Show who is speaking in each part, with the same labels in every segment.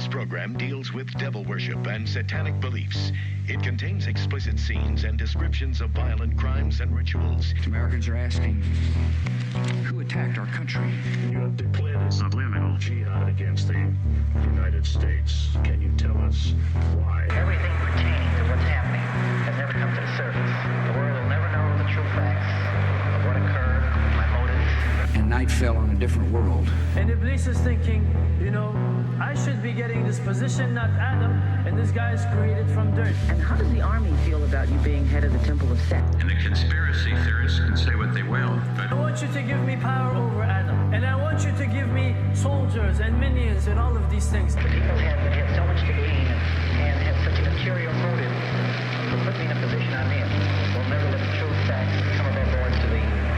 Speaker 1: This program deals with devil worship and satanic beliefs. It contains explicit scenes and descriptions of violent crimes and rituals.
Speaker 2: Americans are asking, who attacked our country?
Speaker 3: You have declared a subliminal jihad against the United States. Can you tell us why?
Speaker 4: Everything pertaining to what's happening has never come to the surface. The world will never know the true facts of what occurred, my motives.
Speaker 2: And night fell on a different world.
Speaker 5: And Iblis is thinking, I should be getting this position, not Adam, and this guy is created from dirt.
Speaker 6: And how does the army feel about you being head of the Temple of Set?
Speaker 7: And the conspiracy theorists can say what they will, but
Speaker 5: I want you to give me power over Adam, and I want you to give me soldiers and minions and all of these things.
Speaker 4: The people have so much to gain and have such an imperial motive to put me in a position I'm in. We'll never let the true facts come above board to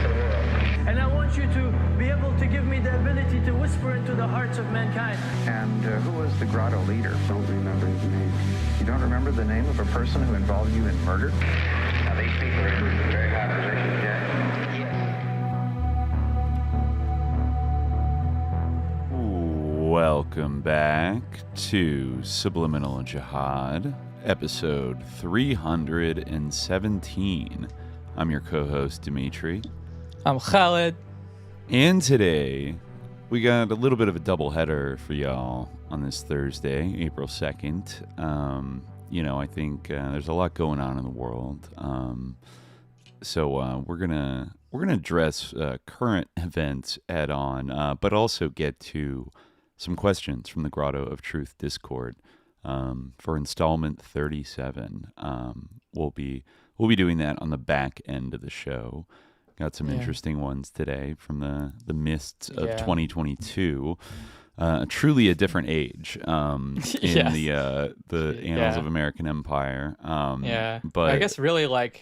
Speaker 4: the world.
Speaker 5: And I want you to be able to give me the ability to whisper into the hearts of mankind.
Speaker 8: And who was the Grotto leader? Don't remember his name. You don't remember the name of a person who involved you in murder?
Speaker 9: Now these people are in very high positions,
Speaker 4: Yes.
Speaker 10: Welcome back to Subliminal Jihad, episode 317. I'm your co-host, Dimitri.
Speaker 11: I'm Khaled.
Speaker 10: And today, we got a little bit of a doubleheader for y'all on this Thursday, April 2nd. I think there's a lot going on in the world. So we're gonna address current events head on, but also get to some questions from the Grotto of Truth Discord for installment 37. We'll be doing that on the back end of the show. Got some interesting ones today from the mists of 2022. Truly a different age in the annals of American Empire.
Speaker 11: But I guess really a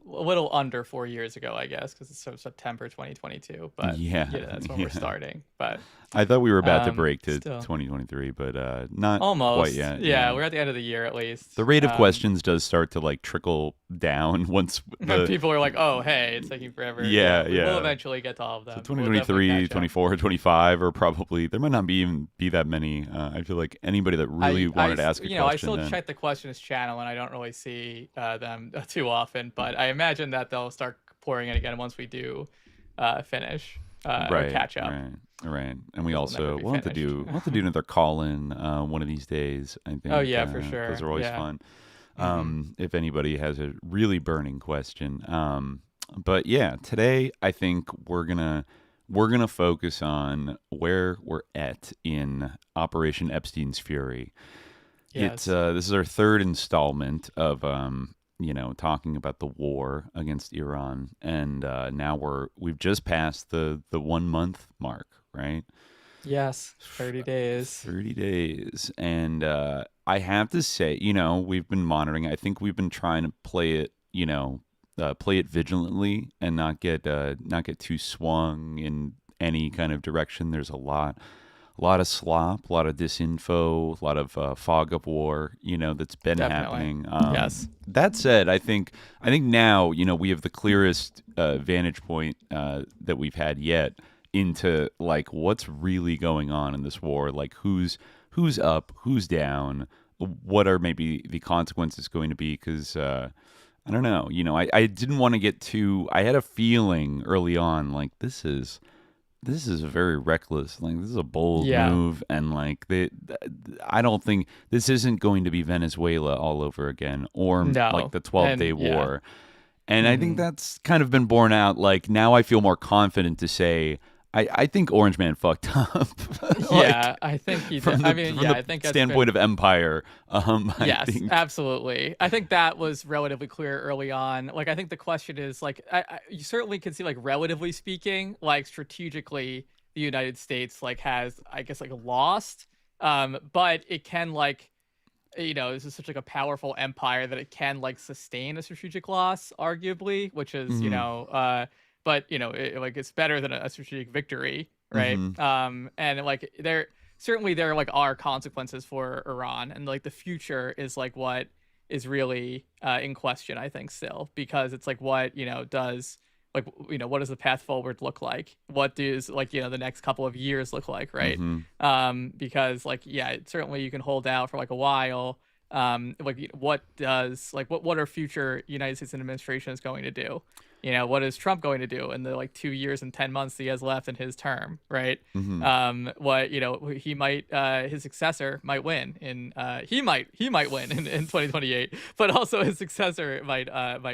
Speaker 11: little under 4 years ago, I guess, because it's September 2022. But that's when we're starting. But
Speaker 10: I thought we were about to break to 2023, but not
Speaker 11: almost
Speaker 10: quite yet.
Speaker 11: Yeah, we're at the end of the year at least.
Speaker 10: The rate of questions does start to trickle down once
Speaker 11: people are like, oh, hey, it's taking forever. We'll eventually get to all of them.
Speaker 10: So 2023, 24, 25 are probably, there might not even be that many. I feel like anybody that really wanted to ask a question.
Speaker 11: I still check the questions channel and I don't really see them too often, but I imagine that they'll start pouring in again once we do finish or catch up.
Speaker 10: Right, and we'll have to do another call-in one of these days. I think.
Speaker 11: Oh yeah, for sure.
Speaker 10: Those are always fun. If anybody has a really burning question, but yeah, today I think we're gonna focus on where we're at in Operation Epstein's Fury.
Speaker 11: Yes.
Speaker 10: This is our third installment of talking about the war against Iran, and now we've just passed the 1 month mark, right?
Speaker 11: Yes, 30 days.
Speaker 10: 30 days, and I have to say, we've been monitoring. I think we've been trying to play it, play it vigilantly and not get too swung in any kind of direction. There's a lot of slop, a lot of disinfo, a lot of fog of war, that's been happening.
Speaker 11: Yes.
Speaker 10: That said, I think now, we have the clearest vantage point that we've had yet into what's really going on in this war, who's up, who's down, what are maybe the consequences going to be? Because I don't know, I didn't want to get too. I had a feeling early on, this is a very reckless, this is a bold move, and I don't think this isn't going to be Venezuela all over again, or the 12-day war. And I think that's kind of been borne out. Now I feel more confident to say, I think Orange Man fucked up.
Speaker 11: I think he did. I think that's
Speaker 10: standpoint of empire.
Speaker 11: Yes, absolutely. I think that was relatively clear early on. I think the question is, you certainly can see, relatively speaking, strategically, the United States, has, I guess, lost. But it can, this is such a powerful empire that it can, sustain a strategic loss, arguably, which is, but it's better than a strategic victory, right? And there are consequences for Iran, and the future is what is really in question, I think, still, because it's what does like, what does the path forward look like? What does, like, the next couple of years look like, right? Because, like, yeah, certainly you can hold out for like a while. Like, what are future United States administrations going to do? What is Trump going to do in the like 2 years and 10 months that he has left in his term, right? What he might his successor might win he might win in 2028, but also his successor might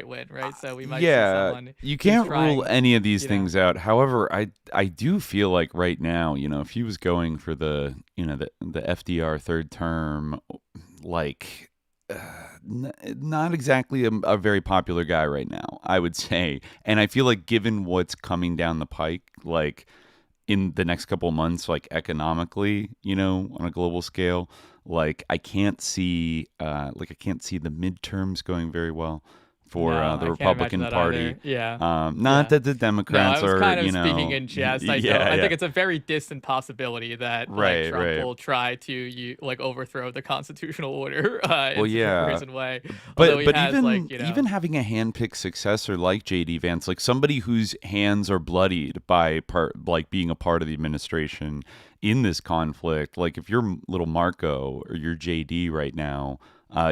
Speaker 11: win, right? So we might see someone
Speaker 10: you can't rule any of these things out. However, I do feel like right now, if he was going for the the FDR third term, like not exactly a very popular guy right now, I would say. And I feel like given what's coming down the pike, like in the next couple of months, like economically, on a global scale, like I can't see the midterms going very well for the Republican Party. Not that the Democrats
Speaker 11: are,
Speaker 10: kind of
Speaker 11: speaking in jest. I think it's a very distant possibility that Trump will try to overthrow the constitutional order in a reason way.
Speaker 10: But even having a handpicked successor like J.D. Vance, like somebody whose hands are bloodied by being a part of the administration in this conflict, like if you're little Marco or you're J.D. right now,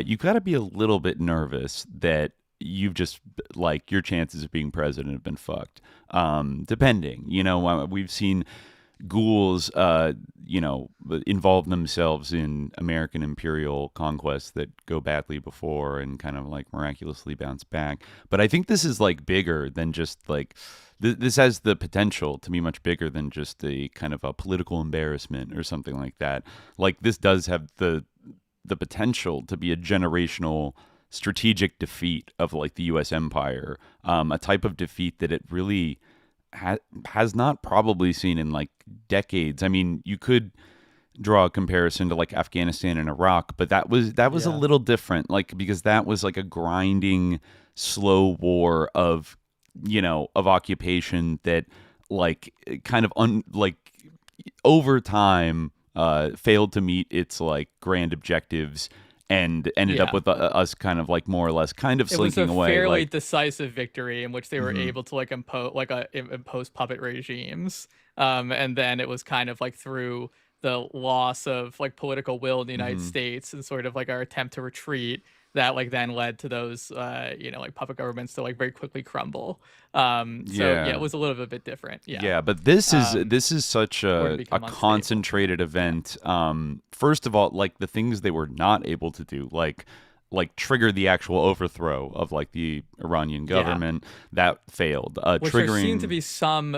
Speaker 10: you've got to be a little bit nervous that you've just your chances of being president have been fucked. Depending, we've seen ghouls, involve themselves in American imperial conquests that go badly before and kind of miraculously bounce back. But I think this is bigger than just this has the potential to be much bigger than just a kind of a political embarrassment or something like that. This does have the potential to be a generational strategic defeat of the U.S. empire, a type of defeat that it really has not probably seen in decades. I mean, you could draw a comparison to Afghanistan and Iraq, but that was a little different, because that was a grinding, slow war of occupation that kind of over time failed to meet its grand objectives and ended up with us kind of more or less kind of slinking away.
Speaker 11: It was a fairly decisive victory in which they were able to impose puppet regimes, and then it was kind of through the loss of political will in the United States and sort of our attempt to retreat that then led to those puppet governments to very quickly crumble. It was a little bit different.
Speaker 10: But this is such a concentrated event. First of all, the things they were not able to do, trigger the actual overthrow of the Iranian government, that failed.
Speaker 11: Which there seemed to be some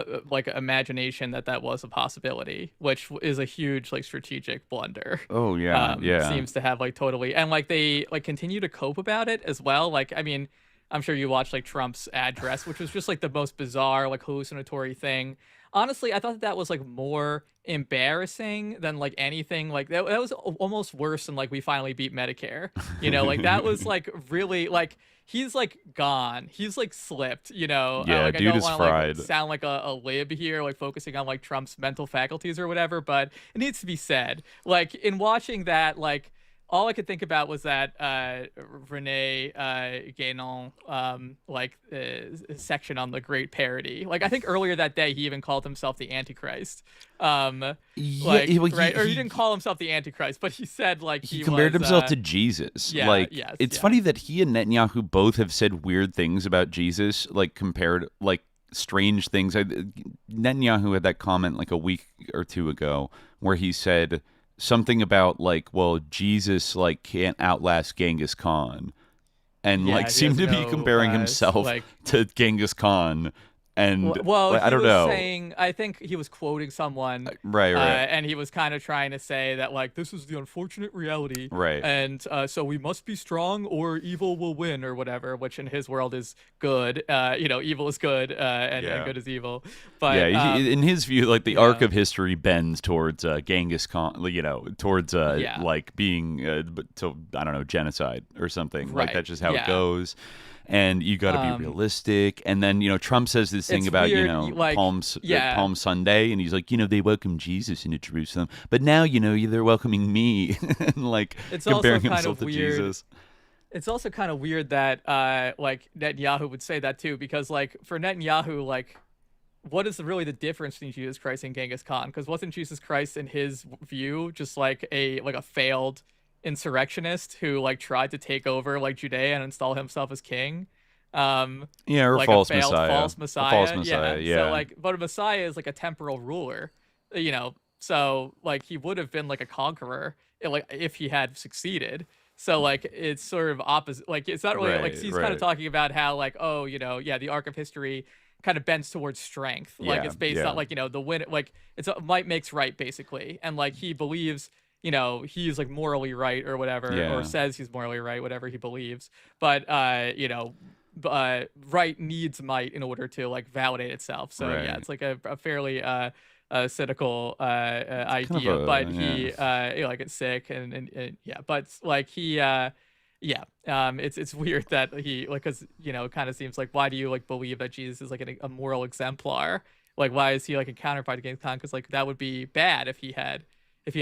Speaker 11: imagination that was a possibility, which is a huge strategic blunder.
Speaker 10: Oh
Speaker 11: Seems to have totally, and they continue to cope about it as well. I mean, I'm sure you watched Trump's address, which was just the most bizarre hallucinatory thing. Honestly, I thought that was more embarrassing than anything. That was almost worse than we finally beat Medicare. That was really he's gone. He's slipped.
Speaker 10: Dude
Speaker 11: I don't
Speaker 10: is
Speaker 11: want
Speaker 10: fried.
Speaker 11: to sound like a lib here, focusing on Trump's mental faculties or whatever, but it needs to be said. In watching that, all I could think about was that Rene Guénon section on the Great Parody. I think earlier that day he even called himself the Antichrist. Right? Or he didn't call himself the Antichrist, but he said
Speaker 10: he compared himself to Jesus. It's funny that he and Netanyahu both have said weird things about Jesus, compared strange things. Netanyahu had that comment a week or two ago where he said something about Jesus can't outlast Genghis Khan, and seemed to be comparing himself to Genghis Khan. And I don't know.
Speaker 11: I think he was quoting someone,
Speaker 10: right.
Speaker 11: And he was kind of trying to say that this is the unfortunate reality,
Speaker 10: right?
Speaker 11: And so we must be strong, or evil will win, or whatever. Which in his world is good. Evil is good, and good is evil. But
Speaker 10: in his view, the arc of history bends towards Genghis Khan, towards being I don't know, genocide or something.
Speaker 11: Right.
Speaker 10: That's just how it goes. And you got to be realistic. And then, Trump says this thing about,
Speaker 11: weird,
Speaker 10: Palm Sunday. And he's they welcome Jesus into Jerusalem. But now, they're welcoming me. And
Speaker 11: it's
Speaker 10: comparing
Speaker 11: also kind
Speaker 10: himself
Speaker 11: of
Speaker 10: to
Speaker 11: weird.
Speaker 10: Jesus.
Speaker 11: It's also kind of weird that like Netanyahu would say that too, because like for Netanyahu, like what is really the difference between Jesus Christ and Genghis Khan? Because wasn't Jesus Christ, in his view, just like a failed insurrectionist who like tried to take over like Judea and install himself as king?
Speaker 10: Yeah, or
Speaker 11: like
Speaker 10: false
Speaker 11: a failed
Speaker 10: messiah.
Speaker 11: false messiah.
Speaker 10: A false messiah, yeah.
Speaker 11: So like, but a messiah is like a temporal ruler, you know. So like he would have been like a conqueror, like if he had succeeded. So like it's sort of opposite. Like it's not really like he's kind of talking about how like, oh, you know, yeah, the arc of history kind of bends towards strength. Like it's based on like, you know, the win, like it's might makes right basically. And like he believes, you know, he's like morally right or whatever, or says he's morally right, whatever he believes. But you know, right needs might in order to like validate itself. So yeah, it's like a fairly cynical idea,
Speaker 10: kind of
Speaker 11: but he you know, like it's sick and yeah, but like he it's weird that he like, because you know, it kind of seems like, why do you like believe that Jesus is like a moral exemplar? Like why is he like a counterpart against Khan? Because like that would be bad if he had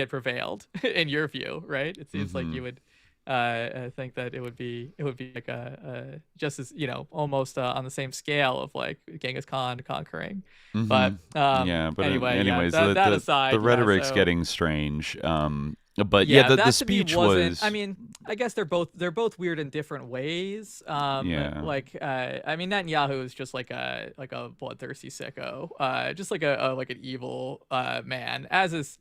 Speaker 11: prevailed in your view, right? It seems like you would I think that it would be like a just as, you know, almost on the same scale of like Genghis Khan conquering. But
Speaker 10: but anyways,
Speaker 11: that aside,
Speaker 10: the rhetoric's getting strange. But the speech was.
Speaker 11: I mean, I guess they're both weird in different ways. Like I mean, Netanyahu is just like a bloodthirsty sicko, just like an evil man, as is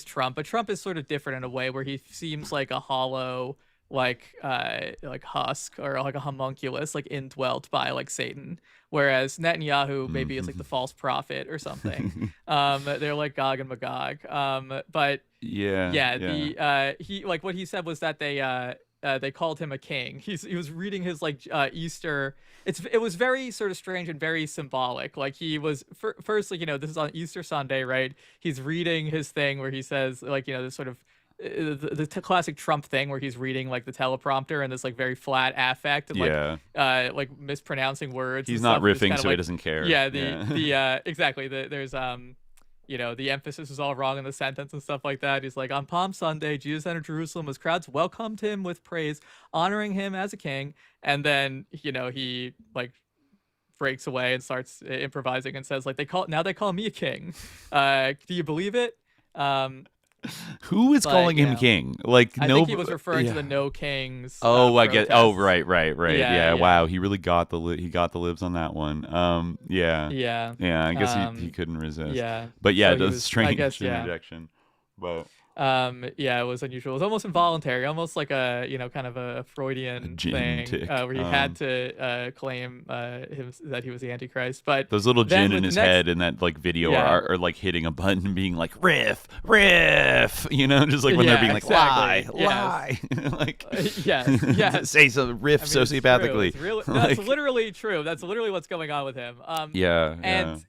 Speaker 11: Trump. But Trump is sort of different in a way where he seems like a hollow like husk, or like a homunculus, like indwelt by like Satan, whereas Netanyahu maybe is like the false prophet or something. They're like Gog and Magog. But he like what he said was that they called him a king. He was reading his like Easter. It was very sort of strange and very symbolic. Like he was first, like, you know, this is on Easter Sunday, right? He's reading his thing where he says, like, you know, this sort of the classic Trump thing where he's reading like the teleprompter and this like very flat affect and like mispronouncing words.
Speaker 10: He's not riffing, so he doesn't care.
Speaker 11: Exactly. There's you know, the emphasis is all wrong in the sentence and stuff like that. He's like, on Palm Sunday, Jesus entered Jerusalem as crowds welcomed him with praise, honoring him as a king. And then, you know, he like breaks away and starts improvising and says, like, they call me a king. Do you believe it?
Speaker 10: Who is calling him king? Like,
Speaker 11: I think he was referring to the No Kings.
Speaker 10: I get. Oh, right. Yeah. Wow, he really got the libs on that one. Yeah. I guess he couldn't resist.
Speaker 11: Yeah.
Speaker 10: But yeah, so that's strange interjection. But
Speaker 11: it was unusual. It was almost involuntary, almost like a, you know, kind of a Freudian thing, where he had to claim that he was the Antichrist. But
Speaker 10: those little gin in his head in that like video are like hitting a button and being like riff, you know, just like when they're being like lie, like
Speaker 11: yes,
Speaker 10: say some riff sociopathically.
Speaker 11: That's literally true. That's literally what's going on with him. And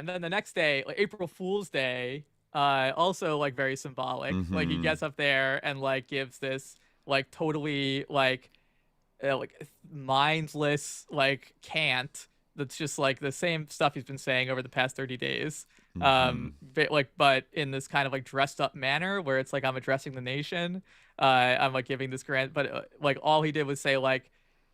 Speaker 11: then the next day, like April Fool's Day. Also like very symbolic. Like he gets up there and like gives this like totally like mindless like cant that's just like the same stuff he's been saying over the past 30 days. But in this kind of like dressed up manner where it's like, I'm addressing the nation. I'm like giving this grant, but like all he did was say like,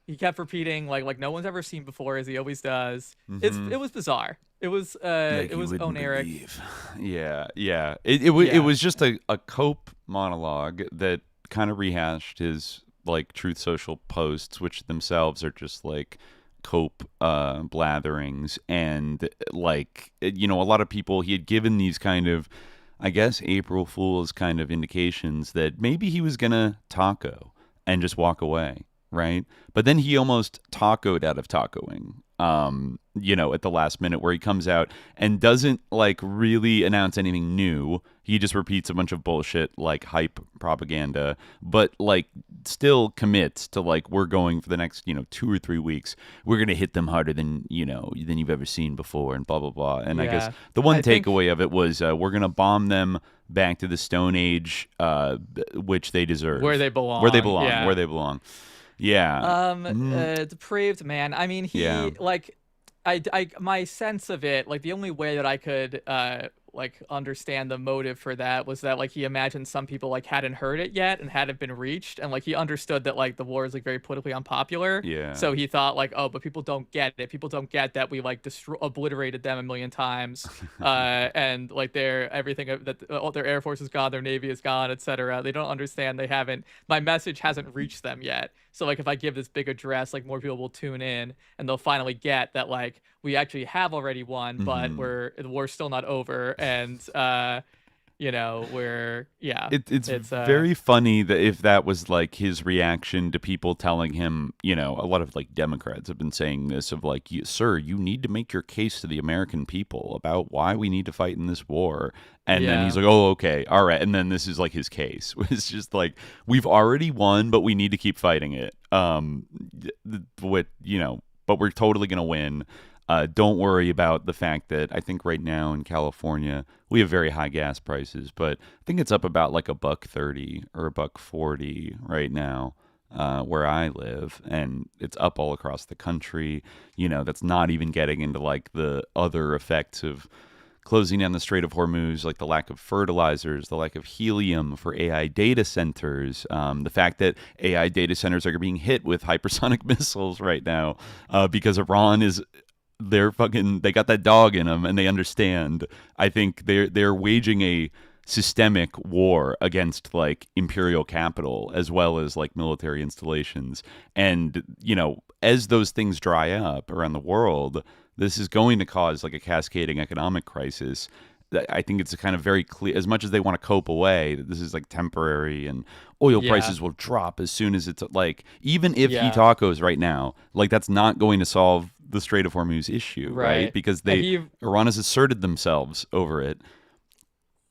Speaker 11: he kept repeating like no one's ever seen before, as he always does. It was bizarre. It was oniric.
Speaker 10: It was just a cope monologue that kind of rehashed his like Truth Social posts, which themselves are just like cope blatherings. And like, you know, a lot of people, he had given these kind of, I guess, April Fool's kind of indications that maybe he was gonna taco and just walk away. Right. But then he almost tacoed out of tacoing, you know, at the last minute, where he comes out and doesn't like really announce anything new. He just repeats a bunch of bullshit, like hype propaganda, but like still commits to like, we're going for the next, you know, 2 or 3 weeks. We're going to hit them harder than you've ever seen before, and blah, blah, blah. And I guess the one takeaway of it was we're going to bomb them back to the Stone Age, which they deserve.
Speaker 11: Where they belong.
Speaker 10: Yeah.
Speaker 11: Depraved man. I mean, he like, I my sense of it, like the only way that I could like understand the motive for that was that like he imagined some people like hadn't heard it yet and hadn't been reached, and like he understood that like the war is like very politically unpopular.
Speaker 10: Yeah.
Speaker 11: So he thought like, oh, but people don't get it. People don't get that we like obliterated them a million times, and like everything that all their air force is gone, their navy is gone, etc. They don't understand. My message hasn't reached them yet. So like if I give this big address, like more people will tune in and they'll finally get that like we actually have already won, but the war's still not over, and it's
Speaker 10: very funny that if that was like his reaction to people telling him, a lot of like Democrats have been saying this of like, sir, you need to make your case to the American people about why we need to fight in this war. And then he's like, oh, okay, all right. And then this is like his case. It's just like, we've already won, but we need to keep fighting it. But we're totally going to win. Don't worry about the fact that I think right now in California we have very high gas prices, but I think it's up about like $1.30 or $1.40 right now where I live, and it's up all across the country. That's not even getting into like the other effects of closing down the Strait of Hormuz, like the lack of fertilizers, the lack of helium for AI data centers, the fact that AI data centers are being hit with hypersonic missiles right now because Iran is. They got that dog in them, and they understand. I think they're waging a systemic war against like imperial capital as well as like military installations. And as those things dry up around the world, this is going to cause like a cascading economic crisis. I think it's a kind of very clear, as much as they want to cope away, that this is like temporary and oil prices will drop as soon as it's like, even if he tacos right now, like that's not going to solve the Strait of Hormuz issue, right? Because Iran has asserted themselves over it.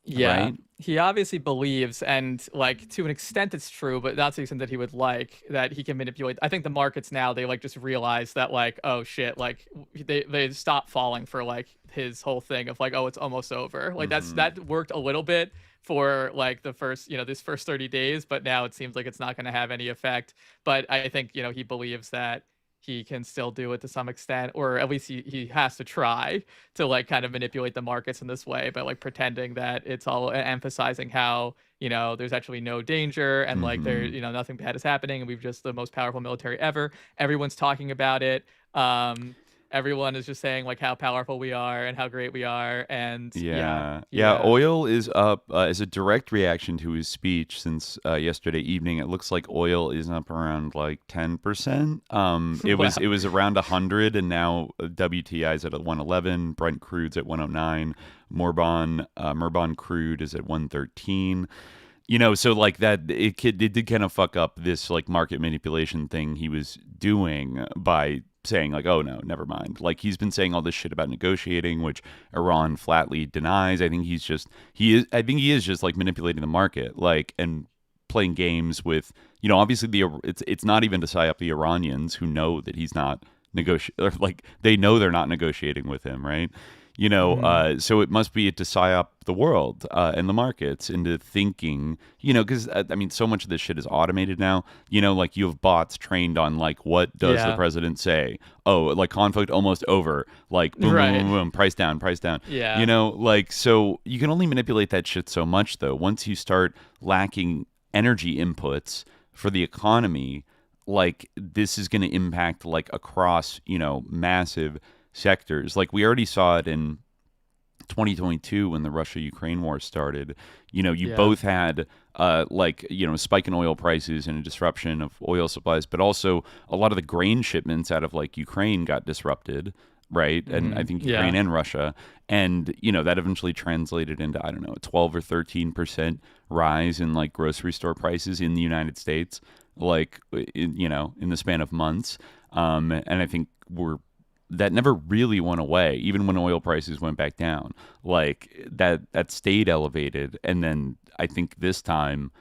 Speaker 11: Yeah.
Speaker 10: Right?
Speaker 11: He obviously believes, and like to an extent it's true, but not to the extent that he would like, that he can manipulate. I think the markets now, they like just realize that like, oh shit, like they stop falling for like his whole thing of like, oh, it's almost over. Like that worked a little bit for like the first, this first 30 days, but now it seems like it's not going to have any effect. But I think, he believes that he can still do it to some extent, or at least he has to try to like kind of manipulate the markets in this way by like pretending that it's all emphasizing how, there's actually no danger and like there, nothing bad is happening and we've just the most powerful military ever. Everyone's talking about it. Everyone is just saying like how powerful we are and how great we are. And
Speaker 10: oil is up as a direct reaction to his speech since yesterday evening. It looks like oil is up around like 10%. It was around 100, and now WTI is at 111. Brent crude's at 109. Murban crude is at 113. So like that, it did kind of fuck up this like market manipulation thing he was doing by saying like, oh no, never mind. Like he's been saying all this shit about negotiating, which Iran flatly denies. I think he is just like manipulating the market, like, and playing games with, obviously it's not even to psy up the Iranians who know that he's not like they know they're not negotiating with him, right? So it must be to psy up the world and the markets into thinking, because so much of this shit is automated now. Like you have bots trained on like, what does the president say? Oh, like conflict almost over. Like boom, boom, boom, boom, price down.
Speaker 11: Yeah.
Speaker 10: Like so you can only manipulate that shit so much though. Once you start lacking energy inputs for the economy, like this is going to impact like across massive sectors. Like we already saw it in 2022 when the Russia-Ukraine war started. Both had spike in oil prices and a disruption of oil supplies, but also a lot of the grain shipments out of like Ukraine got disrupted, right? And I think Ukraine and Russia, and that eventually translated into, I don't know, a 12 or 13% rise in like grocery store prices in the United States, like in the span of months. And I think that never really went away, even when oil prices went back down. Like that stayed elevated. And then I think this time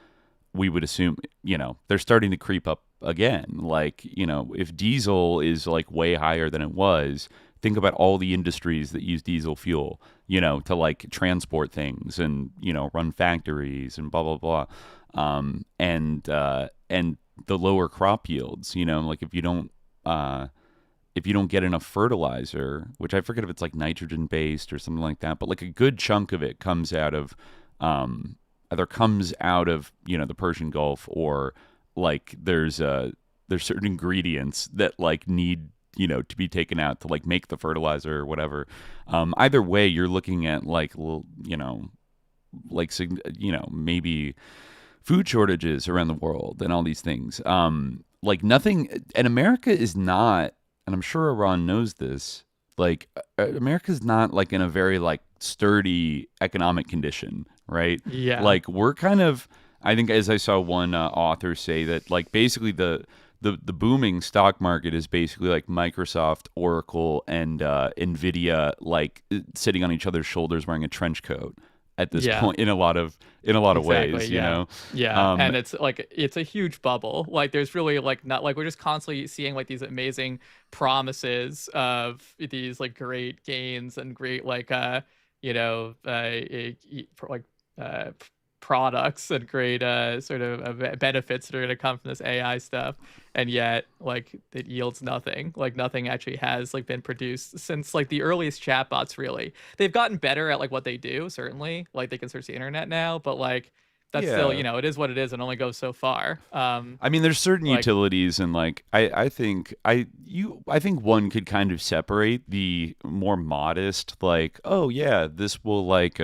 Speaker 10: we would assume, they're starting to creep up again. Like, if diesel is like way higher than it was, think about all the industries that use diesel fuel, to like transport things and, run factories and blah, blah, blah. And the lower crop yields, like if you don't, if you don't get enough fertilizer, which I forget if it's like nitrogen based or something like that, but like a good chunk of it comes out of either comes out of, you know, the Persian Gulf, or like there's certain ingredients that like need, you know, to be taken out to like make the fertilizer or whatever. Either way, you're looking at like, you know, like, you know, maybe food shortages around the world and all these things. Like nothing, and America is not, and I'm sure Iran knows this, like America's not like in a very like sturdy economic condition, right?
Speaker 11: Yeah.
Speaker 10: Like we're kind of, I think, as I saw one author say, that like basically the booming stock market is basically like Microsoft, Oracle, and Nvidia like sitting on each other's shoulders wearing a trench coat at this point in a lot of ways, you know?
Speaker 11: Yeah. And it's like, it's a huge bubble. Like there's really like not like, we're just constantly seeing like these amazing promises of these like great gains and great like, you know, products and great sort of benefits that are going to come from this AI stuff, and yet like it yields nothing. Like nothing actually has like been produced since like the earliest chatbots. Really, they've gotten better at like what they do. Certainly, like they can search the internet now, but like that's still, you know, it is what it is and only goes so far.
Speaker 10: I mean, there's certain
Speaker 11: like,
Speaker 10: utilities, and like I think one could kind of separate the more modest, like, oh yeah, this will like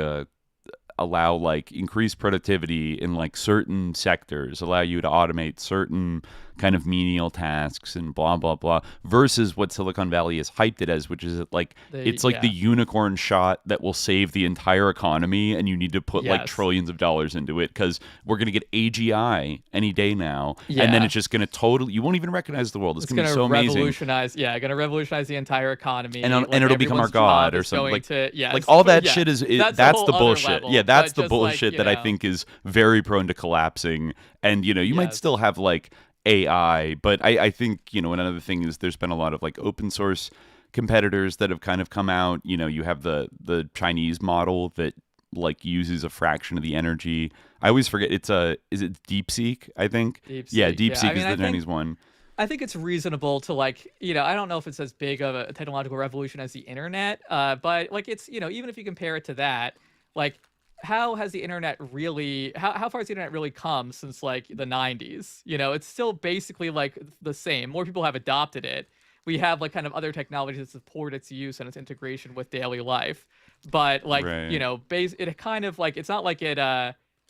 Speaker 10: allow like increased productivity in like certain sectors, allow you to automate certain kind of menial tasks and blah blah blah, versus what Silicon Valley has hyped it as, which is like it's like the unicorn shot that will save the entire economy, and you need to put like trillions of dollars into it because we're going to get AGI any day now, and then it's just going to totally, you won't even recognize the world. It's going to be so amazing.
Speaker 11: Going to revolutionize the entire economy,
Speaker 10: and it'll become our god or something like like all that shit is that's the bullshit. That's the bullshit that I think is very prone to collapsing. And you know, you might still have like AI, but I think, you know, another thing is there's been a lot of like open source competitors that have kind of come out. You know, you have the Chinese model that like uses a fraction of the energy. I always forget, is it DeepSeek, I think? DeepSeek is the Chinese one.
Speaker 11: I think it's reasonable to like, you know, I don't know if it's as big of a technological revolution as the internet, but like it's, you know, even if you compare it to that, like how has the internet really, how far has the internet really come since like the 90s? You know, it's still basically like the same. More people have adopted it. We have like kind of other technologies that support its use and its integration with daily life. But like, you know, it kind of like, it's not like it,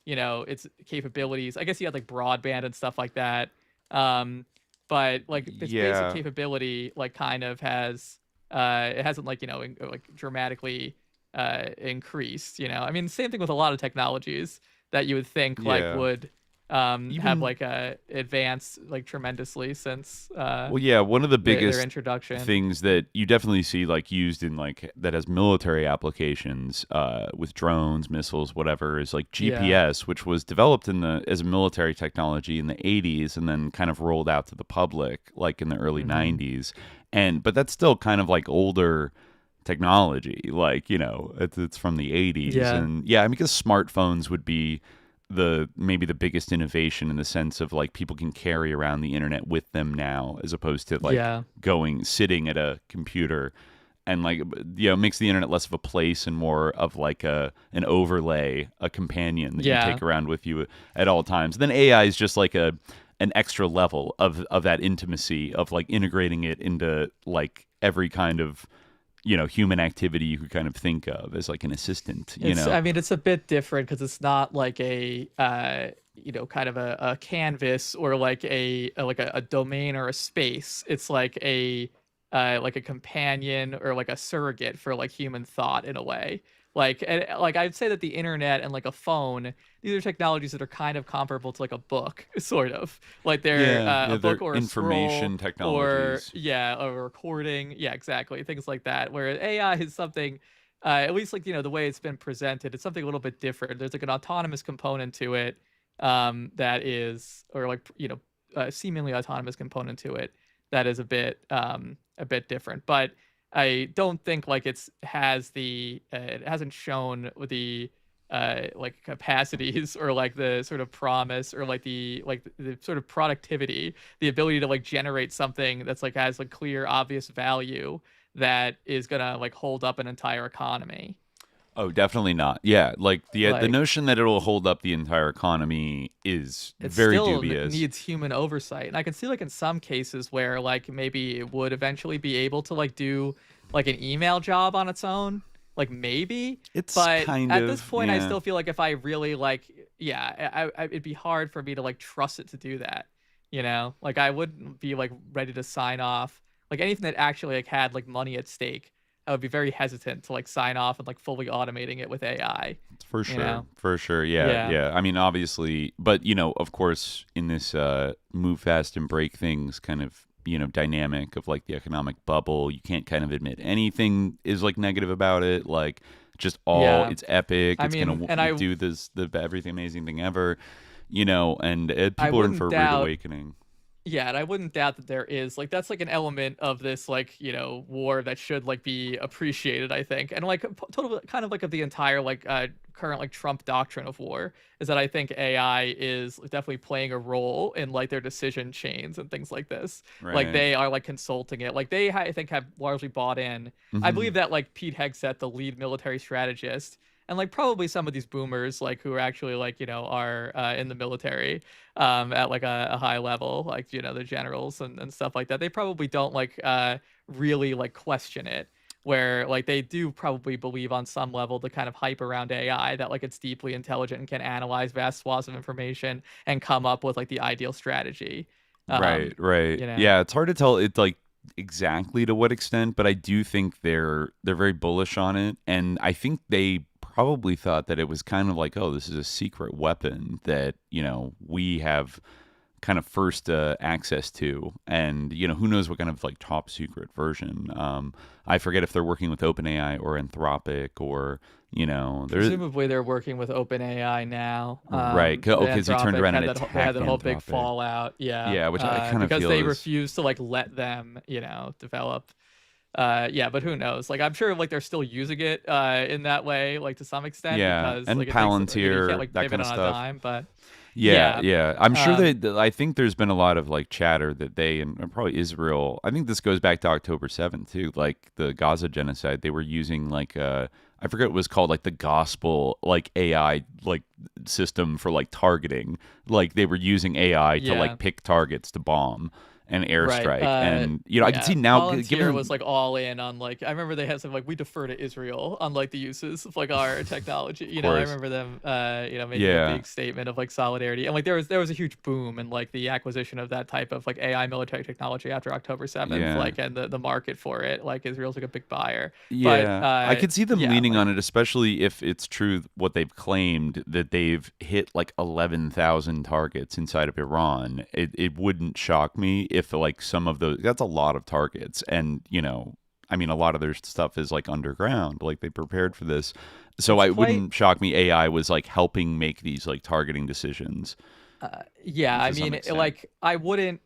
Speaker 11: you know, its capabilities. I guess you had like broadband and stuff like that. But like its basic capability, like kind of has, it hasn't like, you know, like dramatically increased, you know. I mean, same thing with a lot of technologies that you would think like would have like advanced like tremendously since
Speaker 10: one of the biggest
Speaker 11: their introduction
Speaker 10: things that you definitely see like used in like that has military applications with drones, missiles, whatever, is like GPS, which was developed as a military technology in the 80s and then kind of rolled out to the public like in the early 90s. But that's still kind of like older technology, like, you know, it's from the 80s. And I mean, because smartphones would be maybe the biggest innovation in the sense of like people can carry around the internet with them now, as opposed to like sitting at a computer, and like, you know, it makes the internet less of a place and more of like an overlay, a companion that you take around with you at all times. Then AI is just like an extra level of that intimacy of like integrating it into like every kind of, you know, human activity you could kind of think of as like an assistant, you know?
Speaker 11: I mean, it's a bit different because it's not like a, you know, kind of a canvas or like a domain or a space. It's like a companion or like a surrogate for like human thought in a way. Like, and like I'd say that the internet and like a phone, these are technologies that are kind of comparable to like a book, sort of. Like they're a book or a
Speaker 10: information technologies,
Speaker 11: or a recording, exactly, things like that. Where AI is something, at least like, you know, the way it's been presented, it's something a little bit different. There's like an autonomous component to it, that is, or like, you know, seemingly autonomous component to it that is a bit different, but I don't think like it hasn't shown the like capacities or like the sort of promise or like the sort of productivity, the ability to like generate something that's like has like clear obvious value that is gonna like hold up an entire economy.
Speaker 10: Oh, definitely not. Yeah, like the
Speaker 11: Like,
Speaker 10: notion that it'll hold up the entire economy is
Speaker 11: it
Speaker 10: very
Speaker 11: still
Speaker 10: dubious.
Speaker 11: needs human oversight, and I can see like in some cases where like maybe it would eventually be able to like do like an email job on its own, like maybe.
Speaker 10: It's
Speaker 11: But
Speaker 10: kind
Speaker 11: at
Speaker 10: of,
Speaker 11: this point, I
Speaker 10: yeah.
Speaker 11: still feel like if I really like, yeah, it'd be hard for me to like trust it to do that. You know, like I wouldn't be like ready to sign off like anything that actually like had like money at stake. I would be very hesitant to like sign off and like fully automating it with AI.
Speaker 10: For sure.
Speaker 11: You know?
Speaker 10: For sure. Yeah,
Speaker 11: Yeah.
Speaker 10: yeah. I mean, obviously, but you know, of course, in this move fast and break things kind of, you know, dynamic of like the economic bubble, you can't kind of admit anything is like negative about it. Like just all
Speaker 11: Yeah.
Speaker 10: it's epic.
Speaker 11: I
Speaker 10: It's
Speaker 11: mean,
Speaker 10: gonna
Speaker 11: and I
Speaker 10: do this the everything amazing thing ever, you know, and
Speaker 11: I
Speaker 10: people are in for a
Speaker 11: wouldn't
Speaker 10: rude
Speaker 11: doubt.
Speaker 10: awakening.
Speaker 11: Yeah, and I wouldn't doubt that there is like that's like an element of this like war that should like be appreciated, I think, and like total kind of like of the entire like current like Trump doctrine of war is that I think AI is definitely playing a role in like their decision chains and things like this. Like
Speaker 10: Right.
Speaker 11: they are like consulting it. Like they I think have largely bought in. I believe that like Pete Hegseth, the lead military strategist, and like probably some of these boomers like who are actually like are in the military at like a high level, like the generals and stuff like that, they probably don't like really like question it, where like they do probably believe on some level the kind of hype around AI that like it's deeply intelligent and can analyze vast swaths of information and come up with like the ideal strategy.
Speaker 10: Right, right.
Speaker 11: You know.
Speaker 10: Yeah, it's hard to tell it like exactly to what extent, but I do think they're very bullish on it, and I think they probably thought that it was kind of like, oh, this is a secret weapon that, you know, we have kind of first access to, and you know, who knows what kind of like top secret version. I forget if they're working with OpenAI or Anthropic, or you know, there's
Speaker 11: Presumably they're working with OpenAI now.
Speaker 10: right. Oh, because he turned
Speaker 11: Anthropic
Speaker 10: around
Speaker 11: had
Speaker 10: and
Speaker 11: that,
Speaker 10: attacked
Speaker 11: they had that whole big
Speaker 10: Anthropic.
Speaker 11: fallout. Yeah.
Speaker 10: Yeah, which I kind of
Speaker 11: because
Speaker 10: feel
Speaker 11: they
Speaker 10: is...
Speaker 11: refused to like let them, develop. Yeah, but who knows? Like I'm sure like they're still using it in that way, like to some extent.
Speaker 10: Yeah,
Speaker 11: because
Speaker 10: and
Speaker 11: like,
Speaker 10: Palantir,
Speaker 11: you can't like
Speaker 10: that
Speaker 11: pivot
Speaker 10: kind of
Speaker 11: on
Speaker 10: stuff.
Speaker 11: a dime, but
Speaker 10: Yeah,
Speaker 11: yeah.
Speaker 10: yeah. I'm sure I think there's been a lot of like chatter that they and probably Israel. I think this goes back to October 7th too, like the Gaza genocide. They were using like I forget what it was called, like the gospel like AI like system for like targeting. Like they were using AI to like pick targets to bomb and airstrike,
Speaker 11: Right.
Speaker 10: and you know, I can see now
Speaker 11: Palantir
Speaker 10: given
Speaker 11: was like all in on like I remember they had something like we defer to Israel on like the uses of like our technology. I
Speaker 10: course.
Speaker 11: remember them making a big statement of like solidarity, and like there was a huge boom in like the acquisition of that type of like AI military technology after October 7th.
Speaker 10: Yeah.
Speaker 11: Like and the market for it, like Israel's like a big buyer.
Speaker 10: Yeah,
Speaker 11: But,
Speaker 10: I could see them leaning
Speaker 11: like,
Speaker 10: on it, especially if it's true what they've claimed that they've hit like 11,000 targets inside of Iran. It wouldn't shock me if like some of those, that's a lot of targets, and you know, I mean, a lot of their stuff is like underground, like they prepared for this, so it wouldn't shock me AI was like helping make these like targeting decisions.
Speaker 11: Yeah, I mean, like I wouldn't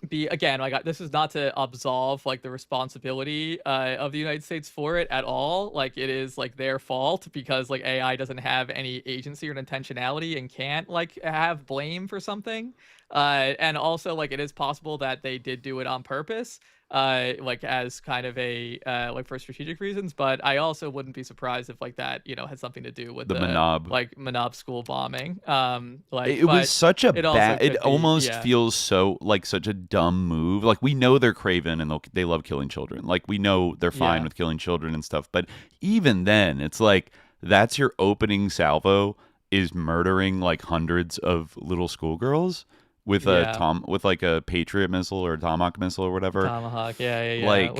Speaker 11: be again like this is not to absolve like the responsibility of the United States for it at all. Like it is like their fault because like AI doesn't have any agency or intentionality and can't like have blame for something. And also like it is possible that they did do it on purpose. Like as kind of a like for strategic reasons, but I also wouldn't be surprised if like that had something to do with
Speaker 10: the Manab,
Speaker 11: like Manab school bombing. Like
Speaker 10: it was such a bad. It almost
Speaker 11: yeah.
Speaker 10: feels so like such a dumb move. Like we know they're craven and they love killing children. Like we know they're fine with killing children and stuff. But even then, it's like that's your opening salvo is murdering like hundreds of little schoolgirls with with like a Patriot missile or a Tomahawk missile or whatever.
Speaker 11: Tomahawk, yeah.
Speaker 10: Like,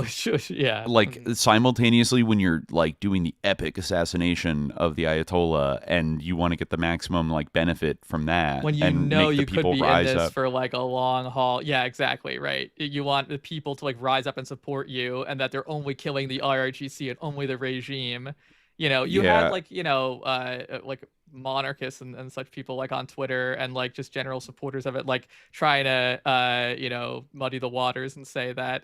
Speaker 11: yeah.
Speaker 10: Like simultaneously when you're like doing the epic assassination of the Ayatollah and you want to get the maximum like benefit from that,
Speaker 11: when you
Speaker 10: and
Speaker 11: know
Speaker 10: make the
Speaker 11: you could
Speaker 10: people
Speaker 11: be
Speaker 10: rise
Speaker 11: in this
Speaker 10: up
Speaker 11: for like a long haul. Yeah, exactly, right. You want the people to like rise up and support you, and that they're only killing the IRGC and only the regime. You know, you had like like monarchists and such people like on Twitter and like just general supporters of it like trying to muddy the waters and say that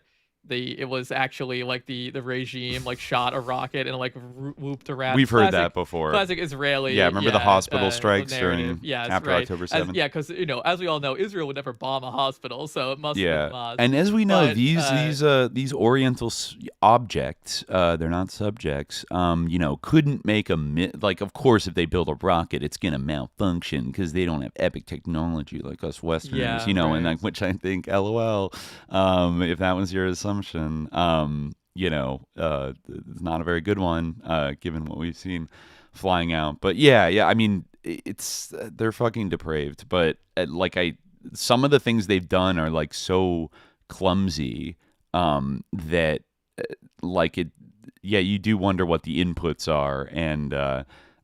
Speaker 11: it was actually like the regime like shot a rocket and like whooped around.
Speaker 10: We've heard that before.
Speaker 11: Classic Israeli.
Speaker 10: Yeah, remember the hospital strikes
Speaker 11: narrative.
Speaker 10: after October 7th?
Speaker 11: Yeah, because as we all know, Israel would never bomb a hospital, so it must have been Hamas.
Speaker 10: And as we know, these Oriental objects, they're not subjects. Couldn't make like, of course, if they build a rocket, it's gonna malfunction because they don't have epic technology like us Westerners. And like, which I think, LOL, if that was your assumption, it's not a very good one, given what we've seen flying out. But I mean, it's they're fucking depraved. But some of the things they've done are like so clumsy that you do wonder what the inputs are. And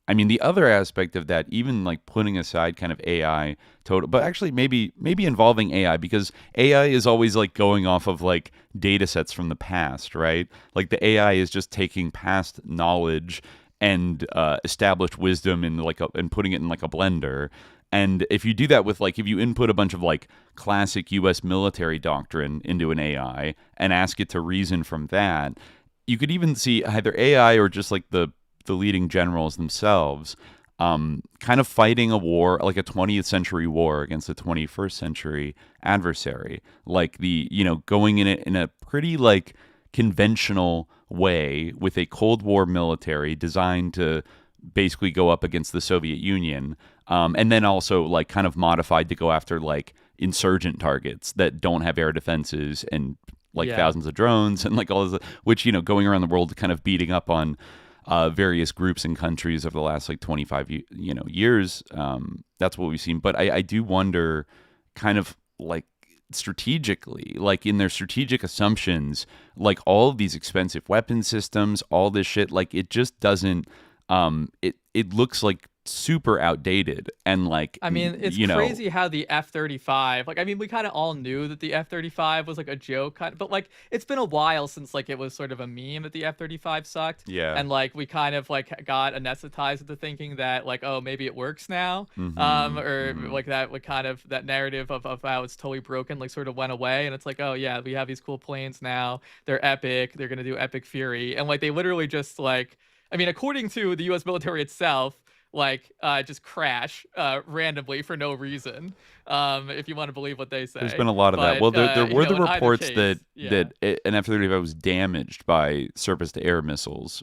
Speaker 10: I mean, the other aspect of that, even like putting aside kind of AI total, but actually maybe involving AI, because AI is always like going off of like data sets from the past, right? Like the AI is just taking past knowledge and established wisdom and putting it in like a blender. And if you do that with if you input a bunch of like classic U.S. military doctrine into an AI and ask it to reason from that, you could even see either AI or just like the leading generals themselves kind of fighting a war, like a 20th century war against a 21st century adversary, like going in it in a pretty like conventional way with a Cold War military designed to basically go up against the Soviet Union, and then also like kind of modified to go after like insurgent targets that don't have air defenses and thousands of drones and like all this, which going around the world kind of beating up on various groups and countries over the last like 25 years. That's what we've seen. But I do wonder, kind of like strategically, like in their strategic assumptions, like all of these expensive weapon systems, all this shit, like it just doesn't. It looks like super outdated, and like,
Speaker 11: I mean, it's crazy how the F-35, like, I mean, we kind of all knew that the F-35 was like a joke, but like it's been a while since like it was sort of a meme that the F-35 sucked, and like we kind of like got anesthetized into thinking that like, oh, maybe it works now, like that would kind of, that narrative of how it's totally broken like sort of went away, and it's like, oh yeah, we have these cool planes now, they're epic, they're gonna do epic fury, and like they literally just like, I mean, according to the U.S. military itself, like just crash randomly for no reason, if you want to believe what they say.
Speaker 10: There's been a lot of that. Well, there were the reports that an F-35 was damaged by surface-to-air missiles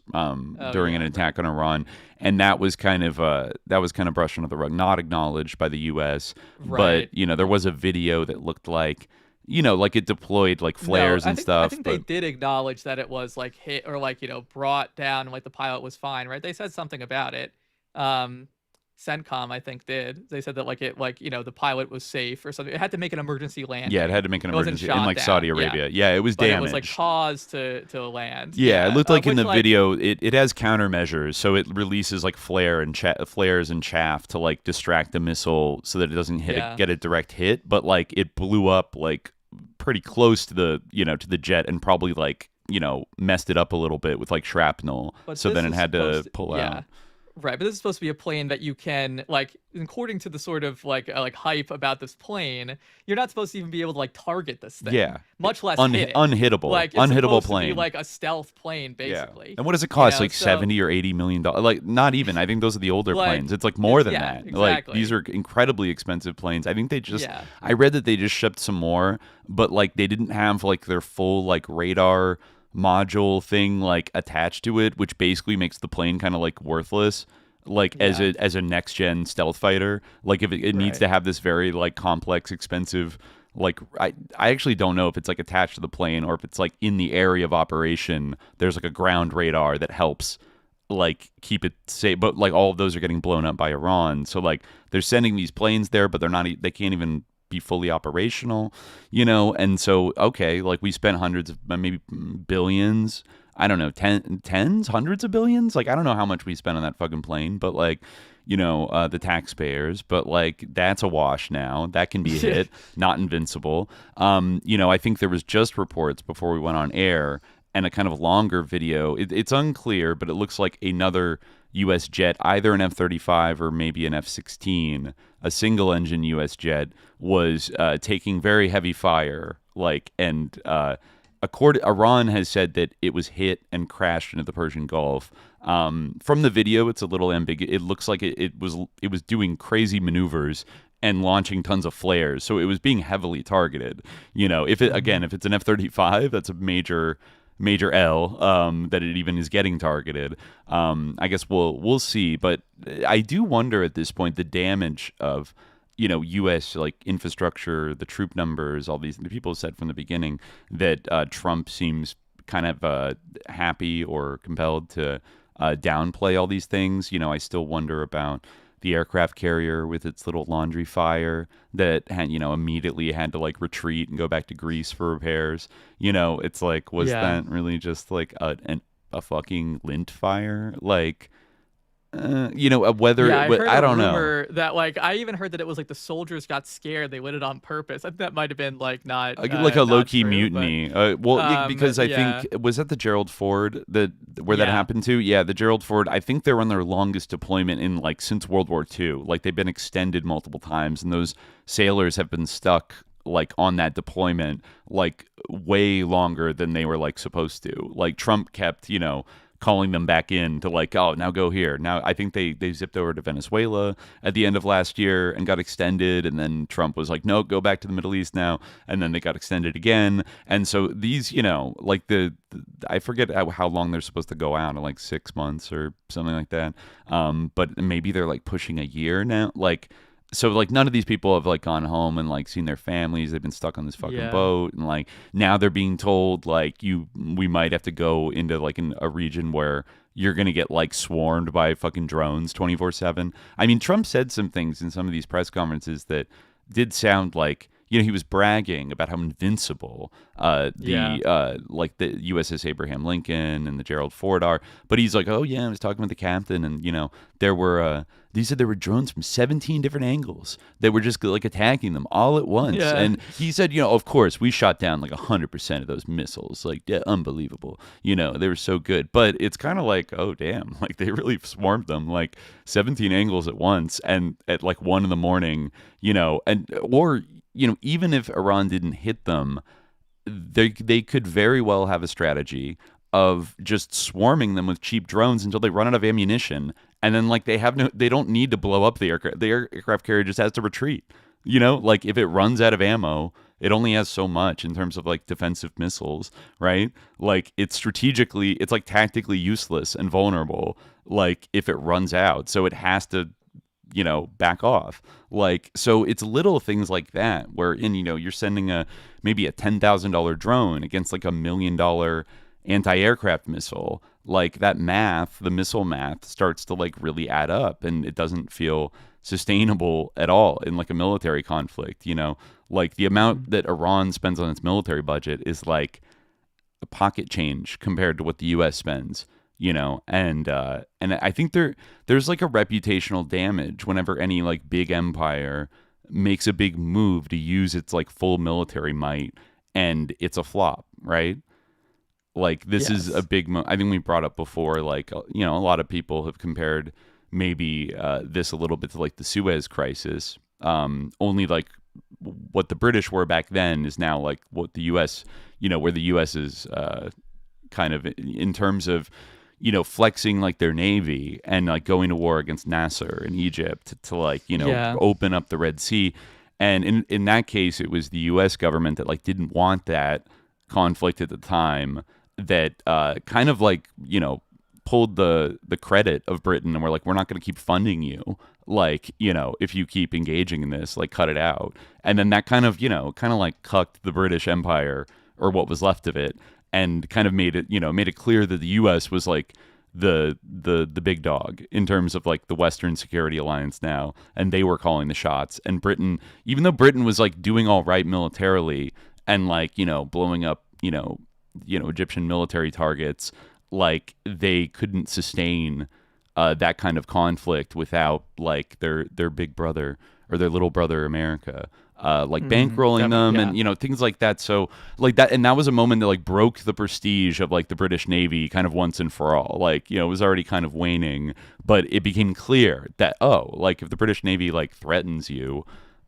Speaker 10: during an attack on Iran, and that was kind of brushed under the rug, not acknowledged by the U.S. But there was a video that looked like, like it deployed like flares and stuff.
Speaker 11: I think they did acknowledge that it was like hit or like brought down, and like the pilot was fine, right? They said something about it. CENTCOM, I think, did. They said that like it, like the pilot was safe or something. It had to make an emergency landing.
Speaker 10: Yeah, it had to make an emergency in like Saudi Arabia. Yeah, it was
Speaker 11: but
Speaker 10: damaged.
Speaker 11: It was like paused to land.
Speaker 10: Yeah, it looked like in the video it has countermeasures, so it releases like flares and chaff to like distract the missile so that it doesn't get a direct hit. But like it blew up like pretty close to the to the jet and probably like messed it up a little bit with like shrapnel. So then it had to pull out.
Speaker 11: Right, but this is supposed to be a plane that you can, like, according to the sort of like hype about this plane, you're not supposed to even be able to like target this thing. Yeah, much less hit it.
Speaker 10: Unhittable,
Speaker 11: like, it's
Speaker 10: unhittable
Speaker 11: plane.
Speaker 10: To
Speaker 11: be like a stealth plane, basically.
Speaker 10: Yeah. And what does it cost? Like $70 or $80 million? Like, not even. I think those are the older planes. It's like more than that.
Speaker 11: Exactly.
Speaker 10: Like, these are incredibly expensive planes. I think they just. I read that they just shipped some more, but like they didn't have like their full like radar module thing like attached to it, which basically makes the plane kind of like worthless. Like as a next gen stealth fighter, like if it needs to have this very like complex, expensive, like I actually don't know if it's like attached to the plane or if it's like in the area of operation. There's like a ground radar that helps like keep it safe, but like all of those are getting blown up by Iran. So like they're sending these planes there, but they can't even be fully operational, And so like we spent hundreds of maybe billions. I don't know, tens, hundreds of billions. Like, I don't know how much we spent on that fucking plane, but like, the taxpayers, but like, that's a wash now. That can be hit, not invincible. I think there was just reports before we went on air and a kind of longer video. It's unclear, but it looks like another U.S. jet, either an F-35 or maybe an F-16, a single engine U.S. jet was taking very heavy fire, like, and Iran has said that it was hit and crashed into the Persian Gulf. From the video, it's a little ambiguous. It looks like it was doing crazy maneuvers and launching tons of flares, so it was being heavily targeted. If it's an F-35, that's a major L, that it even is getting targeted. I guess we'll see, but I do wonder at this point the damage of U.S. like infrastructure, the troop numbers, all these. The people said from the beginning that Trump seems kind of happy or compelled to downplay all these things. I still wonder about the aircraft carrier with its little laundry fire that had, immediately had to like retreat and go back to Greece for repairs. It's like, was that really just like a fucking lint fire? Like, whether
Speaker 11: I heard
Speaker 10: I don't
Speaker 11: a
Speaker 10: know
Speaker 11: rumor that like I even heard that it was like the soldiers got scared, they lit it on purpose. I think that might have been like not
Speaker 10: like a low-key
Speaker 11: true,
Speaker 10: mutiny. Because I think was that the Gerald Ford where that happened to? Yeah, the Gerald Ford. I think they're on their longest deployment in like since World War II. Like they've been extended multiple times, and those sailors have been stuck like on that deployment like way longer than they were like supposed to. Like Trump kept calling them back in to like, oh, now go here. Now I think they zipped over to Venezuela at the end of last year and got extended, and then Trump was like, no, go back to the Middle East now, and then they got extended again. And so these, like I forget how long they're supposed to go out, in like 6 months or something like that. But maybe they're like pushing a year now, like. So like none of these people have like gone home and like seen their families. They've been stuck on this fucking boat, and like now they're being told like we might have to go into like a region where you're gonna get like swarmed by fucking drones 24/7. I mean, Trump said some things in some of these press conferences that did sound like he was bragging about how invincible like the USS Abraham Lincoln and the Gerald Ford are. But he's like, oh yeah, I was talking with the captain, and there were he said there were drones from 17 different angles that were just like attacking them all at once. Yeah. And he said, of course we shot down like 100% of those missiles. Like, yeah, unbelievable. They were so good. But it's kind of like, oh damn, like they really swarmed them like 17 angles at once, and at like 1 a.m, or even if Iran didn't hit them, they could very well have a strategy of just swarming them with cheap drones until they run out of ammunition, and then like they don't need to blow up the aircraft. The aircraft carrier just has to retreat. Like if it runs out of ammo, it only has so much in terms of like defensive missiles, right? Like it's like tactically useless and vulnerable. Like if it runs out, so it has to back off. Like, so it's little things like that where you're sending maybe a $10,000 drone against like $1 million anti-aircraft missile. Like that math, the missile math starts to like really add up, and it doesn't feel sustainable at all in like a military conflict. Like the amount that Iran spends on its military budget is like a pocket change compared to what the US spends. And I think there's like a reputational damage whenever any like big empire makes a big move to use its like full military might, and it's a flop, right? Like this is a big I think we brought up before, like, a lot of people have compared maybe this a little bit to like the Suez Crisis, only like what the British were back then is now like what the US, where the US is kind of in terms of flexing like their navy and like going to war against Nasser in Egypt to like, open up the Red Sea. And in that case, it was the US government that like didn't want that conflict at the time, that kind of like, pulled the credit of Britain, and we're like, we're not going to keep funding you. Like, if you keep engaging in this, like cut it out. And then that kind of like cucked the British Empire, or what was left of it, and kind of made it clear that the U.S. was like the big dog in terms of like the Western security alliance now, and they were calling the shots. And Britain, even though Britain was like doing all right militarily and like blowing up Egyptian military targets, like they couldn't sustain that kind of conflict without like their big brother or their little brother America. Like bankrolling them and things like that. So like that, and that was a moment that like broke the prestige of like the British Navy kind of once and for all. Like it was already kind of waning, but it became clear that like if the British Navy like threatens you,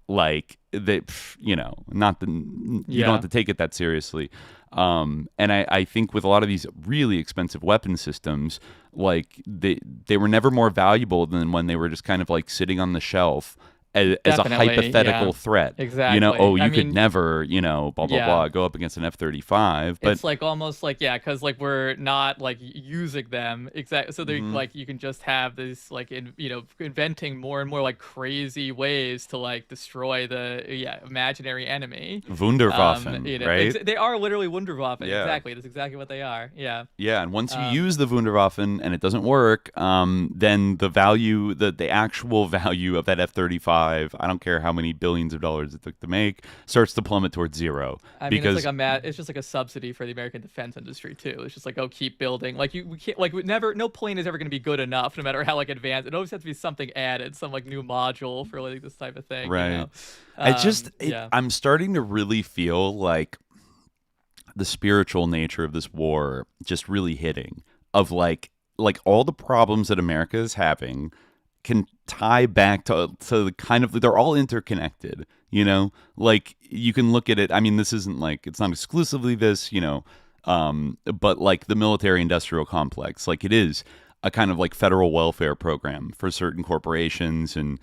Speaker 10: like that, you don't have to take it that seriously. And I think with a lot of these really expensive weapon systems, like they were never more valuable than when they were just kind of like sitting on the shelf as a hypothetical threat.
Speaker 11: Exactly.
Speaker 10: You know, you could never, blah, blah, blah, go up against an F-35. But
Speaker 11: it's like almost like, because like we're not like using them. Exactly. So they like you can just have this like, inventing more and more like crazy ways to like destroy the imaginary enemy.
Speaker 10: Wunderwaffen, right?
Speaker 11: They are literally Wunderwaffen. Yeah. Exactly. That's exactly what they are. Yeah.
Speaker 10: Yeah. And once you use the Wunderwaffen and it doesn't work, then the value, the actual value of that F-35, I don't care how many billions of dollars it took to make, starts to plummet towards zero.
Speaker 11: I mean, it's like it's just like a subsidy for the American defense industry too. It's just like, keep building. Like we can't, like no plane is ever going to be good enough, no matter how like advanced. It always has to be something added, some like new module for like this type of thing.
Speaker 10: Right. I'm starting to really feel like the spiritual nature of this war just really hitting, of like all the problems that America is having can tie back to the kind of, they're all interconnected, like you can look at it. I mean, this isn't like, it's not exclusively this, but like the military industrial complex, like it is a kind of like federal welfare program for certain corporations and,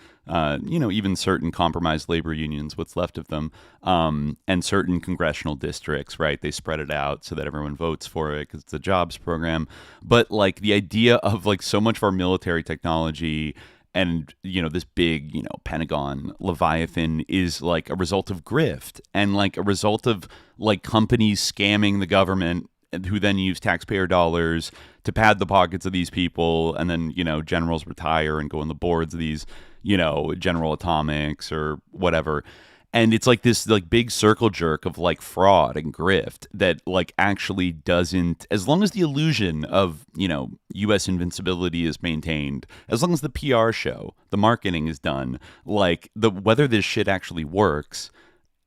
Speaker 10: even certain compromised labor unions, what's left of them, and certain congressional districts, right? They spread it out so that everyone votes for it because it's a jobs program. But like the idea of like so much of our military technology and, this big, Pentagon Leviathan is like a result of grift and like a result of like companies scamming the government, who then use taxpayer dollars to pad the pockets of these people. And then, generals retire and go on the boards of these, General Atomics or whatever. And it's like this like big circle jerk of like fraud and grift that like actually doesn't, as long as the illusion of, U.S. invincibility is maintained, as long as the PR show, the marketing is done, like whether this shit actually works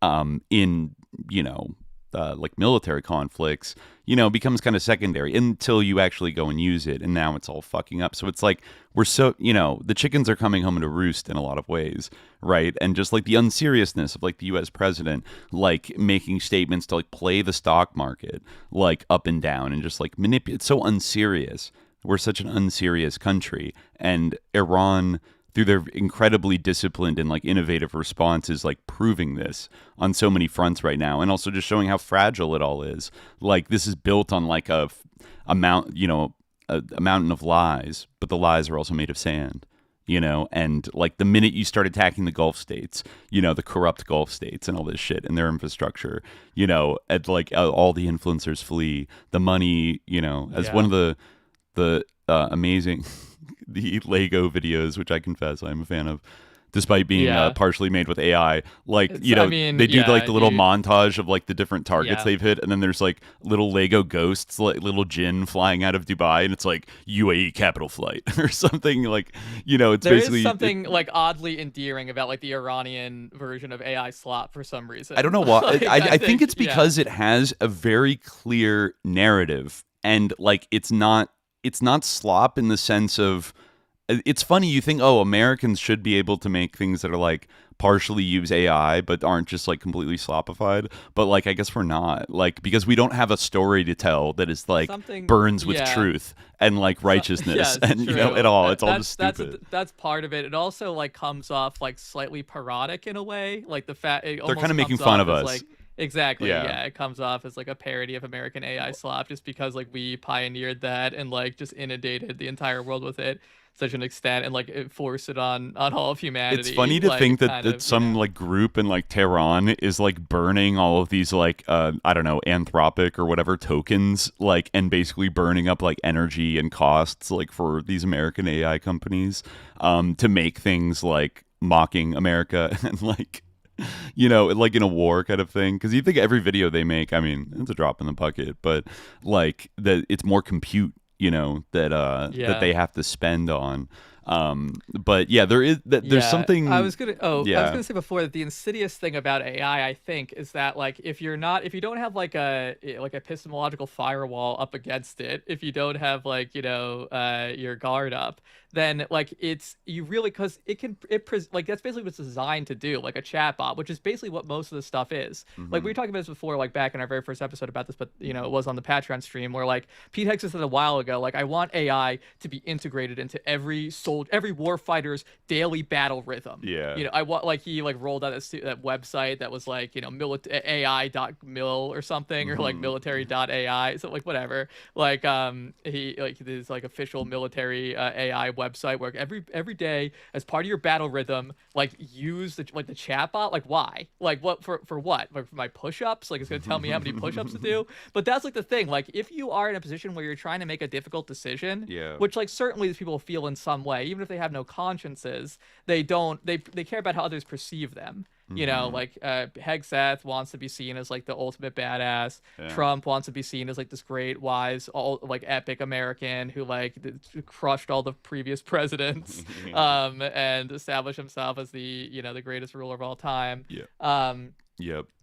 Speaker 10: in, like military conflicts, becomes kind of secondary until you actually go and use it. And now it's all fucking up. So it's like, we're so, the chickens are coming home to roost in a lot of ways, right? And just like the unseriousness of like the US president, like making statements to like play the stock market, like up and down and just like manipulate. It's so unserious. We're such an unserious country. And Iran, through their incredibly disciplined and like innovative responses, like proving this on so many fronts right now, and also just showing how fragile it all is. Like this is built on like a mountain of lies, but the lies are also made of sand, and like the minute you start attacking the Gulf states, the corrupt Gulf states and all this shit and their infrastructure, and like all the influencers flee, the money, as one of the amazing the Lego videos, which I confess I'm a fan of, despite being partially made with AI. Like, they do like the little montage of like the different targets they've hit, and then there's like little Lego ghosts, like little jinn flying out of Dubai, and it's like UAE capital flight or something. Like, it's
Speaker 11: there
Speaker 10: basically
Speaker 11: is something like oddly endearing about like the Iranian version of AI slop for some reason.
Speaker 10: I don't know why. Like, I think it's because it has a very clear narrative, and like it's not slop in the sense of, it's funny, you think, Americans should be able to make things that are like partially use AI but aren't just like completely slopified, but like I guess we're not, like, because we don't have a story to tell that is like burns with truth and like righteousness and at all. It's all just stupid.
Speaker 11: That's part of it. It also like comes off like slightly parodic in a way, like the fact
Speaker 10: they're kind of making fun of us.
Speaker 11: Like, exactly. Yeah. It comes off as like a parody of American AI slop just because like we pioneered that and like just inundated the entire world with it such an extent and like it forced it on all of humanity.
Speaker 10: It's funny to think that some like group in like Tehran is like burning all of these like I don't know, Anthropic or whatever tokens, like, and basically burning up like energy and costs like for these American AI companies to make things like mocking America and like, like in a war kind of thing. Because you think every video they make, I mean, it's a drop in the bucket, but like that it's more compute, that they have to spend on. But yeah, there's something.
Speaker 11: I was gonna say before that the insidious thing about AI, I think, is that like if you don't have like a epistemological firewall up against it, if you don't have like your guard up, then like because like that's basically what it's designed to do, like a chatbot, which is basically what most of the stuff is. Like we were talking about this before, like back in our very first episode about this, but it was on the Patreon stream where like Pete Hexus said a while ago, like I want AI to be integrated into every warfighter's daily battle rhythm.
Speaker 10: Yeah.
Speaker 11: I want like he like rolled out that website that was like AI.mil or something or like military.ai, so like whatever. Like he like this like official military AI website where every day as part of your battle rhythm, like use the chatbot. Like why? Like what for what? Like for my push-ups? Like it's gonna tell me how many push-ups to do. But that's like the thing. Like if you are in a position where you're trying to make a difficult decision, which like certainly these people feel in some way, even if they have no consciences, they care about how others perceive them. Like Hegseth wants to be seen as like the ultimate badass. Trump wants to be seen as like this great, wise, like epic American who like crushed all the previous presidents, and established himself as the the greatest ruler of all time.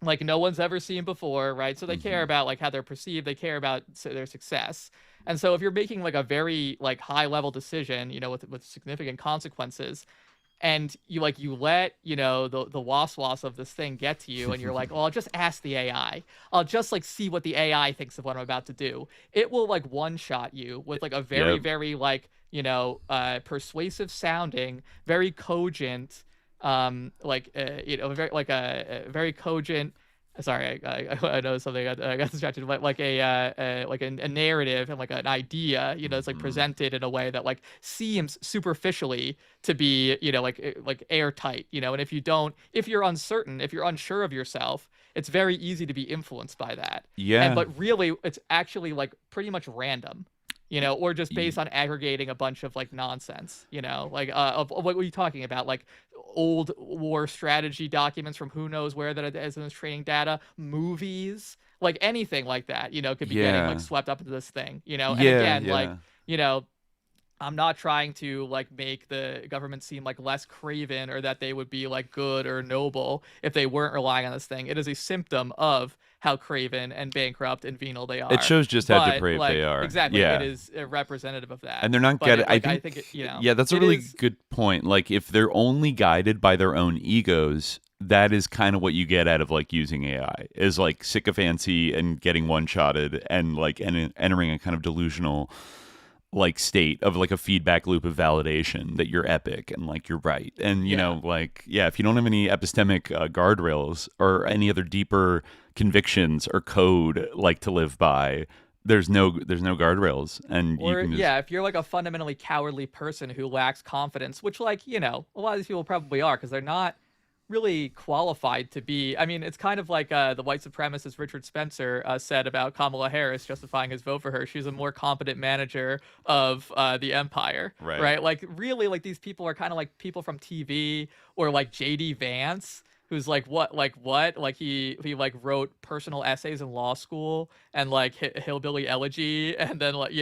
Speaker 11: Like no one's ever seen before, right? So they care about like how they're perceived. They care about their success. And so if you're making like a very like high level decision, with significant consequences, and you let the was of this thing get to you, and you're like, well, I'll just ask the AI. I'll just like see what the AI thinks of what I'm about to do. It will like one shot you with like a very very like persuasive sounding, very cogent, very cogent. Sorry, I know something. I got distracted. Like a narrative and like an idea. It's like presented in a way that like seems superficially to be like airtight. And if you're uncertain, if you're unsure of yourself, it's very easy to be influenced by that. But really, it's actually like pretty much random. Or just based on aggregating a bunch of like nonsense, of what were you talking about? Like old war strategy documents from who knows where that is in this training data, movies, like anything like that, could be getting like swept up into this thing, and again, like, I'm not trying to like make the government seem like less craven or that they would be like good or noble if they weren't relying on this thing. It is a symptom of how craven and bankrupt and venal they are.
Speaker 10: It shows just how depraved they are.
Speaker 11: Exactly. It is a representative of that.
Speaker 10: And they're not getting. I think that's a really good point. Like if they're only guided by their own egos, that is kind of what you get out of like using AI, is like sycophancy and getting one-shotted and like entering a kind of delusional like state of like a feedback loop of validation that you're epic and like you're right. And if you don't have any epistemic guardrails or any other deeper convictions or code like to live by, there's no guardrails. And
Speaker 11: if you're like a fundamentally cowardly person who lacks confidence, which like a lot of these people probably are, because they're not really qualified to be. I mean, it's kind of like the white supremacist Richard Spencer said about Kamala Harris, justifying his vote for her. She's a more competent manager of the empire, right? Like really, like these people are kind of like people from TV, or like J.D. Vance, who's like what he like wrote personal essays in law school and like hillbilly elegy, and then like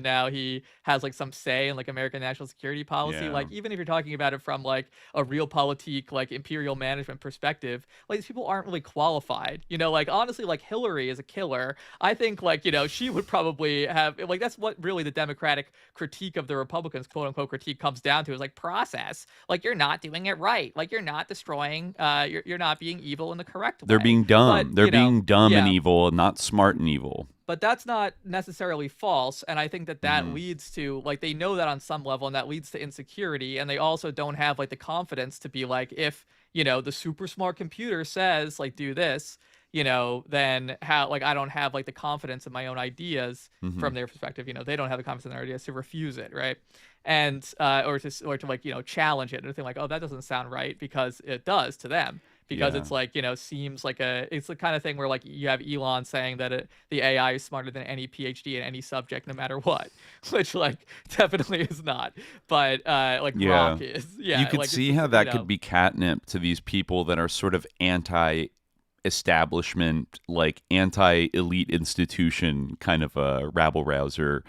Speaker 11: now he has like some say in like American national security policy. Like even if you're talking about it from like a realpolitik like imperial management perspective, like these people aren't really qualified. Like honestly, like Hillary is a killer. I think like she would probably have like, that's what really the Democratic critique of the Republicans, quote unquote critique, comes down to, is like process. Like you're not doing it right. Like you're not destroying. You're not being evil in the correct way.
Speaker 10: They're being dumb. They're being dumb and evil, not smart and evil.
Speaker 11: But that's not necessarily false. And I think that leads to, like, they know that on some level, and that leads to insecurity. And they also don't have, like, the confidence to be like, if, the super smart computer says, like, do this, then how, like, I don't have, like, the confidence in my own ideas from their perspective. They don't have the confidence in their ideas to refuse it, right? And, or to like, challenge it and think like, oh, that doesn't sound right, because it does to them. Because it's like, seems like it's the kind of thing where like you have Elon saying that the AI is smarter than any PhD in any subject, no matter what, which like definitely is not. But Grok is.
Speaker 10: You could see how that could be catnip to these people that are sort of anti-establishment, like anti-elite institution kind of a rabble rouser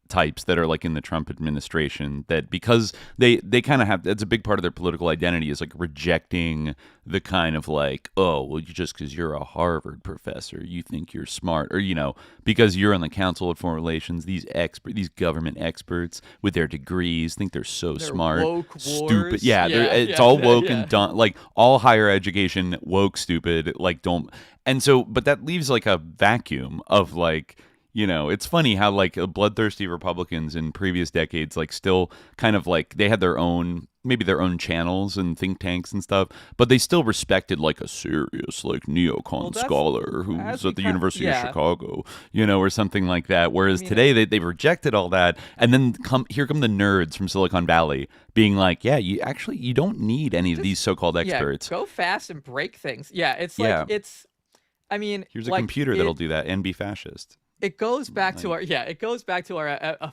Speaker 10: types that are like in the Trump administration, that because they kind of have, that's a big part of their political identity, is like rejecting the kind of like, oh, well, just because you're a Harvard professor, you think you're smart, or, you know, because you're on the Council of Foreign Relations, these government experts with their degrees think they're so smart,
Speaker 11: woke
Speaker 10: stupid.
Speaker 11: wars.
Speaker 10: Yeah,
Speaker 11: Yeah,
Speaker 10: it's all woke
Speaker 11: yeah.
Speaker 10: and dumb, like all higher education woke, stupid, like don't. And so, but that leaves like a vacuum of like, you know, it's funny how like bloodthirsty Republicans in previous decades, like still kind of like they had their own, maybe their own channels and think tanks and stuff, but they still respected like a serious like neocon scholar who's at the University of Chicago, you know, or something like that. Whereas today they've rejected all that, and then here come the nerds from Silicon Valley being like, yeah, you don't need any of these so-called experts.
Speaker 11: Go fast and break things. Yeah, it's like it's. I mean,
Speaker 10: here's a computer that'll do that and be fascist.
Speaker 11: It goes back to our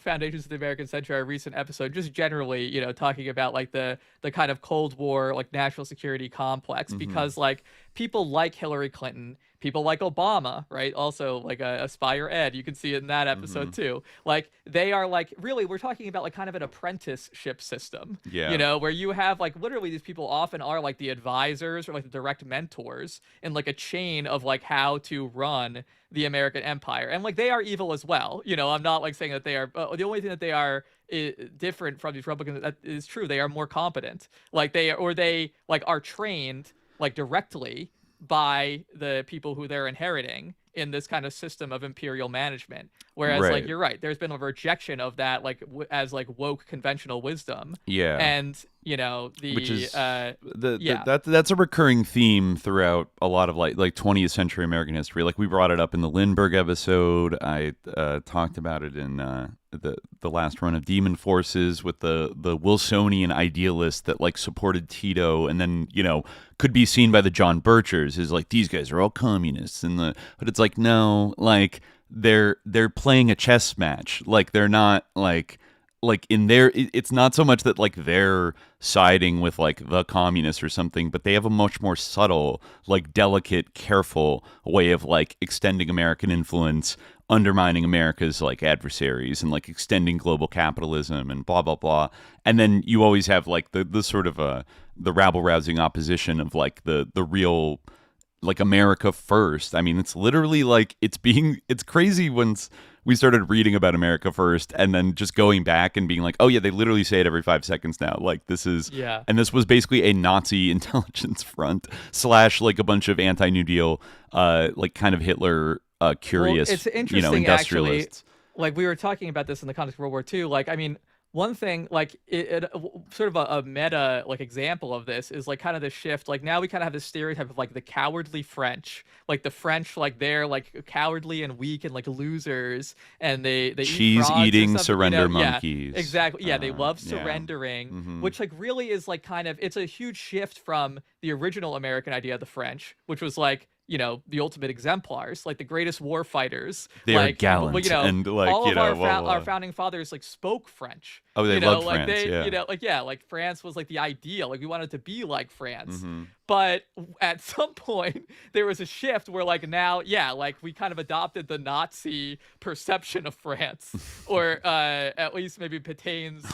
Speaker 11: Foundations of the American Century, our recent episode, just generally, you know, talking about like the kind of Cold War, like national security complex, because like people like Hillary Clinton, people like Obama, right? Also like Aspire Ed, you can see it in that episode too. Like they are like, really, we're talking about like kind of an apprenticeship system, you know, where you have like literally these people often are like the advisors or like the direct mentors in like a chain of like how to run the American empire. And like they are evil as well. You know, I'm not like saying that they are, the only thing that they are different from these Republicans, that is true, they are more competent. Like they like are trained like directly by the people who they're inheriting in this kind of system of imperial management. Whereas like you're right, there's been a rejection of that like as like woke conventional wisdom. Yeah. And you know, which is
Speaker 10: that's a recurring theme throughout a lot of like 20th century American history. Like we brought it up in the Lindbergh episode. I talked about it in the last run of Demon Forces with the Wilsonian idealist that like supported Tito, and then, you know, could be seen by the John Birchers as like, these guys are all communists, but it's like, no, like they're playing a chess match. Like they're not like in their, it's not so much that like they're siding with like the communists or something, but they have a much more subtle, like delicate, careful way of like extending American influence, undermining America's like adversaries, and like extending global capitalism and blah, blah, blah. And then you always have like the sort of the rabble-rousing opposition of like the real like America first. I mean, it's literally like it's crazy once we started reading about America first and then just going back and being like, oh yeah, they literally say it every 5 seconds now. Like this is, and this was basically a Nazi intelligence front / like a bunch of anti-New Deal, like kind of Hitler curious,
Speaker 11: it's interesting,
Speaker 10: you know, industrialists.
Speaker 11: Actually, like we were talking about this in the context of World War II. Like, I mean, one thing, like sort of a meta like example of this is like kind of the shift. Like now we kind of have this stereotype of like the cowardly French, like the French, like they're like cowardly and weak and like losers, and they
Speaker 10: cheese eating surrender, you know? Monkeys.
Speaker 11: Yeah, exactly. Yeah, they love surrendering, which like really is like kind of, it's a huge shift from the original American idea of the French, which was like, you know, the ultimate exemplars, like the greatest war fighters.
Speaker 10: They are gallant, you know, and like,
Speaker 11: all
Speaker 10: you know,
Speaker 11: of our founding fathers like spoke French.
Speaker 10: Oh, they loved France.
Speaker 11: You know, like France was like the ideal. Like we wanted to be like France. But at some point there was a shift where like now, like we kind of adopted the Nazi perception of France, or at least maybe Petain's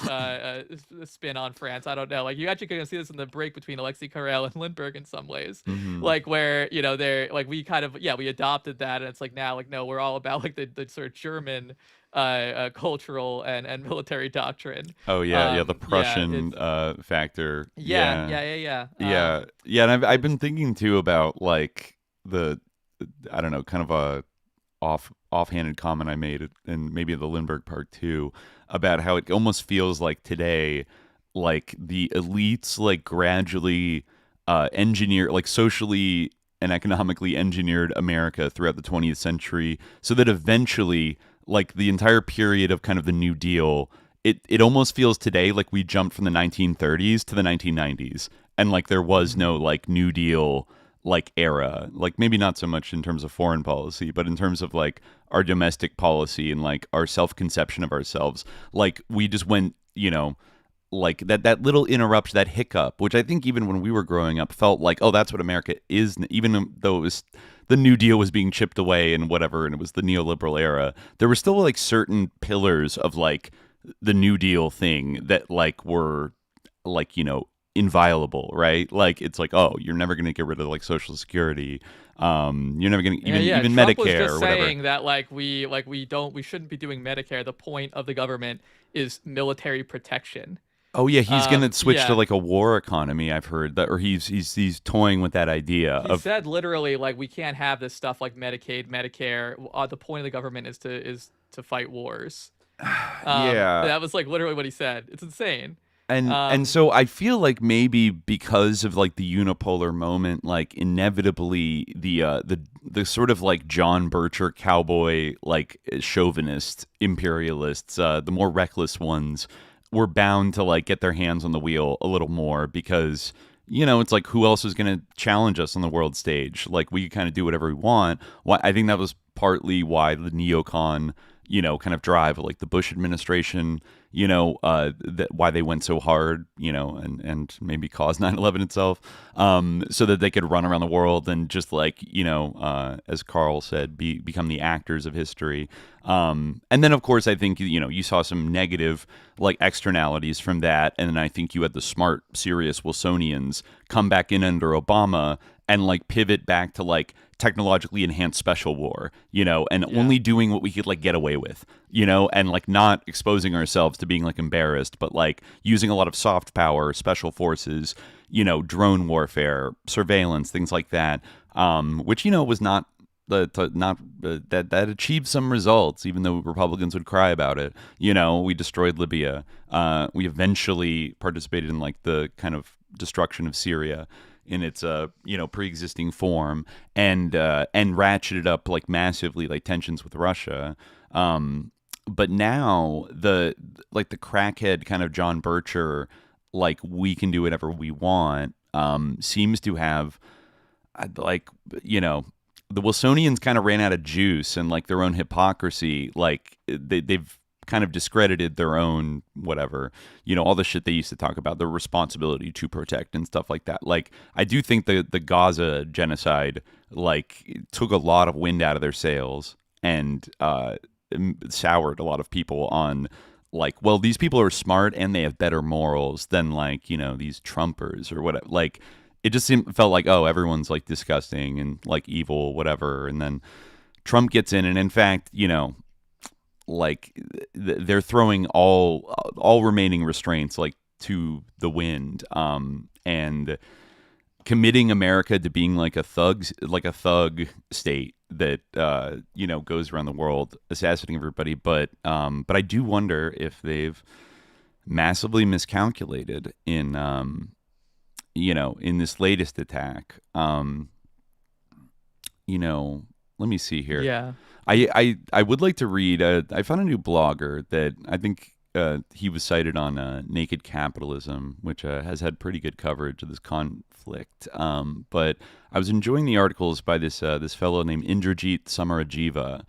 Speaker 11: spin on France. I don't know. Like you actually can see this in the break between Alexei Carrel and Lindbergh in some ways, like where, you know, they're like, we kind of, we adopted that, and it's like now like, no, we're all about like the sort of German cultural and military doctrine.
Speaker 10: Oh the Prussian factor.
Speaker 11: Yeah.
Speaker 10: And I've been thinking too about like I don't know, kind of a offhanded comment I made in maybe the Lindbergh part too, about how it almost feels like today, like the elites like gradually like socially and economically engineered America throughout the 20th century, so that eventually, like the entire period of kind of the New Deal, it almost feels today like we jumped from the 1930s to the 1990s, and like there was no like New Deal like era, like maybe not so much in terms of foreign policy, but in terms of like our domestic policy and like our self-conception of ourselves. Like we just went, you know, like that little interruption, that hiccup, which I think even when we were growing up felt like, oh, that's what America is, even though it was the New Deal was being chipped away and whatever, and it was the neoliberal era. There were still like certain pillars of like the New Deal thing that like were like, inviolable, right? Like it's like, oh, you're never going to get rid of like Social Security. You're never going to even
Speaker 11: Trump
Speaker 10: Medicare
Speaker 11: was just
Speaker 10: or whatever.
Speaker 11: saying that we shouldn't be doing Medicare. The point of the government is military protection.
Speaker 10: Oh yeah, he's going to switch to like a war economy. I've heard that, or he's toying with that idea.
Speaker 11: He said literally like we can't have this stuff like Medicaid, Medicare. The point of the government is to fight wars. That was like literally what he said. It's insane.
Speaker 10: And so I feel like maybe because of like the unipolar moment, like inevitably the sort of like John Bircher cowboy like chauvinist imperialists, the more reckless ones, were bound to like get their hands on the wheel a little more because it's like who else is going to challenge us on the world stage? Like we kind of do whatever we want. I think that was partly why the neocon kind of drive like the Bush administration, why they went so hard, and maybe caused 9/11 itself, so that they could run around the world and just like, as Carl said, become the actors of history. And then, of course, I think, you saw some negative like externalities from that. And then I think you had the smart, serious Wilsonians come back in under Obama and like pivot back to like technologically enhanced special war, and only doing what we could like get away with, and like not exposing ourselves to being like embarrassed, but like using a lot of soft power, special forces, drone warfare, surveillance, things like that, which, was not that achieved some results, even though Republicans would cry about it. We destroyed Libya. We eventually participated in like the kind of destruction of Syria in its pre-existing form, and ratcheted up like massively like tensions with Russia. But now the crackhead kind of John Bircher, like we can do whatever we want, seems to have the Wilsonians kind of ran out of juice and like their own hypocrisy. Like they've kind of discredited their own whatever, all the shit they used to talk about, the responsibility to protect and stuff like that. Like I do think the Gaza genocide like took a lot of wind out of their sails and soured a lot of people on like, well, these people are smart and they have better morals than like, these Trumpers or whatever. Like it just felt like, oh, everyone's like disgusting and like evil, whatever. And then Trump gets in, and in fact, like they're throwing all remaining restraints like to the wind, and committing America to being like a thug state that goes around the world assassinating everybody. But I do wonder if they've massively miscalculated in in this latest attack. Let me see here.
Speaker 11: Yeah.
Speaker 10: I would like to read. I found a new blogger that I think he was cited on Naked Capitalism, which has had pretty good coverage of this conflict. But I was enjoying the articles by this fellow named Indrajit Samarajiva,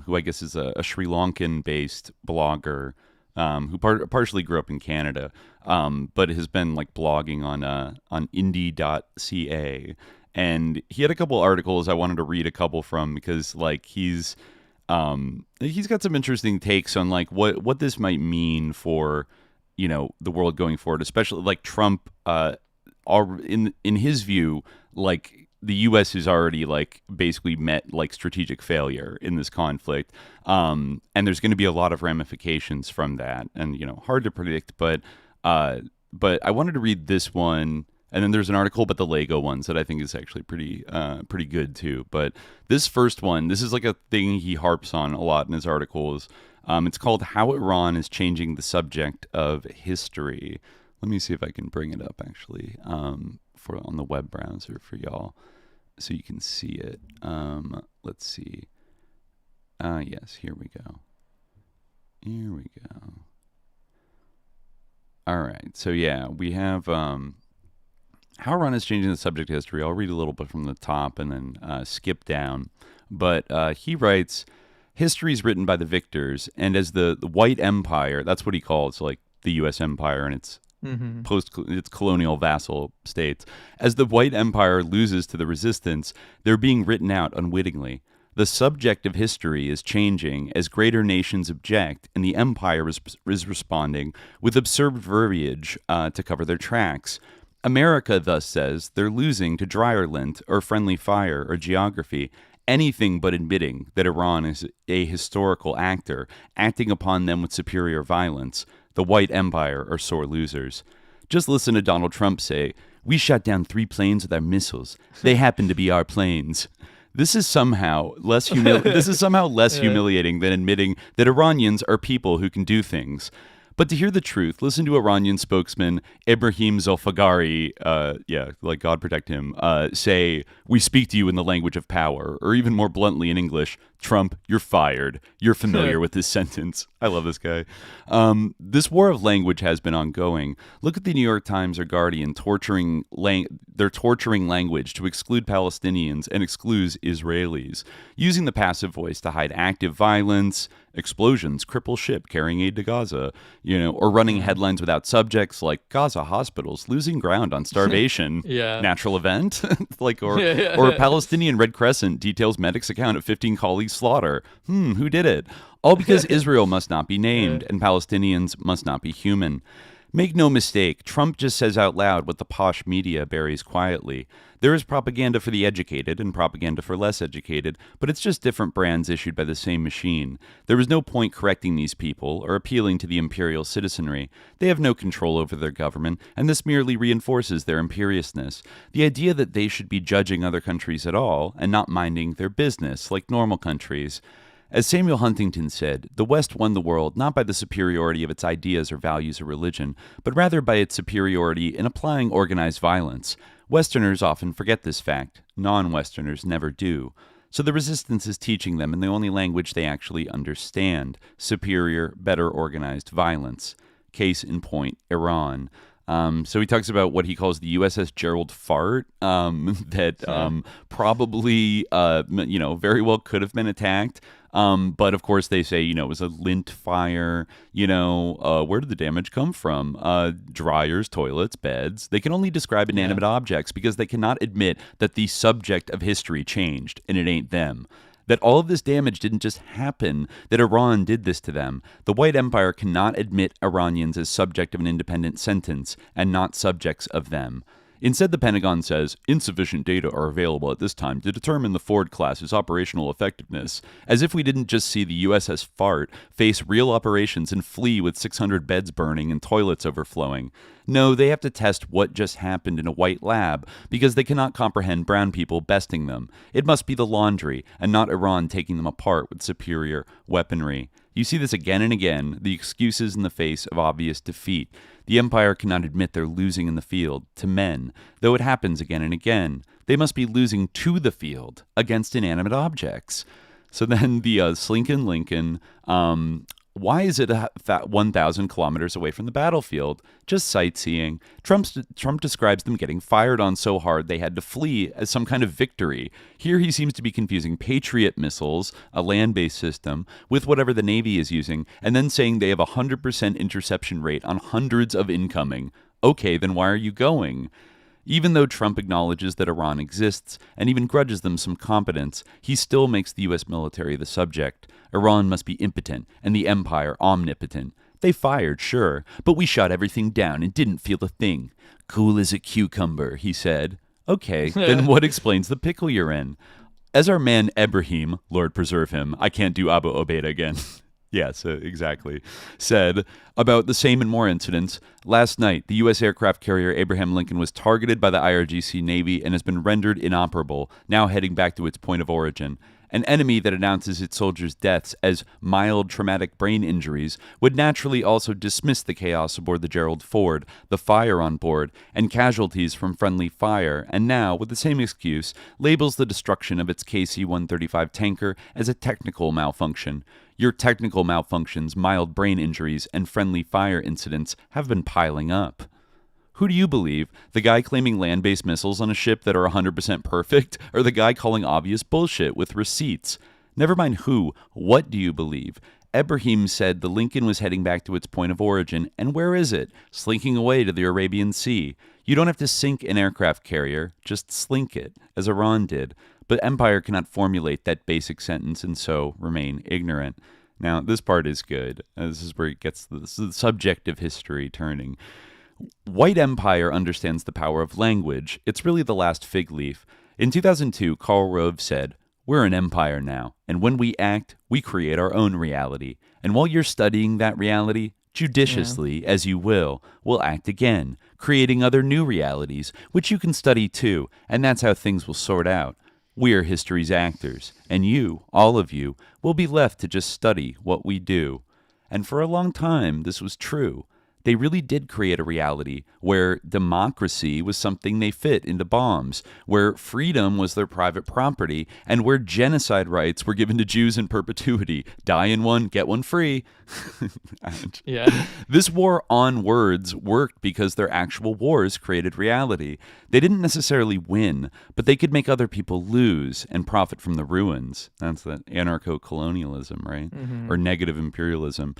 Speaker 10: who I guess is a Sri Lankan-based blogger who partially grew up in Canada, but has been like blogging on indie.ca. And he had a couple articles I wanted to read a couple from because like he's got some interesting takes on like what this might mean for the world going forward, especially like Trump. In his view, like the U.S. has already like basically met like strategic failure in this conflict, and there's going to be a lot of ramifications from that, and hard to predict. But I wanted to read this one. And then there's an article about the Lego ones that I think is actually pretty good too. But this first one, this is like a thing he harps on a lot in his articles. It's called "How Iran is Changing the Subject of History." Let me see if I can bring it up actually for on the web browser for y'all, so you can see it. Let's see. Yes, here we go. Here we go. All right. So yeah, we have. How Iran is changing the subject of history. I'll read a little bit from the top and then skip down. But he writes, history is written by the victors, and as the white empire, that's what he calls like the U.S. empire and its its colonial vassal states. As the white empire loses to the resistance, they're being written out unwittingly. The subject of history is changing as greater nations object, and the empire is responding with absurd verbiage to cover their tracks. America thus says they're losing to Dryerland or friendly fire or geography, anything but admitting that Iran is a historical actor, acting upon them with superior violence. The white empire are sore losers. Just listen to Donald Trump say, "We shot down 3 planes with our missiles. They happen to be our planes." This is somehow less humiliating than admitting that Iranians are people who can do things. But to hear the truth, listen to Iranian spokesman Ibrahim Zolfagari, like God protect him, say, "We speak to you in the language of power," or even more bluntly in English, "Trump, you're fired." You're familiar with this sentence. I love this guy. This war of language has been ongoing. Look at the New York Times or Guardian they're torturing language to exclude Palestinians and exclude Israelis, using the passive voice to hide active violence, explosions, cripple ship carrying aid to Gaza, or running headlines without subjects like Gaza hospitals losing ground on starvation, natural event, or Palestinian Red Crescent details medic's account of 15 colleagues slaughter. Who did it? All because Israel must not be named and Palestinians must not be human. Make no mistake, Trump just says out loud what the posh media buries quietly. There is propaganda for the educated and propaganda for less educated, but it's just different brands issued by the same machine. There is no point correcting these people or appealing to the imperial citizenry. They have no control over their government, and this merely reinforces their imperiousness. The idea that they should be judging other countries at all and not minding their business like normal countries. As Samuel Huntington said, the West won the world not by the superiority of its ideas or values or religion, but rather by its superiority in applying organized violence. Westerners often forget this fact. Non-Westerners never do. So the resistance is teaching them in the only language they actually understand: superior, better organized violence. Case in point, Iran. So he talks about what he calls the USS Gerald Fart, that probably, very well could have been attacked. But of course they say, it was a lint fire. Where did the damage come from? Dryers, toilets, beds. They can only describe inanimate objects because they cannot admit that the subject of history changed and it ain't them. That all of this damage didn't just happen, that Iran did this to them. The white empire cannot admit Iranians as subject of an independent sentence and not subjects of them. Instead, the Pentagon says, insufficient data are available at this time to determine the Ford class's operational effectiveness, as if we didn't just see the USS Fart face real operations and flee with 600 beds burning and toilets overflowing. No, they have to test what just happened in a white lab, because they cannot comprehend brown people besting them. It must be the laundry, and not Iran taking them apart with superior weaponry. You see this again and again, the excuses in the face of obvious defeat. The empire cannot admit they're losing in the field to men, though it happens again and again. They must be losing to the field against inanimate objects. So then the Slinkin' Lincoln, why is it 1,000 kilometers away from the battlefield? Just sightseeing. Trump describes them getting fired on so hard they had to flee as some kind of victory. Here he seems to be confusing Patriot missiles, a land-based system, with whatever the Navy is using, and then saying they have a 100% interception rate on hundreds of incoming. Okay, then why are you going? Even though Trump acknowledges that Iran exists and even grudges them some competence, he still makes the U.S. military the subject. Iran must be impotent and the empire omnipotent. They fired, sure, but we shot everything down and didn't feel a thing. Cool as a cucumber, he said. Okay, then what explains the pickle you're in? As our man Ibrahim, Lord preserve him, I can't do Abu Obeida again. Yes, exactly. Said about the same and more incidents. Last night, the U.S. aircraft carrier Abraham Lincoln was targeted by the IRGC Navy and has been rendered inoperable, now heading back to its point of origin. An enemy that announces its soldiers' deaths as mild traumatic brain injuries would naturally also dismiss the chaos aboard the Gerald Ford, the fire on board, and casualties from friendly fire, and now, with the same excuse, labels the destruction of its KC-135 tanker as a technical malfunction. Your technical malfunctions, mild brain injuries, and friendly fire incidents have been piling up. Who do you believe? The guy claiming land-based missiles on a ship that are 100% perfect, or the guy calling obvious bullshit with receipts? Never mind who, what do you believe? Ibrahim said the Lincoln was heading back to its point of origin, and where is it? Slinking away to the Arabian Sea. You don't have to sink an aircraft carrier, just slink it, as Iran did. But empire cannot formulate that basic sentence and so remain ignorant. Now, this part is good. This is where it gets the subject of history turning. White empire understands the power of language. It's really the last fig leaf. In 2002, Karl Rove said, "We're an empire now, and when we act, we create our own reality. And while you're studying that reality, judiciously, as you will, we'll act again, creating other new realities, which you can study too, and that's how things will sort out. We're history's actors, and you, all of you, will be left to just study what we do." And for a long time, this was true. They really did create a reality where democracy was something they fit into bombs, where freedom was their private property, and where genocide rights were given to Jews in perpetuity. Die in one, get one free.
Speaker 11: Yeah.
Speaker 10: This war on words worked because their actual wars created reality. They didn't necessarily win, but they could make other people lose and profit from the ruins. That's that anarcho-colonialism, right? Mm-hmm. Or negative imperialism.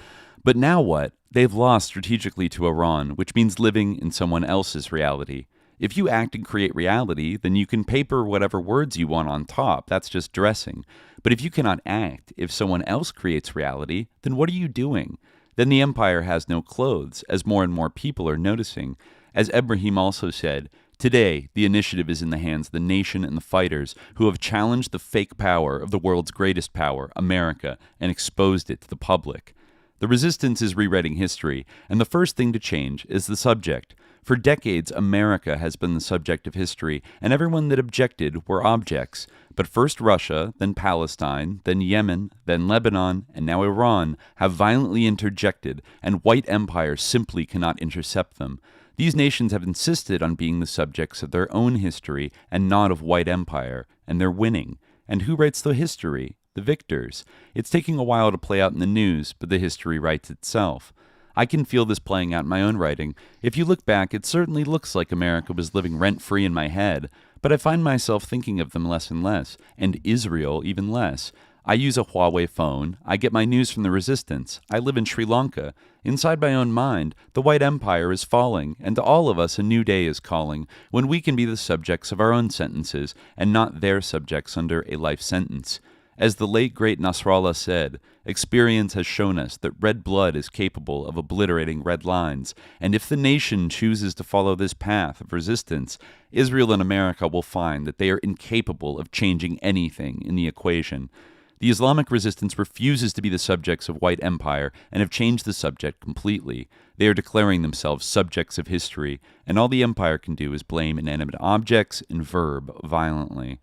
Speaker 10: But now what? They've lost strategically to Iran, which means living in someone else's reality. If you act and create reality, then you can paper whatever words you want on top. That's just dressing. But if you cannot act, if someone else creates reality, then what are you doing? Then the empire has no clothes, as more and more people are noticing. As Ibrahim also said, today, the initiative is in the hands of the nation and the fighters who have challenged the fake power of the world's greatest power, America, and exposed it to the public. The resistance is rewriting history, and the first thing to change is the subject. For decades, America has been the subject of history, and everyone that objected were objects. But first Russia, then Palestine, then Yemen, then Lebanon, and now Iran have violently interjected, and white empires simply cannot intercept them. These nations have insisted on being the subjects of their own history and not of white empire, and they're winning. And who writes the history? The victors. It's taking a while to play out in the news, but the history writes itself. I can feel this playing out in my own writing. If you look back, it certainly looks like America was living rent-free in my head, but I find myself thinking of them less and less, and Israel even less. I use a Huawei phone. I get my news from the resistance. I live in Sri Lanka. Inside my own mind, the white empire is falling, and to all of us a new day is calling, when we can be the subjects of our own sentences, and not their subjects under a life sentence. As the late great Nasrallah said, experience has shown us that red blood is capable of obliterating red lines, and if the nation chooses to follow this path of resistance, Israel and America will find that they are incapable of changing anything in the equation. The Islamic resistance refuses to be the subjects of white empire and have changed the subject completely. They are declaring themselves subjects of history, and all the empire can do is blame inanimate objects and verb violently.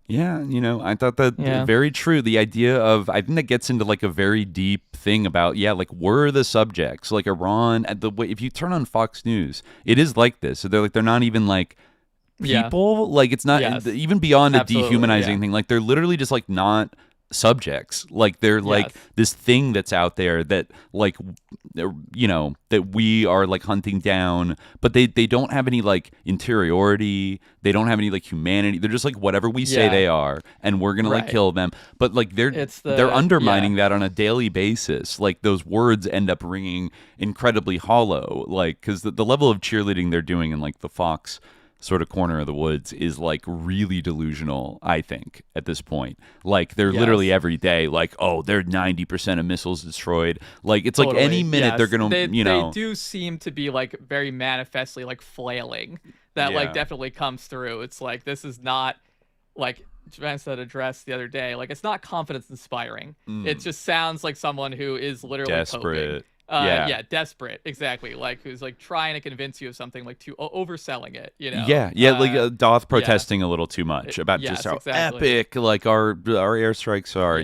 Speaker 10: Yeah, I thought that very true. The idea of, I think that gets into like a very deep thing about, like we're the subjects, like Iran, if you turn on Fox News, it is like this. So they're not even like people, like it's not even beyond a dehumanizing thing. Like they're literally just like not subjects. Like they're like this thing that's out there that like, that we are like hunting down, but they don't have any like interiority. They don't have any like humanity. They're just like whatever we say they are, and we're gonna like kill them. But like they're undermining that on a daily basis. Like those words end up ringing incredibly hollow. Like because the level of cheerleading they're doing in like the Fox sort of corner of the woods is like really delusional, I think, at this point. Like they're literally every day like, oh, they're 90% of missiles destroyed. Like it's like any minute they're gonna they
Speaker 11: do seem to be like very manifestly like flailing. That like definitely comes through. It's like this is not like Vanessa addressed the other day, like it's not confidence inspiring. It just sounds like someone who is literally
Speaker 10: desperate.
Speaker 11: Desperate, exactly. Like who's like trying to convince you of something, like to overselling it,
Speaker 10: like Doth protesting a little too much about just how epic like our airstrikes are.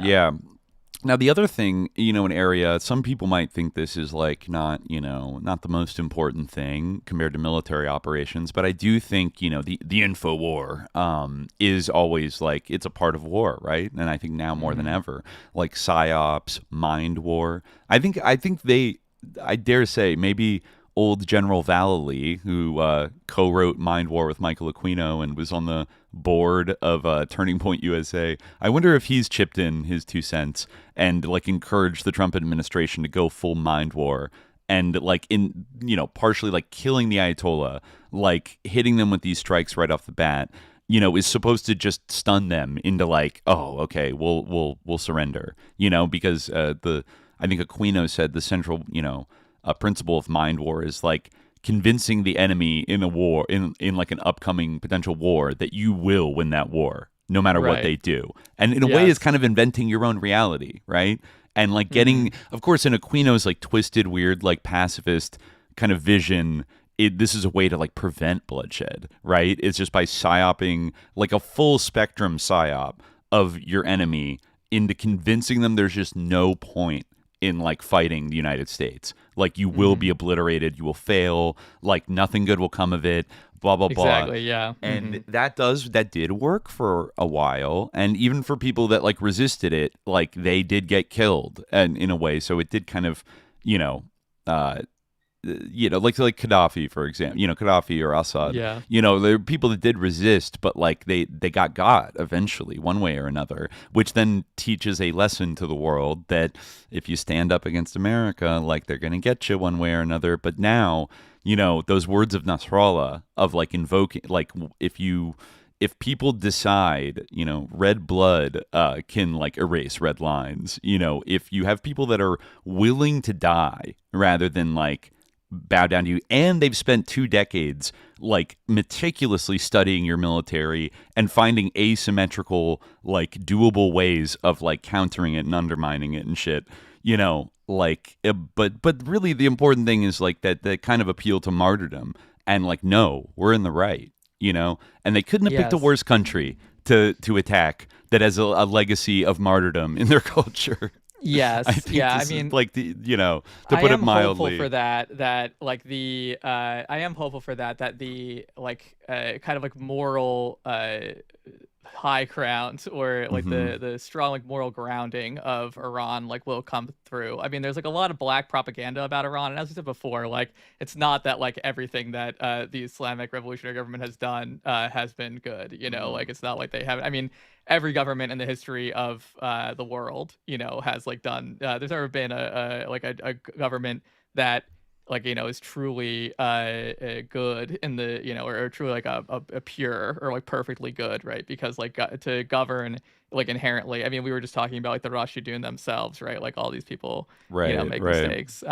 Speaker 10: Now the other thing, an area some people might think this is like not the most important thing compared to military operations, but I do think the info war is always like it's a part of war, right? And I think now more than ever, like psyops, mind war. I think I dare say maybe old General Vallely, who co-wrote Mind War with Michael Aquino and was on the board of Turning Point USA. I wonder if he's chipped in his 2 cents and like encouraged the Trump administration to go full mind war and like in partially like killing the Ayatollah, like hitting them with these strikes right off the bat. Is supposed to just stun them into like, oh, okay, we'll surrender. Because I think Aquino said the central principle of mind war is like convincing the enemy in a war, in like an upcoming potential war, that you will win that war no matter what they do. And in a way, it's kind of inventing your own reality, right? And like getting, of course, in Aquino's like twisted, weird, like pacifist kind of vision, this is a way to like prevent bloodshed, right? It's just by psyoping, like a full spectrum psyop of your enemy into convincing them there's just no point in like fighting the United States. Like you will be obliterated, you will fail, like nothing good will come of it, blah, blah, blah.
Speaker 11: Exactly, yeah.
Speaker 10: And that did work for a while. And even for people that like resisted it, like they did get killed and in a way. So it did kind of, like Gaddafi, for example, Gaddafi or Assad, there are people that did resist, but like they got eventually one way or another, which then teaches a lesson to the world that if you stand up against America, like they're going to get you one way or another. But now, those words of Nasrallah of like invoking, like if people decide, red blood can like erase red lines, if you have people that are willing to die rather than like bow down to you, and they've spent 2 decades like meticulously studying your military and finding asymmetrical, like doable ways of like countering it and undermining it and shit, but really the important thing is like that kind of appeal to martyrdom and like, no, we're in the right, and they couldn't have picked a worse country to attack that has a legacy of martyrdom in their culture.
Speaker 11: Yes. I mean,
Speaker 10: like to put it mildly,
Speaker 11: I am hopeful for that the like kind of like moral high ground or like the strong like moral grounding of Iran like will come through. I mean, there's like a lot of black propaganda about Iran, and as I said before, like it's not that like everything that the Islamic Revolutionary Government has done has been good. Like it's not like they haven't. I mean, every government in the history of the world, has like done. There's never been a government that like is truly good in the or truly like a pure or like perfectly good, right? Because like to govern like inherently, I mean, we were just talking about like the Rashidun themselves, right? Like all these people, make mistakes.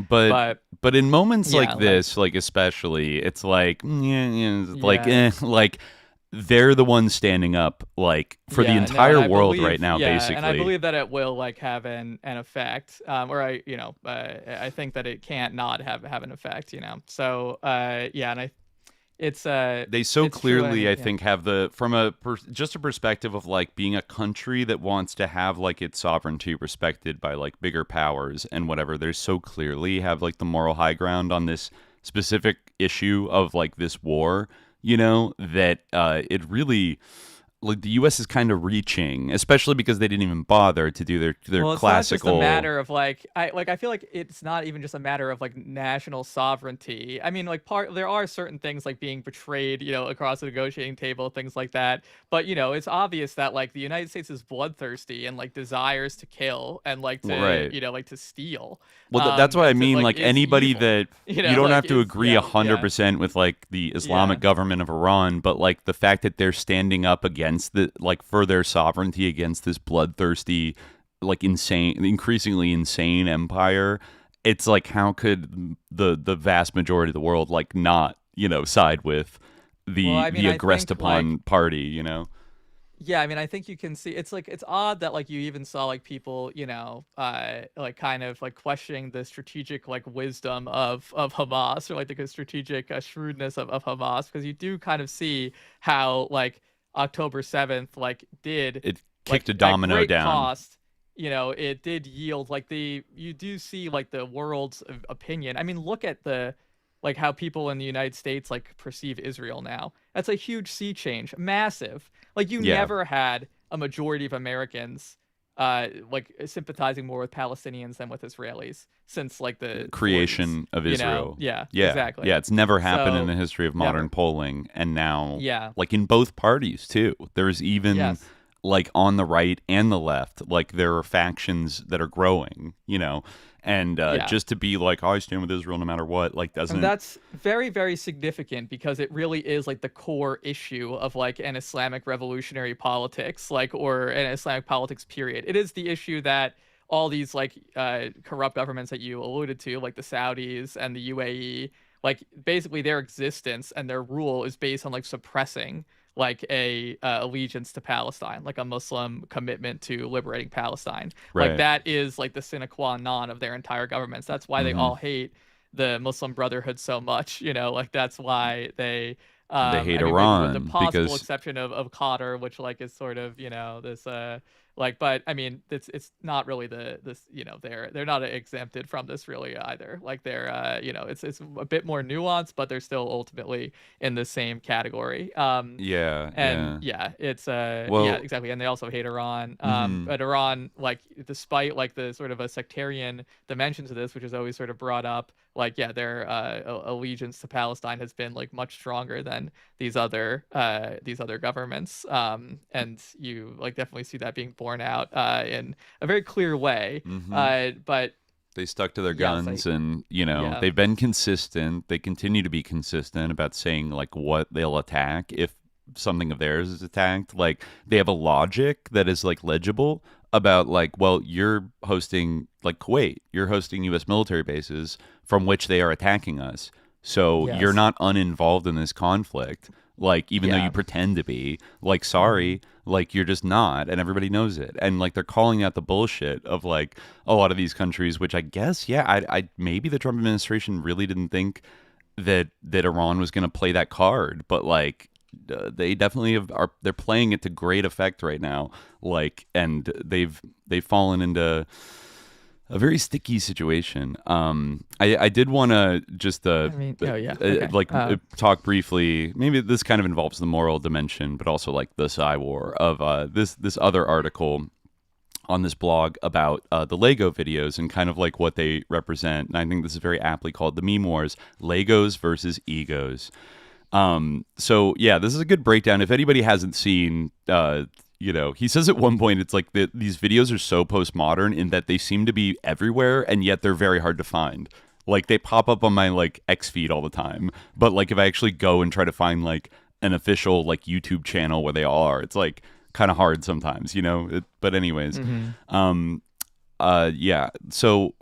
Speaker 10: But in moments like this, like especially, it's like like they're the ones standing up like for the entire world right now, basically.
Speaker 11: And I believe that it will like have an effect, or I think that it can't not have an effect, So and it's
Speaker 10: they so clearly I think have the from just a perspective of like being a country that wants to have like its sovereignty respected by like bigger powers and whatever. They so clearly have like the moral high ground on this specific issue of like this war. That it really, like the U.S. is kind of reaching, especially because they didn't even bother to do their
Speaker 11: well, it's
Speaker 10: classical.
Speaker 11: Not just a matter of I feel like it's not even just a matter of like national sovereignty. I mean, like there are certain things like being betrayed, across the negotiating table, things like that. But it's obvious that like the United States is bloodthirsty and like desires to kill and like to like to steal.
Speaker 10: Well, that's what I mean. Like anybody evil. That you don't have to agree 100% with like the Islamic government of Iran, but like the fact that they're standing up against for their sovereignty against this bloodthirsty, like increasingly insane empire. It's like, how could the vast majority of the world like not side with the aggressed upon party?
Speaker 11: Yeah, I mean, I think you can see it's like it's odd that like you even saw like people, like kind of like questioning the strategic like wisdom of Hamas or like the strategic shrewdness of Hamas, because you do kind of see how like October 7th like did
Speaker 10: it kicked a domino
Speaker 11: at great
Speaker 10: down.
Speaker 11: Cost, it did yield like you do see like the world's opinion. I mean, look at like how people in the United States like perceive Israel now. That's a huge sea change, massive. Like you never had a majority of Americans like sympathizing more with Palestinians than with Israelis since like the
Speaker 10: creation
Speaker 11: 40s,
Speaker 10: of Israel.
Speaker 11: Yeah,
Speaker 10: yeah,
Speaker 11: exactly.
Speaker 10: Yeah, it's never happened in the history of modern polling, and now, like in both parties too. There's even like on the right and the left, like there are factions that are growing, and just to be like, I stand with Israel no matter what, like doesn't.
Speaker 11: And that's very, very significant because it really is like the core issue of like an Islamic revolutionary politics, like, or an Islamic politics period. It is the issue that all these like corrupt governments that you alluded to, like the Saudis and the UAE, like basically their existence and their rule is based on like suppressing like a allegiance to Palestine, like a Muslim commitment to liberating Palestine.
Speaker 10: Right.
Speaker 11: Like that is like the sine qua non of their entire governments. That's why they all hate the Muslim Brotherhood so much, like that's why they
Speaker 10: hate Iran,
Speaker 11: with the possible
Speaker 10: because
Speaker 11: exception of Qatar, which like is sort of this like, but I mean it's not really this they're not exempted from this really either. Like they're it's a bit more nuanced, but they're still ultimately in the same category. It's exactly, and they also hate Iran. But Iran, like despite like the sort of a sectarian dimension to this, which is always sort of brought up, like their allegiance to Palestine has been like much stronger than these other governments, and you like definitely see that being borne out in a very clear way. But
Speaker 10: they stuck to their guns, and they've been consistent. They continue to be consistent about saying like what they'll attack if something of theirs is attacked. Like they have a logic that is like legible about like, well, you're hosting like Kuwait, you're hosting U.S. military bases from which they are attacking us. So you're not uninvolved in this conflict. Like, even though you pretend to be, like, sorry, like, you're just not, and everybody knows it. And, like, they're calling out the bullshit of, like, a lot of these countries, which I guess, I maybe the Trump administration really didn't think that Iran was going to play that card. But, like, they definitely they're playing it to great effect right now. Like, and they've fallen into a very sticky situation. I did want to just talk briefly. Maybe this kind of involves the moral dimension, but also like the Psy war of this other article on this blog about the Lego videos and kind of like what they represent. And I think this is very aptly called the meme wars: Legos versus egos. So yeah, this is a good breakdown. If anybody hasn't seen, he says at one point, it's like these videos are so postmodern in that they seem to be everywhere, and yet they're very hard to find. Like they pop up on my like X feed all the time, but like if I actually go and try to find like an official like YouTube channel where they all are, it's like kind of hard sometimes, but anyways, So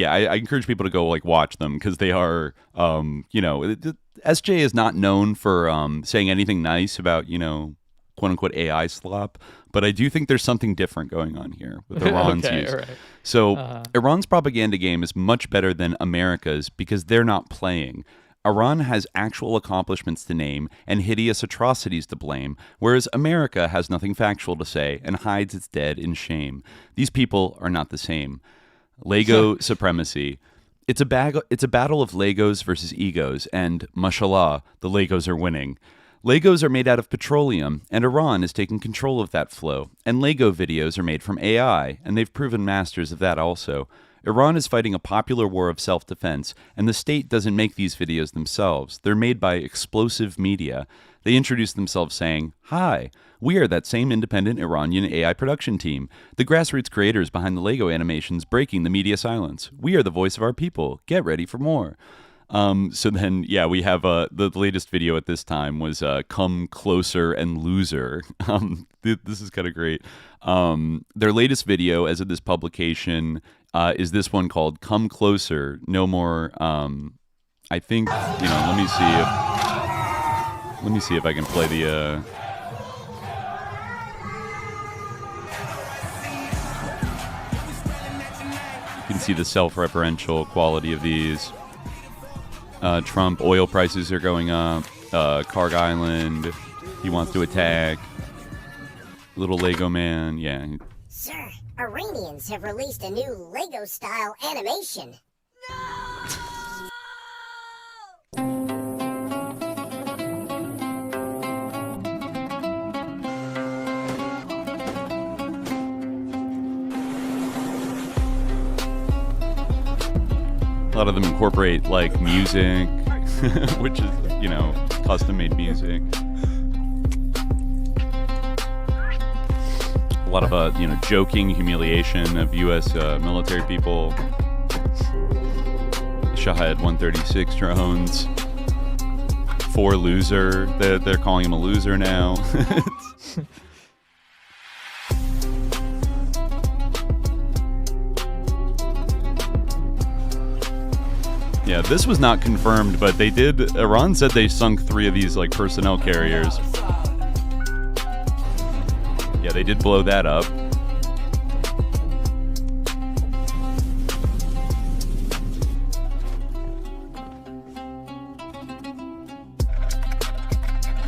Speaker 10: I encourage people to go like watch them because they are, SJ is not known for saying anything nice about quote unquote AI slop, but I do think there's something different going on here with Iran's use. Right. So Iran's propaganda game is much better than America's because they're not playing. Iran has actual accomplishments to name and hideous atrocities to blame, whereas America has nothing factual to say and hides its dead in shame. These people are not the same. Lego supremacy. It's a battle of Legos versus egos, and mashallah, the Legos are winning. Legos are made out of petroleum, and Iran is taking control of that flow. And Lego videos are made from AI, and they've proven masters of that also. Iran is fighting a popular war of self-defense, and the state doesn't make these videos themselves. They're made by explosive media. They introduce themselves saying, "Hi, we are that same independent Iranian AI production team, the grassroots creators behind the Lego animations breaking the media silence. We are the voice of our people. Get ready for more." So then, we have the latest video at this time was Come Closer and Loser. This is kind of great. Their latest video as of this publication is this one called Come Closer, No More. I think, let me see if I can play the... You can see the self-referential quality of these. Trump, oil prices are going up. Karg Island, he wants to attack. Little Lego man, yeah.
Speaker 12: Sir, Iranians have released a new Lego-style animation.
Speaker 10: A lot of them incorporate like music, which is, you know, custom-made music. A lot of, you know, joking humiliation of U.S. Military people. Shahed 136 drones. 4 loser. They're calling him a loser now. Yeah, this was not confirmed, but they did. Iran said they sunk 3 of these like personnel carriers. Yeah, they did blow that up.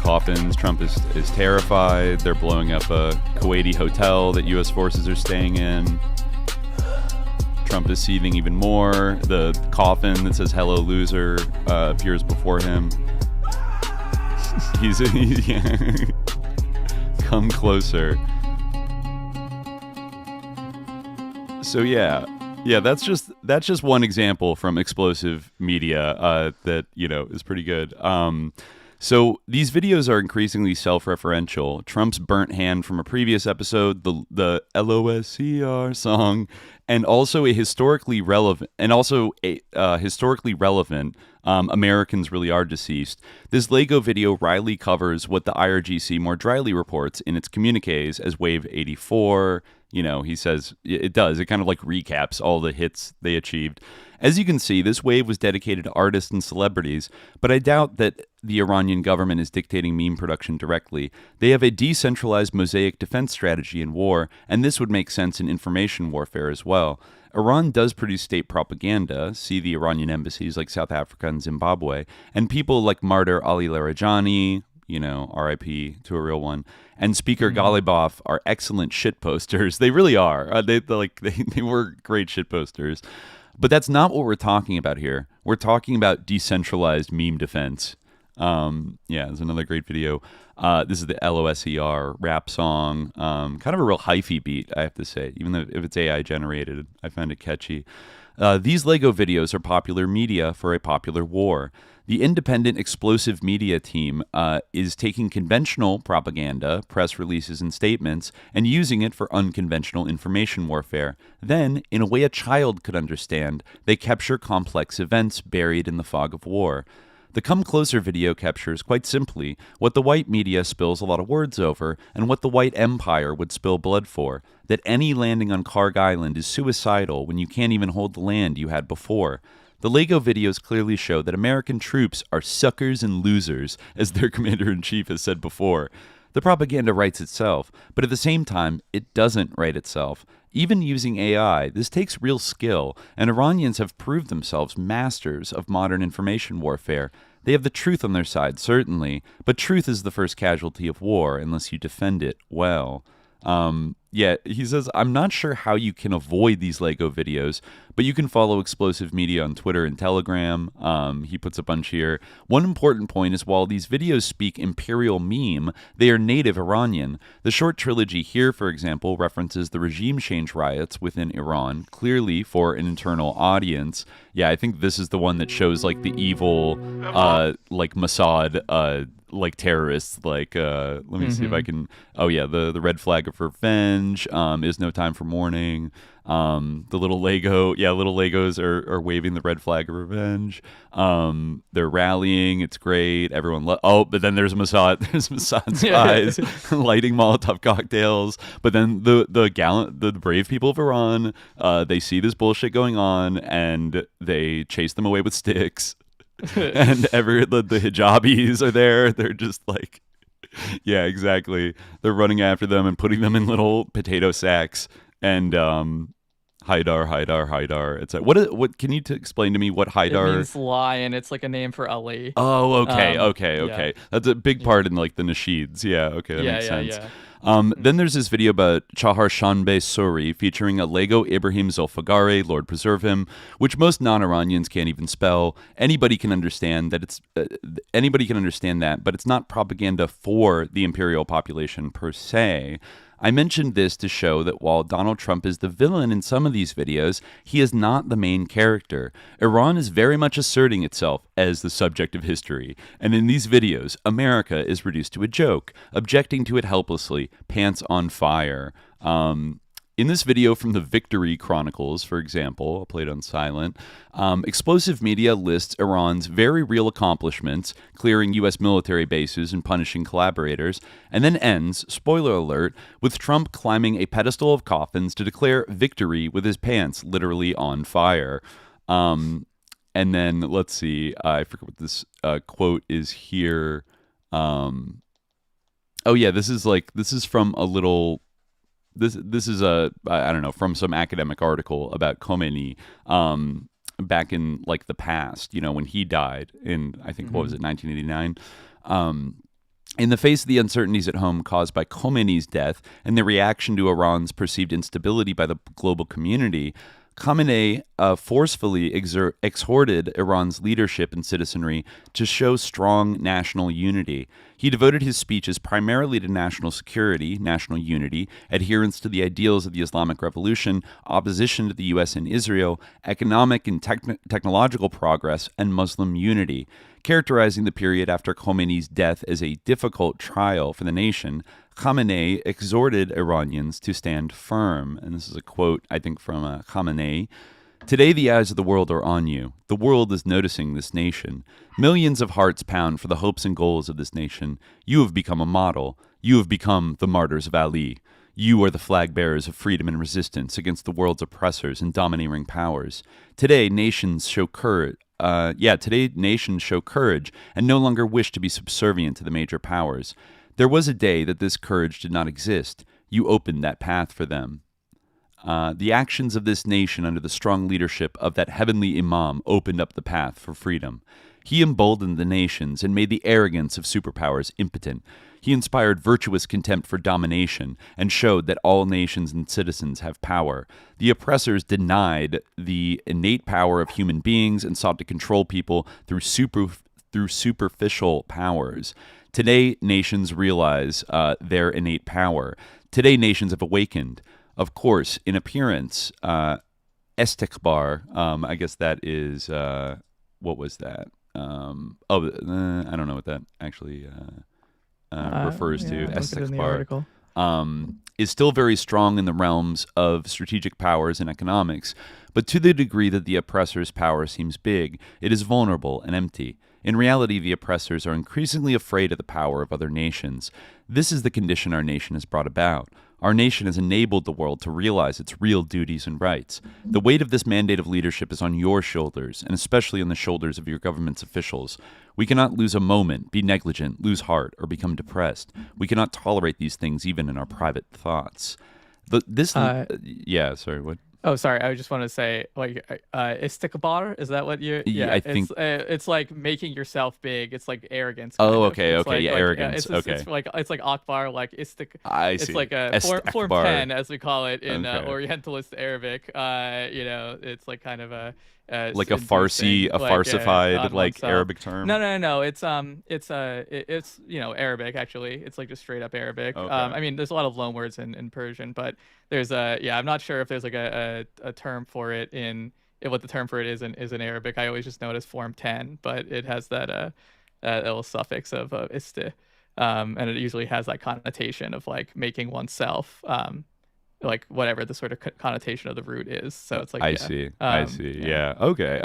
Speaker 10: Coffins. Trump is terrified. They're blowing up a Kuwaiti hotel that U.S. forces are staying in. Trump is seething even more. The coffin that says "Hello, loser" appears before him. He's yeah. Come closer. So yeah, that's just one example from explosive media that, you know, is pretty good. So these videos are increasingly self-referential. Trump's burnt hand from a previous episode, the LOSCR song, and also a historically relevant, Americans Really Are Deceased. This Lego video wryly covers what the IRGC more dryly reports in its communiques as Wave 84. You know, he says it does. It kind of like recaps all the hits they achieved. As you can see, this wave was dedicated to artists and celebrities, but I doubt that the Iranian government is dictating meme production directly. They have a decentralized mosaic defense strategy in war, and this would make sense in information warfare as well. Iran does produce state propaganda, see the Iranian embassies like South Africa and Zimbabwe, and people like martyr Ali Larijani, you know, RIP to a real one, and Speaker Ghalibaf are excellent shit posters. They really are. They were great shit posters. But that's not what we're talking about here. We're talking about decentralized meme defense. Yeah, there's another great video. This is the LOSCR rap song. Kind of a real hyphy beat, I have to say. Even though if it's AI generated, I find it catchy. These Lego videos are popular media for a popular war. The independent explosive media team is taking conventional propaganda, press releases, and statements and using it for unconventional information warfare. Then, in a way a child could understand, they capture complex events buried in the fog of war. The Come Closer video captures, quite simply, what the white media spills a lot of words over and what the white empire would spill blood for. That any landing on Karg Island is suicidal when you can't even hold the land you had before. The Lego videos clearly show that American troops are suckers and losers, as their commander-in-chief has said before. The propaganda writes itself, but at the same time, it doesn't write itself. Even using AI, this takes real skill, and Iranians have proved themselves masters of modern information warfare. They have the truth on their side, certainly, but truth is the first casualty of war unless you defend it well. Yeah, he says, I'm not sure how you can avoid these Lego videos, but you can follow Explosive Media on Twitter and Telegram. He puts a bunch here. One important point is while these videos speak Imperial meme, they are native Iranian. The short trilogy here, for example, references the regime change riots within Iran, clearly for an internal audience. Yeah, I think this is the one that shows like the evil, like Mossad, like terrorists, like let me see if I can. Oh yeah, the red flag of revenge is no time for mourning. The little Lego, little Legos are waving the red flag of revenge. They're rallying. It's great. Everyone but then there's Mossad. There's Mossad spies lighting Molotov cocktails. But then the brave people of Iran, they see this bullshit going on and they chase them away with sticks. And the hijabis are there. They're just like, yeah, exactly. They're running after them and putting them in little potato sacks. And Haidar. It's like, what can you explain to me what Haidar?
Speaker 11: It means lion. It's like a name for Ali.
Speaker 10: Oh, okay. Yeah. That's a big part in like the nasheeds. Yeah, okay, that makes sense.
Speaker 11: Yeah.
Speaker 10: Then there's this video about Chahar Shanbeh Suri featuring a Lego Ibrahim Zolfagare, Lord preserve him, which most non-Iranians can't even spell. Anybody can understand that, but it's not propaganda for the imperial population per se. I mentioned this to show that while Donald Trump is the villain in some of these videos, he is not the main character. Iran is very much asserting itself as the subject of history, and in these videos, America is reduced to a joke, objecting to it helplessly, pants on fire. In this video from the Victory Chronicles, for example, I'll play it on silent, Explosive Media lists Iran's very real accomplishments, clearing U.S. military bases and punishing collaborators, and then ends, spoiler alert, with Trump climbing a pedestal of coffins to declare victory with his pants literally on fire. And then, let's see, I forget what this quote is here. Oh yeah, this is from a little... This is I don't know, from some academic article about Khomeini back in like the past, when he died in, I think, what was it, 1989? In the face of the uncertainties at home caused by Khomeini's death and the reaction to Iran's perceived instability by the global community, Khamenei forcefully exhorted Iran's leadership and citizenry to show strong national unity. He devoted his speeches primarily to national security, national unity, adherence to the ideals of the Islamic Revolution, opposition to the U.S. and Israel, economic and technological progress, and Muslim unity. Characterizing the period after Khomeini's death as a difficult trial for the nation, Khamenei exhorted Iranians to stand firm. And this is a quote, I think, from Khamenei. Today the eyes of the world are on you. The world is noticing this nation. Millions of hearts pound for the hopes and goals of this nation. You have become a model. You have become the martyrs of Ali. You are the flag bearers of freedom and resistance against the world's oppressors and domineering powers. Today nations show courage. Today nations show courage and no longer wish to be subservient to the major powers. There was a day that this courage did not exist. You opened that path for them. The actions of this nation under the strong leadership of that heavenly imam opened up the path for freedom. He emboldened the nations and made the arrogance of superpowers impotent. He inspired virtuous contempt for domination and showed that all nations and citizens have power. The oppressors denied the innate power of human beings and sought to control people through superficial powers. Today, nations realize their innate power. Today, nations have awakened. Of course, in appearance, Estekbar, I guess that is, what was that? I don't know what that actually refers to. Estekbar is still very strong in the realms of strategic powers and economics, but to the degree that the oppressor's power seems big, it is vulnerable and empty. In reality, the oppressors are increasingly afraid of the power of other nations. This is the condition our nation has brought about. Our nation has enabled the world to realize its real duties and rights. The weight of this mandate of leadership is on your shoulders, and especially on the shoulders of your government's officials. We cannot lose a moment, be negligent, lose heart, or become depressed. We cannot tolerate these things even in our private thoughts. Sorry, what?
Speaker 11: Oh, sorry. I just want to say, istikbar, is that what you're?
Speaker 10: Yeah, I think
Speaker 11: it's like making yourself big. It's like arrogance.
Speaker 10: Oh, okay, arrogance.
Speaker 11: It's like akbar, like
Speaker 10: I see.
Speaker 11: It's like a form 10, as we call it in Orientalist Arabic. It's like kind of a
Speaker 10: like a Farsi, farsified Arabic term.
Speaker 11: No. It's Arabic actually. It's like just straight up Arabic.
Speaker 10: Okay.
Speaker 11: I mean, there's a lot of loan words in Persian, but there's I'm not sure if there's like a term for it what the term for it is in Arabic. I always just know it as form 10, but it has that little suffix of isti, and it usually has that connotation of like making oneself like whatever the sort of connotation of the root is. So it's like
Speaker 10: I see. Yeah. Okay.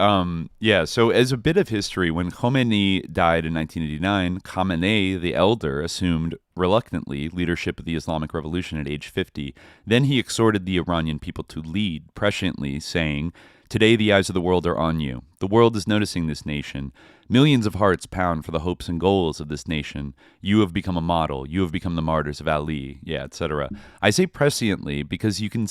Speaker 10: So as a bit of history, when Khomeini died in 1989, Khamenei the Elder assumed reluctantly leadership of the Islamic Revolution at age 50. Then he exhorted the Iranian people to lead presciently, saying, "Today the eyes of the world are on you. The world is noticing this nation. Millions of hearts pound for the hopes and goals of this nation. You have become a model. You have become the martyrs of Ali," etc. I say presciently because can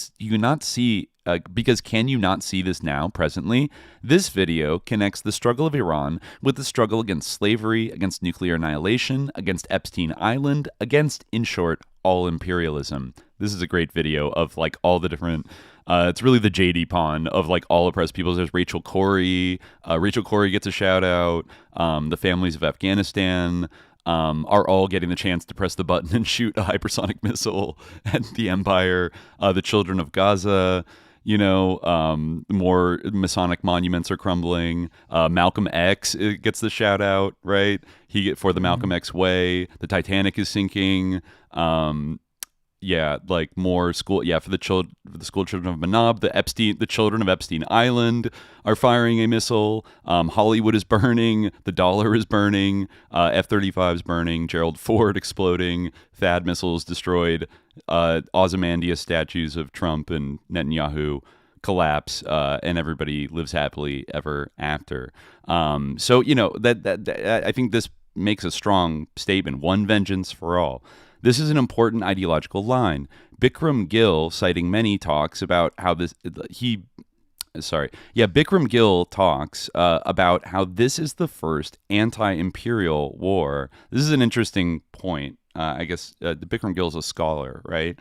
Speaker 10: you not see this now, presently? This video connects the struggle of Iran with the struggle against slavery, against nuclear annihilation, against Epstein Island, against, in short, all imperialism. This is a great video of like all the different it's really the JD pawn of like all oppressed peoples. There's Rachel Corrie. Rachel Corrie gets a shout out. The families of Afghanistan. are all getting the chance to press the button and shoot a hypersonic missile at the empire. The children of Gaza, more Masonic monuments are crumbling. Malcolm X gets the shout out, right? For the Malcolm X way. The Titanic is sinking. More school. For the school children of Manab, the children of Epstein Island are firing a missile. Hollywood is burning. The dollar is burning. F-35s burning. Gerald Ford exploding. THAAD missiles destroyed. Ozymandias statues of Trump and Netanyahu collapse, and everybody lives happily ever after. That I think this makes a strong statement. One vengeance for all. This is an important ideological line. Bikram Gill, citing many, talks about how Bikram Gill talks about how this is the first anti-imperial war. This is an interesting point. I guess Bikram Gill is a scholar, right?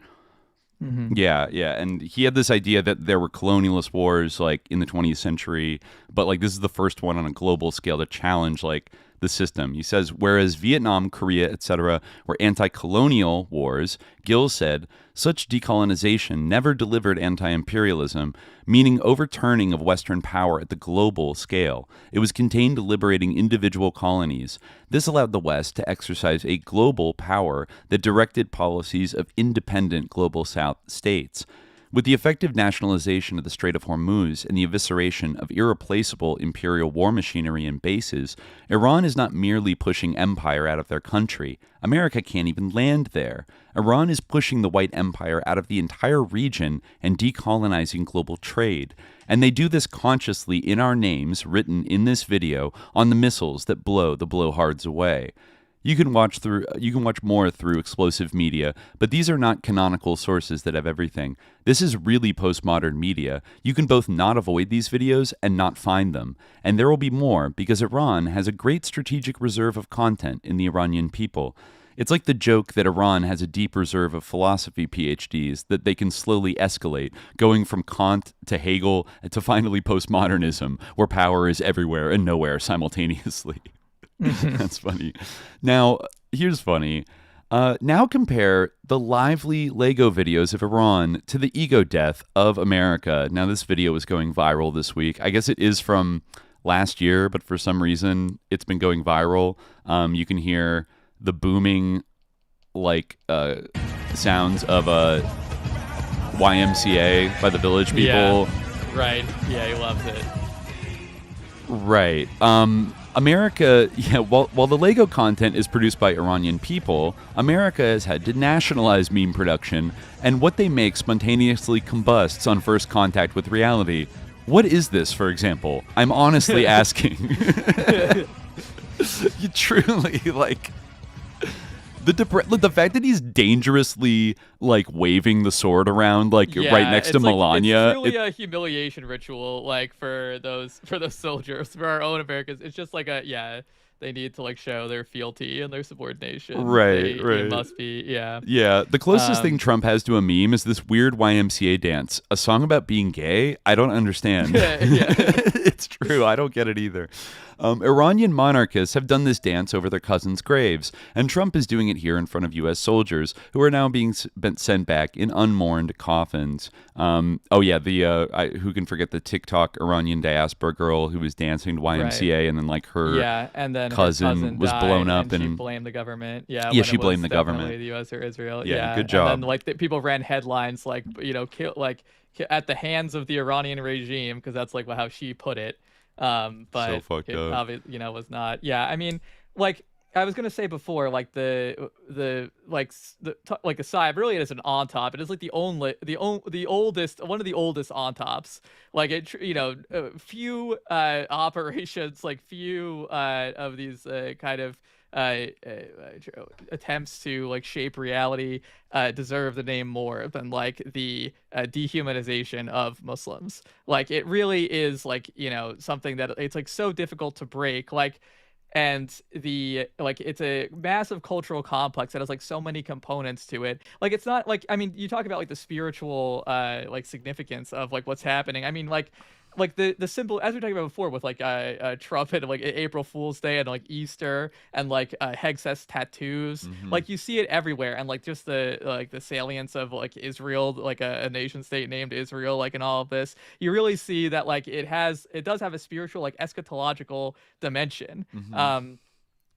Speaker 10: Mm-hmm. Yeah, and he had this idea that there were colonialist wars like in the 20th century, but like this is the first one on a global scale to challenge like the system. He says, whereas Vietnam, Korea, etc. were anti-colonial wars, Gill said, such decolonization never delivered anti-imperialism, meaning overturning of Western power at the global scale. It was contained to liberating individual colonies. This allowed the West to exercise a global power that directed policies of independent global South states. With the effective nationalization of the Strait of Hormuz and the evisceration of irreplaceable imperial war machinery and bases, Iran is not merely pushing empire out of their country. America can't even land there. Iran is pushing the white empire out of the entire region and decolonizing global trade. And they do this consciously in our names, written in this video, on the missiles that blow the blowhards away. You can watch more through Explosive Media, but these are not canonical sources that have everything. This is really postmodern media. You can both not avoid these videos and not find them. And there will be more because Iran has a great strategic reserve of content in the Iranian people. It's like the joke that Iran has a deep reserve of philosophy PhDs that they can slowly escalate, going from Kant to Hegel to finally postmodernism, where power is everywhere and nowhere simultaneously. That's funny. Now, here's funny. Now compare the lively Lego videos of Iran to the ego death of America. Now, this video is going viral this week. I guess it is from last year, but for some reason, it's been going viral. You can hear the booming, sounds of a YMCA by the Village People.
Speaker 11: Yeah, right. Yeah, he loves it.
Speaker 10: Right. America, while the Lego content is produced by Iranian people, America has had to nationalize meme production, and what they make spontaneously combusts on first contact with reality. What is this, for example? I'm honestly asking. You truly, the fact that he's dangerously waving the sword around right next to Melania.
Speaker 11: It's really a humiliation ritual for those soldiers, for our own Americans. It's just they need to show their fealty and their subordination.
Speaker 10: Right.
Speaker 11: It must be, yeah.
Speaker 10: Yeah, the closest thing Trump has to a meme is this weird YMCA dance. A song about being gay? I don't understand.
Speaker 11: Yeah.
Speaker 10: It's true. I don't get it either. Iranian monarchists have done this dance over their cousins' graves, and Trump is doing it here in front of U.S. soldiers who are now being sent back in unmourned coffins. Who can forget the TikTok Iranian diaspora girl who was dancing to YMCA, right. And then her cousin was blown up, and
Speaker 11: she blamed the government. Yeah,
Speaker 10: she blamed the government.
Speaker 11: The U.S. or Israel.
Speaker 10: Yeah, good job.
Speaker 11: And then people ran headlines at the hands of the Iranian regime, because that's how she put it. But
Speaker 10: so fucked up.
Speaker 11: Was not. Yeah, I mean, I was gonna say before, aside, really it is an on top. It is the oldest, one of the oldest on tops. Few operations, few of these kind of attempts to shape reality deserve the name more than the dehumanization of Muslims. It really is something that it's so difficult to break. And it's a massive cultural complex that has so many components to it. It's not you talk about the spiritual significance of what's happening. I mean, like the symbol, as we were talking about before, with like Trump and like April Fool's Day and like Easter and like Hexes tattoos, like you see it everywhere, and like just the salience of like Israel, like a nation state named Israel, like in all of this, you really see that like it does have a spiritual, like eschatological dimension.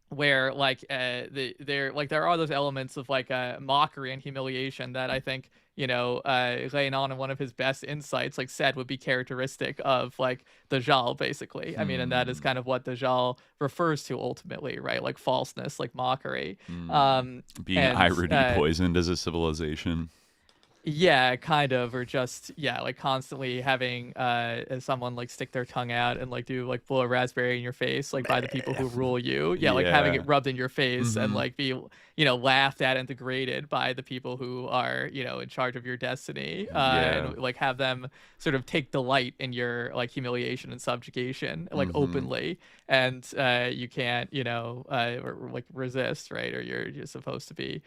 Speaker 11: Where like there are those elements of like mockery and humiliation that I think, you know, Renan, in one of his best insights, like said would be characteristic of like Dajjal, basically. I mean, and that is kind of what Dajjal refers to ultimately, right? Like falseness, like mockery.
Speaker 10: Being irony poisoned as a civilization.
Speaker 11: Yeah, kind of, or just like constantly having someone like stick their tongue out and like do like blow a raspberry in your face, like by the people who rule you. Like having it rubbed in your face and like be, you know, laughed at and degraded by the people who are, you know, in charge of your destiny. And like have them sort of take delight in your like humiliation and subjugation, like openly, and you can't, you know, like resist, right? Or you're supposed to be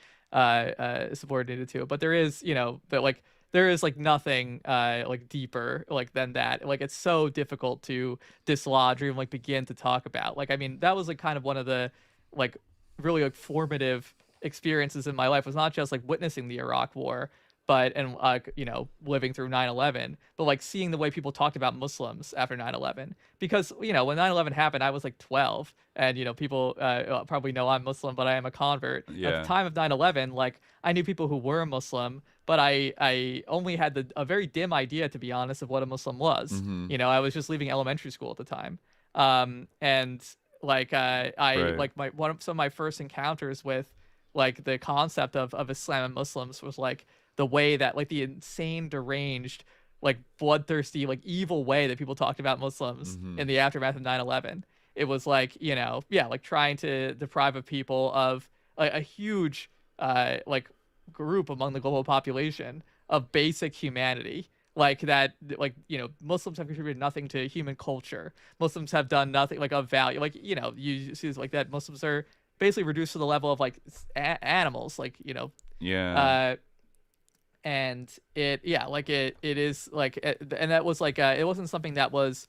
Speaker 11: subordinated to it. But there is, you know, but like there is like nothing like deeper like than that. Like it's so difficult to dislodge or even like begin to talk about. Like I mean, that was like kind of one of the like really like formative experiences in my life, was not just like witnessing the Iraq War, but and you know, living through 9/11, but like seeing the way people talked about Muslims after 9/11. Because, you know, when 9/11 happened, I was like 12, and you know, people probably know I'm Muslim, but I am a convert. At the time of 9/11, like I knew people who were Muslim, but I only had a very dim idea, to be honest, of what a Muslim was. You know, I was just leaving elementary school at the time, and like like some of my first encounters with like the concept of Islam and Muslims was like the way that like the insane, deranged, like bloodthirsty, like evil way that people talked about Muslims in the aftermath of 9/11. It was like, you know, like trying to deprive of people of a huge like group among the global population of basic humanity. Like that, like, you know, Muslims have contributed nothing to human culture. Muslims have done nothing like of value. Like, you know, you see like that Muslims are basically reduced to the level of like animals, like, you know. And it is like, and that was like it wasn't something that was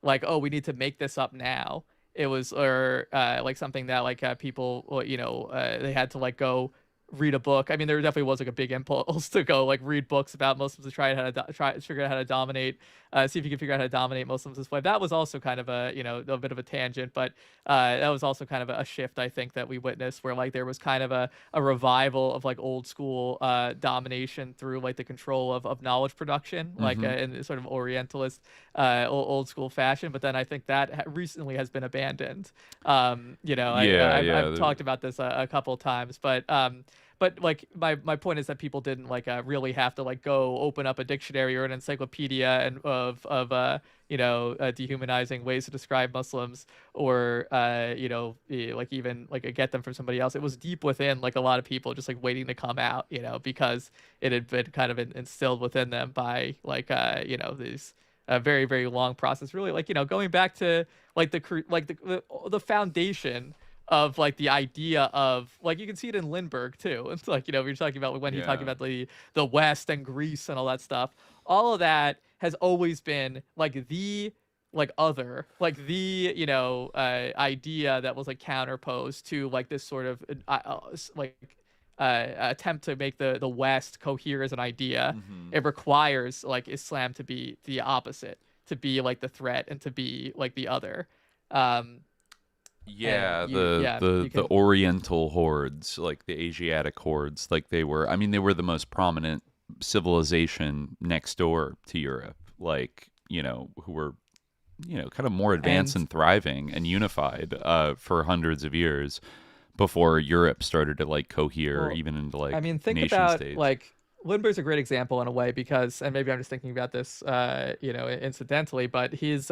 Speaker 11: like, oh, we need to make this up now. It was like something that like people, you know, they had to like go read a book. I mean, there definitely was like a big impulse to go like read books about Muslims to try to figure out how to dominate, see if you can figure out how to dominate Muslims this way. That was also kind of a, you know, a bit of a tangent, but that was also kind of a shift, I think, that we witnessed, where like there was kind of a revival of like old school domination through like the control of knowledge production, like in sort of Orientalist old school fashion. But then I think that recently has been abandoned. You know, I've talked about this a couple of times, but like my point is that people didn't like really have to like go open up a dictionary or an encyclopedia and of you know, dehumanizing ways to describe Muslims, or you know, like even like get them from somebody else. It was deep within like a lot of people, just like waiting to come out, you know, because it had been kind of instilled within them by like you know, these very, very long process, really, like, you know, going back to like the foundation of like the idea of, like, you can see it in Lindbergh too. It's like, you know, we were talking about when he's talking about the West and Greece and all that stuff. All of that has always been like the like other, like the, you know, idea that was like counterposed to like this sort of attempt to make the West cohere as an idea. It requires like Islam to be the opposite, to be like the threat, and to be like the other.
Speaker 10: The Oriental hordes, like the Asiatic hordes, like they were the most prominent civilization next door to Europe, like, you know, who were, you know, kind of more advanced and thriving and unified for hundreds of years before Europe started to like cohere even into like,
Speaker 11: I mean, think
Speaker 10: nation
Speaker 11: about
Speaker 10: states.
Speaker 11: Like Lindbergh's a great example in a way, because, and maybe I'm just thinking about this you know, incidentally, but his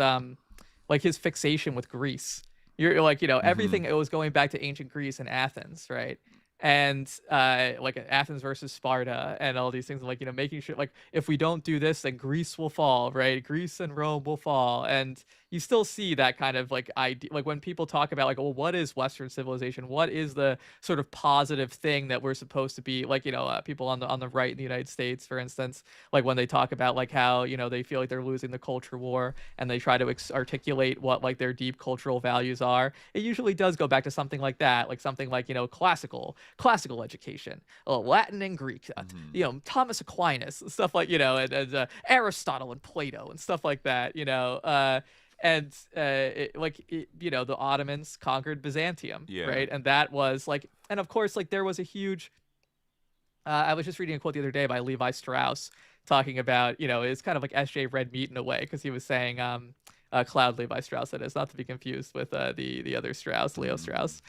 Speaker 11: like his fixation with Greece. You're like, you know, everything, it was going back to ancient Greece and Athens, right? And like Athens versus Sparta and all these things, like, you know, making sure like if we don't do this, then Greece will fall, right? Greece and Rome will fall. And, you still see that kind of like idea, like when people talk about like, well, what is Western civilization? What is the sort of positive thing that we're supposed to be like, people on the right in the United States, for instance, like when they talk about like how, they feel like they're losing the culture war and they try to articulate what like their deep cultural values are. It usually does go back to something like that, like something like, classical education, Latin and Greek, Thomas Aquinas, stuff like, and Aristotle and Plato and stuff like that, the Ottomans conquered Byzantium, right? And that was like, and of course, like there was a huge, I was just reading a quote the other day by Levi Strauss talking about, it's kind of like S.J. Red Meat in a way, because he was saying, Cloud Levi Strauss, that is, not to be confused with the other Strauss, Leo Strauss.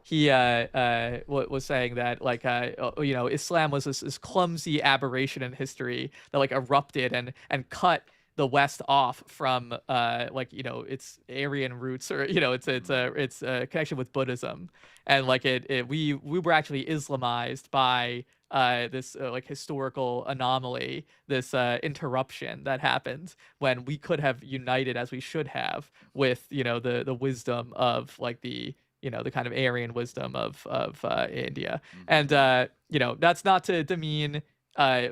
Speaker 11: He was saying that like Islam was this clumsy aberration in history that like erupted and cut the West off from its Aryan roots, or its connection with Buddhism, and like we were actually Islamized by this like historical anomaly, this interruption that happened when we could have united as we should have with the wisdom of like the kind of Aryan wisdom of India. And that's not to demean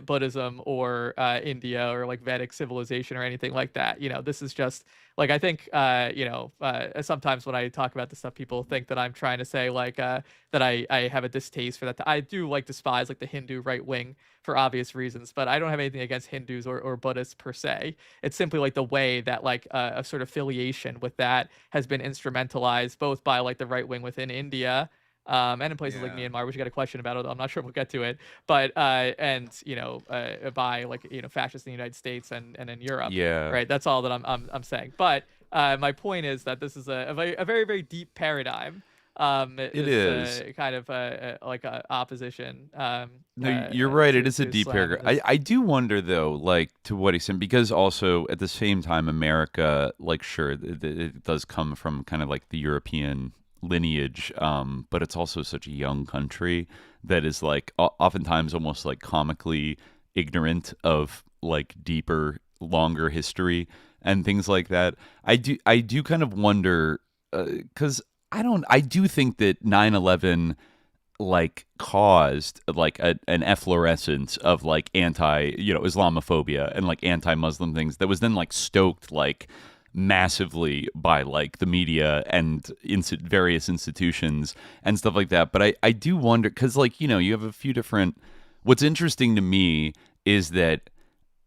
Speaker 11: Buddhism or India or like Vedic civilization or anything like that. This is just like, I think sometimes when I talk about this stuff, people think that I'm trying to say like that I have a distaste for that. I do like despise like the Hindu right wing for obvious reasons, but I don't have anything against Hindus or Buddhists per se. It's simply like the way that like a sort of affiliation with that has been instrumentalized both by like the right wing within India, and in places like Myanmar, which you got a question about, although I'm not sure we'll get to it, but by like fascists in the United States and in Europe, right? That's all that I'm saying. But my point is that this is a very, very deep paradigm.
Speaker 10: It is
Speaker 11: kind of like a opposition.
Speaker 10: No, you're right. It is a deep paragraph. I do wonder though, like to what extent, because also at the same time, America, like sure, it does come from kind of like the European lineage, but it's also such a young country that is like oftentimes almost like comically ignorant of like deeper, longer history and things like that. I do kind of wonder, because I do think that 9/11 like caused like an efflorescence of like Islamophobia and like anti-Muslim things that was then like stoked like massively by like the media and various institutions and stuff like that. But I do wonder, because like you have a few different, what's interesting to me is that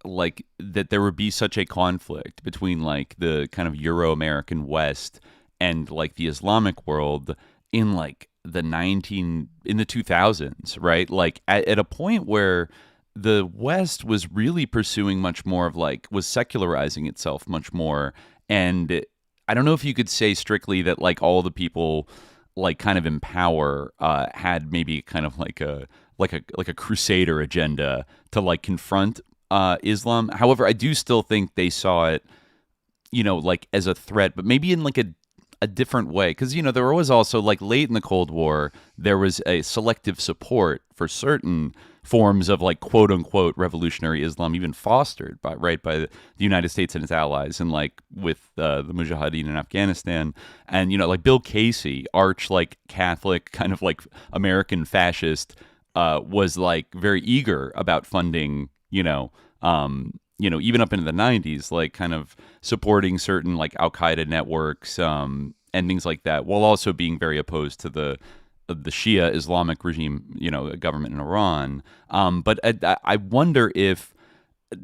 Speaker 10: like that there would be such a conflict between like the kind of Euro-American West and like the Islamic world in like the 2000s, right? Like at a point where the West was really pursuing much more of like, was secularizing itself much more. And I don't know if you could say strictly that like all the people like kind of in power had maybe kind of like a crusader agenda to like confront Islam. However, I do still think they saw it, like as a threat, but maybe in like a different way, because there was also like late in the Cold War there was a selective support for certain forms of like quote unquote revolutionary Islam, even fostered by the United States and its allies, and like with the Mujahideen in Afghanistan, and like Bill Casey, arch like Catholic kind of like American fascist, was like very eager about funding even up into the 90s, like kind of supporting certain like Al-Qaeda networks and things like that, while also being very opposed to the Shia Islamic regime, government in Iran. But I wonder if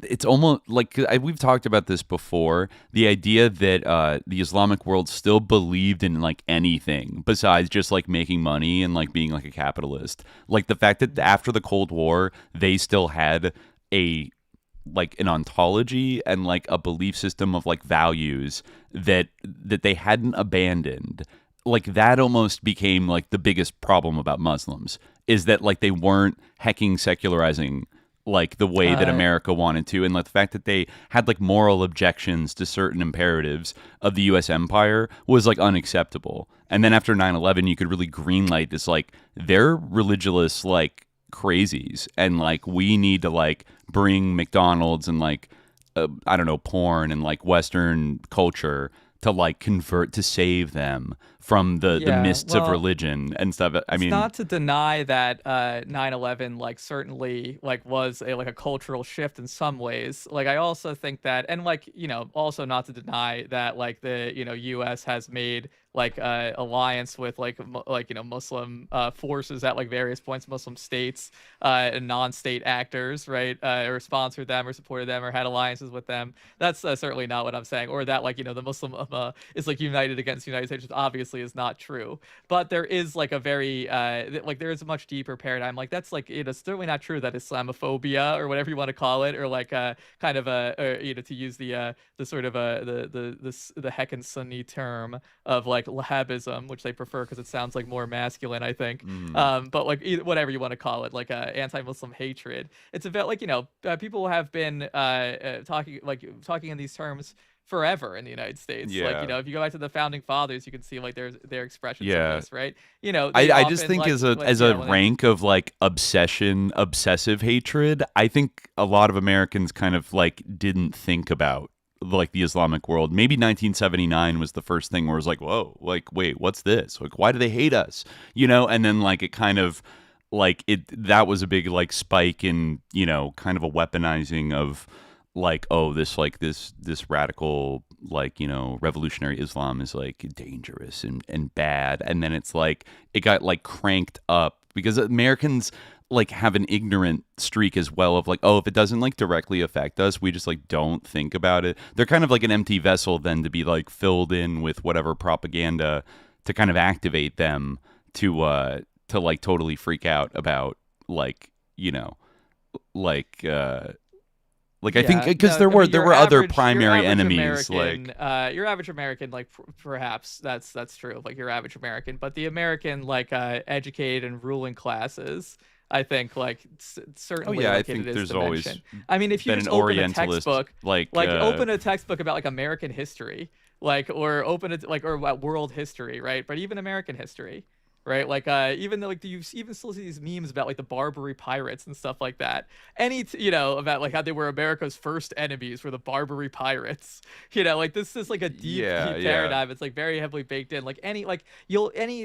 Speaker 10: it's almost like, we've talked about this before, the idea that the Islamic world still believed in like anything besides just like making money and like being like a capitalist. Like the fact that after the Cold War, they still had an ontology and like a belief system of like values that they hadn't abandoned. Like that almost became like the biggest problem about Muslims, is that like they weren't hecking secularizing like the way that America wanted to, and like the fact that they had like moral objections to certain imperatives of the U.S. empire was like unacceptable. And then after 9/11, you could really greenlight this like they're religious like crazies, and like we need to like bring McDonald's and like I don't know, porn and like Western culture to like convert, to save them from the mists of religion and stuff. I mean,
Speaker 11: not to deny that 9/11 like certainly like was a cultural shift in some ways. Like I also think that, and like, you know, also not to deny that like the, you know, US has made like alliance with like you know, Muslim forces at like various points, Muslim states and non-state actors, right, or sponsored them or supported them or had alliances with them. That's certainly not what I'm saying. Or that like, you know, the Muslim is like united against the United States, which obviously is not true. But there is like a very like there is a much deeper paradigm. Like that's like, it is certainly not true that Islamophobia or whatever you want to call it, or like kind of a you know, to use the sort of the Heckin Sunni term of like Wahhabism, which they prefer because it sounds like more masculine, I think. But like whatever you want to call it, like anti-Muslim hatred. It's about like, you know, people have been talking in these terms forever in the United States. Like, you know, if you go back to the founding fathers, you can see like their expressions of this, right? You know,
Speaker 10: I just think as a rank of like obsessive hatred, I think a lot of Americans kind of like didn't think about like the Islamic world. Maybe 1979 was the first thing where it was like, whoa, like, wait, what's this? Like, why do they hate us? You know, and then like it kind of like that was a big like spike in, you know, kind of a weaponizing of like, oh, this radical, like, you know, revolutionary Islam is like dangerous and bad. And then it's like it got like cranked up because Americans like have an ignorant streak as well of like, oh, if it doesn't like directly affect us, we just like don't think about it. They're kind of like an empty vessel then to be like filled in with whatever propaganda to kind of activate them to like totally freak out about like, you know, like I think because there were other primary enemies,
Speaker 11: American, like your average American, like perhaps that's true, like your average American, but the American like educated and ruling classes, I think, like certainly.
Speaker 10: Oh yeah, I
Speaker 11: like,
Speaker 10: think
Speaker 11: there's
Speaker 10: always.
Speaker 11: I mean, if you just open a textbook, open a textbook about like American history, like, or open it like, or about world history, right? But even American history, right? Like even though like you even still see these memes about like the Barbary pirates and stuff like that. You know, about like how they were America's first enemies were the Barbary pirates. You know, like this is like a deep paradigm. It's like very heavily baked in. Like any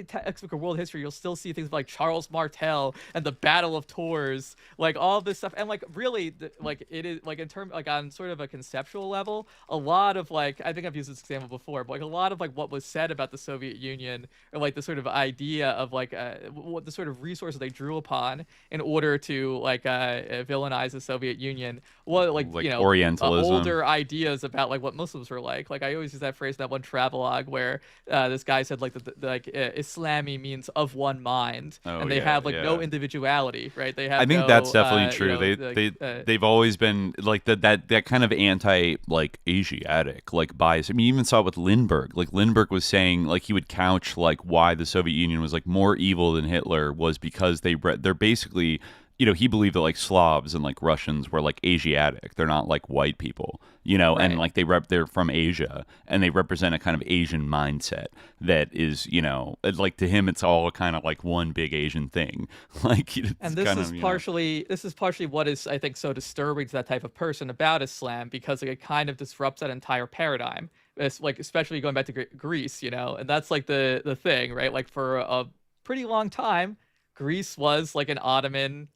Speaker 11: textbook of world history, you'll still see things like Charles Martel and the Battle of Tours, like all this stuff. And like really, like it is like in terms like on sort of a conceptual level, a lot of like, I think I've used this example before, but like a lot of like what was said about the Soviet Union, or like the sort of idea of like what the sort of resources they drew upon in order to like villainize the Soviet Union, like you know,
Speaker 10: Orientalism,
Speaker 11: older ideas about like what Muslims were like. Like I always use that phrase in that one travelogue where this guy said like Islami means of one mind, and they have like no individuality, right? They have.
Speaker 10: I think that's definitely true. You know, they've always been like that kind of anti like Asiatic like bias. I mean, you even saw it with Lindbergh. Like Lindbergh was saying like he would couch like why the Soviet Union was like more evil than Hitler was because they're basically, you know, he believed that like Slavs and like Russians were like Asiatic. They're not like white people, you know, right. And like they're from Asia and they represent a kind of Asian mindset that is, you know, like to him it's all kind of like one big Asian thing. Like,
Speaker 11: and this is partially what is, I think, so disturbing to that type of person about Islam, because it kind of disrupts that entire paradigm. It's like, especially going back to Greece, you know, and that's like the thing, right? Like for a pretty long time, Greece was like an Ottoman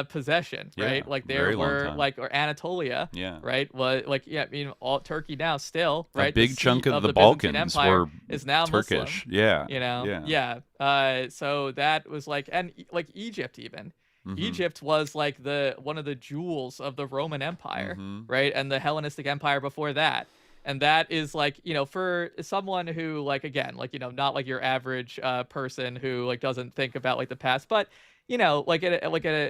Speaker 11: possession, right? Like there were like, or Anatolia, right? Was like, I mean, all Turkey now still, right?
Speaker 10: A big chunk of the Balkans were
Speaker 11: is now
Speaker 10: Turkish,
Speaker 11: Muslim, you know, so that was like, and like Egypt even. Mm-hmm. Egypt was like one of the jewels of the Roman Empire, right? And the Hellenistic Empire before that. And that is like, you know, for someone who like, again, like, you know, not like your average person who like doesn't think about like the past, but, you know, like in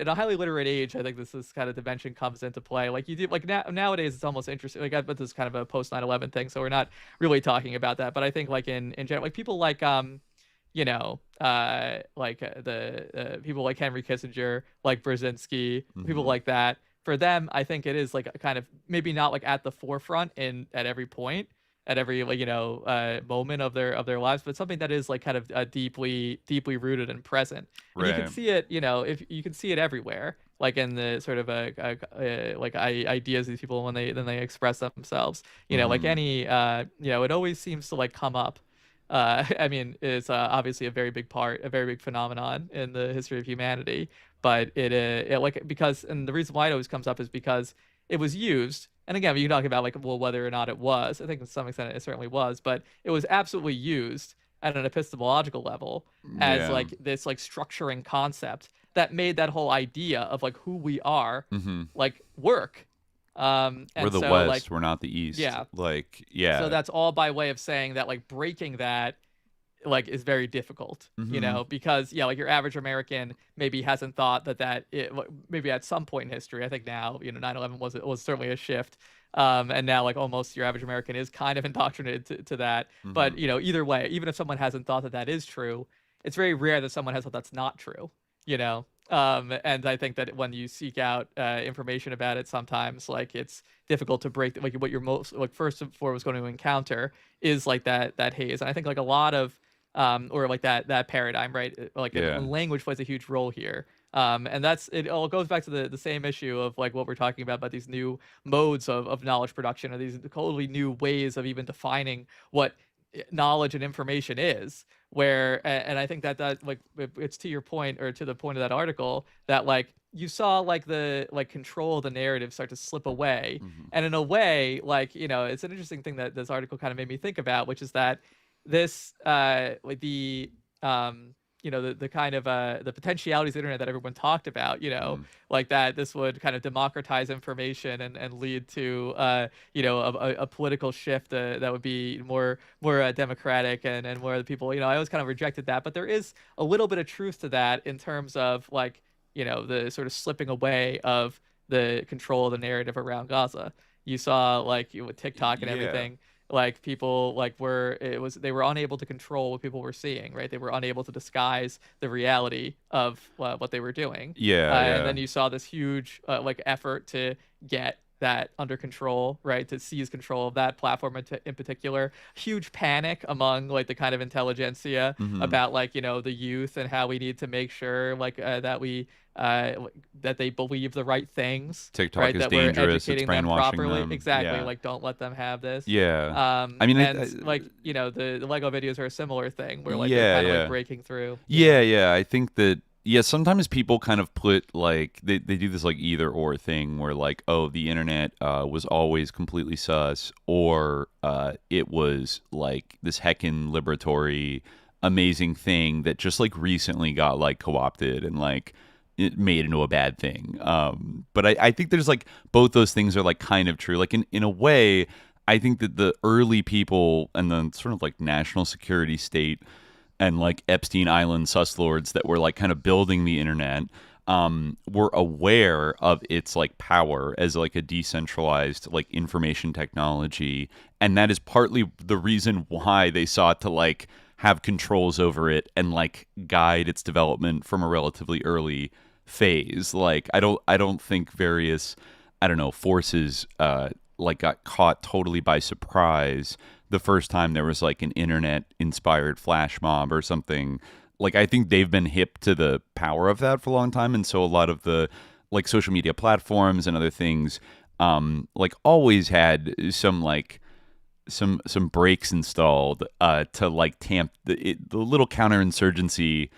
Speaker 11: a highly literate age, I think this kind of dimension comes into play. Like you do, like nowadays it's almost interesting. Like, but this is kind of a post 9/11 thing, so we're not really talking about that. But I think like in general, like people like you know, like the people like Henry Kissinger, like Brzezinski, people like that. For them, I think it is like a kind of maybe not like at the forefront at every point, at every like, you know, moment of their lives, but something that is like kind of deeply rooted and present. And you can see it, you know, if you can see it everywhere. like in the sort of ideas of these people when they express themselves. Like any it always seems to like come up. I mean, it's obviously a very big phenomenon in the history of humanity. But it like because and the reason why it always comes up is because it was used. And again, you can talk about like, well, whether or not it was. I think to some extent it certainly was, but it was absolutely used at an epistemological level as like this like structuring concept that made that whole idea of like who we are like work. And
Speaker 10: we're the
Speaker 11: so,
Speaker 10: West,
Speaker 11: like,
Speaker 10: we're not the East.
Speaker 11: Yeah.
Speaker 10: Like, yeah.
Speaker 11: So that's all by way of saying that like breaking that like is very difficult, because like your average American maybe hasn't thought that maybe at some point in history. I think now 9/11 was certainly a shift, and now like almost your average American is kind of indoctrinated to that. But either way, even if someone hasn't thought that is true, it's very rare that someone has thought that's not true. And I think that when you seek out information about it, sometimes like it's difficult to break like what you're most like first and foremost going to encounter is like that haze. And I think like a lot of or like that paradigm, right? Like language plays a huge role here. And it all goes back to the same issue of like what we're talking about these new modes of knowledge production, or these totally new ways of even defining what knowledge and information is. And I think that like it's to your point, or to the point of that article, that like you saw like the like control of the narrative start to slip away. And in a way, like it's an interesting thing that this article kind of made me think about, which is that this like the the kind of the potentialities of the internet that everyone talked about, like that this would kind of democratize information and lead to a political shift that would be more democratic and more the people. I always kind of rejected that, but there is a little bit of truth to that in terms of like the sort of slipping away of the control of the narrative around Gaza. You saw like with TikTok and everything. Like people like they were unable to control what people were seeing, right? They were unable to disguise the reality of what they were doing. And then you saw this huge like effort to get that under control, right? To seize control of that platform in particular. Huge panic among like the kind of intelligentsia about like the youth and how we need to make sure like that we that they believe the right things.
Speaker 10: TikTok
Speaker 11: right?
Speaker 10: is
Speaker 11: that
Speaker 10: dangerous.
Speaker 11: We're educating
Speaker 10: it's brainwashing
Speaker 11: them properly.
Speaker 10: them.
Speaker 11: Exactly. Like don't let them have this.
Speaker 10: I mean,
Speaker 11: and like the Lego videos are a similar thing where like they're kind of like breaking through.
Speaker 10: I think that. Yeah, sometimes people kind of put like they do this like either or thing where like, oh, the internet was always completely sus, or it was like this heckin' liberatory amazing thing that just like recently got like co-opted and like it made into a bad thing. But I think there's like both those things are like kind of true. Like in a way, I think that the early people and the sort of like national security state and like Epstein Island sus lords that were like kind of building the internet were aware of its like power as like a decentralized like information technology, and that is partly the reason why they sought to like have controls over it and like guide its development from a relatively early phase. Like I don't think various forces like got caught totally by surprise the first time there was like an internet inspired flash mob or something. Like I think they've been hip to the power of that for a long time, and so a lot of the like social media platforms and other things like always had some brakes installed to like tamp the little counterinsurgency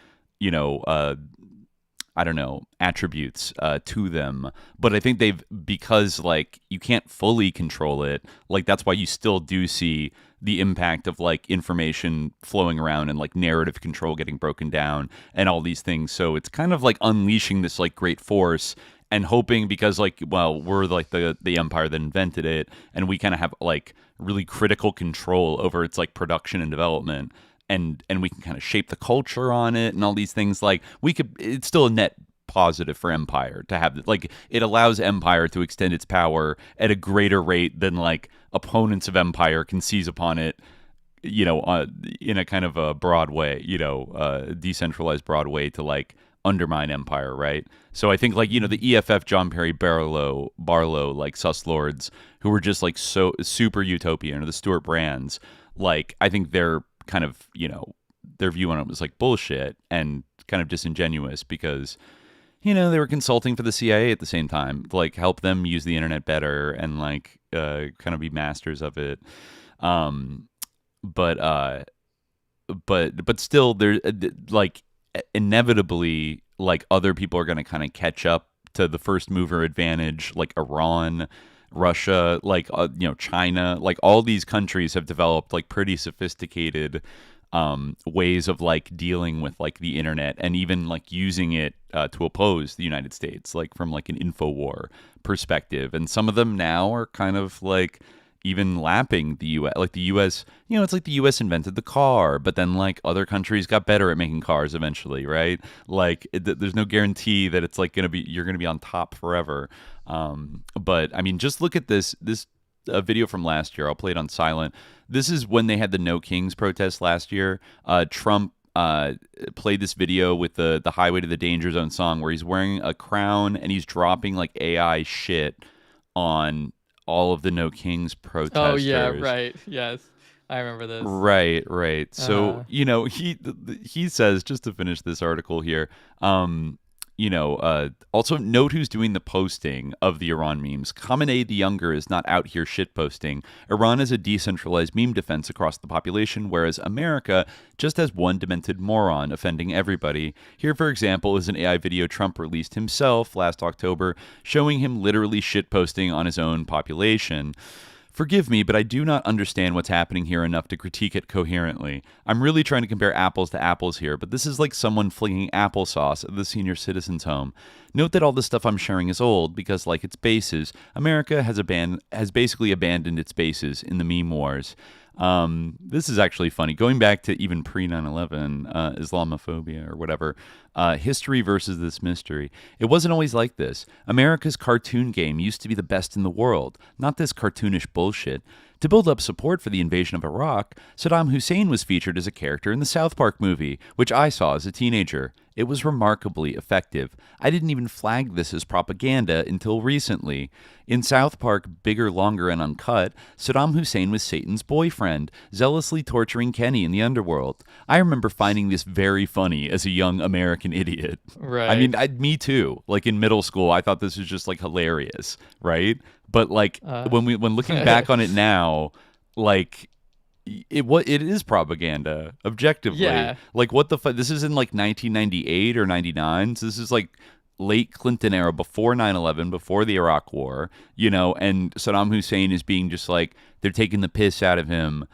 Speaker 10: attributes to them. But I think because like you can't fully control it, like that's why you still do see the impact of like information flowing around and like narrative control getting broken down and all these things. So it's kind of like unleashing this like great force and hoping, because like, well, we're like the empire that invented it, and we kind of have like really critical control over its like production and development. And we can kind of shape the culture on it and all these things. Like it's still a net positive for empire to have, like it allows empire to extend its power at a greater rate than like opponents of empire can seize upon it, in a kind of a broad way, decentralized broad way to like undermine empire, right? So I think like, the EFF John Perry Barlow like sus lords who were just like so super utopian, or the Stuart Brands, like I think they're kind of, their view on it was like bullshit and kind of disingenuous, because they were consulting for the CIA at the same time, like help them use the internet better and like kind of be masters of it. But still, there like inevitably, like other people are going to kind of catch up to the first mover advantage, like Iran, Russia, like China, like all these countries have developed like pretty sophisticated ways of like dealing with like the internet and even like using it to oppose the United States, like from like an InfoWar perspective. And some of them now are kind of like even lapping the US. Like the US, it's like the US invented the car, but then like other countries got better at making cars eventually, right? Like there's no guarantee that it's like you're gonna be on top forever. But I mean, just look at this video from last year. I'll play it on silent. This is when they had the No Kings protest last year. Trump played this video with the Highway to the Danger Zone song where he's wearing a crown and he's dropping like AI shit on all of the No Kings protesters.
Speaker 11: Oh yeah, right. Yes, I remember this.
Speaker 10: Right. So he says, just to finish this article here, also note who's doing the posting of the Iran memes. Khamenei the Younger is not out here shitposting. Iran is a decentralized meme defense across the population, whereas America just has one demented moron offending everybody. Here, for example, is an AI video Trump released himself last October, showing him literally shitposting on his own population. Forgive me, but I do not understand what's happening here enough to critique it coherently. I'm really trying to compare apples to apples here, but this is like someone flinging applesauce at the senior citizens' home. Note that all the stuff I'm sharing is old because, like its bases, America has basically abandoned its bases in the meme wars. This is actually funny. Going back to even pre 9/11, Islamophobia or whatever, history versus this mystery. It wasn't always like this. America's cartoon game used to be the best in the world, not this cartoonish bullshit. To build up support for the invasion of Iraq, Saddam Hussein was featured as a character in the South Park movie, which I saw as a teenager. It was remarkably effective. I didn't even flag this as propaganda until recently. In South Park, Bigger, Longer, and Uncut, Saddam Hussein was Satan's boyfriend, zealously torturing Kenny in the underworld. I remember finding this very funny as a young American idiot.
Speaker 11: Right.
Speaker 10: I mean, me too. Like in middle school, I thought this was just like hilarious, right? But like when looking back on it now, like it is propaganda objectively.
Speaker 11: Yeah.
Speaker 10: Like what the fuck? This is in like 1998 or 99. So this is like late Clinton era, before 9/11, before the Iraq War, and Saddam Hussein is being just like, they're taking the piss out of him,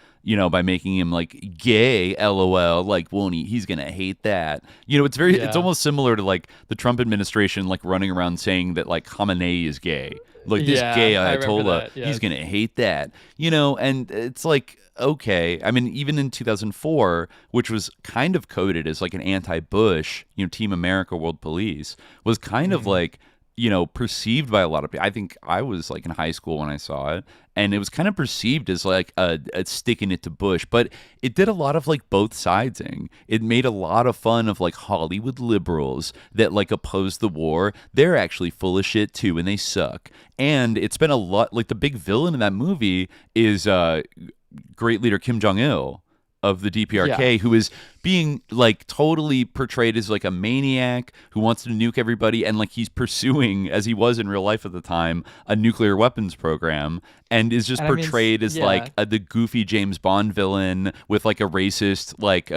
Speaker 10: by making him like gay, LOL, like, won't he? He's going to hate that. It's almost similar to like the Trump administration, like running around saying that like Khamenei is gay. Like this gay Ayatollah, he's going to hate that, and it's like, okay. I mean, even in 2004, which was kind of coded as like an anti-Bush, Team America World Police, was kind of like, perceived by a lot of people. I think I was like in high school when I saw it, and it was kind of perceived as like a sticking it to Bush, but it did a lot of like both sidesing. It made a lot of fun of like Hollywood liberals that like oppose the war. They're actually full of shit too, and they suck. And it's been a lot, like the big villain in that movie is great leader Kim Jong-il of the DPRK, who is being like totally portrayed as like a maniac who wants to nuke everybody, and like he's pursuing, as he was in real life at the time, a nuclear weapons program, and is just portrayed as like the goofy James Bond villain with like a racist like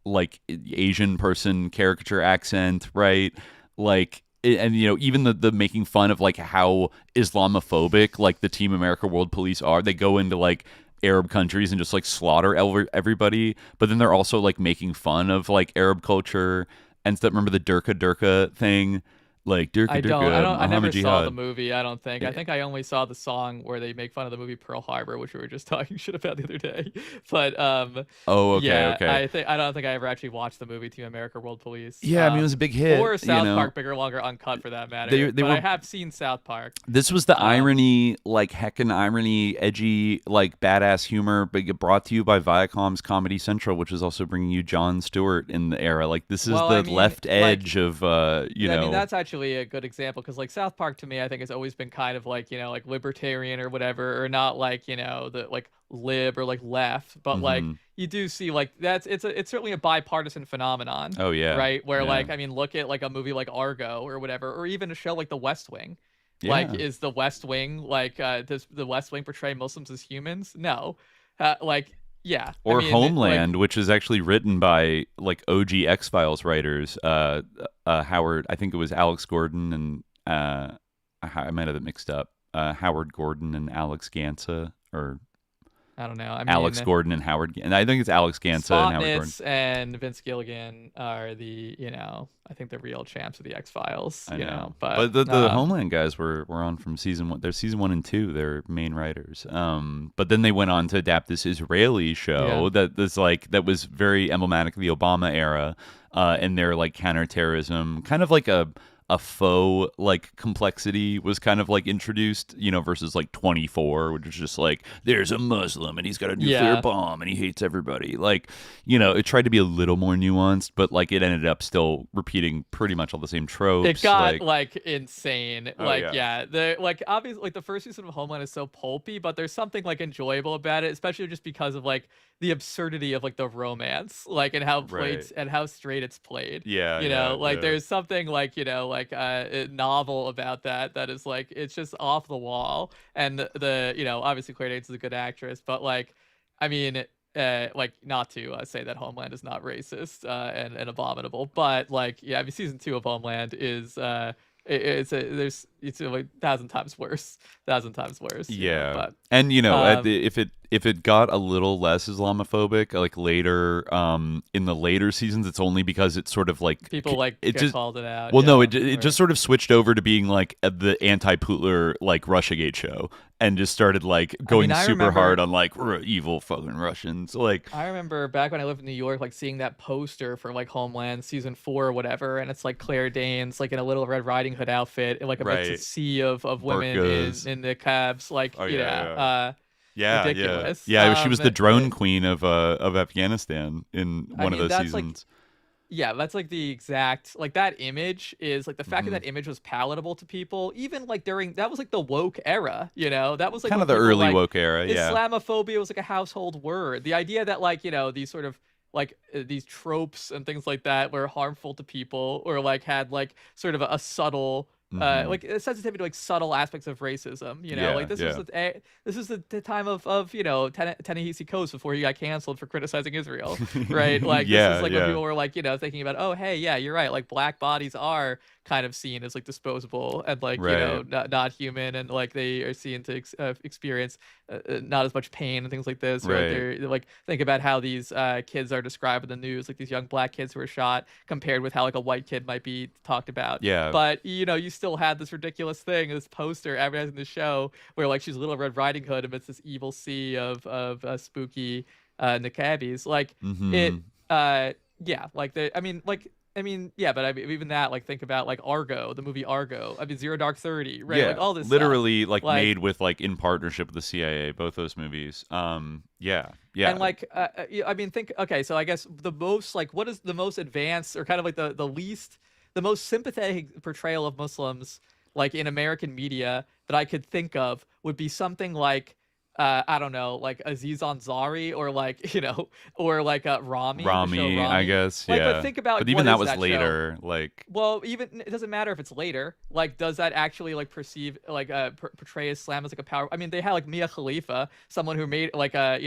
Speaker 10: like Asian person caricature accent, right? Like, and even the making fun of like how Islamophobic like the Team America World Police are. They go into like Arab countries and just like slaughter everybody, but then they're also like making fun of like Arab culture and stuff. Remember the Durka thing? Like Durka
Speaker 11: I never saw the movie. I don't think. I think I only saw the song where they make fun of the movie Pearl Harbor, which we were just talking shit about the other day. But okay. I don't think I ever actually watched the movie Team America World Police.
Speaker 10: Yeah, I mean it was a big hit.
Speaker 11: Or South Park, Bigger, Longer, Uncut for that matter. I have seen South Park.
Speaker 10: This was the irony, like heckin' irony, edgy, like badass humor, but brought to you by Viacom's Comedy Central, which is also bringing you Jon Stewart in the era. Like this is left edge of I mean that's actually
Speaker 11: actually a good example because like South Park to me, I think has always been kind of like, like libertarian or whatever, or not like, the like lib or like left, but like you do see like it's certainly a bipartisan phenomenon.
Speaker 10: Oh yeah.
Speaker 11: Right. Where
Speaker 10: yeah.
Speaker 11: like, I mean, look at like a movie like Argo or whatever, or even a show like The West Wing.
Speaker 10: Yeah.
Speaker 11: Like, is The West Wing like, does The West Wing portray Muslims as humans? No. Yeah.
Speaker 10: Or
Speaker 11: I mean,
Speaker 10: Homeland, which is actually written by like OG X-Files writers, Howard, I think it was Alex Gordon and I might have it mixed up. Howard Gordon and Alex Gansa, or
Speaker 11: I don't know. I mean,
Speaker 10: Alex Gordon and Howard, and I think it's Alex Gansa and Howard Gordon.
Speaker 11: And Vince Gilligan are the, I think the real champs of the X-Files.
Speaker 10: I know.
Speaker 11: But
Speaker 10: the Homeland guys were on from season 1. They're season 1 and 2. They're main writers. But then they went on to adapt this Israeli show that was very emblematic of the Obama era, and their like counterterrorism, kind of like a faux like complexity was kind of like introduced, versus like 24, which is just like there's a Muslim and he's got a nuclear bomb and he hates everybody. Like, it tried to be a little more nuanced, but like it ended up still repeating pretty much all the same tropes.
Speaker 11: It got like insane. The like obviously like the first season of Homeland is so pulpy, but there's something like enjoyable about it, especially just because of like the absurdity of like the romance, like and how played and how straight it's played. There's something like novel about that is like it's just off the wall. And the obviously Claire Danes is a good actress, but like I mean like not to say that Homeland is not racist and abominable, but like I mean season 2 of Homeland is it's like 1,000 times worse.
Speaker 10: But and if it got a little less Islamophobic like later in the later seasons, it's only because it's sort of like
Speaker 11: people like it just called it out.
Speaker 10: Well, no, it just sort of switched over to being like the anti-Putler like Russiagate show, and just started like going super hard on like evil fucking Russians. Like
Speaker 11: I remember back when I lived in New York, like seeing that poster for like Homeland season 4 or whatever, and it's like Claire Danes like in a Little Red Riding Hood outfit, and like a sea of women in the cabs, like ridiculous.
Speaker 10: She was the drone queen of Afghanistan in one of those seasons.
Speaker 11: That's like the exact like that image is like the fact that image was palatable to people, even like during that was like the woke era, that was like
Speaker 10: kind of the early woke era.
Speaker 11: Islamophobia was like a household word. The idea that like these sort of like these tropes and things like that were harmful to people, or like had like sort of a subtle like a sensitivity to like subtle aspects of racism, like this is the time of Ta-Nehisi Coates before he got canceled for criticizing Israel, right? Like this is like when people were like thinking about, oh hey, you're right, like black bodies are kind of seen as like disposable and like not human, and like they are seen to experience not as much pain and things like this, right? They're like, think about how these kids are described in the news, like these young black kids who were shot, compared with how like a white kid might be talked about. But you still had this ridiculous thing, this poster advertising the show where like she's Little Red Riding Hood amidst this evil sea of spooky niqabis. Like but even that, like think about like Argo, the movie Argo. I mean Zero Dark 30, right? Like all this
Speaker 10: literally
Speaker 11: stuff.
Speaker 10: like made with like in partnership with the CIA, both those movies. And
Speaker 11: like I mean think, okay, so I guess the most like what is the most advanced or kind of like the most sympathetic portrayal of Muslims like in American media that I could think of would be something like I don't know, like Aziz Ansari, or like or like Rami,
Speaker 10: I guess.
Speaker 11: Like, but think about,
Speaker 10: but even that was
Speaker 11: that
Speaker 10: later.
Speaker 11: Show?
Speaker 10: Like,
Speaker 11: well, even it doesn't matter if it's later. Like, does that actually like perceive like portray Islam as like a power? I mean, they had like Mia Khalifa, someone who made like I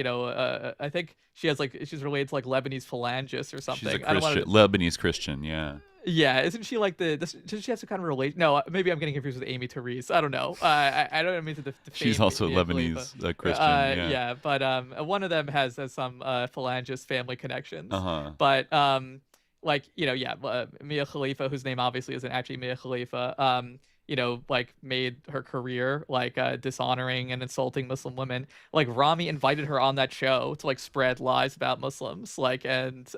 Speaker 11: think she has like she's related to like Lebanese phalangist or something.
Speaker 10: She's a Christian, Lebanese Christian, yeah.
Speaker 11: Yeah, isn't she like does she have some kind of relation? No, maybe I'm getting confused with Amy Therese. I don't know. I don't mean to defame.
Speaker 10: She's also Lebanese Christian.
Speaker 11: But one of them has some phalangist family connections. But Mia Khalifa, whose name obviously isn't actually Mia Khalifa, like made her career like dishonoring and insulting Muslim women. Like Rami invited her on that show to like spread lies about Muslims, like, and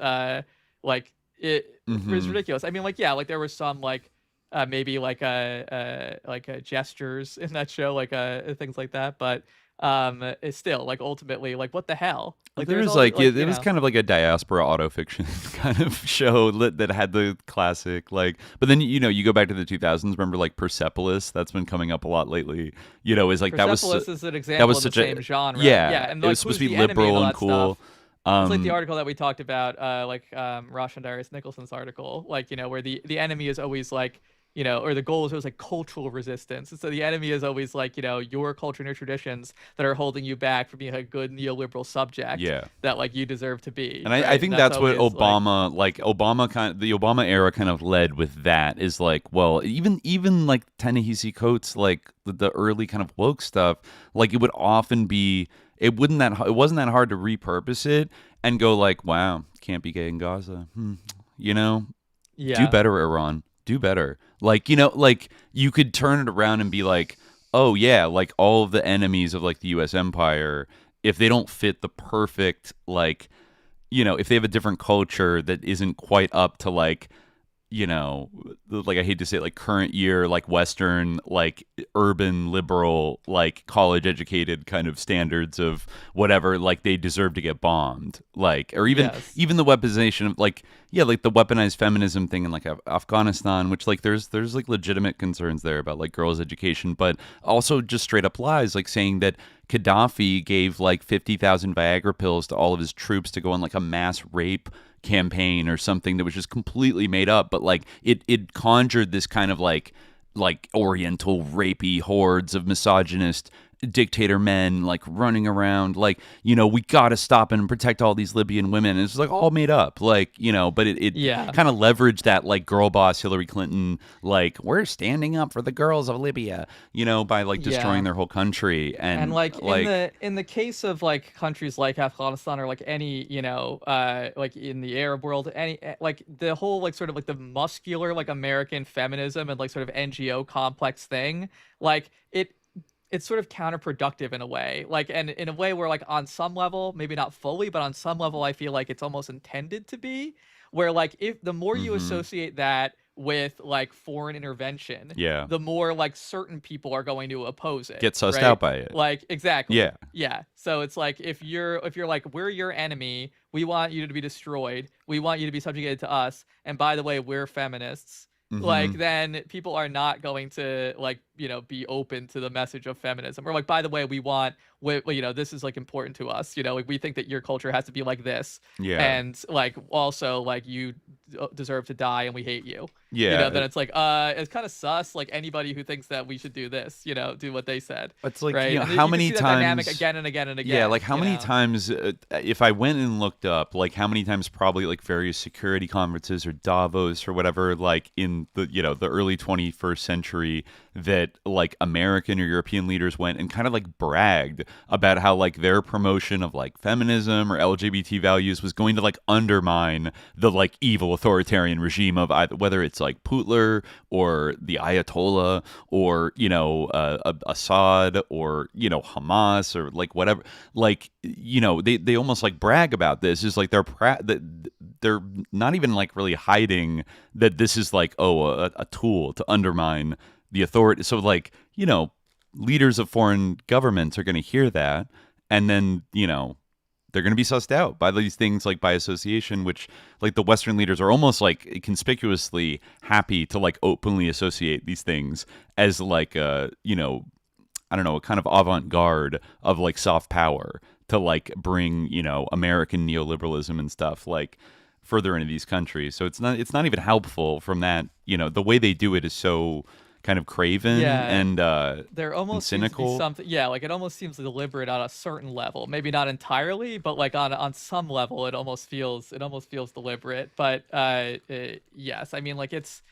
Speaker 11: like. It was ridiculous. I mean, like, like there were some like maybe like gestures in that show, like things like that. But is still like ultimately like what the hell? Like
Speaker 10: There
Speaker 11: there's
Speaker 10: was
Speaker 11: all
Speaker 10: like, yeah,
Speaker 11: you
Speaker 10: it was
Speaker 11: know.
Speaker 10: kind of like a diaspora autofiction kind of show that had the classic like. But then you go back to the 2000s. Remember like Persepolis? That's been coming up a lot lately. Is like
Speaker 11: Persepolis is an
Speaker 10: that
Speaker 11: example
Speaker 10: was
Speaker 11: of the
Speaker 10: such a
Speaker 11: same genre.
Speaker 10: yeah.
Speaker 11: And
Speaker 10: It was
Speaker 11: like
Speaker 10: supposed
Speaker 11: who's
Speaker 10: to be
Speaker 11: the enemy and all
Speaker 10: liberal and
Speaker 11: that stuff.
Speaker 10: cool.
Speaker 11: It's like the article that we talked about, Roshan Darius Nicholson's article, like, where the enemy is always like, or the goal is always like cultural resistance. And so the enemy is always like, your culture and your traditions that are holding you back from being a good neoliberal subject
Speaker 10: Yeah.
Speaker 11: that like you deserve to be.
Speaker 10: And
Speaker 11: right?
Speaker 10: I think
Speaker 11: And
Speaker 10: that's what
Speaker 11: always,
Speaker 10: Obama, the Obama era kind of led with that is like, well, even like Ta-Nehisi Coates, like the early kind of woke stuff, like it would often be, it wasn't that hard to repurpose it and go like, wow, can't be gay in Gaza.
Speaker 11: yeah.
Speaker 10: Do better, Iran. Do better. Like, like you could turn it around and be like, oh yeah, like all of the enemies of like the US empire, if they don't fit the perfect, like, if they have a different culture that isn't quite up to like, like I hate to say it, like current year, like Western, like urban liberal, like college educated kind of standards of whatever, like they deserve to get bombed, like, or even the weaponization of like, yeah, like the weaponized feminism thing in like Afghanistan, which like there's like legitimate concerns there about like girls' education, but also just straight up lies, like saying that Gaddafi gave like 50,000 Viagra pills to all of his troops to go on like a mass rape campaign or something that was just completely made up, but like it conjured this kind of like oriental rapey hordes of misogynist dictator men like running around like, we gotta stop and protect all these Libyan women. And it's like all made up, like, but it kind of leveraged that like girl boss Hillary Clinton, like we're standing up for the girls of Libya, by like destroying their whole country. And
Speaker 11: like in the case of like countries like Afghanistan or like any, like in the Arab world, any like the whole like sort of like the muscular like American feminism and like sort of NGO complex thing, like it's sort of counterproductive in a way, like, and in a way where like on some level, maybe not fully, but on some level, I feel like it's almost intended to be, where like if the more you associate that with like foreign intervention, the more like certain people are going to oppose it,
Speaker 10: get sussed out by it.
Speaker 11: Like exactly.
Speaker 10: Yeah.
Speaker 11: Yeah. So it's like if you're like, we're your enemy, we want you to be destroyed, we want you to be subjugated to us, and by the way, we're feminists. Like then people are not going to like be open to the message of feminism, or like, by the way, we want this is like important to us, like we think that your culture has to be like this, and like also like you deserve to die and we hate you, then it's like it's kind of sus, like anybody who thinks that we should do this, do what they said.
Speaker 10: It's like,
Speaker 11: right?
Speaker 10: How many times
Speaker 11: dynamic again and again and again,
Speaker 10: like how many times if I went and looked up like how many times probably like various security conferences or Davos or whatever, like in the the early 21st century, that like American or European leaders went and kind of like bragged about how like their promotion of like feminism or LGBT values was going to like undermine the like evil authoritarian regime of either, whether it's like Putler or the Ayatollah or Assad or Hamas or like whatever, like they almost like brag about this. Is like they're not even like really hiding that this is like a tool to undermine the authority. So like leaders of foreign governments are going to hear that, and then they're going to be sussed out by these things like by association, which like the Western leaders are almost like conspicuously happy to like openly associate these things as like I don't know, a kind of avant-garde of like soft power to like bring American neoliberalism and stuff like further into these countries. So it's not even helpful from that. The way they do it is so kind of craven and
Speaker 11: there almost
Speaker 10: and cynical.
Speaker 11: Seems to be something, like it almost seems deliberate on a certain level, maybe not entirely, but like on some level it almost feels deliberate. But yes, I mean, like it's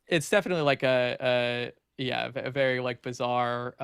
Speaker 11: definitely like a very like bizarre,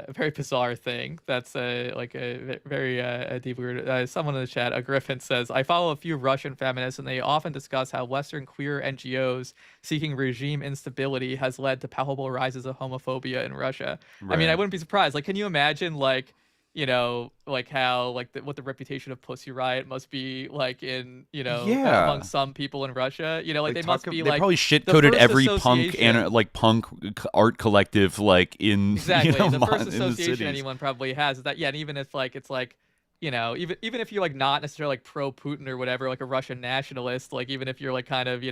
Speaker 11: very bizarre thing. That's like a very deep weird. Someone in the chat, Griffin says, I follow a few Russian feminists, and they often discuss how Western queer NGOs seeking regime instability has led to palpable rises of homophobia in Russia. Right. I mean, I wouldn't be surprised. Like, can you imagine like like how like what the reputation of Pussy Riot must be like in among
Speaker 10: Yeah.
Speaker 11: some people in Russia. Like they must be
Speaker 10: they
Speaker 11: like
Speaker 10: probably shit
Speaker 11: the
Speaker 10: coded
Speaker 11: first
Speaker 10: every punk
Speaker 11: association.
Speaker 10: punk art collective like in
Speaker 11: Exactly. The first
Speaker 10: in the
Speaker 11: association
Speaker 10: cities.
Speaker 11: anyone probably has is that, yeah, and even if like it's like, even if you're like not necessarily like pro Putin or whatever, like a Russian nationalist, like even if you're like kind of,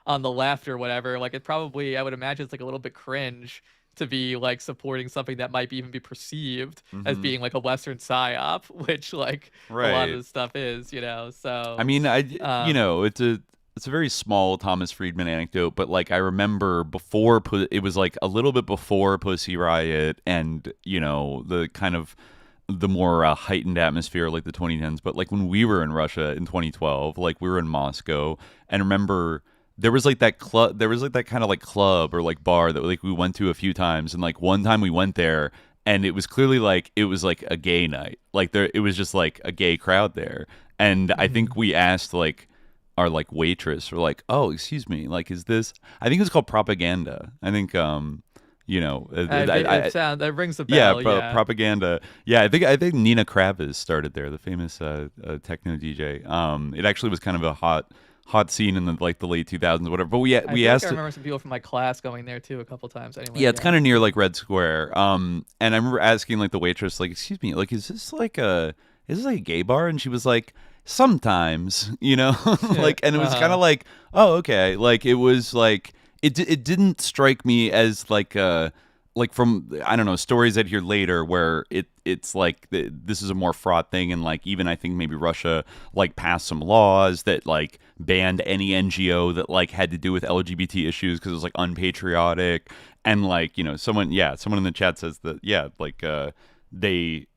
Speaker 11: on the left or whatever, like it probably, I would imagine it's like a little bit cringe to be like supporting something that might even be perceived as being like a Western psyop, which like a lot of
Speaker 10: Right.
Speaker 11: this stuff is, so
Speaker 10: I mean, it's a very small Thomas Friedman anecdote, but like I remember it was like a little bit before Pussy Riot and the kind of the more heightened atmosphere like the 2010s, but like when we were in Russia in 2012, like we were in Moscow, and remember there was like that kind of like club or like bar that like we went to a few times, and like one time we went there and it was clearly like it was like a gay night, like it was just like a gay crowd there, and I think we asked like our like waitress, or like, oh, excuse me, like, is this, I think it was called Propaganda, I think
Speaker 11: that rings a
Speaker 10: yeah,
Speaker 11: bell. Yeah.
Speaker 10: Propaganda. Yeah, I think Nina Kraviz started there, the famous techno DJ. It actually was kind of a hot scene in the late 2000s, whatever. But we
Speaker 11: I
Speaker 10: asked.
Speaker 11: I remember some people from my class going there too a couple times. Anyway.
Speaker 10: Yeah, it's kind of near like Red Square. And I remember asking like the waitress, like, excuse me, like, is this like a gay bar? And she was like, sometimes, like, and it was kind of like, oh, okay, like it was like it didn't strike me as like from, I don't know, stories I'd hear later where it's like this is a more fraught thing, and like even I think maybe Russia like passed some laws that like banned any NGO that like had to do with LGBT issues because it was like unpatriotic, and like someone in the chat says that like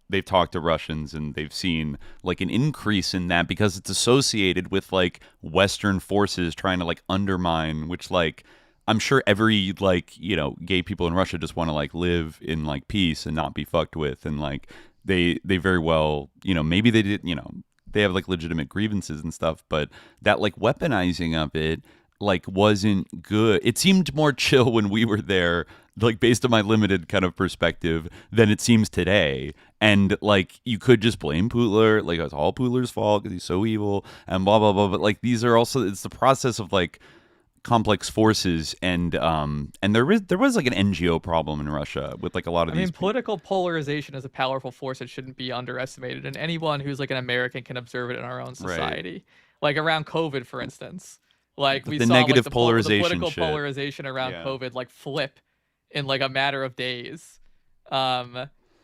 Speaker 10: they've talked to Russians and they've seen like an increase in that because it's associated with like Western forces trying to like undermine, which like I'm sure every like gay people in Russia just want to like live in like peace and not be fucked with, and like they very well maybe they did they have like legitimate grievances and stuff, but that like weaponizing of it like wasn't good. It seemed more chill when we were there, like based on my limited kind of perspective, than it seems today. And like you could just blame Putler, like it's all Putler's fault because he's so evil and blah blah blah. But like these are also, it's the process of like complex forces, and there was like an NGO problem in Russia with like a lot of these.
Speaker 11: Political polarization is a powerful force that shouldn't be underestimated, and anyone who's like an American can observe it in our own society. Right. Like around COVID, for instance, like we
Speaker 10: the
Speaker 11: saw
Speaker 10: negative
Speaker 11: like,
Speaker 10: polarization,
Speaker 11: the political
Speaker 10: shit.
Speaker 11: polarization around COVID like flip in like a matter of days.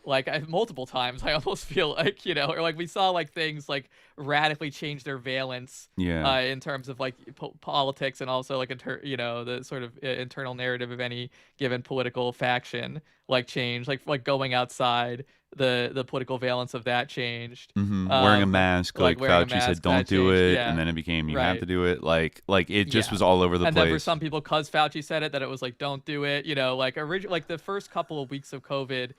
Speaker 11: Like multiple times, I almost feel like or like we saw like things like radically change their valence, in terms of like politics, and also like the sort of internal narrative of any given political faction, like change, like going outside, the political valence of that changed.
Speaker 10: Wearing a mask, like Fauci said, don't do it, and then it became you have to do it. Like it just was all over the place.
Speaker 11: And then for some people, because Fauci said it, that it was like don't do it. Like like the first couple of weeks of COVID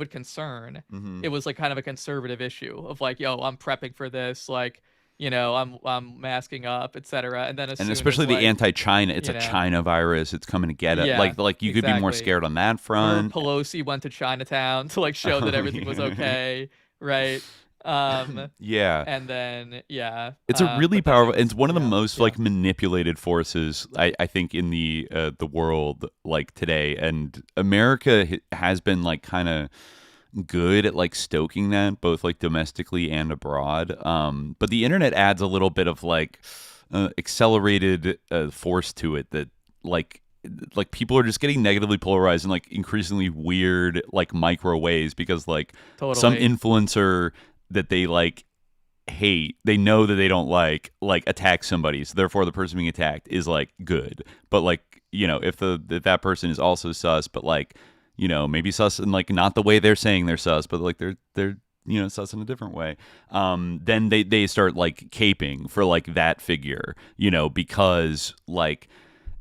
Speaker 11: concern, it was like kind of a conservative issue of like, yo, I'm prepping for this, like, I'm masking up, etc. And then
Speaker 10: especially the anti-China, it's a China virus, it's coming to get it. Like you could be more scared on that front.
Speaker 11: Pelosi went to Chinatown to like show that everything was okay, right? And then
Speaker 10: it's a really powerful, it's one of the most like manipulated forces I think in the world like today, and America has been like kind of good at like stoking that both like domestically and abroad, but the internet adds a little bit of like accelerated force to it, that like people are just getting negatively polarized in like increasingly weird like micro ways, because like some influencer that they like hate, they know that they don't like attack somebody, so therefore the person being attacked is like good. But like if that person is also sus, but like maybe sus in like not the way they're saying they're sus, but like they're sus in a different way, then they start like caping for like that figure, because like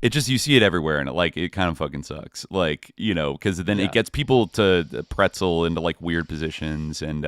Speaker 10: it just, you see it everywhere, and it kind of fucking sucks, like because then it gets people to pretzel into like weird positions, and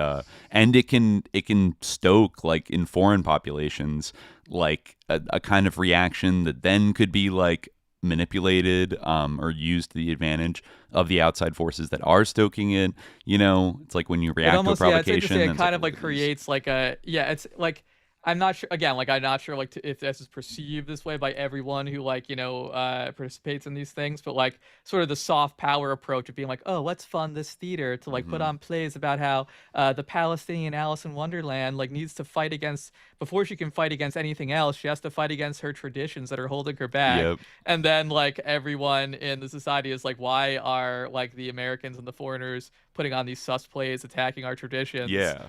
Speaker 10: it can stoke like in foreign populations like a kind of reaction that then could be like manipulated or used to the advantage of the outside forces that are stoking it. It's like when you react to a provocation.
Speaker 11: It kind of like creates like it's like, I'm not sure. Again, like I'm not sure like if this is perceived this way by everyone who like participates in these things, but like sort of the soft power approach of being like, oh, let's fund this theater to like put on plays about how the Palestinian Alice in Wonderland like needs to fight against, before she can fight against anything else, she has to fight against her traditions that are holding her back.
Speaker 10: Yep.
Speaker 11: And then like everyone in the society is like, why are like the Americans and the foreigners putting on these sus plays attacking our traditions?
Speaker 10: Yeah.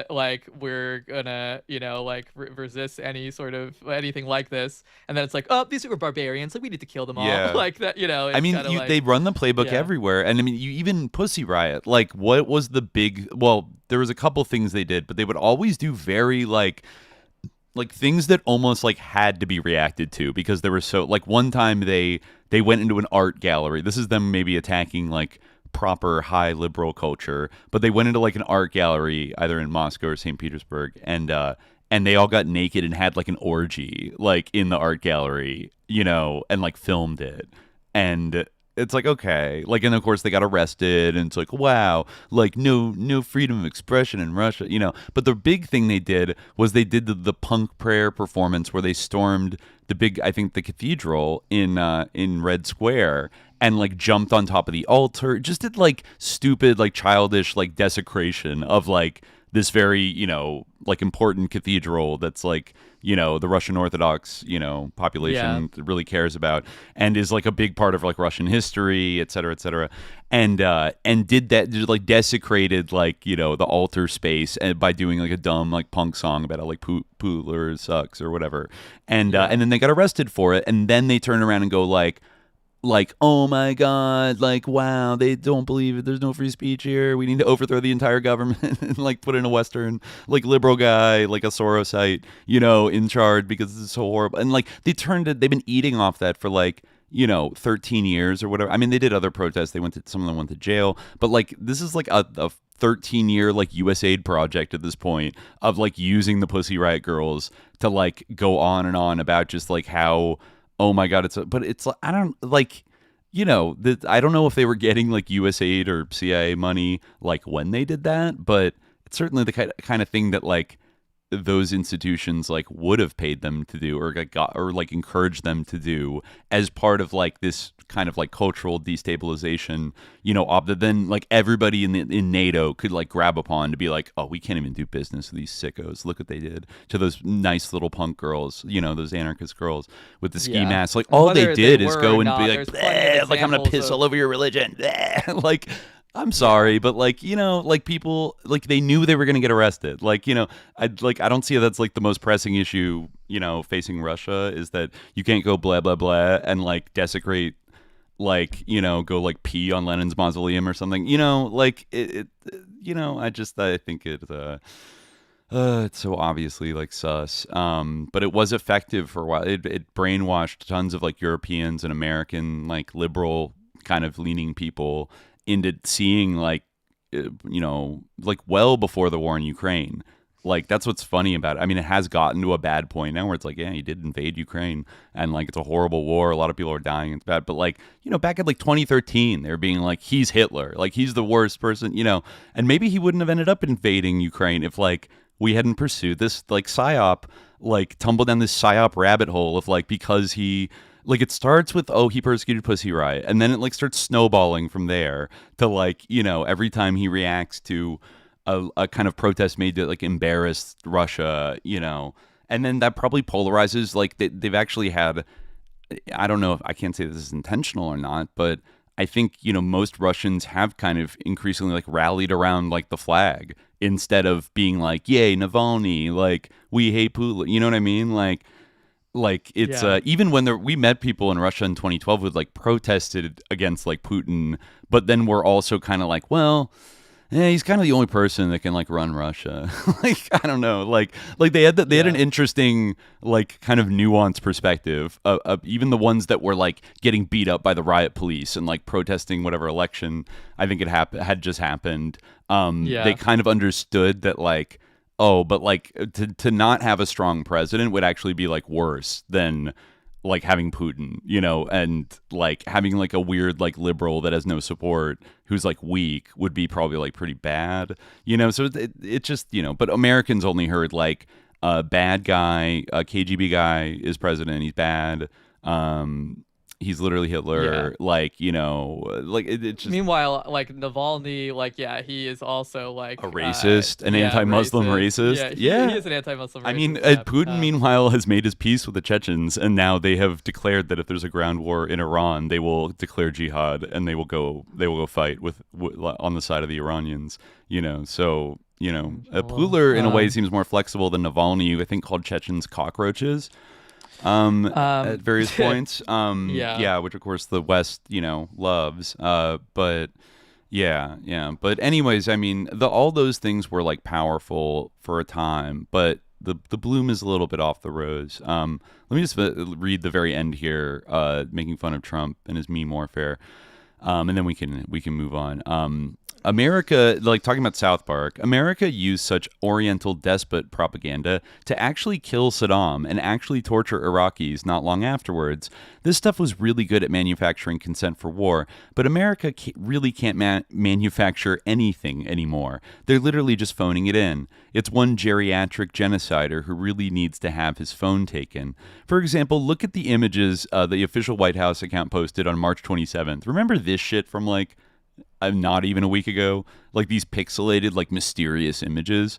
Speaker 11: Like we're gonna resist any sort of anything like this, and then it's like, oh, these are barbarians, like we need to kill them all.
Speaker 10: Yeah.
Speaker 11: Like that,
Speaker 10: I mean, they run the playbook everywhere, and I mean, you even Pussy Riot. Like, what was the big? Well, there was a couple things they did, but they would always do very like things that almost like had to be reacted to because there were so like one time they went into an art gallery. This is them maybe attacking like proper high liberal culture, but they went into like an art gallery either in Moscow or St. Petersburg, and they all got naked and had like an orgy like in the art gallery, and like filmed it. And it's like, okay, like, and of course they got arrested, and it's like, wow, like no freedom of expression in Russia, But the big thing they did was they did the punk prayer performance where they stormed the cathedral in Red Square and like jumped on top of the altar, just did like stupid, like childish, like desecration of like this very, like important cathedral that's like, the Russian Orthodox, population really cares about and is like a big part of like Russian history, et cetera, and did that, just like desecrated like, the altar space and by doing like a dumb like punk song about how like Pooler sucks or whatever, and then they got arrested for it, and then they turn around and go like, oh my God, like, wow, they don't believe it. There's no free speech here. We need to overthrow the entire government and like put in a Western, like liberal guy, like a Sorosite, in charge because this is so horrible. And like they've been eating off that for like, 13 years or whatever. I mean, they did other protests. Some of them went to jail, but like, this is like a 13-year like USAID project at this point of like using the Pussy Riot girls to like go on and on about just like how, oh my God, but it's I don't like, I don't know if they were getting like USAID or CIA money like when they did that, but it's certainly the kind of thing that like those institutions like would have paid them to do or like encouraged them to do as part of like this kind of like cultural destabilization, that then like everybody in NATO could like grab upon to be like, oh, we can't even do business with these sickos. Look what they did to those nice little punk girls, those anarchist girls with the ski masks. Like all they did is go and be like I'm gonna piss all over your religion. Like, I'm sorry, but like, like people, like they knew they were going to get arrested. Like, I don't see that's like the most pressing issue, facing Russia is that you can't go blah, blah, blah and like desecrate, like, go like pee on Lenin's mausoleum or something, like I think it's so obviously like sus. But it was effective for a while. It brainwashed tons of like Europeans and American, like liberal kind of leaning people into seeing like, like well before the war in Ukraine. Like that's what's funny about it. I mean, it has gotten to a bad point now where it's like, yeah, he did invade Ukraine and like it's a horrible war. A lot of people are dying. It's bad. But like, back in like 2013, they're being like, he's Hitler. Like he's the worst person, and maybe he wouldn't have ended up invading Ukraine if like we hadn't pursued this like psyop, like tumble down this psyop rabbit hole of like, because he, like it starts with, oh, he persecuted Pussy Riot, and then it like starts snowballing from there to like, every time he reacts to a kind of protest made to like embarrass Russia, and then that probably polarizes. Like they've actually had, I don't know if I can't say this is intentional or not, but I think, most Russians have kind of increasingly like rallied around like the flag instead of being like, yay, Navalny, like we hate Putin, you know what I mean? Like it's even when we met people in Russia in 2012 who like protested against like Putin, but then we're also kind of like, well, he's kind of the only person that can like run Russia. Like I don't know, like they had an interesting like kind of nuanced perspective of even the ones that were like getting beat up by the riot police and like protesting whatever election I think it had just happened. They kind of understood that like, oh, but like to not have a strong president would actually be like worse than like having Putin, you know, and like having like a weird like liberal that has no support who's like weak would be probably like pretty bad, you know. So it just, you know, but Americans only heard like a bad guy, a KGB guy is president, he's bad. He's literally Hitler, like, you know, like it just.
Speaker 11: Meanwhile, like Navalny, like, yeah, he is also like
Speaker 10: a racist, an anti-Muslim racist.
Speaker 11: He is an anti-Muslim racist.
Speaker 10: I mean, Putin, meanwhile, has made his peace with the Chechens, and now they have declared that if there's a ground war in Iran, they will declare jihad and they will go fight with on the side of the Iranians. You know, so you know, Putin in a way seems more flexible than Navalny, who I think called Chechens cockroaches. At various points, which of course the West, you know, loves. But but anyways, I mean, all those things were like powerful for a time, but the bloom is a little bit off the rose. Let me just read the very end here, making fun of Trump and his meme warfare, and then we can move on. America, like talking about South Park, America used such Oriental despot propaganda to actually kill Saddam and actually torture Iraqis not long afterwards. This stuff was really good at manufacturing consent for war, but America really can't manufacture anything anymore. They're literally just phoning it in. It's one geriatric genocider who really needs to have his phone taken. For example, look at the images the official White House account posted on March 27th. Remember this shit from like not even a week ago, like these pixelated, like mysterious images.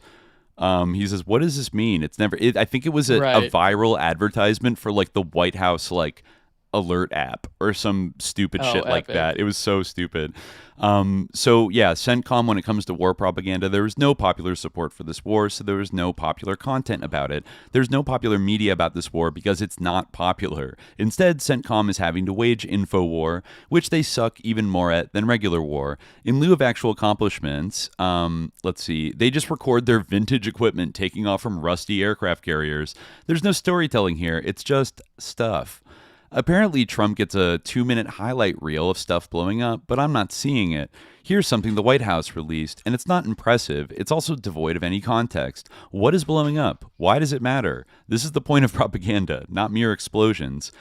Speaker 10: He says, "What does this mean?" It's never. I think it was a viral advertisement for like the White House like alert app or some stupid shit like that. It was so stupid. So yeah, CENTCOM, when it comes to war propaganda, there was no popular support for this war, so there was no popular content about it. There's no popular media about this war because it's not popular. Instead, CENTCOM is having to wage info war, which they suck even more at than regular war. In lieu of actual accomplishments, let's see, they just record their vintage equipment taking off from rusty aircraft carriers. There's no storytelling here. It's just stuff. Apparently, Trump gets a 2-minute highlight reel of stuff blowing up, but I'm not seeing it. Here's something the White House released, and it's not impressive. It's also devoid of any context. What is blowing up? Why does it matter? This is the point of propaganda, not mere explosions.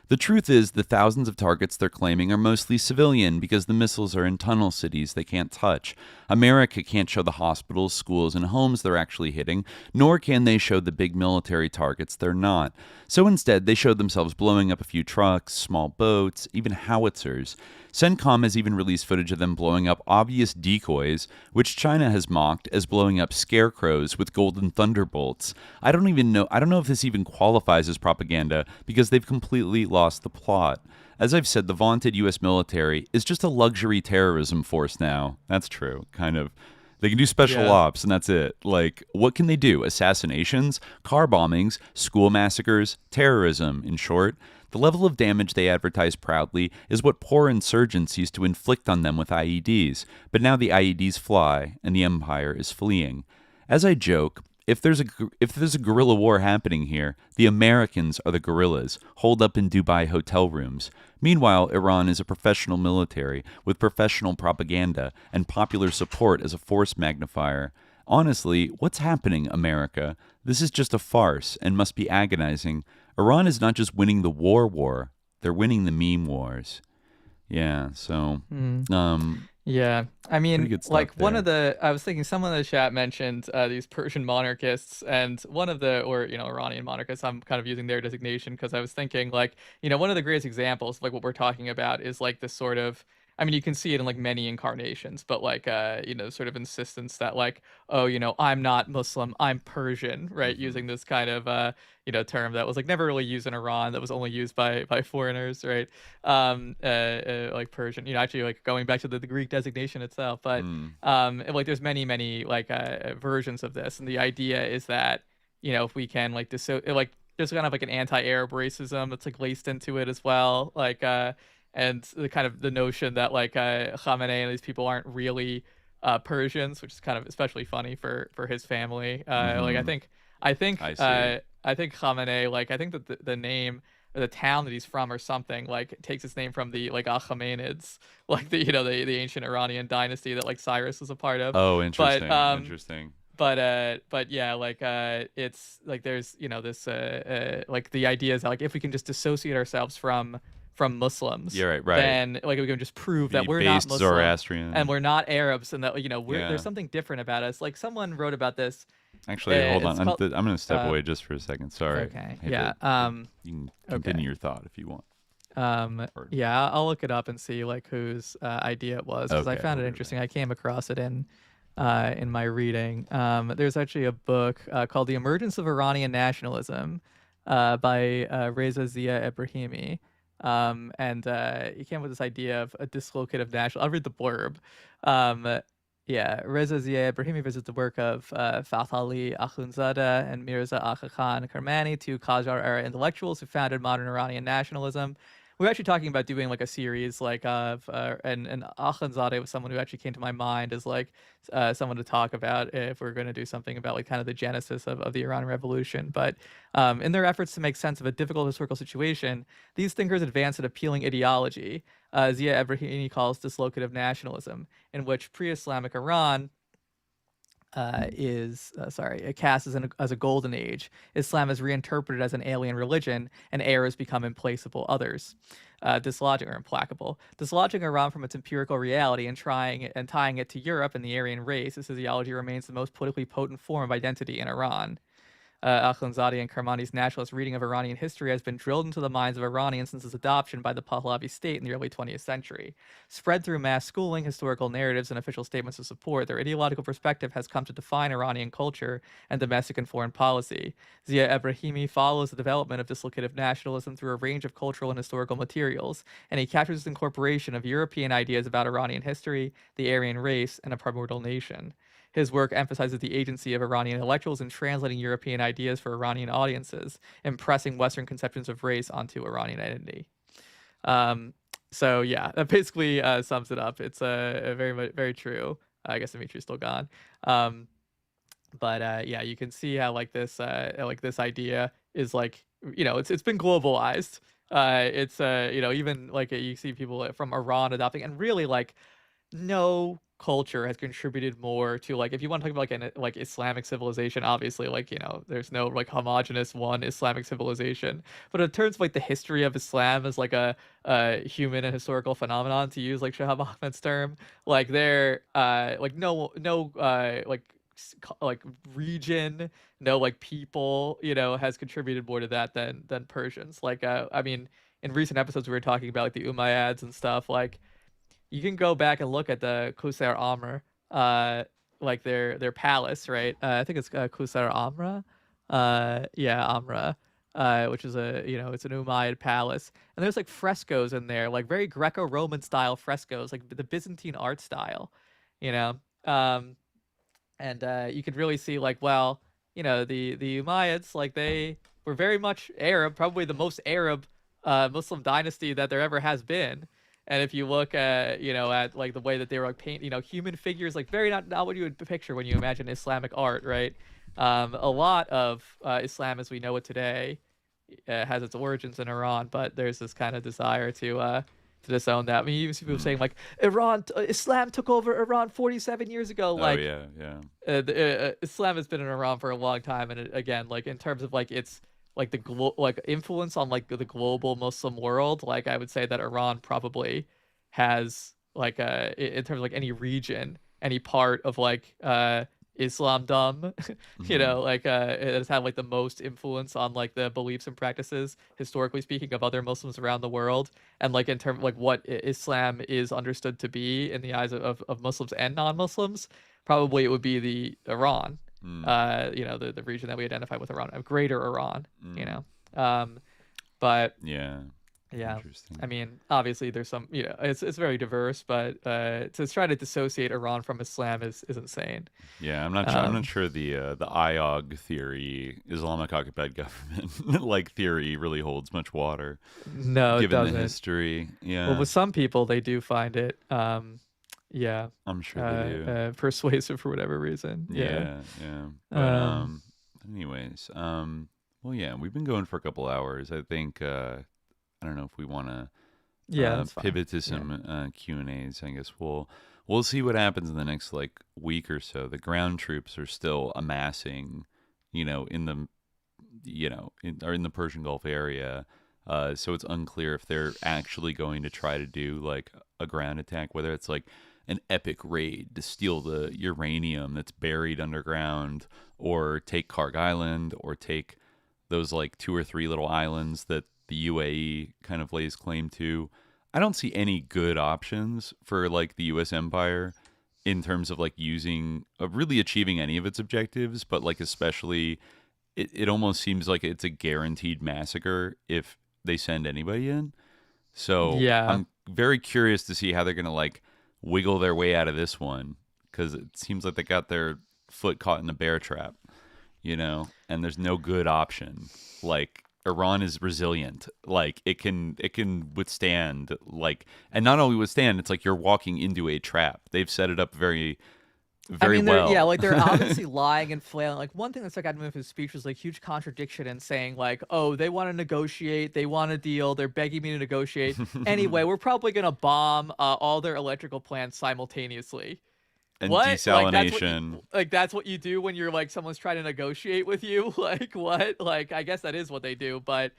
Speaker 10: The truth is, the thousands of targets they're claiming are mostly civilian because the missiles are in tunnel cities they can't touch. America can't show the hospitals, schools, and homes they're actually hitting, nor can they show the big military targets they're not. So instead, they showed themselves blowing up a few trucks, small boats, even howitzers. CENTCOM has even released footage of them blowing up obvious decoys, which China has mocked as blowing up scarecrows with golden thunderbolts. I don't know if this even qualifies as propaganda because they've completely lost the plot. As I've said, the vaunted U.S. military is just a luxury terrorism force now. That's true, kind of. They can do special ops, and that's it. Like, what can they do? Assassinations, car bombings, school massacres, terrorism, in short. The level of damage they advertise proudly is what poor insurgents used to inflict on them with IEDs, but now the IEDs fly, and the empire is fleeing. As I joke, if there's a guerrilla war happening here, the Americans are the guerrillas, holed up in Dubai hotel rooms. Meanwhile, Iran is a professional military with professional propaganda and popular support as a force magnifier. Honestly, what's happening, America? This is just a farce and must be agonizing. Iran is not just winning the war, they're winning the meme wars. Yeah, so
Speaker 11: yeah, I mean, like
Speaker 10: there.
Speaker 11: I was thinking someone in the chat mentioned these Persian monarchists, and one of the, or, you know, Iranian monarchists, I'm kind of using their designation because I was thinking, like, you know, one of the greatest examples of like what we're talking about is like this sort of, I mean, you can see it in like many incarnations, but like, you know, sort of insistence that like, oh, you know, I'm not Muslim, I'm Persian, right? Using this kind of, you know, term that was like never really used in Iran, that was only used by foreigners, right? Like Persian, you know, actually like going back to the Greek designation itself, but like there's many like versions of this, and the idea is that, you know, if we can like there's kind of like an anti-Arab racism that's like laced into it as well, like and the kind of the notion that like Khamenei and these people aren't really Persians, which is kind of especially funny for his family. Like I think Khamenei, like I think that the name or the town that he's from or something like takes its name from the like Achaemenids, like the, you know, the ancient Iranian dynasty that like Cyrus was a part of.
Speaker 10: Oh, interesting.
Speaker 11: But,
Speaker 10: interesting.
Speaker 11: but yeah, like it's like there's this like the idea is that, like, if we can just dissociate ourselves from Muslims,
Speaker 10: Yeah, right.
Speaker 11: then like we can just prove that
Speaker 10: Be
Speaker 11: we're not
Speaker 10: based
Speaker 11: Muslim
Speaker 10: Zoroastrian.
Speaker 11: and we're not Arabs, and that
Speaker 10: Yeah.
Speaker 11: there's something different about us. Like someone wrote about this.
Speaker 10: Actually, hold on.
Speaker 11: Called,
Speaker 10: I'm going to step away just for a second. Sorry.
Speaker 11: Okay.
Speaker 10: You can continue your thought if you want.
Speaker 11: Yeah, I'll look it up and see like whose idea it was, because I found it interesting. I came across it in my reading. There's actually a book called "The Emergence of Iranian Nationalism" by Reza Zia Ebrahimi, and he came up with this idea of a dislocative national. I'll read the blurb. Reza Zia Ebrahimi visits the work of Fath Ali Akhundzada and Mirza Agha Khan Karmani, two Qajar-era intellectuals who founded modern Iranian nationalism. We're actually talking about doing like a series like of and Akhundzadeh was someone who actually came to my mind as like someone to talk about if we're going to do something about like kind of the genesis of the Iran Revolution. But in their efforts to make sense of a difficult historical situation, these thinkers advance an appealing ideology Zia Ebrahimi calls dislocative nationalism, in which pre-Islamic Iran it casts as a golden age. Islam is reinterpreted as an alien religion, and errors become implacable others. Dislodging or implacable. Dislodging Iran from its empirical reality and tying it to Europe and the Aryan race, this ideology remains the most politically potent form of identity in Iran. Akhundzadeh and Karmani's nationalist reading of Iranian history has been drilled into the minds of Iranians since its adoption by the Pahlavi state in the early 20th century. Spread through mass schooling, historical narratives, and official statements of support, their ideological perspective has come to define Iranian culture and domestic and foreign policy. Zia Ebrahimi follows the development of dislocative nationalism through a range of cultural and historical materials, and he captures its incorporation of European ideas about Iranian history, the Aryan race, and a primordial nation. His work emphasizes the agency of Iranian intellectuals in translating European ideas for Iranian audiences, impressing Western conceptions of race onto Iranian identity. So yeah, that basically sums it up. It's very, very true. I guess Dimitri's still gone. But yeah, you can see how like this idea is like, it's been globalized. It's even like you see people from Iran adopting, and really like no culture has contributed more to, like, if you want to talk about like Islamic civilization, obviously, like, there's no like homogenous one Islamic civilization, but in terms of like the history of Islam as like a human and historical phenomenon, to use like Shahab Ahmed's term, like there like no like region, no like people has contributed more to that than Persians. Like I mean, in recent episodes we were talking about like the Umayyads and stuff. Like, you can go back and look at the Qusayr Amr, like their palace, right? I think it's Qusayr Amra. Amra, which is it's an Umayyad palace. And there's like frescoes in there, like very Greco-Roman style frescoes, like the Byzantine art style, and you could really see like, well, the Umayyads, like they were very much Arab, probably the most Arab Muslim dynasty that there ever has been. And if you look at, at like the way that they were like paint, human figures, like very not what you would picture when you imagine Islamic art, right? A lot of Islam as we know it today has its origins in Iran, but there's this kind of desire to disown that. I mean, you even see people saying like Islam took over Iran 47 years ago. Like, Islam has been in Iran for a long time, and again, like in terms of like its like the influence on like the global Muslim world, like I would say that Iran probably has like in terms of like any region, any part of like Islamdom, like it has had like the most influence on like the beliefs and practices, historically speaking, of other Muslims around the world, and like in terms of like what Islam is understood to be in the eyes of Muslims and non-Muslims. Probably it would be the Iran. The region that we identify with Iran, of Greater Iran, but yeah, I mean, obviously there's some, it's very diverse, but to try to dissociate Iran from Islam is insane.
Speaker 10: Yeah, I'm not sure the IOG theory, Islamic occupied government like theory, really holds much water.
Speaker 11: No,
Speaker 10: given
Speaker 11: it doesn't.
Speaker 10: The history. Yeah.
Speaker 11: Well, with some people they do find it. Yeah,
Speaker 10: I'm sure they do.
Speaker 11: Persuasive for whatever reason.
Speaker 10: Yeah. But anyways, well, yeah, we've been going for a couple hours. I think I don't know if we want to
Speaker 11: that's fine.
Speaker 10: pivot to some Q&As. I guess we'll see what happens in the next like week or so. The ground troops are still amassing, in the in the Persian Gulf area. So it's unclear if they're actually going to try to do like a ground attack, whether it's like an epic raid to steal the uranium that's buried underground, or take Karg Island, or take those like 2 or 3 little islands that the UAE kind of lays claim to. I don't see any good options for like the US empire in terms of like really achieving any of its objectives, but like especially it almost seems like it's a guaranteed massacre if they send anybody in. So I'm very curious to see how they're going to like wiggle their way out of this one, because it seems like they got their foot caught in the bear trap, and there's no good option. Like Iran is resilient. Like it can withstand, like, and not only withstand, it's like you're walking into a trap. They've set it up very well.
Speaker 11: Yeah, like they're obviously lying and flailing. Like one thing that's like out of his speech was like huge contradiction in saying like, oh, they want to negotiate, they want a deal, they're begging me to negotiate. Anyway, we're probably gonna bomb all their electrical plants simultaneously.
Speaker 10: And
Speaker 11: what?
Speaker 10: desalination.
Speaker 11: That's what you do when you're like someone's trying to negotiate with you. Like what? Like I guess that is what they do, but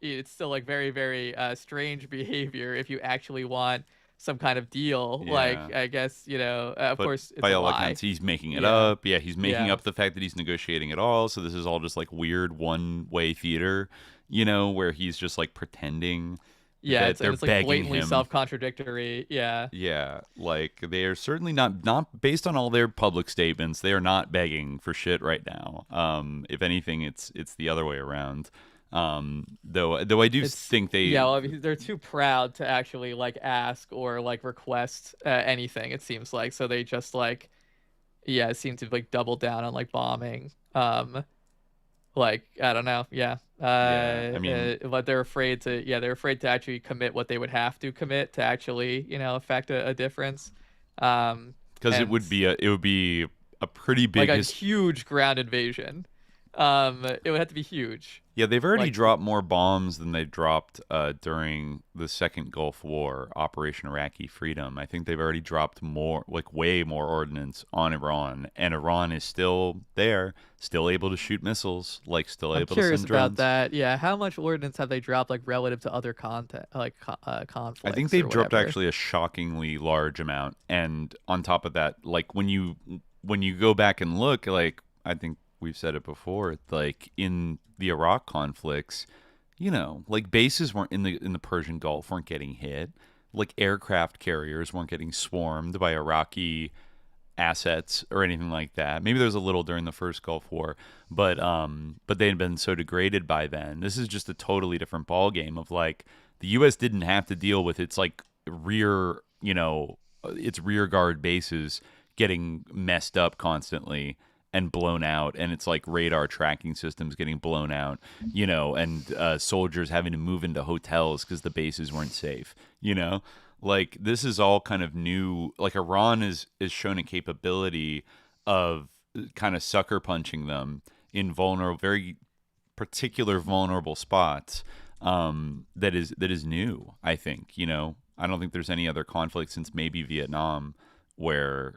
Speaker 11: it's still like very, very strange behavior if you actually want some kind of deal.
Speaker 10: Yeah.
Speaker 11: Like I guess of course it's
Speaker 10: by
Speaker 11: a
Speaker 10: all
Speaker 11: lie.
Speaker 10: accounts he's making it up. Yeah, he's making up the fact that he's negotiating at all. So this is all just like weird one-way theater, where he's just like pretending.
Speaker 11: Yeah,
Speaker 10: it's like
Speaker 11: blatantly
Speaker 10: him.
Speaker 11: Self-contradictory. Yeah,
Speaker 10: like they are certainly not based on all their public statements. They are not begging for shit right now. If anything, it's the other way around. Though I do think
Speaker 11: they're too proud to actually like ask or like request anything. It seems like so they just like it seems to like double down on like bombing. Like I don't know. I mean, but they're afraid to actually commit what they would have to commit to actually affect a difference.
Speaker 10: Because it would be a pretty big,
Speaker 11: like a huge ground invasion. It would have to be huge.
Speaker 10: Yeah, they've already dropped more bombs than they dropped during the second Gulf War, Operation Iraqi Freedom. I think they've already dropped more, like way more ordnance on Iran, and Iran is still there, still able to shoot missiles, like still able to send drones.
Speaker 11: I'm curious about that. Yeah, how much ordnance have they dropped, like relative to other conflicts?
Speaker 10: I think they've dropped actually a shockingly large amount, and on top of that, like when you go back and look, like I think we've said it before, like in the Iraq conflicts, like bases weren't in the Persian Gulf weren't getting hit, like aircraft carriers weren't getting swarmed by Iraqi assets or anything like that. Maybe there was a little during the first Gulf War, but they had been so degraded by then. This is just a totally different ball game of like the U.S. didn't have to deal with its like its rear guard bases getting messed up constantly and blown out, and it's like radar tracking systems getting blown out, and soldiers having to move into hotels because the bases weren't safe, like this is all kind of new. Like Iran is shown a capability of kind of sucker punching them in very particular vulnerable spots. That is new, I think. I don't think there's any other conflict since maybe Vietnam where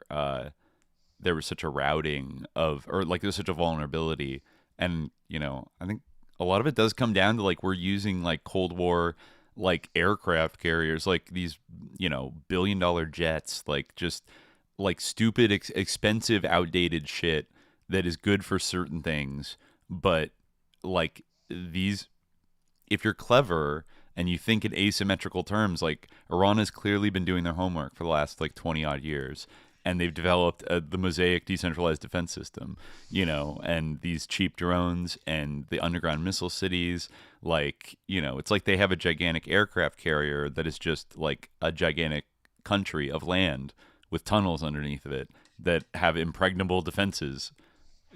Speaker 10: there was such a routing there's such a vulnerability. And, I think a lot of it does come down to like we're using like Cold War like aircraft carriers, like these, billion-dollar jets, like just like stupid, expensive, outdated shit that is good for certain things. But like these, if you're clever and you think in asymmetrical terms, like Iran has clearly been doing their homework for the last like 20 odd years. And they've developed the Mosaic decentralized defense system, and these cheap drones and the underground missile cities. Like, it's like they have a gigantic aircraft carrier that is just like a gigantic country of land with tunnels underneath of it that have impregnable defenses,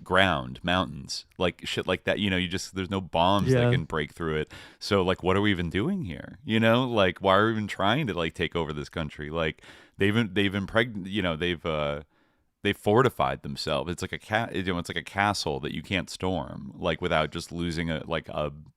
Speaker 10: ground, mountains, like shit like that. There's no bombs that can break through it. So like, what are we even doing here? Like, why are we even trying to like take over this country? Like, they've fortified themselves. It's like it's like a castle that you can't storm, like without just losing a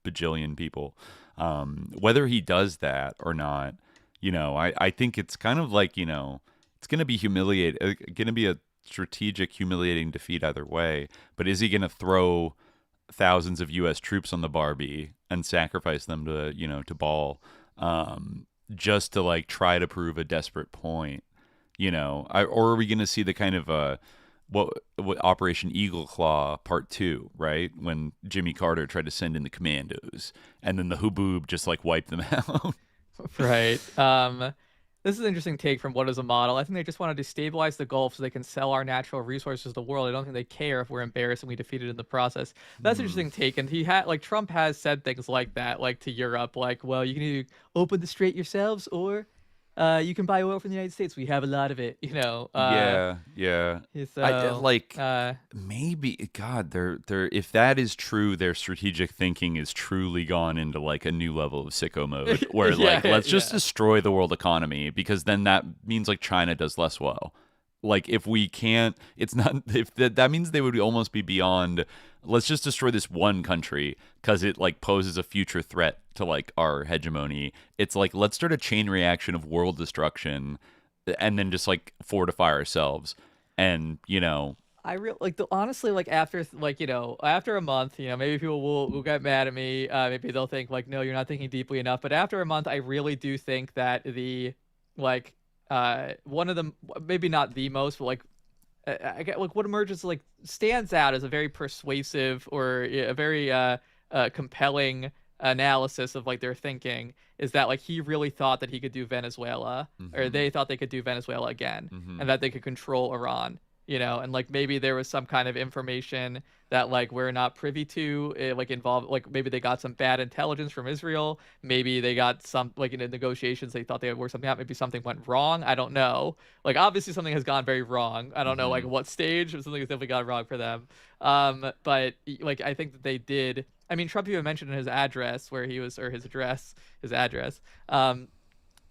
Speaker 10: bajillion people. Whether he does that or not, I think it's kind of like, it's going to be going to be a strategic, humiliating defeat either way. But is he going to throw thousands of U.S. troops on the Barbie and sacrifice them to Ball, just to like try to prove a desperate point? Or are we going to see the kind of what Operation Eagle Claw Part 2, right? When Jimmy Carter tried to send in the commandos, and then the Huboob just like wiped them out.
Speaker 11: Right. This is an interesting take from What is a Model. I think they just want to destabilize the Gulf so they can sell our natural resources to the world. I don't think they care if we're embarrassed and we defeated in the process. That's an interesting take. And Trump has said things like that, like to Europe, like, well, you can either open the strait yourselves or you can buy oil from the United States. We have a lot of it,
Speaker 10: Yeah.
Speaker 11: So,
Speaker 10: maybe they're if that is true, their strategic thinking is truly gone into like a new level of sicko mode, where let's just destroy the world economy, because then that means like China does less well. Like if we can't, it's not, if that means they would almost be beyond, let's just destroy this one country because it like poses a future threat to like our hegemony. It's like, let's start a chain reaction of world destruction and then just like fortify ourselves. And,
Speaker 11: I honestly, like after a month, maybe people will get mad at me. Maybe they'll think like, no, you're not thinking deeply enough. But after a month, I really do think that one of them, maybe not the most, but I get like what emerges like stands out as a very persuasive or a very compelling analysis of like their thinking is that like he really thought that he could do Venezuela, or they thought they could do Venezuela again, and that they could control Iran. And like maybe there was some kind of information that like we're not privy to, like involved, like maybe they got some bad intelligence from Israel. Maybe they got some, like in the negotiations, they thought they would work something out. Maybe something went wrong. I don't know. Like obviously something has gone very wrong. I don't know like what stage, but something has definitely gone wrong for them. But like I think that they did. I mean, Trump even mentioned in his address where he was, or his address,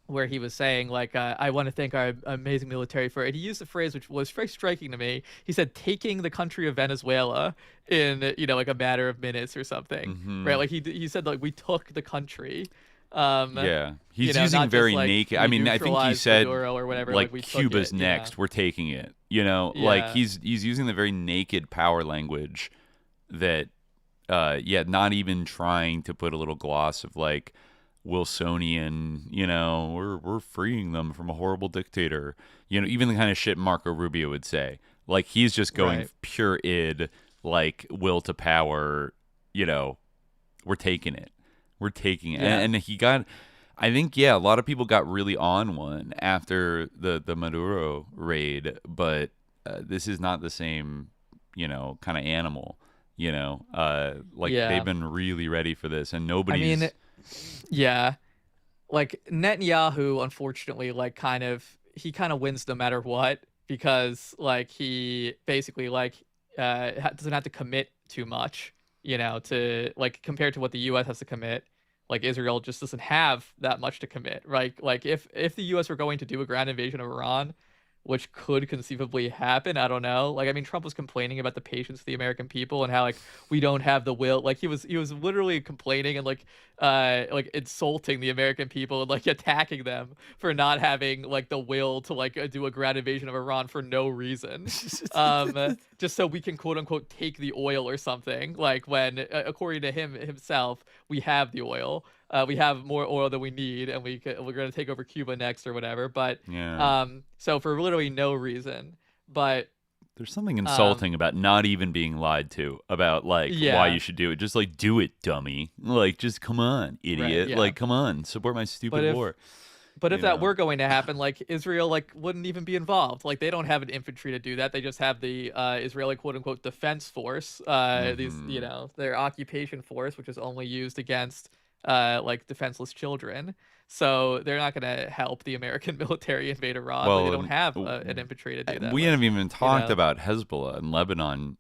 Speaker 11: where he was saying, like, I want to thank our amazing military for it. He used a phrase which was very striking to me. He said, taking the country of Venezuela in, like a matter of minutes or something, right? Like he said, like, we took the country.
Speaker 10: He's using very naked. I mean, I think he said,
Speaker 11: or whatever,
Speaker 10: like
Speaker 11: we
Speaker 10: Cuba's next, we're taking it. Like he's using the very naked power language that, not even trying to put a little gloss of like, Wilsonian, we're freeing them from a horrible dictator. Even the kind of shit Marco Rubio would say. Like he's just going pure id, like will to power. We're taking it. And he got. I think a lot of people got really on one after the Maduro raid, but this is not the same, kind of animal. They've been really ready for this, and nobody's.
Speaker 11: I mean, yeah, like Netanyahu, unfortunately, like he kind of wins no matter what, because like he basically like doesn't have to commit too much, to like compared to what the U.S. has to commit. Like Israel just doesn't have that much to commit, right? Like if the U.S. were going to do a ground invasion of Iran, which could conceivably happen, I don't know. Like, I mean, Trump was complaining about the patience of the American people and how like we don't have the will. Like he was literally complaining and like insulting the American people and like attacking them for not having like the will to like do a ground invasion of Iran for no reason, just so we can quote unquote take the oil or something. Like when according to himself, we have the oil. We have more oil than we need, and we're going to take over Cuba next or whatever. But so for literally no reason. But
Speaker 10: there's something insulting about not even being lied to about like why you should do it. Just like do it, dummy. Like just come on, idiot. Right, like come on, support my stupid war.
Speaker 11: But if that were going to happen, like Israel like wouldn't even be involved. Like they don't have an infantry to do that. They just have the Israeli quote unquote defense force. These their occupation force, which is only used against like defenseless children. So they're not going to help the American military invade Iran. Well, they don't have an infantry to do that.
Speaker 10: We haven't even talked about Hezbollah and Lebanon,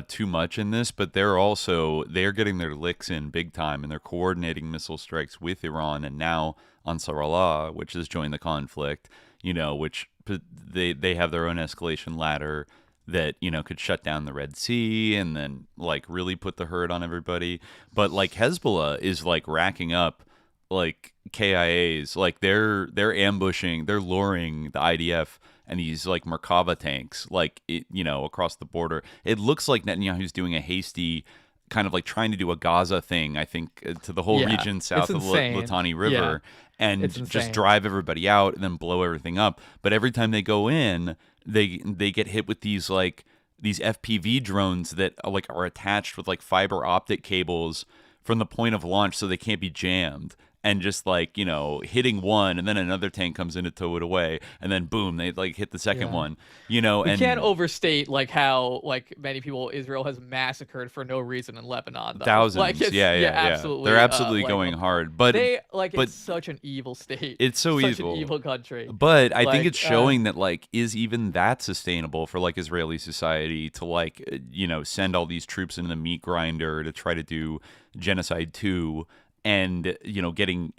Speaker 10: too much in this, but they're getting their licks in big time, and they're coordinating missile strikes with Iran and now Ansarallah, which has joined the conflict, which they have their own escalation ladder that, could shut down the Red Sea and then like really put the hurt on everybody. But like Hezbollah is like racking up like KIAs, like they're ambushing, they're luring the IDF and these like Merkava tanks, like across the border. It looks like Netanyahu's doing a hasty kind of like trying to do a Gaza thing, I think, to the whole region south of the Litani River, and just drive everybody out and then blow everything up. But every time they go in, they get hit with these FPV drones that are attached with like fiber optic cables from the point of launch, so they can't be jammed. And just hitting one, and then another tank comes in to tow it away, and then boom, they like hit the second one. We
Speaker 11: can't overstate like how like many people Israel has massacred for no reason in Lebanon. Though.
Speaker 10: Thousands,
Speaker 11: like,
Speaker 10: absolutely. They're absolutely going hard, but
Speaker 11: it's such an evil state.
Speaker 10: It's so
Speaker 11: such
Speaker 10: evil,
Speaker 11: an evil country.
Speaker 10: But I think it's showing that is even that sustainable for like Israeli society to send all these troops into the meat grinder to try to do genocide too. And getting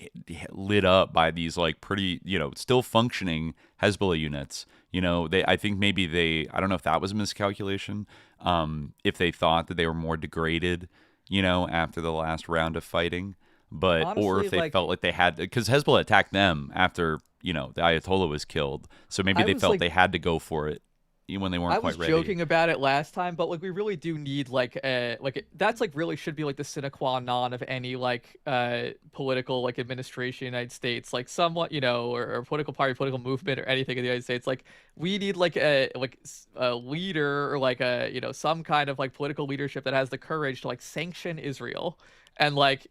Speaker 10: lit up by these like pretty still functioning Hezbollah units. I think maybe I don't know if that was a miscalculation. If they thought that they were more degraded, after the last round of fighting, but honestly, or if they felt like they had, because Hezbollah attacked them after the Ayatollah was killed, so maybe they felt they had to go for it. When they weren't quite ready.
Speaker 11: I was joking about it last time, but like we really do need that's like really should be like the sine qua non of any political like administration in the United States, like somewhat or political party, political movement, or anything in the United States. Like we need like a leader or like a some kind of like political leadership that has the courage to like sanction Israel and like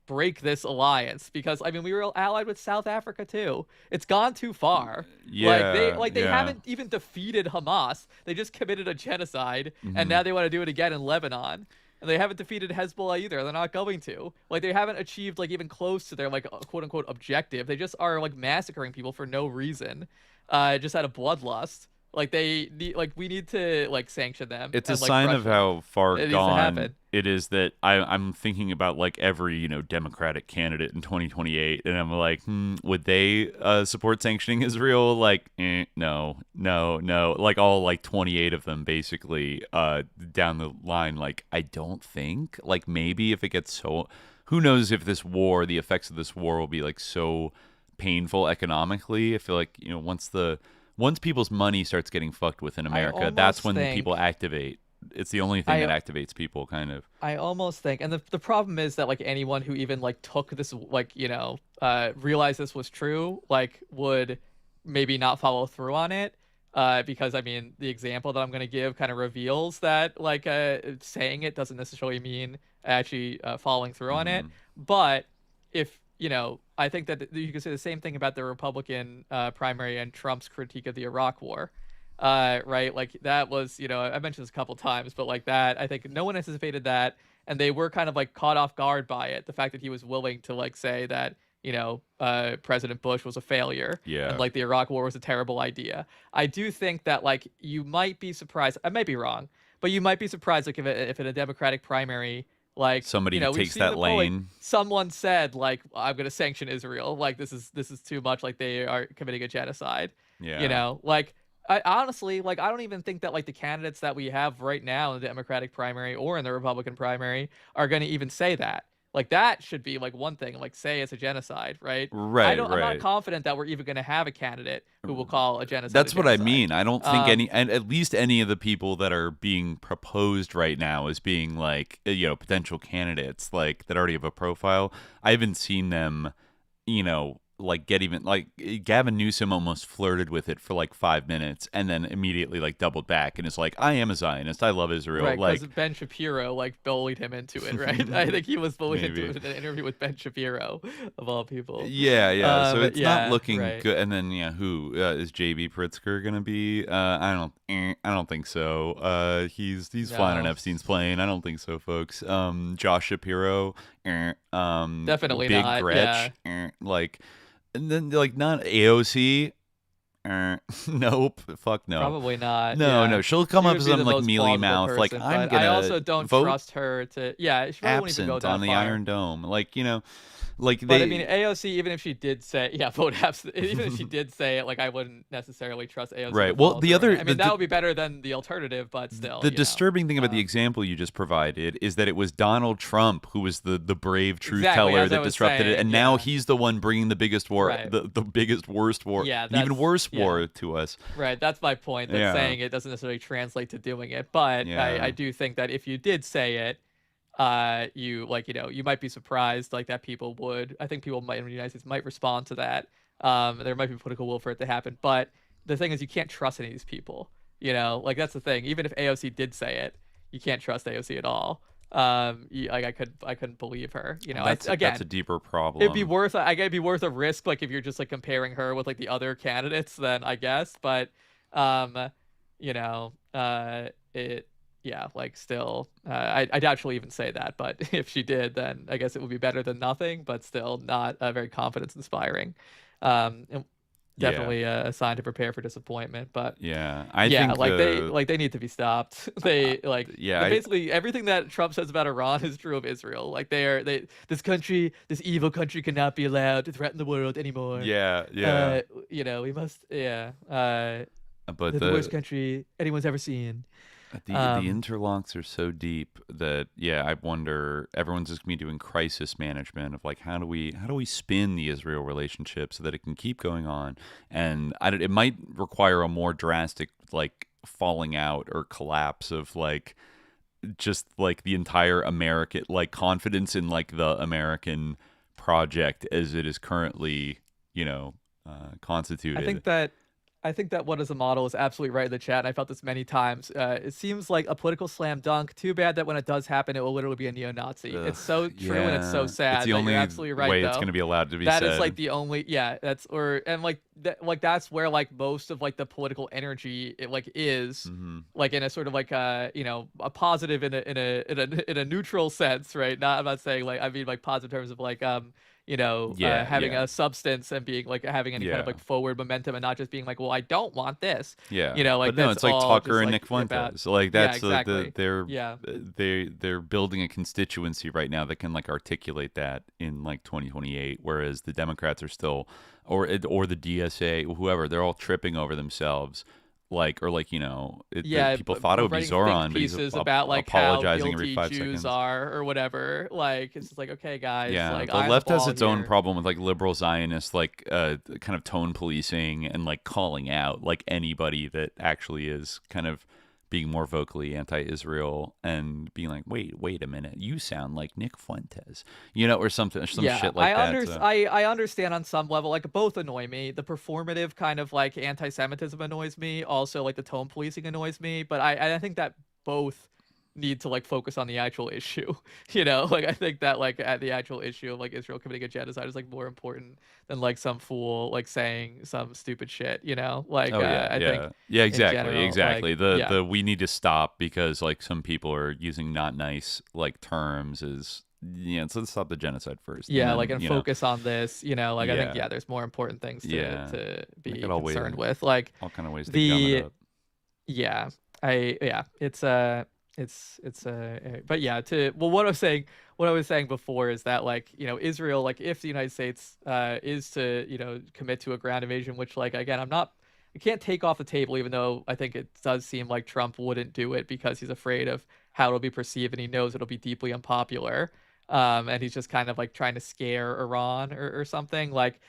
Speaker 11: break this alliance, because I mean we were allied with South Africa too. It's gone too far. They haven't even defeated Hamas. They just committed a genocide, and now they want to do it again in Lebanon. And they haven't defeated Hezbollah either. They're not going to. Like they haven't achieved like even close to their like quote unquote objective. They just are like massacring people for no reason, just out of bloodlust. Like we need to like sanction them.
Speaker 10: It's a sign of how far gone it is that I'm thinking about like every Democratic candidate in 2028, and I'm like, would they support sanctioning Israel? Like, no. Like all like 28 of them basically down the line. Like, I don't think. Like maybe if it gets so, who knows if the effects of this war will be like so painful economically. I feel like once people's money starts getting fucked with in America, that's when people activate. It's the only thing that activates people, kind of.
Speaker 11: I almost think, and the problem is that like anyone who even like took this realized this was true, like would maybe not follow through on it, because I mean the example that I'm going to give kind of reveals that like saying it doesn't necessarily mean actually following through on it. But if I think that you can say the same thing about the Republican primary and Trump's critique of the Iraq War, right? Like that was, I mentioned this a couple times, but like that, I think no one anticipated that, and they were kind of like caught off guard by it. The fact that he was willing to like say that, President Bush was a failure, and like the Iraq War was a terrible idea. I do think that like you might be surprised. I might be wrong, but you might be surprised like if in a Democratic primary, like
Speaker 10: somebody takes that lane.
Speaker 11: Someone said like, I'm going to sanction Israel. Like this is too much. Like they are committing a genocide. Yeah. Like I honestly, like I don't even think that like the candidates that we have right now in the Democratic primary or in the Republican primary are going to even say that. Like that should be like one thing, like say it's a genocide, right?
Speaker 10: Right.
Speaker 11: I'm not confident that we're even going to have a candidate who will call a genocide.
Speaker 10: That's what I mean. I don't think at least any of the people that are being proposed right now as being like, potential candidates, like that already have a profile. I haven't seen them, like get even like Gavin Newsom almost flirted with it for like 5 minutes and then immediately like doubled back and is like, I am a Zionist, I love Israel.
Speaker 11: Right,
Speaker 10: like
Speaker 11: because Ben Shapiro like bullied him into it, right? I think he was bullied into it in an interview with Ben Shapiro of all people.
Speaker 10: Yeah. So it's not looking good. And then who is JB Pritzker gonna be? I don't think so. He's flying on Epstein's plane. I don't think so, folks. Josh Shapiro,
Speaker 11: definitely
Speaker 10: Big
Speaker 11: not.
Speaker 10: Gretch, like. And then, like, not AOC, Nope. Fuck no.
Speaker 11: Probably not.
Speaker 10: No. She'll come up with some like mealy mouth,
Speaker 11: person,
Speaker 10: like I'm gonna.
Speaker 11: I also don't
Speaker 10: vote
Speaker 11: trust her to. Yeah, she probably won't even go
Speaker 10: absent
Speaker 11: that
Speaker 10: on the
Speaker 11: far.
Speaker 10: Iron Dome, like like
Speaker 11: But I mean, AOC, even if she did say, vote absent. Even if she did say it, like I wouldn't necessarily trust AOC.
Speaker 10: Right. Well, the other,
Speaker 11: I mean, that would be better than the alternative, but still.
Speaker 10: The disturbing thing about the example you just provided is that it was Donald Trump who was the brave truth teller that disrupted it, and now he's the one bringing the biggest war, the biggest worst war, an even worse war to us.
Speaker 11: Right. That's my point. That saying it doesn't necessarily translate to doing it, but I do think that if you did say it. You might be surprised like that people would. I think people might in the United States might respond to that. There might be political will for it to happen, but the thing is you can't trust any of these people. Like that's the thing. Even if AOC did say it, you can't trust AOC at all. I couldn't believe her.
Speaker 10: That's a deeper problem.
Speaker 11: It'd be worth a risk. Like if you're just like comparing her with like the other candidates, then I guess. But still, I doubt she'll even say that. But if she did, then I guess it would be better than nothing, but still not very confidence-inspiring. Definitely a sign to prepare for disappointment. But
Speaker 10: I think
Speaker 11: they need to be stopped. Basically everything that Trump says about Iran is true of Israel. Like this evil country cannot be allowed to threaten the world anymore. We must. But the worst country anyone's ever seen.
Speaker 10: The interlocks are so deep that I wonder everyone's just gonna be doing crisis management of like how do we spin the Israel relationship so that it can keep going on, and it might require a more drastic like falling out or collapse of like just like the entire American like confidence in like the American project as it is currently constituted.
Speaker 11: I think that what is a model is absolutely right in the chat. And I felt this many times. It seems like a political slam dunk. Too bad that when it does happen, it will literally be a neo-Nazi. It's so true and it's so sad.
Speaker 10: It's the only
Speaker 11: you're absolutely right,
Speaker 10: way
Speaker 11: though.
Speaker 10: It's going to be allowed to be said.
Speaker 11: That is like the only that's where like most of like the political energy it like is like in a sort of like a positive in a neutral sense, right? I'm not saying like I mean like positive terms of like having a substance and being like having any kind of like forward momentum and not just being like, well, I don't want this.
Speaker 10: But no, it's like Tucker and Nick Fuentes. Like that's
Speaker 11: exactly.
Speaker 10: They're building a constituency right now that can like articulate that in like 2028, whereas the Democrats are still or the DSA, whoever, they're all tripping over themselves. People thought it would be Zoran, but he's
Speaker 11: about like
Speaker 10: apologizing
Speaker 11: how
Speaker 10: every 5
Speaker 11: Jews
Speaker 10: seconds.
Speaker 11: Are or whatever. Like it's just like, okay, guys. Like,
Speaker 10: the left has its own problem with like liberal Zionists, like kind of tone policing and like calling out like anybody that actually is kind of being more vocally anti-Israel and being like, wait a minute, you sound like Nick Fuentes, or something, shit like that.
Speaker 11: I understand on some level, like both annoy me. The performative kind of like anti-Semitism annoys me. Also, like the tone policing annoys me. But I think that both need to like focus on the actual issue. Like I think that like at the actual issue of like Israel committing a genocide is like more important than like some fool like saying some stupid shit. I think
Speaker 10: exactly.
Speaker 11: Like,
Speaker 10: the we need to stop because like some people are using not nice like terms is so let's stop the genocide first.
Speaker 11: Focus on this. I think there's more important things to be concerned with. Like
Speaker 10: all kind of ways to gum it up. What I was saying before is that like Israel, like if the United States is to commit to a ground invasion, which like again I can't take off the table, even though I think it does seem like Trump wouldn't do it because he's afraid of how it'll be perceived and he knows it'll be deeply unpopular, and he's just kind of like trying to scare Iran or something, like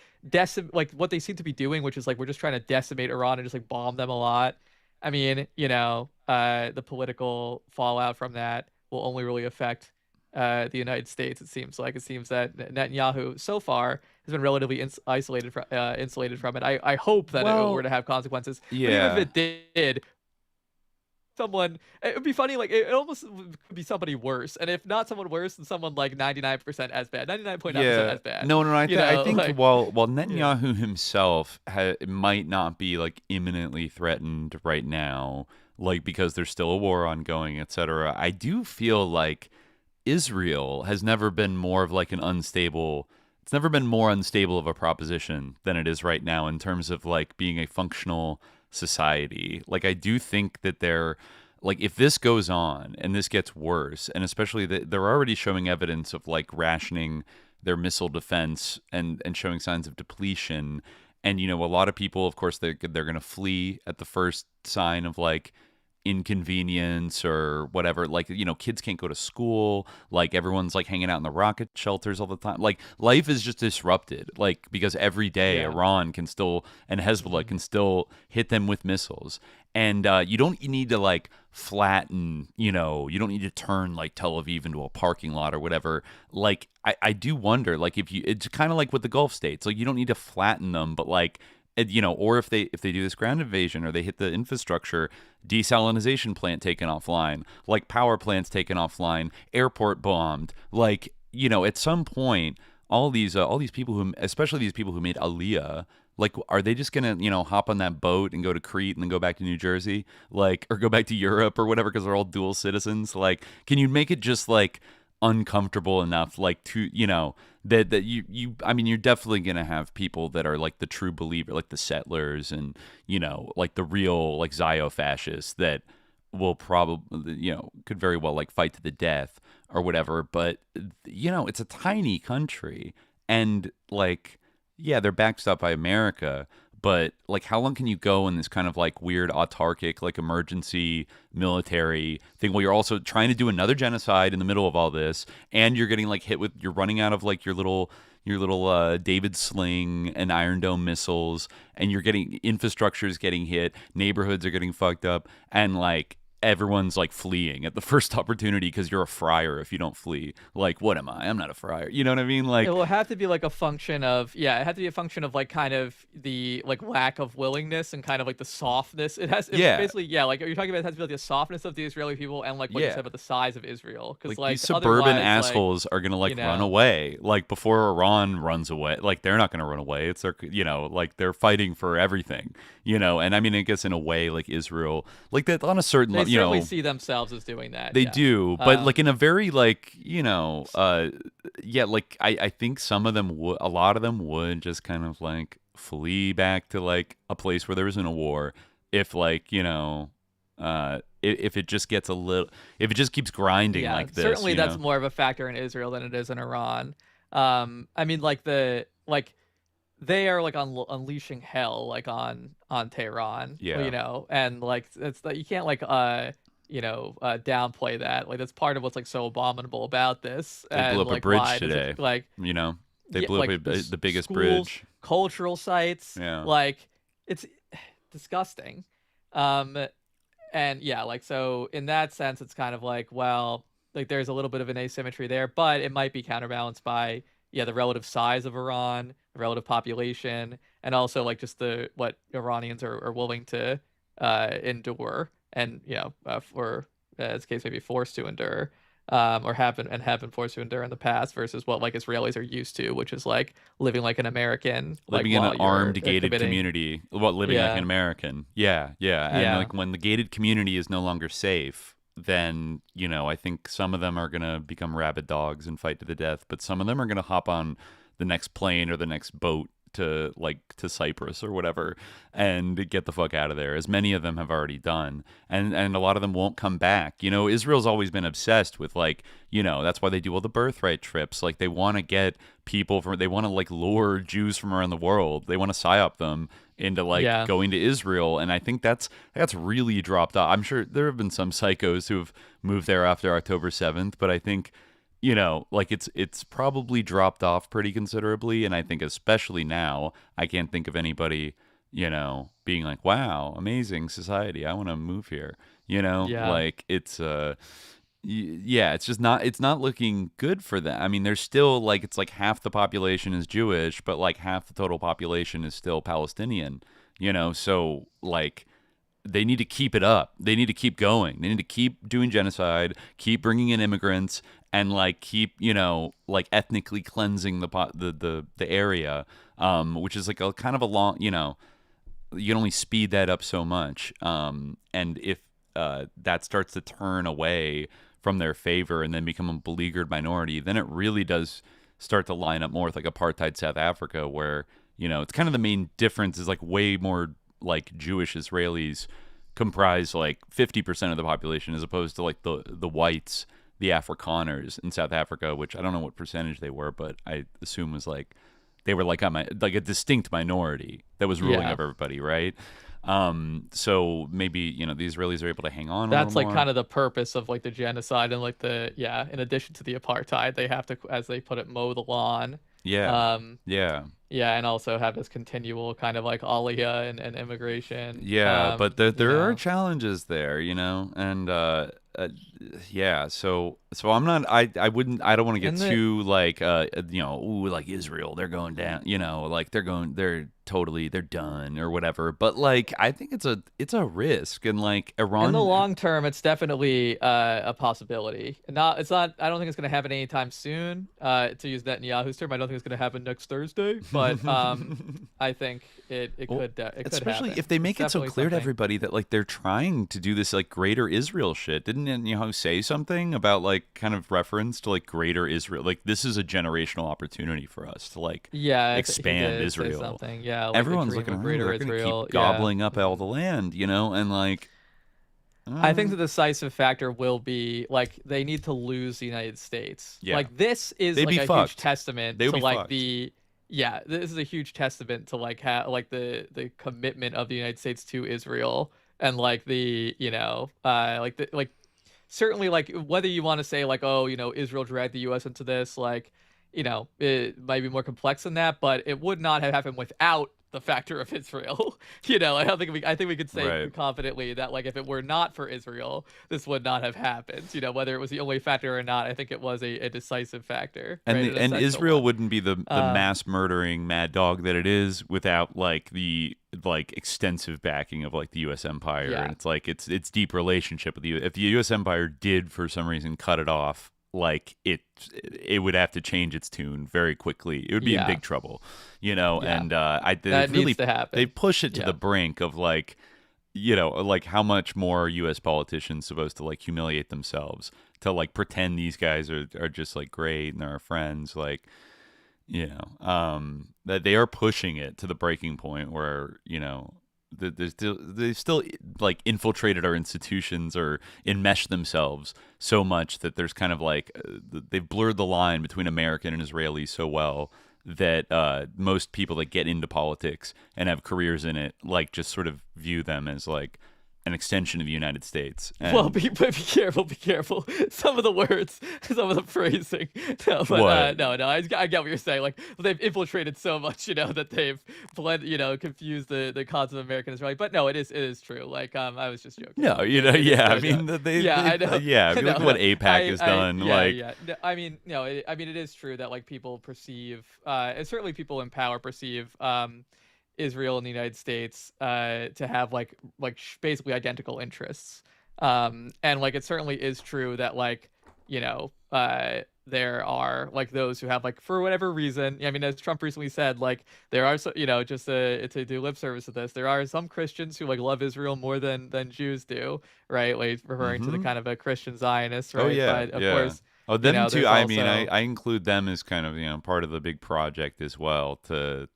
Speaker 10: what they seem to be doing, which is like we're just trying to decimate Iran and just like bomb them a lot. I mean, the political fallout from that will only really affect the United States. It seems that Netanyahu so far has been relatively insulated from it. I hope that it were to have consequences. Yeah.
Speaker 11: But even if it did, it would be funny. Like it almost could be somebody worse, and if not someone worse, then someone like 99% as bad, 99.9% as bad.
Speaker 10: No. I think like, while Netanyahu himself might not be like imminently threatened right now, like because there's still a war ongoing, etc. I do feel like Israel has never been more of like an unstable it's never been more unstable of a proposition than it is right now in terms of like being a functional society. Like I do think that like if this goes on and this gets worse, and especially that they're already showing evidence of like rationing their missile defense and showing signs of depletion. And, you know, a lot of people, of course, they're going to flee at the first sign of like inconvenience or whatever. Like, you know, kids can't go to school. Like everyone's like hanging out in the rocket shelters all the time. Like life is just disrupted. Like because every day Iran can still and Hezbollah can still hit them with missiles. And you don't need to like flatten, you know, you don't need to turn like Tel Aviv into a parking lot or whatever. Like I do wonder, like if you, it's kind of like with the Gulf states, like you don't need to flatten them, but like, you know, or if they do this ground invasion or they hit the infrastructure, desalinization plant taken offline, like power plants taken offline, airport bombed, like, you know, at some point, all these people who, especially these people who made Aliyah, like, are they just gonna, you know, hop on that boat and go to Crete and then go back to New Jersey, like, or go back to Europe or whatever because they're all dual citizens? Like, can you make it just like uncomfortable enough, like to, you know, that you I mean, you're definitely gonna have people that are like the true believer, like the settlers and, you know, like the real like Zio-fascists that will probably, you know, could very well like fight to the death or whatever. But, you know, it's a tiny country and like, yeah, they're backstopped by America, but like how long can you go in this kind of like weird autarkic like emergency military thing while you're also trying to do another genocide in the middle of all this, and you're getting like hit with, you're running out of like your little David Sling and Iron Dome missiles, and you're getting infrastructure's getting hit, neighborhoods are getting fucked up, and like everyone's like fleeing at the first opportunity because you're a friar if you don't flee. Like, what am I? I'm not a friar. You know what I mean? Like,
Speaker 11: it will have to be like a function of, it had to be a function of like kind of the like lack of willingness and kind of like the softness. Basically, like you're talking about, it has to be like the softness of the Israeli people and like what you said about the size of Israel. Because like
Speaker 10: these suburban assholes are gonna like, you know, run away. Like before Iran runs away, like they're not gonna run away. It's their, you know, like they're fighting for everything, you know. And I mean, I guess in a way, like Israel, like that on a certain level, you know,
Speaker 11: see themselves as doing that.
Speaker 10: They do, but like in a very like, you know, like I think some of them would, a lot of them would just kind of like flee back to like a place where there isn't a war if like, you know, if it just gets a little, if it just keeps grinding like this.
Speaker 11: Certainly that's more of a factor in Israel than it is in Iran. I mean, like they are like unleashing hell like on Tehran, you know, and like it's like you can't like you know, downplay that. Like that's part of what's like so abominable about this.
Speaker 10: They blew up a bridge today. Like, you know, they blew up the biggest bridge.
Speaker 11: Cultural sites.
Speaker 10: Yeah.
Speaker 11: Like it's disgusting. And yeah, like so in that sense, it's kind of like, well, like there's a little bit of an asymmetry there, but it might be counterbalanced by the relative size of Iran, the relative population, and also like just what Iranians are willing to endure. And, you know, for as the case may be forced to endure, or have been forced to endure in the past, versus what like Israelis are used to, which is like living like an American,
Speaker 10: living in an armed, gated community. Living like an American, and like when the gated community is no longer safe, then, you know, I think some of them are gonna become rabid dogs and fight to the death, but some of them are gonna hop on the next plane or the next boat to Cyprus or whatever and get the fuck out of there, as many of them have already done, and a lot of them won't come back. You know, Israel's always been obsessed with like, you know, that's why they do all the birthright trips. Like they want to get people they want to like lure Jews from around the world, they want to psyop them into like going to Israel, and I think that's really dropped off. I'm sure there have been some psychos who have moved there after October 7th, but I think, you know, like it's probably dropped off pretty considerably. And I think especially now, I can't think of anybody, you know, being like, wow, amazing society, I want to move here, you know. Like it's it's just not, it's not looking good for them. I mean, there's still like, it's like half the population is Jewish, but like half the total population is still Palestinian, you know. So like they need to keep it up. They need to keep going. They need to keep doing genocide, keep bringing in immigrants, and like keep, you know, like ethnically cleansing the area, which is like a kind of a long, you know, you can only speed that up so much. And if that starts to turn away from their favor and then become a beleaguered minority, then it really does start to line up more with like apartheid South Africa, where, you know, it's kind of the main difference is like way more like Jewish Israelis comprise like 50% of the population as opposed to like the whites, the Afrikaners in South Africa, which I don't know what percentage they were, but I assume was like they were like a distinct minority that was ruling over everybody, right? So maybe, you know, the Israelis are able to hang on.
Speaker 11: That's like
Speaker 10: more.
Speaker 11: kind of the purpose of like the genocide and like in addition to the apartheid, they have to, as they put it, mow the lawn.
Speaker 10: Yeah.
Speaker 11: And also have this continual kind of like aliyah and immigration.
Speaker 10: Yeah, but there are challenges there, you know, and so I'm not, I don't want to get too like you know, ooh, like Israel, they're going down, you know, like they're done or whatever, but like I think it's a risk, and like Iran
Speaker 11: in the long term it's definitely a possibility. I don't think it's going to happen anytime soon, to use Netanyahu's term. I don't think it's going to happen next Thursday, but I think it could
Speaker 10: especially
Speaker 11: happen.
Speaker 10: If they make it so clear to
Speaker 11: something.
Speaker 10: everybody that like they're trying to do this like greater Israel shit. Didn't Netanyahu say something about like kind of reference to like greater Israel, like this is a generational opportunity for us to like expand Israel.
Speaker 11: Something. Yeah, like
Speaker 10: everyone's looking around, they're going to keep gobbling up all the land, you know, and like
Speaker 11: I think the decisive factor will be like they need to lose the United States. Like this is like a huge testament to like this is a huge testament to like like the commitment of the United States to Israel, and like the, you know, like certainly like whether you want to say like, oh, you know, Israel dragged the US into this, like, you know, it might be more complex than that, but it would not have happened without the factor of Israel. You know, I think we could say confidently that like if it were not for Israel, this would not have happened. You know, whether it was the only factor or not, I think it was a decisive factor.
Speaker 10: And
Speaker 11: and
Speaker 10: Israel wouldn't be the mass murdering mad dog that it is without like the like extensive backing of like the U.S. empire. And it's like it's deep relationship with you. If the U.S. empire did for some reason cut it off, like it would have to change its tune very quickly. It would be in big trouble, you know. And that really needs to happen. They push it to the brink of like, you know, like how much more are U.S. politicians supposed to like humiliate themselves to like pretend these guys are just like great and they're our friends, like, you know, that they are pushing it to the breaking point where, you know, they still like infiltrated our institutions or enmeshed themselves so much that there's kind of like they've blurred the line between American and Israeli so well that most people that get into politics and have careers in it like just sort of view them as like an extension of the United States. And
Speaker 11: well, be careful. Some of the words, some of the phrasing. No, but I get what you're saying. Like they've infiltrated so much, you know, that they've confused the cause of American Israeli. But no, it is true. Like I was just joking.
Speaker 10: No, you know, I mean,
Speaker 11: I know.
Speaker 10: Yeah, if you look at what AIPAC has done, like,
Speaker 11: No, I mean, it is true that like people perceive, and certainly people in power perceive, Israel and the United States to have like basically identical interests, and like it certainly is true that like, you know, there are like those who have like for whatever reason, I mean, as Trump recently said, like there are you know, just to do lip service to this, there are some Christians who like love Israel more than Jews do, right? Like referring to the kind of a Christian Zionist, right?
Speaker 10: Oh yeah,
Speaker 11: but of course.
Speaker 10: Oh, them
Speaker 11: you know,
Speaker 10: too. I mean, I include them as kind of, you know, part of the big project as well to.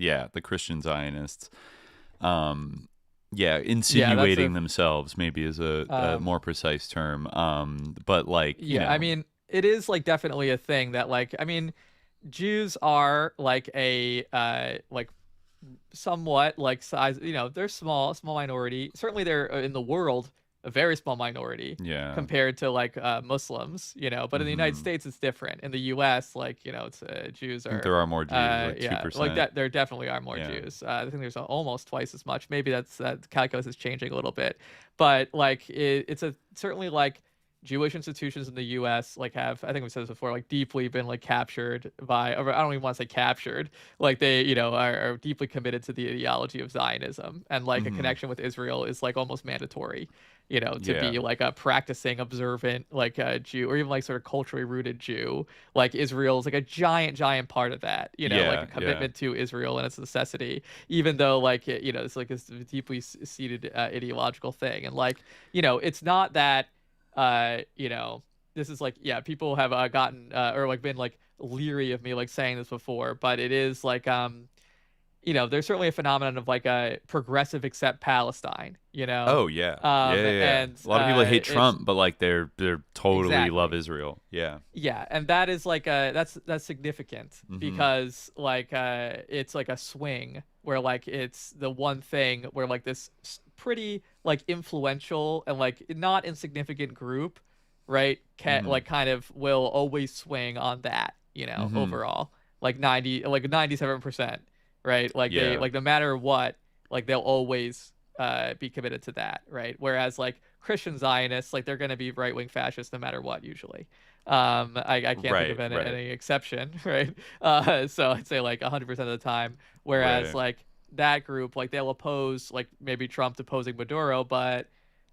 Speaker 10: Yeah, the Christian Zionists. Insinuating themselves maybe is a more precise term. But like, you know.
Speaker 11: I mean, it is like definitely a thing that like, I mean, Jews are like a like somewhat like size, you know, they're small minority. Certainly they're in the world a very small minority compared to like Muslims, you know, but in the United States it's different. In the US, like, you know, it's Jews are, I think
Speaker 10: there are more Jews, like 2%.
Speaker 11: Like that there definitely are more Jews. I think there's almost twice as much. Maybe that calculus is changing a little bit, but like it's certainly like Jewish institutions in the U.S. like have, I think we said this before, like deeply been like captured by, or I don't even want to say captured, like they, you know, are deeply committed to the ideology of Zionism, and like a connection with Israel is like almost mandatory, you know, to be like a practicing, observant, like a Jew, or even like sort of culturally rooted Jew. Like Israel is like a giant part of that, you know, like a commitment to Israel and its necessity, even though like, you know, it's like this deeply seated ideological thing. And like, you know, it's not that, you know, this is like, people have gotten or like been like leery of me like saying this before, but it is like there's certainly a phenomenon of like a progressive accept Palestine,
Speaker 10: Oh yeah, yeah.
Speaker 11: And
Speaker 10: A lot of people hate Trump, but like they're totally love
Speaker 11: exactly.
Speaker 10: Israel. Yeah,
Speaker 11: Yeah, and that is like that's significant because like it's like a swing where like it's the one thing where like this pretty like influential and like not insignificant group, right? Can like kind of will always swing on that, overall. Like 97%, right? Like they
Speaker 10: yeah,
Speaker 11: like no matter what, like they'll always be committed to that, right? Whereas like Christian Zionists, like they're going to be right-wing fascists no matter what usually. I can't think of any exception, right? So I'd say like 100% of the time. Whereas like that group, like they'll oppose like maybe Trump opposing Maduro, but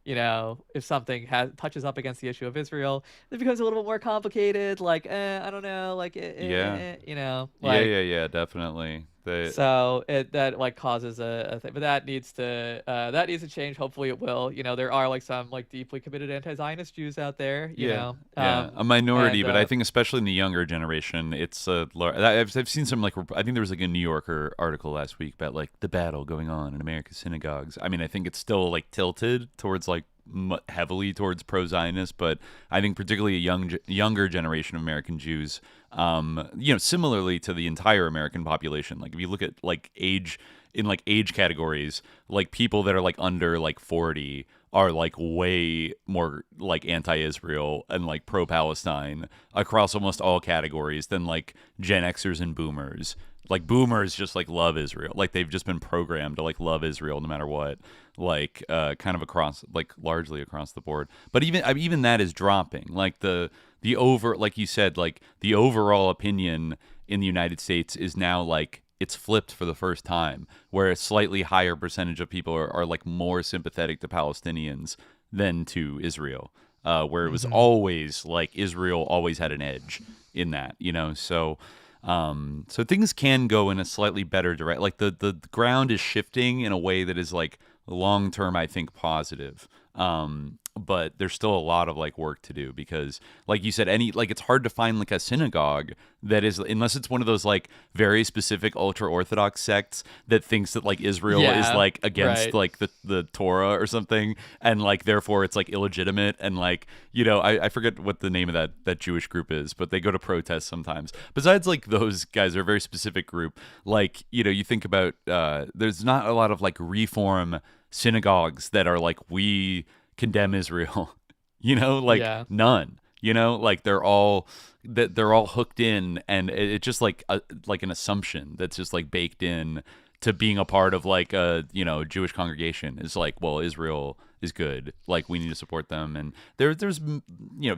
Speaker 11: if something touches up against the issue of Israel, it becomes a little bit more complicated. Like, I don't know, like, like,
Speaker 10: yeah, definitely.
Speaker 11: So that like causes a thing, but that needs to change. Hopefully, it will. There are like some like deeply committed anti-Zionist Jews out there.
Speaker 10: A minority,
Speaker 11: and,
Speaker 10: but I think especially in the younger generation, it's I've seen some like I think there was like a New Yorker article last week about like the battle going on in America's synagogues. I mean, I think it's still like tilted towards like heavily towards pro-Zionist, but I think particularly a younger generation of American Jews, similarly to the entire American population. Like if you look at like age categories, like people that are like under like 40 are like way more like anti-Israel and like pro-Palestine across almost all categories than like Gen Xers and Boomers. Like boomers just like love Israel. Like they've just been programmed to like love Israel no matter what. Like kind of across like largely across the board. But even that is dropping. Like like you said, like the overall opinion in the United States is now like it's flipped for the first time, where a slightly higher percentage of people are like more sympathetic to Palestinians than to Israel. Where it was always like Israel always had an edge in that, so so things can go in a slightly better direction. Like the ground is shifting in a way that is like long term, I think, positive. But there's still a lot of like work to do because, like you said, it's hard to find like a synagogue that is, unless it's one of those like very specific ultra orthodox sects that thinks that like Israel is like against like the Torah or something, and like therefore it's like illegitimate, and like I forget what the name of that Jewish group is, but they go to protest sometimes. Besides like those guys are a very specific group. Like you think about there's not a lot of like reform synagogues that are like we condemn Israel, none, like they're all hooked in, and it's just like an assumption that's just like baked in to being a part of like a Jewish congregation is like, well, Israel is good, like we need to support them, and there's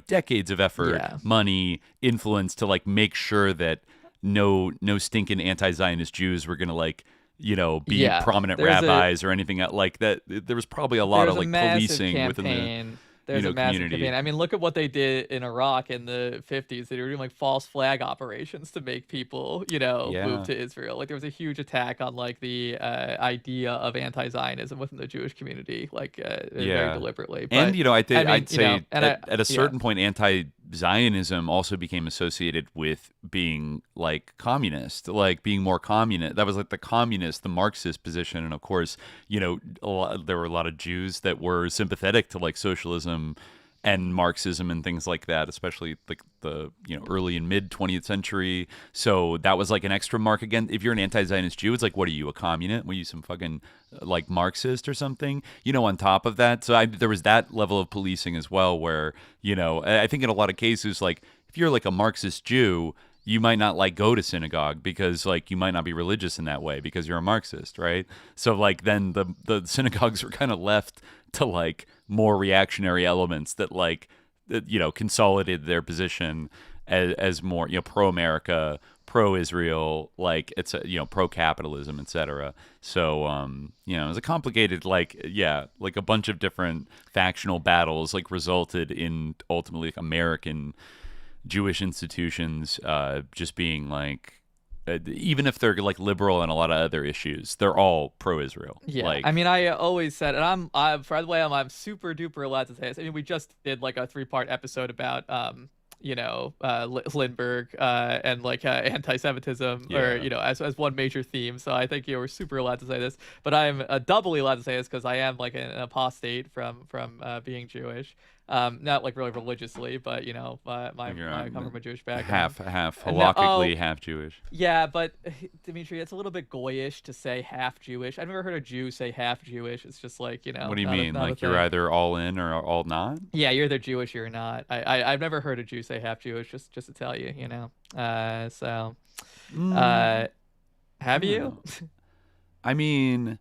Speaker 10: decades of effort, money, influence to like make sure that no stinking anti-Zionist Jews were gonna like be prominent rabbis or anything like that. There was probably a lot of like policing within the
Speaker 11: there's a massive
Speaker 10: community.
Speaker 11: Campaign. I mean, look at what they did in Iraq in the 50s. They were doing like false flag operations to make people, move to Israel. Like there was a huge attack on like the idea of anti-Zionism within the Jewish community, like very deliberately. But,
Speaker 10: and I'd say at a certain point, anti-Zionism also became associated with being like communist, like being more communist. That was like the Marxist position, and of course, there were a lot of Jews that were sympathetic to like socialism and Marxism and things like that, especially like the early and mid 20th century. So that was like an extra mark again. If you're an anti-Zionist Jew, it's like, what are you, a communist? Were you some fucking like Marxist or something? On top of that, so there was that level of policing as well, where I think in a lot of cases, like if you're like a Marxist Jew, you might not like go to synagogue because like you might not be religious in that way because you're a Marxist, right? So like then the synagogues were kind of left to like more reactionary elements that like consolidated their position as more pro-America, pro-Israel, like it's pro-capitalism, etc. So it was a complicated like a bunch of different factional battles like resulted in ultimately like American Jewish institutions just being like, even if they're like liberal on a lot of other issues, they're all pro-Israel.
Speaker 11: Yeah,
Speaker 10: like,
Speaker 11: I mean, I always said, and I'm by the way, I'm super duper allowed to say this. I mean, we just did like a 3-part episode about Lindbergh and like anti-Semitism, or as one major theme. So I think you were super allowed to say this, but I'm doubly allowed to say this because I am like an apostate from being Jewish. Not like really religiously, but I come from a Jewish background.
Speaker 10: Half halakhically, half Jewish.
Speaker 11: Yeah, but Dimitri, it's a little bit goyish to say half Jewish. I've never heard a Jew say half Jewish. It's just like,
Speaker 10: What do you mean? Like you're either all in or all not?
Speaker 11: Yeah, you're either Jewish or you're not. I've never heard a Jew say half Jewish. Just to tell you, have you?
Speaker 10: I mean,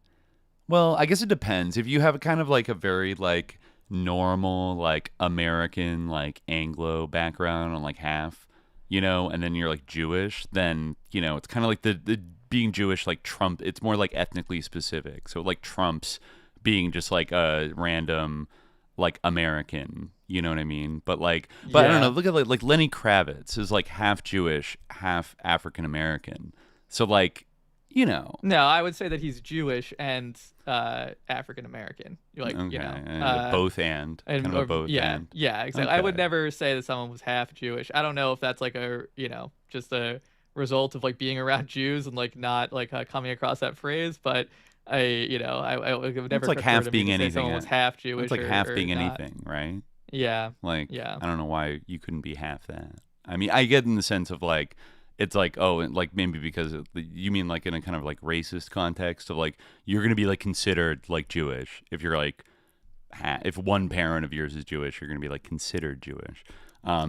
Speaker 10: well, I guess it depends. If you have kind of like a very like normal like American like Anglo background on like half, and then you're like Jewish, then it's kind of like the being Jewish like Trump. It's more like ethnically specific, so like Trump's being just like a random like American, you know what I mean? But I don't know. Look at like Lenny Kravitz is like half Jewish, half African American. So like. No,
Speaker 11: I would say that he's Jewish and African American.
Speaker 10: Both and kind of a both.
Speaker 11: Yeah,
Speaker 10: and.
Speaker 11: Yeah, exactly.
Speaker 10: Okay.
Speaker 11: I would never say that someone was half Jewish. I don't know if that's like just a result of like being around Jews and like not like coming across that phrase. But I would never.
Speaker 10: It's like half being anything.
Speaker 11: Someone was half Jewish.
Speaker 10: It's like half being
Speaker 11: not.
Speaker 10: anything, right?
Speaker 11: Yeah.
Speaker 10: I don't know why you couldn't be half that. I mean, I get in the sense of like. It's like, like maybe because you mean like in a kind of like racist context of like you're going to be like considered like Jewish if you're like if one parent of yours is Jewish, you're going to be like considered Jewish.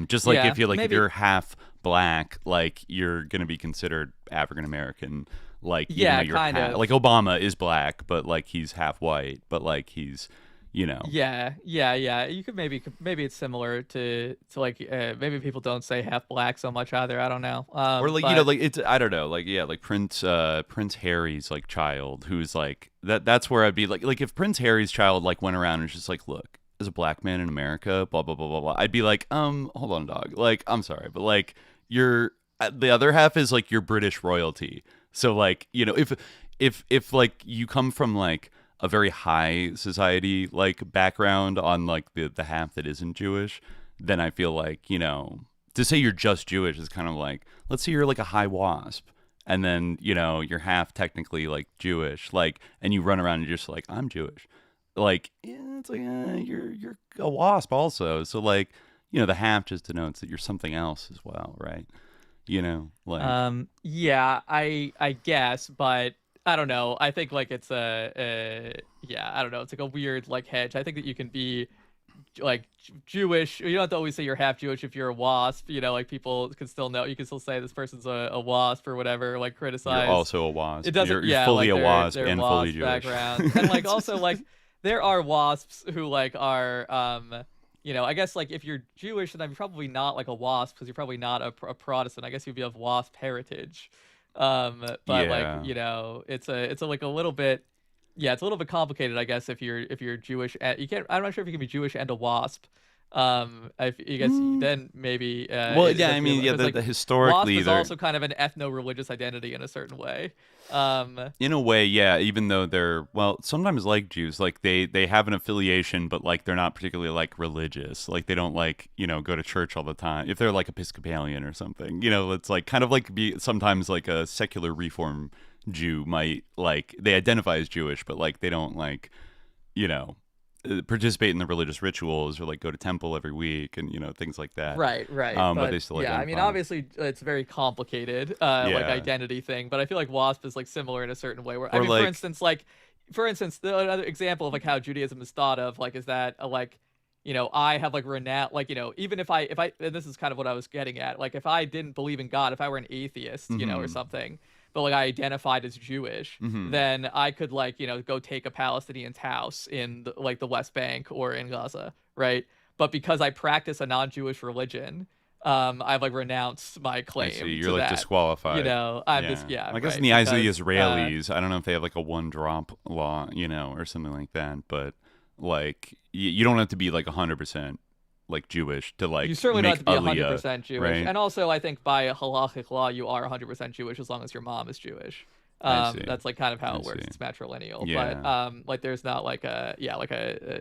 Speaker 10: Just like if you're like if you're half black, like you're going to be considered African American. Like kind of like Obama is black, but like he's half white, but like he's.
Speaker 11: Yeah. You could maybe it's similar to like maybe people don't say half black so much either. I don't know.
Speaker 10: Or like it's I don't know. Like Prince Harry's like child who's like that's where I'd be like if Prince Harry's child like went around and was just like, look, as a black man in America, blah blah blah blah blah. I'd be like, hold on, dog. Like I'm sorry, but like you're the other half is like you're British royalty. So like if like you come from like a very high society like background on like the half that isn't Jewish, then I feel like to say you're just Jewish is kind of like, let's say you're like a high WASP and then you're half technically like Jewish, like, and you run around and you're just like, I'm Jewish, like it's like you're a WASP also, so like the half just denotes that you're something else as well, right?
Speaker 11: I guess, but I don't know. I think like it's I don't know. It's like a weird like hedge. I think that you can be like Jewish. You don't have to always say you're half Jewish if you're a WASP. Like people can still know. You can still say this person's a WASP or whatever. Like criticize.
Speaker 10: You're also a WASP.
Speaker 11: It doesn't.
Speaker 10: You're fully
Speaker 11: like
Speaker 10: a WASP
Speaker 11: their
Speaker 10: and
Speaker 11: WASP
Speaker 10: fully Jewish.
Speaker 11: Background. And like also like there are WASPs who like are I guess like if you're Jewish, then I'm probably not like a WASP because you're probably not a Protestant. I guess you'd be of WASP heritage. But like it's a like a little bit it's a little bit complicated, I guess, if you're Jewish. I'm not sure if you can be Jewish and a WASP. I guess then maybe
Speaker 10: the historically
Speaker 11: WASP is also kind of an ethno-religious identity in a certain way.
Speaker 10: In a way, yeah, even though they're sometimes like Jews, like they have an affiliation, but like they're not particularly like religious, like they don't like go to church all the time. If they're like Episcopalian or something, it's like kind of like be sometimes like a secular Reform Jew might like they identify as Jewish, but like they don't like participate in the religious rituals or like go to temple every week and things like that.
Speaker 11: Right.
Speaker 10: But they still
Speaker 11: I mean, obviously it's very complicated, like identity thing. But I feel like WASP is like similar in a certain way. Where for instance, another example of like how Judaism is thought of, like, is that I have like renowned, like even if I and this is kind of what I was getting at, like if I didn't believe in God, if I were an atheist, or something. But like I identified as Jewish, then I could like go take a Palestinian's house in the West Bank or in Gaza, right? But because I practice a non-Jewish religion, I've like renounced my claim.
Speaker 10: I see. You're like disqualified.
Speaker 11: I'm just
Speaker 10: I guess in the eyes of the Israelis, I don't know if they have like a one-drop law, or something like that. But like you don't have to be like 100%. Like Jewish to like
Speaker 11: you certainly don't have to be 100% Jewish,
Speaker 10: right?
Speaker 11: And also I think by halachic law you are 100% Jewish as long as your mom is Jewish. That's like kind of how it works. It's matrilineal, but like there's not like an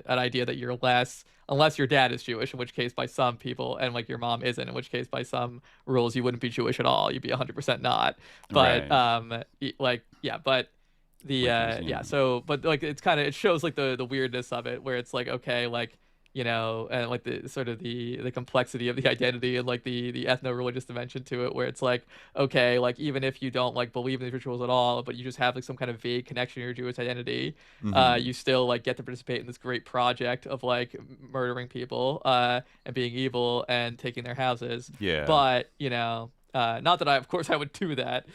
Speaker 11: idea that you're less unless your dad is Jewish, in which case by some people, and like your mom isn't, in which case by some rules you wouldn't be Jewish at all. You'd be 100% not. But but like it's kind of, it shows like the weirdness of it, where it's like, okay, like, you know, and like the sort of the complexity of the identity and like the ethno-religious dimension to it, where it's like, okay, like even if you don't like believe in these rituals at all, but you just have like some kind of vague connection to your Jewish identity, you still like get to participate in this great project of like murdering people and being evil and taking their houses.
Speaker 10: Yeah.
Speaker 11: But, you know, not that of course I would do that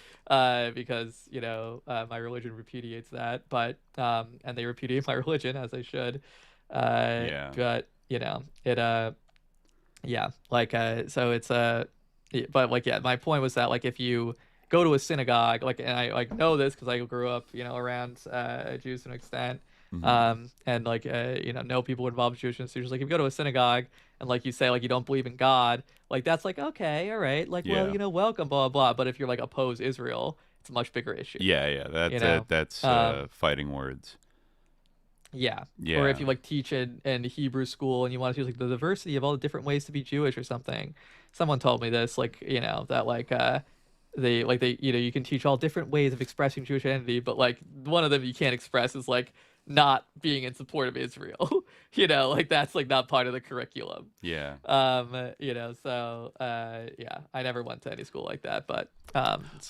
Speaker 11: because, you know, my religion repudiates that, but and they repudiate my religion, as they should. But you know, it so it's but like, yeah, my point was that like if you go to a synagogue, like, and I like know this because I grew up, you know, around Jews to an extent, and like you know people involved in Jewish institutions. Like if you go to a synagogue and like you say like you don't believe in God, like that's like, okay, all right, like, well, you know, welcome, blah blah. But if you're like oppose Israel, it's a much bigger issue.
Speaker 10: That's, you know? That's fighting words.
Speaker 11: Yeah. Or if you like teach in Hebrew school and you want to use like the diversity of all the different ways to be Jewish or something. Someone told me this, like, you know, that like they you know, you can teach all different ways of expressing Jewish identity, but like one of them you can't express is like not being in support of Israel. You know, like that's like not part of the curriculum.
Speaker 10: Yeah.
Speaker 11: You know, so I never went to any school like that, but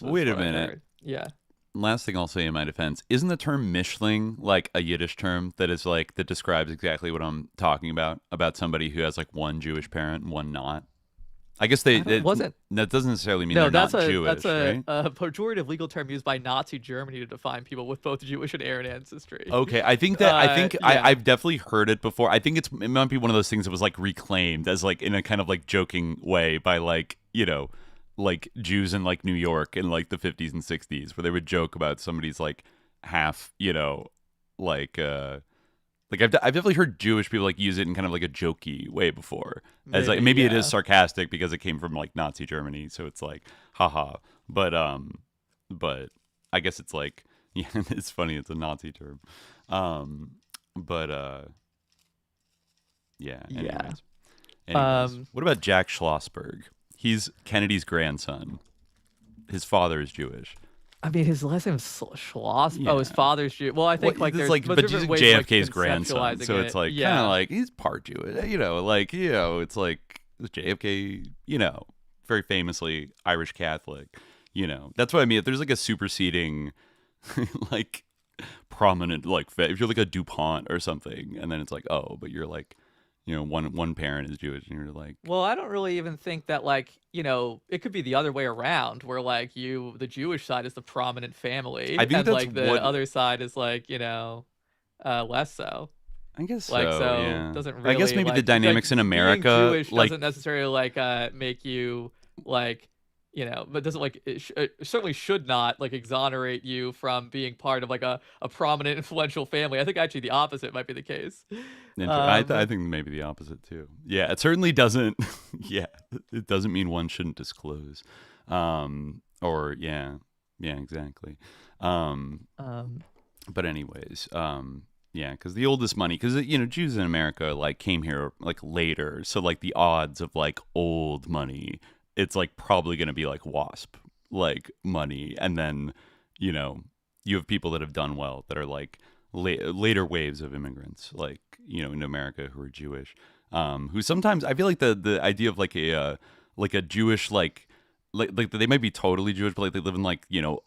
Speaker 10: wait a minute.
Speaker 11: Yeah.
Speaker 10: Last thing I'll say in my defense, isn't the term Mishling like a Yiddish term that is like, that describes exactly what I'm talking about somebody who has like one Jewish parent and one not? I guess that doesn't necessarily mean they're not Jewish, right?
Speaker 11: That's a pejorative legal term used by Nazi Germany to define people with both Jewish and Aryan ancestry.
Speaker 10: Okay, I think that I've definitely heard it before. I think it might be one of those things that was like reclaimed as like in a kind of like joking way by like, you know, like Jews in like New York in like the 50s and 60s, where they would joke about somebody's like half, you know, like I've definitely heard Jewish people like use it in kind of like a jokey way before, as like maybe it is sarcastic because it came from like Nazi Germany, so it's like haha. But I guess it's like, yeah, it's funny, it's a Nazi term. Anyways, what about Jack Schlossberg? He's Kennedy's grandson. His father is Jewish.
Speaker 11: I mean, his last name is Schloss. Yeah. Oh, his father's Jewish. Well, I think like there's
Speaker 10: like, but he's JFK's grandson, so it's like
Speaker 11: kind
Speaker 10: of like he's part Jewish. You know, like, you know, it's like JFK. You know, very famously Irish Catholic. You know, that's what I mean. If there's like a superseding, like prominent, like if you're like a DuPont or something, and then it's like, oh, but you're like, you know, one parent is Jewish, and you're like,
Speaker 11: well, I don't really even think that, like, you know, it could be the other way around, where like the Jewish side is the prominent family,
Speaker 10: I think
Speaker 11: and
Speaker 10: that's
Speaker 11: like the other side is like, you know, less so.
Speaker 10: I guess
Speaker 11: like,
Speaker 10: so. Yeah.
Speaker 11: Doesn't really,
Speaker 10: I guess maybe
Speaker 11: like,
Speaker 10: the dynamics
Speaker 11: like,
Speaker 10: in America,
Speaker 11: being Jewish
Speaker 10: like,
Speaker 11: doesn't necessarily like make you like, you know, but doesn't like it certainly should not like exonerate you from being part of like a prominent influential family. I think actually the opposite might be the case.
Speaker 10: I think maybe the opposite too. Yeah, it certainly doesn't. Yeah, it doesn't mean one shouldn't disclose. Or exactly. But anyways, yeah, because the oldest money, because, you know, Jews in America like came here like later, so like the odds of like old money, it's like probably going to be like WASP like money, and then, you know, you have people that have done well that are like later waves of immigrants, like, you know, in America who are Jewish, who sometimes I feel like the idea of like a Jewish like they might be totally Jewish, but like they live in like, you know,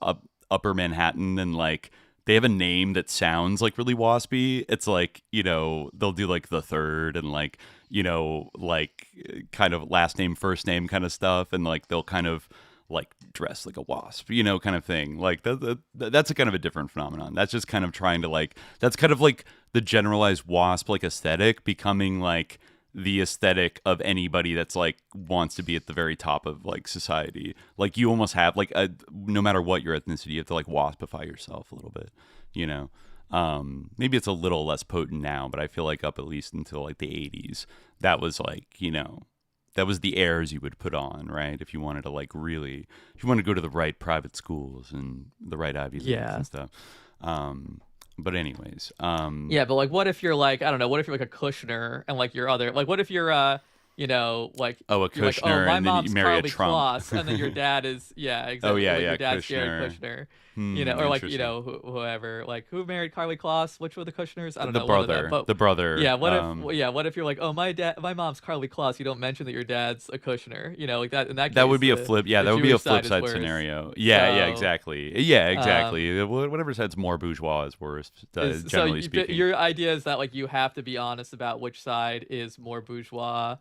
Speaker 10: upper Manhattan, and like they have a name that sounds like really waspy. It's like, you know, they'll do like the third and like, you know, like kind of last name, first name kind of stuff. And like, they'll kind of like dress like a wasp, you know, kind of thing. Like that's a kind of a different phenomenon. That's just kind of trying to like, that's kind of like the generalized wasp, like aesthetic becoming like the aesthetic of anybody that's like wants to be at the very top of like society. Like you almost have like no matter what your ethnicity, you have to like waspify yourself a little bit, you know. Maybe it's a little less potent now, but I feel like up at least until like the 80s, that was like, you know, that was the airs you would put on, right? If you wanted to like really, if you wanted to go to the right private schools and the right Ivy Leagues and stuff. But anyways,
Speaker 11: yeah, but like, what if you're like, I don't know, what if you're like a Kushner and like your other, like, what if you're you know, like,
Speaker 10: a
Speaker 11: you're
Speaker 10: Kushner,
Speaker 11: like, oh, my
Speaker 10: and then
Speaker 11: mom's
Speaker 10: you marry
Speaker 11: Carly
Speaker 10: a Trump,
Speaker 11: Kloss, and then your dad is, yeah, exactly.
Speaker 10: Oh yeah,
Speaker 11: like
Speaker 10: yeah,
Speaker 11: your dad's
Speaker 10: Kushner.
Speaker 11: Jared Kushner, you know, or like, you know, whoever, like, who married Carly Kloss? Which were the Kushners? I don't know.
Speaker 10: The brother.
Speaker 11: Yeah, what if you're like, oh, my mom's Carly Kloss. You don't mention that your dad's a Kushner, you know, like that. In that case,
Speaker 10: that would be a flip. Yeah, that would be a flip side
Speaker 11: worse.
Speaker 10: scenario. Yeah, yeah, exactly. Yeah, exactly. Whatever side's more bourgeois is worse. Generally speaking,
Speaker 11: your idea is that like you have to be honest about which side is more bourgeois.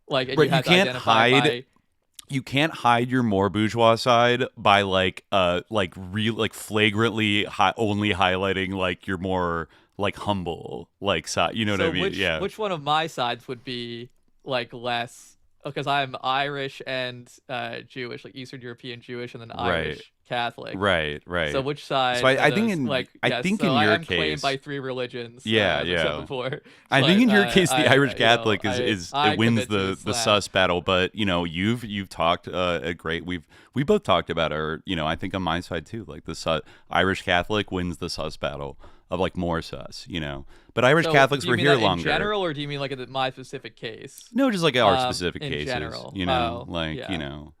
Speaker 11: Like, and
Speaker 10: right,
Speaker 11: you can't hide.
Speaker 10: You can't hide your more bourgeois side by like flagrantly only highlighting like your more like humble like side. You know what I mean?
Speaker 11: Which one of my sides would be like less? Because I'm Irish and Jewish, like Eastern European Jewish, and then Irish Catholic.
Speaker 10: Right.
Speaker 11: So which side?
Speaker 10: So I think in your
Speaker 11: I'm
Speaker 10: case,
Speaker 11: claimed by 3 religions.
Speaker 10: Yeah. I
Speaker 11: But,
Speaker 10: think in your case, the Irish Catholic
Speaker 11: it
Speaker 10: wins the sus battle. But you know, you've talked we both talked about our, you know, I think on my side too, like the Irish Catholic wins the sus battle of like more sus, you know. But Irish Catholics were here longer.
Speaker 11: In general, or do you mean like in my specific case?
Speaker 10: No, just like our specific cases.
Speaker 11: In general,
Speaker 10: you know, you know,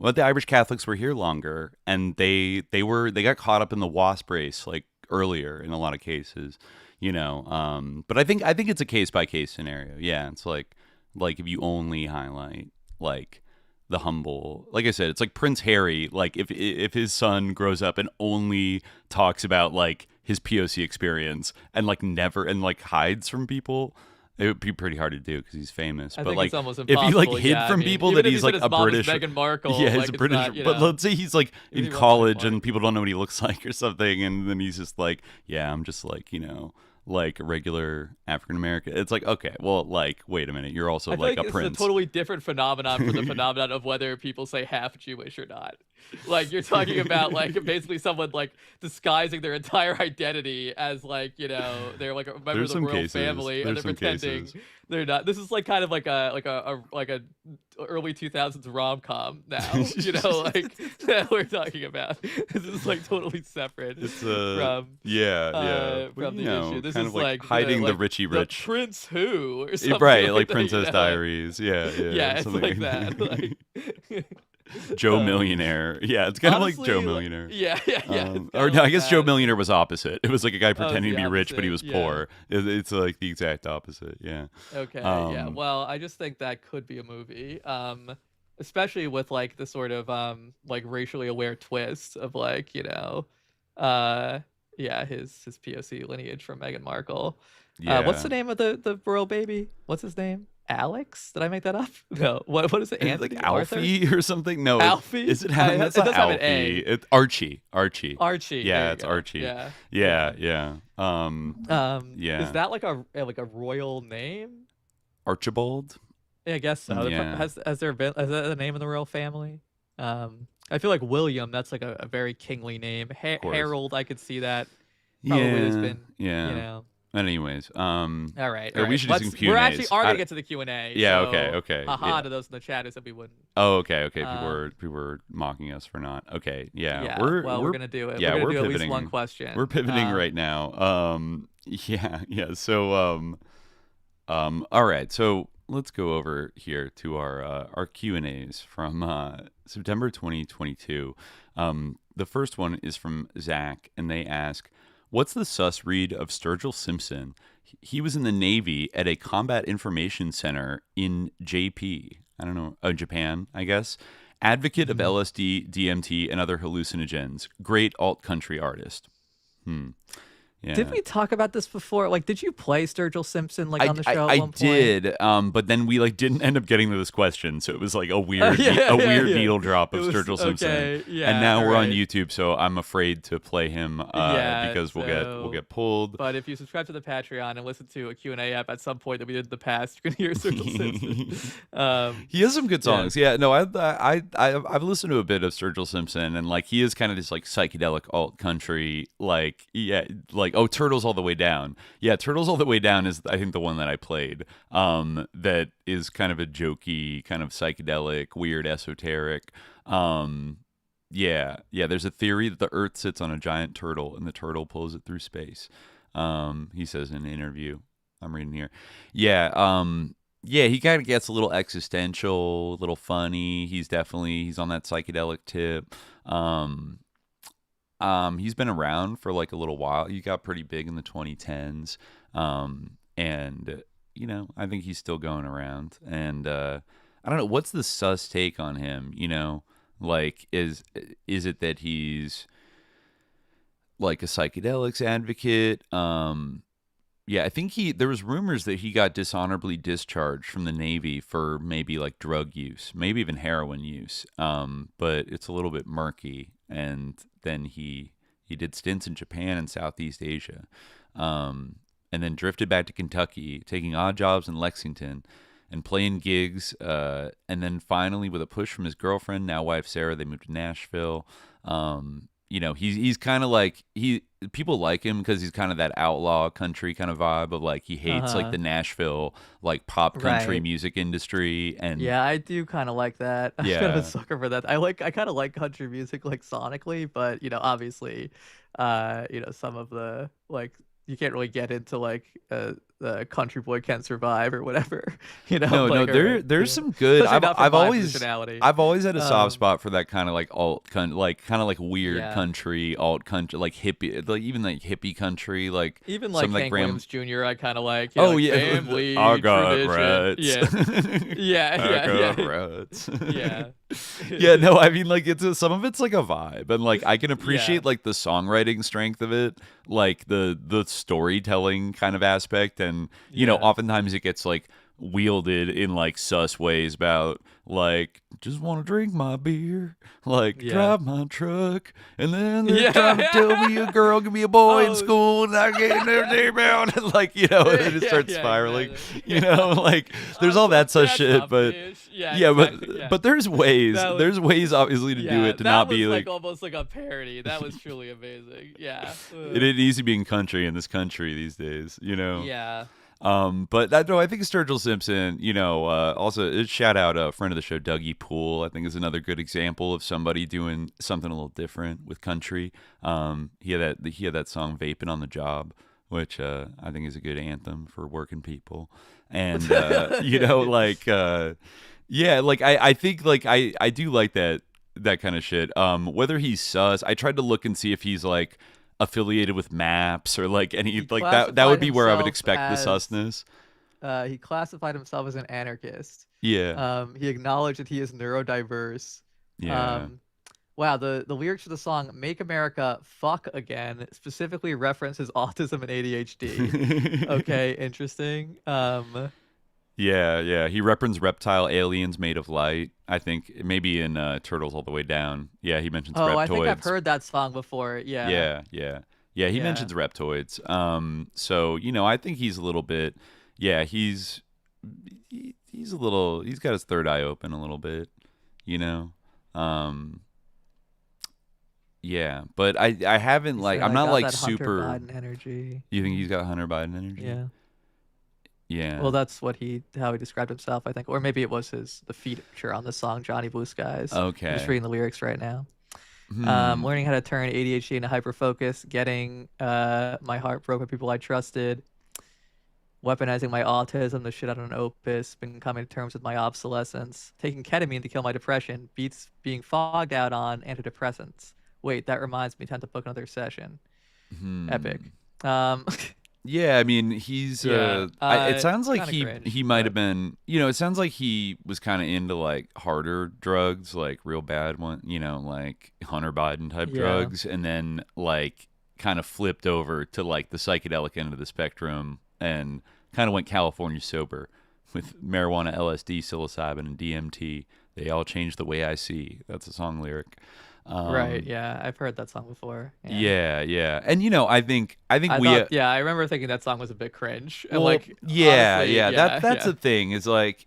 Speaker 10: but the Irish Catholics were here longer, and they got caught up in the WASP race like earlier in a lot of cases, you know. But I think it's a case by case scenario. Yeah, it's like if you only highlight like the humble, like I said, it's like Prince Harry. Like if his son grows up and only talks about like his POC experience and like never and like hides from people, it would be pretty hard to do because he's famous.
Speaker 11: I
Speaker 10: but
Speaker 11: think
Speaker 10: like
Speaker 11: it's almost
Speaker 10: if he like hid from people that he's like a British
Speaker 11: Meghan Markle,
Speaker 10: yeah, he's
Speaker 11: like,
Speaker 10: a British.
Speaker 11: not, you
Speaker 10: but
Speaker 11: know,
Speaker 10: let's say he's like in college and people don't know what he looks like or something, and then he's just like, yeah, I'm just like, you know, like a regular African American. It's like, okay, well, like, wait a minute, you're also like a prince.
Speaker 11: It's a totally different phenomenon from the phenomenon of whether people say half Jewish or not. Like, you're talking about like basically someone like disguising their entire identity as like, you know, they're like a member of the royal family, and they're pretending they're not. This is like kind of like a early 2000s rom-com now, you know, like that we're talking about. This is like totally separate from
Speaker 10: from
Speaker 11: the issue. This
Speaker 10: kind
Speaker 11: is
Speaker 10: of like hiding the Richie Rich,
Speaker 11: the Prince Who, or something,
Speaker 10: right? Like
Speaker 11: that,
Speaker 10: Princess
Speaker 11: you know?
Speaker 10: Diaries, yeah,
Speaker 11: it's like that. Like,
Speaker 10: Joe Millionaire, yeah, it's kind of like Joe Millionaire,
Speaker 11: yeah.
Speaker 10: Or no, I guess Joe Millionaire was opposite. It was like a guy pretending to be rich, but he was poor. It's like the exact opposite, yeah.
Speaker 11: Okay, yeah. Well, I just think that could be a movie, especially with like the sort of like racially aware twist of like, you know, his POC lineage from Meghan Markle.
Speaker 10: Yeah.
Speaker 11: What's the name of the royal baby? What's his name? Alex? Did I make that up? No. What is it? Anthony?
Speaker 10: Like Alfie or something? No.
Speaker 11: Alfie?
Speaker 10: Is it? That's not
Speaker 11: have
Speaker 10: Alfie.
Speaker 11: an A.
Speaker 10: It's Archie.
Speaker 11: Yeah,
Speaker 10: it's Archie.
Speaker 11: Yeah.
Speaker 10: Yeah.
Speaker 11: Is that like a royal name?
Speaker 10: Archibald?
Speaker 11: Yeah, I guess so.
Speaker 10: Yeah.
Speaker 11: Has that the name of the royal family? I feel like William, that's like a very kingly name. Harold, I could see that. Probably has been, you know.
Speaker 10: Anyways,
Speaker 11: all right.
Speaker 10: We should do some Q&As.
Speaker 11: We're actually already get to the Q&A.
Speaker 10: Yeah.
Speaker 11: So,
Speaker 10: Okay.
Speaker 11: Haha to those in the chat who said we wouldn't.
Speaker 10: Oh, okay. People were mocking us for not. Okay. Yeah.
Speaker 11: We're gonna do it.
Speaker 10: Yeah,
Speaker 11: we're gonna do
Speaker 10: pivoting.
Speaker 11: at least one question.
Speaker 10: We're pivoting right now. Yeah. So all right. So let's go over here to our Q&As from September 2022. The first one is from Zach, and they ask, what's the sus read of Sturgill Simpson? He was in the Navy at a combat information center in JP. I don't know, Japan, I guess. Advocate of LSD, DMT, and other hallucinogens. Great alt-country artist. Yeah.
Speaker 11: Did we talk about this before? Like, did you play Sturgill Simpson on the show at one point?
Speaker 10: I did, but then we like didn't end up getting to this question, so it was like a weird needle drop of Sturgill Simpson.
Speaker 11: Okay, yeah,
Speaker 10: and now we're on YouTube, so I'm afraid to play him because we'll get pulled.
Speaker 11: But if you subscribe to the Patreon and listen to a Q&A app at some point that we did in the past, you can hear Sturgill Simpson.
Speaker 10: He has some good songs. Yeah, no, I've listened to a bit of Sturgill Simpson, and like he is kind of this like psychedelic alt country, like like, oh, Turtles All the Way Down. Yeah, Turtles All the Way Down is, I think, the one that I played. That is kind of a jokey, kind of psychedelic, weird, esoteric. Yeah. There's a theory that the Earth sits on a giant turtle, and the turtle pulls it through space. He says in an interview. I'm reading here. Yeah. Yeah, he kind of gets a little existential, a little funny. He's on that psychedelic tip. He's been around for like a little while. He got pretty big in the 2010s. And you know, I think he's still going around. And I don't know, what's the sus take on him, you know? Like, is it that he's like a psychedelics advocate? Yeah, I think there was rumors that he got dishonorably discharged from the Navy for maybe like drug use, maybe even heroin use. But it's a little bit murky. And then he did stints in Japan and Southeast Asia. And then drifted back to Kentucky, taking odd jobs in Lexington and playing gigs. And then finally, with a push from his girlfriend, now wife Sarah, they moved to Nashville. You know, he's kind of like, people like him because he's kind of that outlaw country kind of vibe of like, he hates like the Nashville like pop country music industry. And
Speaker 11: yeah, I do kind of like that. I'm kind of a sucker for that. I kind of like country music like sonically, but you know, obviously, you know, some of the like, you can't really get into like the Country Boy Can't Survive or whatever, you know.
Speaker 10: There's some good. I've always had a soft spot for that kind of like kind of like weird country, alt country, like hippie, like even like hippie country, like
Speaker 11: even like Hank Williams Jr. I kind of like.
Speaker 10: Oh
Speaker 11: like
Speaker 10: yeah,
Speaker 11: family
Speaker 10: I got
Speaker 11: tradition.
Speaker 10: rats.
Speaker 11: Yeah,
Speaker 10: rats.
Speaker 11: Yeah.
Speaker 10: No, I mean like some of it's like a vibe, and like I can appreciate like the songwriting strength of it, like the storytelling kind of aspect. And you know, oftentimes it gets like wielded in like sus ways about like, just want to drink my beer, like drive my truck, and then they're trying to tell me a girl can be a boy in school, and I get in their name out, and like, you know, and it starts spiraling.
Speaker 11: Exactly.
Speaker 10: You know, like there's all that sus shit, but but there's ways obviously to do it to not be like
Speaker 11: almost like a parody. That was truly amazing. Yeah,
Speaker 10: it ain't easy being country in this country these days, you know.
Speaker 11: Yeah.
Speaker 10: But that, no, I think Sturgill Simpson, you know, also shout out a friend of the show, Dougie Poole. I think is another good example of somebody doing something a little different with country. He had that song "Vaping on the Job," which I think is a good anthem for working people. And you know, like like I think like I do like that kind of shit. Whether he's sus, I tried to look and see if he's like affiliated with maps or like any like that would be where I would expect the susness.
Speaker 11: He classified himself as an anarchist.
Speaker 10: Yeah.
Speaker 11: He acknowledged that he is neurodiverse.
Speaker 10: Yeah.
Speaker 11: Wow, the lyrics for the song "Make America Fuck Again" specifically references autism and ADHD. Okay, interesting.
Speaker 10: Yeah. He references reptile aliens made of light. I think maybe in Turtles All the Way Down. Yeah, he mentions reptoids.
Speaker 11: I think I've heard that song before. Yeah.
Speaker 10: He mentions reptoids. So you know, I think he's a little bit. Yeah, he's a little. He's got his third eye open a little bit. You know. Yeah, but I haven't like I'm not like super.
Speaker 11: Hunter Biden energy.
Speaker 10: You think he's got Hunter Biden energy?
Speaker 11: Yeah.
Speaker 10: Yeah.
Speaker 11: Well, that's how he described himself, I think, or maybe it was the feature on the song "Johnny Blue Skies."
Speaker 10: Okay.
Speaker 11: I'm just reading the lyrics right now. Learning how to turn ADHD into hyperfocus, getting my heart broke by people I trusted, weaponizing my autism, the shit out of an opus, been coming to terms with my obsolescence, taking ketamine to kill my depression, beats being fogged out on antidepressants. Wait, that reminds me, time to book another session. Epic.
Speaker 10: Yeah, I mean, he's. It sounds like he might have been. You know, it sounds like he was kind of into like harder drugs, like real bad one. You know, like Hunter Biden type drugs, and then like kind of flipped over to like the psychedelic end of the spectrum, and kind of went California sober with marijuana, LSD, psilocybin, and DMT. They all changed the way I see. That's a song lyric.
Speaker 11: Right. Yeah, I've heard that song before.
Speaker 10: Yeah. And you know, I think I
Speaker 11: remember thinking that song was a bit cringe. And
Speaker 10: that's the thing. Is like,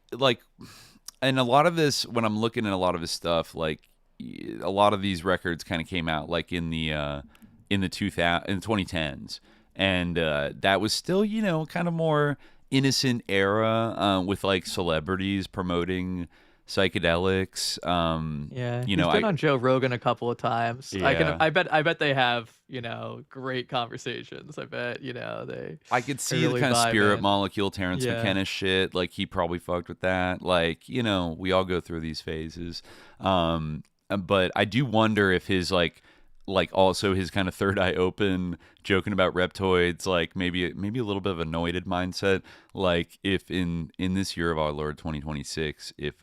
Speaker 10: and a lot of this, when I'm looking at a lot of his stuff, like a lot of these records kind of came out like in the 2010s, and that was still, you know, kind of more innocent era with like celebrities promoting psychedelics.
Speaker 11: Yeah,
Speaker 10: You
Speaker 11: he's
Speaker 10: know,
Speaker 11: been on Joe Rogan a couple of times.
Speaker 10: Yeah.
Speaker 11: I bet they have, you know, great conversations. I bet, you know,
Speaker 10: I could see
Speaker 11: really
Speaker 10: the kind of spirit
Speaker 11: vibing.
Speaker 10: molecule Terrence
Speaker 11: Yeah.
Speaker 10: McKenna shit. Like he probably fucked with that. Like, you know, we all go through these phases. But I do wonder if his like also his kind of third eye open, joking about reptoids, like maybe a little bit of a anointed mindset. Like if in this year of our Lord 2026, if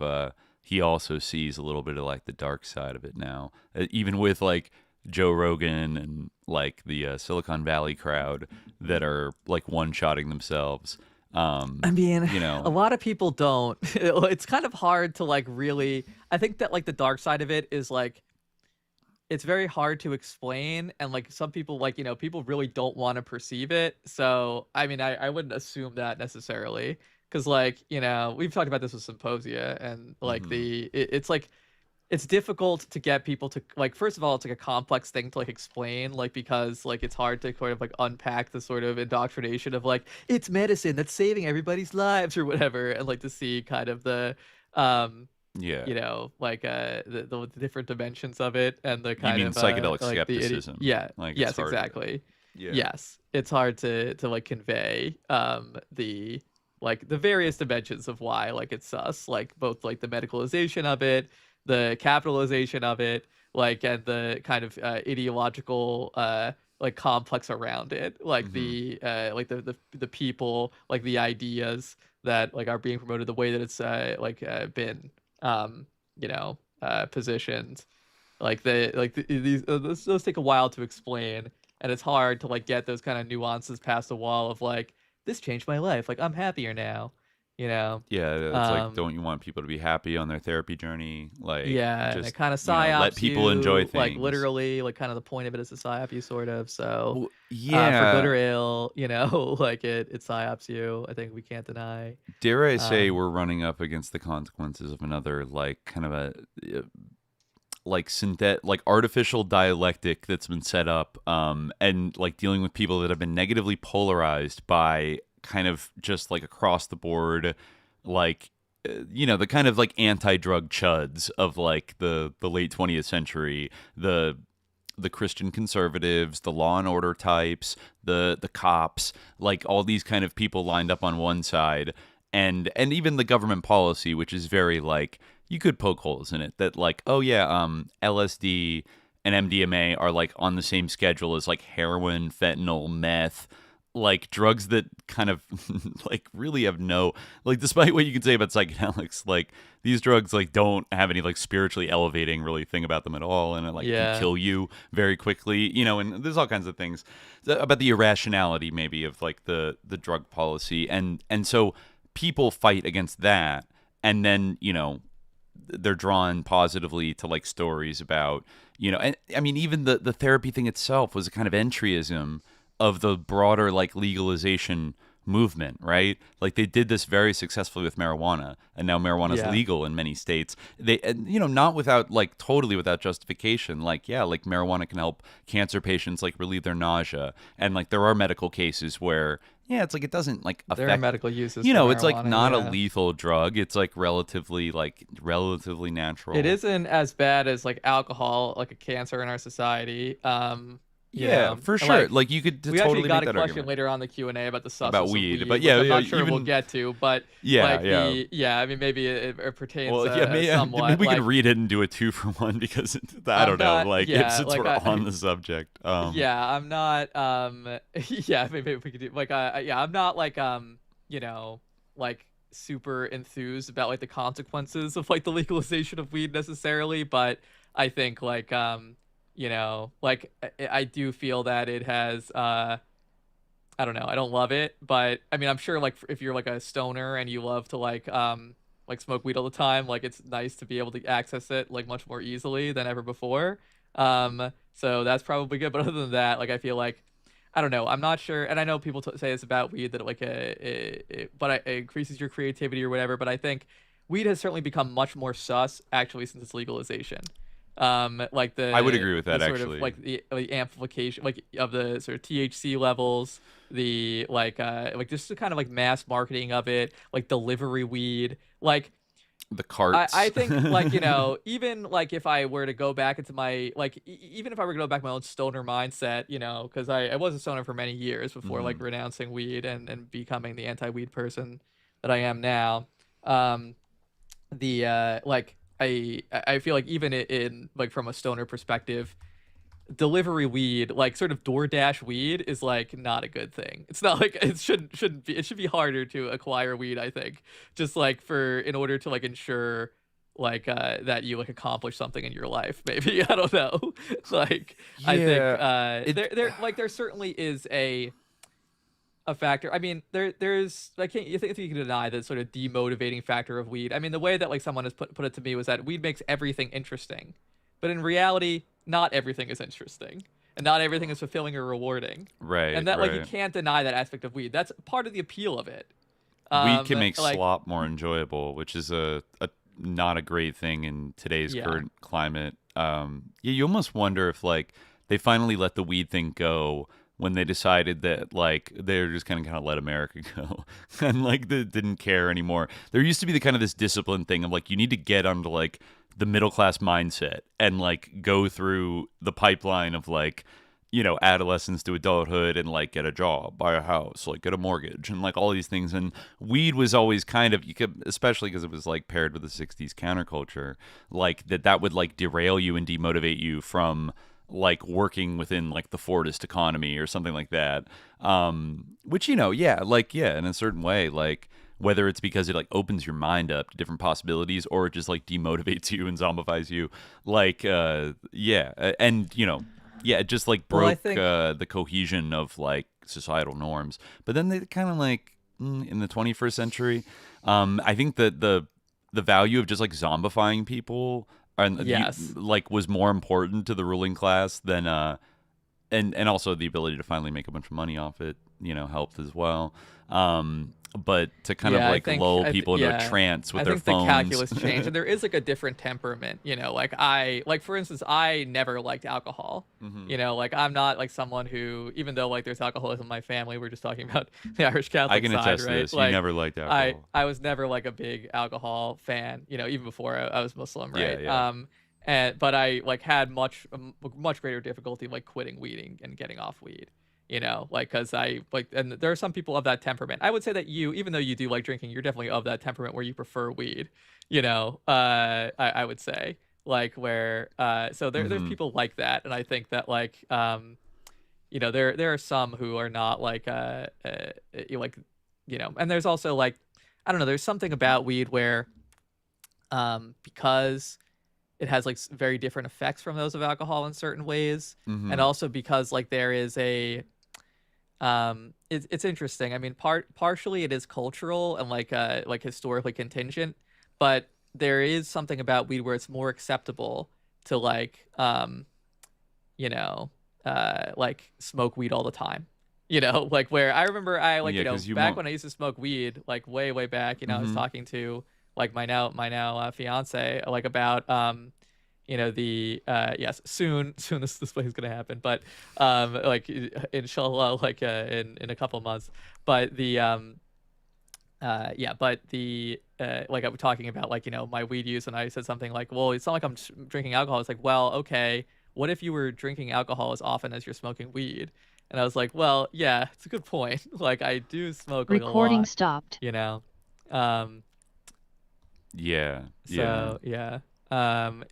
Speaker 10: he also sees a little bit of like the dark side of it now, even with like Joe Rogan and like the Silicon Valley crowd that are like one-shotting themselves.
Speaker 11: I mean,
Speaker 10: you know,
Speaker 11: a lot of people don't. It's kind of hard to like really. I think that like the dark side of it is like it's very hard to explain, and like some people, like, you know, people really don't want to perceive it. So I mean, I wouldn't assume that necessarily, because like, you know, we've talked about this with Symposia, and like it's like it's difficult to get people to like, first of all, it's like a complex thing to like explain, like, because like it's hard to kind of like unpack the sort of indoctrination of like it's medicine that's saving everybody's lives or whatever, and like to see kind of the
Speaker 10: yeah,
Speaker 11: you know, like the different dimensions of it, and the kind
Speaker 10: you mean
Speaker 11: of
Speaker 10: psychedelic
Speaker 11: like
Speaker 10: skepticism.
Speaker 11: yeah,
Speaker 10: like,
Speaker 11: yes, exactly.
Speaker 10: Yeah.
Speaker 11: Yes, it's hard to like convey the like the various dimensions of why like it's sus, like both like the medicalization of it, the capitalization of it, like, and the kind of ideological like complex around it, like the like the people, like the ideas that like are being promoted, the way that it's been you know, positioned, like these those take a while to explain, and it's hard to like get those kind of nuances past the wall of like this changed my life, like I'm happier now, you know.
Speaker 10: Yeah, it's like, don't you want people to be happy on their therapy journey? Like,
Speaker 11: Yeah, and
Speaker 10: just,
Speaker 11: it kind of
Speaker 10: you know,
Speaker 11: psyops
Speaker 10: let people enjoy
Speaker 11: you,
Speaker 10: things.
Speaker 11: like literally, like kind of the point of it is to psyop you, sort of. So,
Speaker 10: Well, yeah,
Speaker 11: for good or ill, you know, like it psyops you. I think we can't deny.
Speaker 10: Dare I say we're running up against the consequences of another like kind of a like like artificial dialectic that's been set up, and like dealing with people that have been negatively polarized by kind of just like across the board, like you know, the kind of like anti-drug chuds of like the late 20th century, the Christian conservatives, the law and order types, the cops, like all these kind of people lined up on one side, and even the government policy, which is very like, you could poke holes in it, that like, oh yeah, LSD and MDMA are like on the same schedule as like heroin, fentanyl, meth, like drugs that kind of like really have no, like, despite what you can say about psychedelics, like these drugs like don't have any like spiritually elevating really thing about them at all, and it like can kill you very quickly, you know. And there's all kinds of things about the irrationality maybe of like the drug policy, and so people fight against that, and then, you know, they're drawn positively to like stories about, you know, and I mean even the therapy thing itself was a kind of entryism of the broader like legalization movement, right? Like they did this very successfully with marijuana, and now marijuana is legal in many states. They, and, you know, not without like totally without justification. Like, yeah, like marijuana can help cancer patients like relieve their nausea, and like there are medical cases where, yeah, it's like it doesn't like affect,
Speaker 11: there are medical uses,
Speaker 10: you know,
Speaker 11: for
Speaker 10: it's like not
Speaker 11: marijuana,
Speaker 10: a lethal drug. It's like relatively natural.
Speaker 11: It isn't as bad as like alcohol, like a cancer in our society.
Speaker 10: Yeah, for sure. Like you could
Speaker 11: we
Speaker 10: totally
Speaker 11: actually got
Speaker 10: make
Speaker 11: a
Speaker 10: that
Speaker 11: question
Speaker 10: argument
Speaker 11: later on the Q&A about the sussness
Speaker 10: about
Speaker 11: of
Speaker 10: weed,
Speaker 11: weed,
Speaker 10: but yeah,
Speaker 11: which I'm not sure
Speaker 10: even,
Speaker 11: we'll get to, but
Speaker 10: yeah,
Speaker 11: like
Speaker 10: yeah.
Speaker 11: I mean, maybe it pertains
Speaker 10: somewhat. Maybe we
Speaker 11: like,
Speaker 10: can read it and do a 2-for-1, because I don't know, like, since
Speaker 11: like,
Speaker 10: we're on the subject.
Speaker 11: Yeah, I'm not yeah, maybe we could do like I'm not like you know, like super enthused about like the consequences of like the legalization of weed necessarily, but I think like you know, like I do feel that it has I don't know, I don't love it, but I mean, I'm sure like if you're like a stoner and you love to like smoke weed all the time, like it's nice to be able to access it like much more easily than ever before. So that's probably good, but other than that, like I feel like, I don't know, I'm not sure, and I know people say this about weed, that like it increases your creativity or whatever, but I think weed has certainly become much more sus actually since its legalization. Like
Speaker 10: I would agree with that,
Speaker 11: sort
Speaker 10: actually.
Speaker 11: of like the amplification, like of the sort of THC levels, the like just the kind of like mass marketing of it, like delivery weed, like
Speaker 10: the carts.
Speaker 11: I think like, you know, even like if I were to go back into my like even if I were to go back to my own stoner mindset, you know, because I was a stoner for many years before like renouncing weed and becoming the anti-weed person that I am now. Like I feel like even in like from a stoner perspective, delivery weed, like sort of DoorDash weed, is like not a good thing. It's not like it shouldn't be. It should be harder to acquire weed, I think, just like in order to like ensure like that you like accomplish something in your life. Maybe I don't know. Like I think there certainly is a factor. I mean, there's I can't you think you can deny the sort of demotivating factor of weed. I mean, the way that like someone has put it to me was that weed makes everything interesting, but in reality, not everything is interesting, and not everything is fulfilling or rewarding.
Speaker 10: Right.
Speaker 11: And that like you can't deny that aspect of weed. That's part of the appeal of it.
Speaker 10: Weed can make slop more enjoyable, which is a not a great thing in today's current climate. You almost wonder if like they finally let the weed thing go when they decided that like they're just kind of let America go and like they didn't care anymore. There used to be the kind of this discipline thing of like you need to get onto like the middle class mindset and like go through the pipeline of like, you know, adolescence to adulthood and like get a job, buy a house, like get a mortgage and like all these things. And weed was always kind of, you could, especially because it was like paired with the 60s counterculture, like that would like derail you and demotivate you from like working within like the Fordist economy or something like that. Which, you know, in a certain way, like whether it's because it like opens your mind up to different possibilities or it just like demotivates you and zombifies you, like, and you know, it just like broke the cohesion of like societal norms. But then they kind of like in the 21st century, I think that the value of just like zombifying people like was more important to the ruling class than and also the ability to finally make a bunch of money off it, you know, helped as well. But to kind of like lull people into a trance with their phones.
Speaker 11: I think the calculus changed, and there is like a different temperament, you know, like for instance, I never liked alcohol, you know, like I'm not like someone who, even though like there's alcoholism in my family, we're just talking about the Irish Catholic
Speaker 10: I can
Speaker 11: side,
Speaker 10: attest
Speaker 11: right?
Speaker 10: to this.
Speaker 11: Like,
Speaker 10: you never liked alcohol.
Speaker 11: I was never like a big alcohol fan, you know, even before I was Muslim, right? But I like had much greater difficulty like quitting weeding and getting off weed. You know, like, because I like, and there are some people of that temperament. I would say that you, even though you do like drinking, you're definitely of that temperament where you prefer weed. You know, I would say like where, so there's people like that, and I think that like, you know, there are some who are not like, like, you know, and there's also like, I don't know, there's something about weed where, because it has like very different effects from those of alcohol in certain ways, and also because like there is a it's interesting. I mean, partially it is cultural and like historically contingent, but there is something about weed where it's more acceptable to like you know, like smoke weed all the time. You know, like where I remember I like, you know, back when I used to smoke weed, like way back, you know, I was talking to like my now fiance like about you know, the yes, soon this thing is gonna happen, but like inshallah, like in a couple of months. But the like I was talking about like, you know, my weed use, and I said something like, well, it's not like I'm drinking alcohol. It's like, well, okay, what if you were drinking alcohol as often as you're smoking weed? And I was like, well, yeah, it's a good point. Like I do smoke like,
Speaker 13: recording
Speaker 11: a lot,
Speaker 13: stopped,
Speaker 11: you know.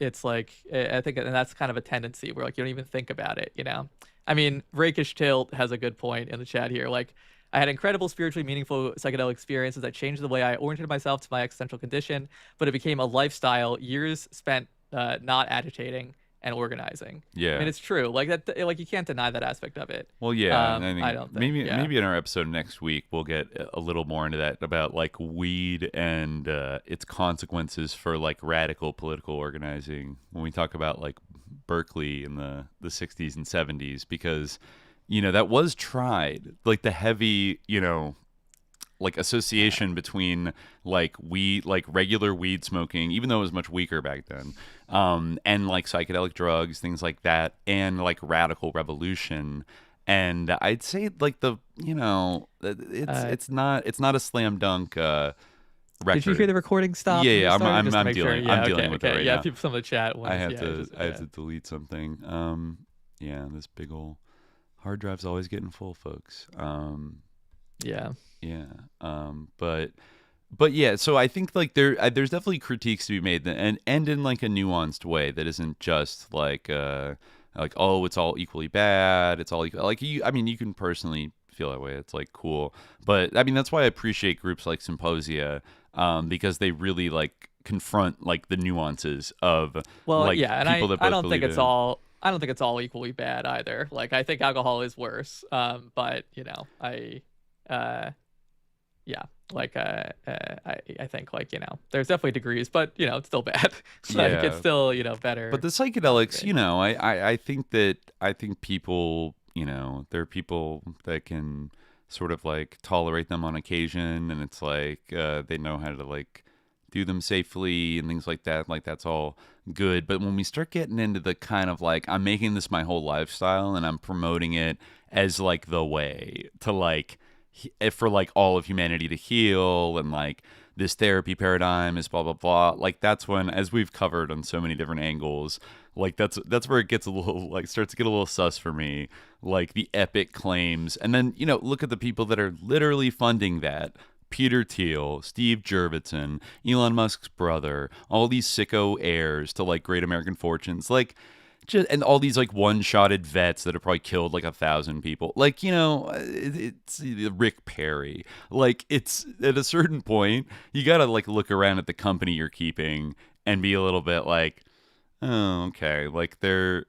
Speaker 11: It's like, I think, and that's kind of a tendency where like you don't even think about it, you know. I mean, Rakish Tilt has a good point in the chat here. Like, I had incredible spiritually meaningful psychedelic experiences that changed the way I oriented myself to my existential condition, but it became a lifestyle, years spent not agitating and organizing.
Speaker 10: Yeah,
Speaker 11: I mean, it's true. Like that, like you can't deny that aspect of it.
Speaker 10: Well, yeah,
Speaker 11: I don't think,
Speaker 10: maybe in our episode next week we'll get a little more into that about like weed and its consequences for like radical political organizing when we talk about like Berkeley in the 60s and 70s, because you know that was tried, like the heavy, you know, like association between like regular weed smoking, even though it was much weaker back then, and like psychedelic drugs, things like that, and like radical revolution. And I'd say like it's not a slam dunk record.
Speaker 11: Did you hear the recording stop?
Speaker 10: Yeah, I'm dealing with it right now.
Speaker 11: People from the chat.
Speaker 10: I have to delete something. Yeah, this big old hard drive's always getting full, folks.
Speaker 11: Yeah.
Speaker 10: But yeah, so I think like there's definitely critiques to be made, and in like a nuanced way that isn't just like oh, it's all equally bad, it's all like you can personally feel that way, it's like cool, but I mean that's why I appreciate groups like Symposia, because they really like confront like the nuances of like
Speaker 11: and
Speaker 10: people that both
Speaker 11: I don't think
Speaker 10: believe
Speaker 11: it's
Speaker 10: in.
Speaker 11: I don't think it's all equally bad either. Like I think alcohol is worse, but I think like there's definitely degrees, but it's still bad. Like it's still better.
Speaker 10: But the psychedelics, I think people, there are people that can sort of like tolerate them on occasion, and it's like they know how to like do them safely and things like that. Like that's all good. But when we start getting into the kind of like I'm making this my whole lifestyle and I'm promoting it as like the way to like for like all of humanity to heal, and like this therapy paradigm is blah blah blah, like that's when, as we've covered on so many different angles, like that's where it gets a little like starts to get a little sus for me, like the epic claims. And then look at the people that are literally funding that: Peter Thiel, Steve Jurvetson, Elon Musk's brother, all these sicko heirs to like great American fortunes, like and all these like one-shotted vets that have probably killed like 1,000 people. Like, it's Rick Perry. Like, it's at a certain point, you got to like look around at the company you're keeping and be a little bit like, oh, okay. Like there's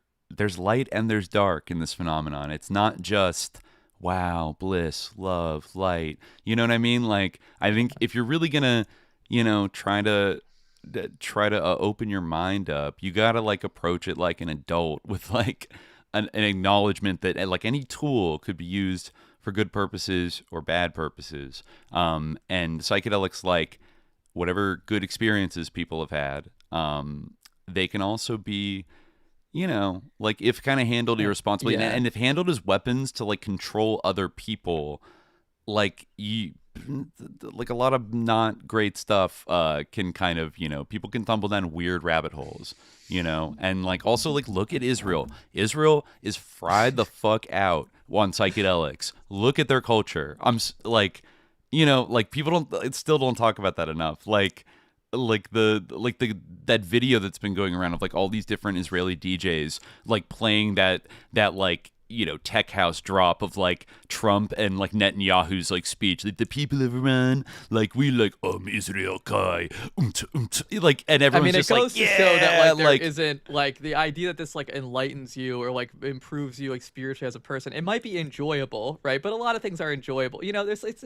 Speaker 10: light and there's dark in this phenomenon. It's not just wow, bliss, love, light. You know what I mean? Like, I think if you're really gonna, try to open your mind up, you gotta like approach it like an adult with like an acknowledgement that like any tool could be used for good purposes or bad purposes. And psychedelics, like whatever good experiences people have had, they can also be, like if kind of handled irresponsibly, and if handled as weapons to like control other people, like like a lot of not great stuff can kind of, people can tumble down weird rabbit holes, and like also like look at Israel is fried the fuck out on psychedelics. Look at their culture. Like people still don't talk about that enough. Like that video that's been going around of like all these different Israeli DJs like playing that like tech house drop of like Trump and like Netanyahu's like speech, like the people of Iran, like we like Israel Kai, like, and everyone's just like, yeah,
Speaker 11: to show that like there isn't like the idea that this like enlightens you or like improves you like spiritually as a person. It might be enjoyable, right? But a lot of things are enjoyable. It's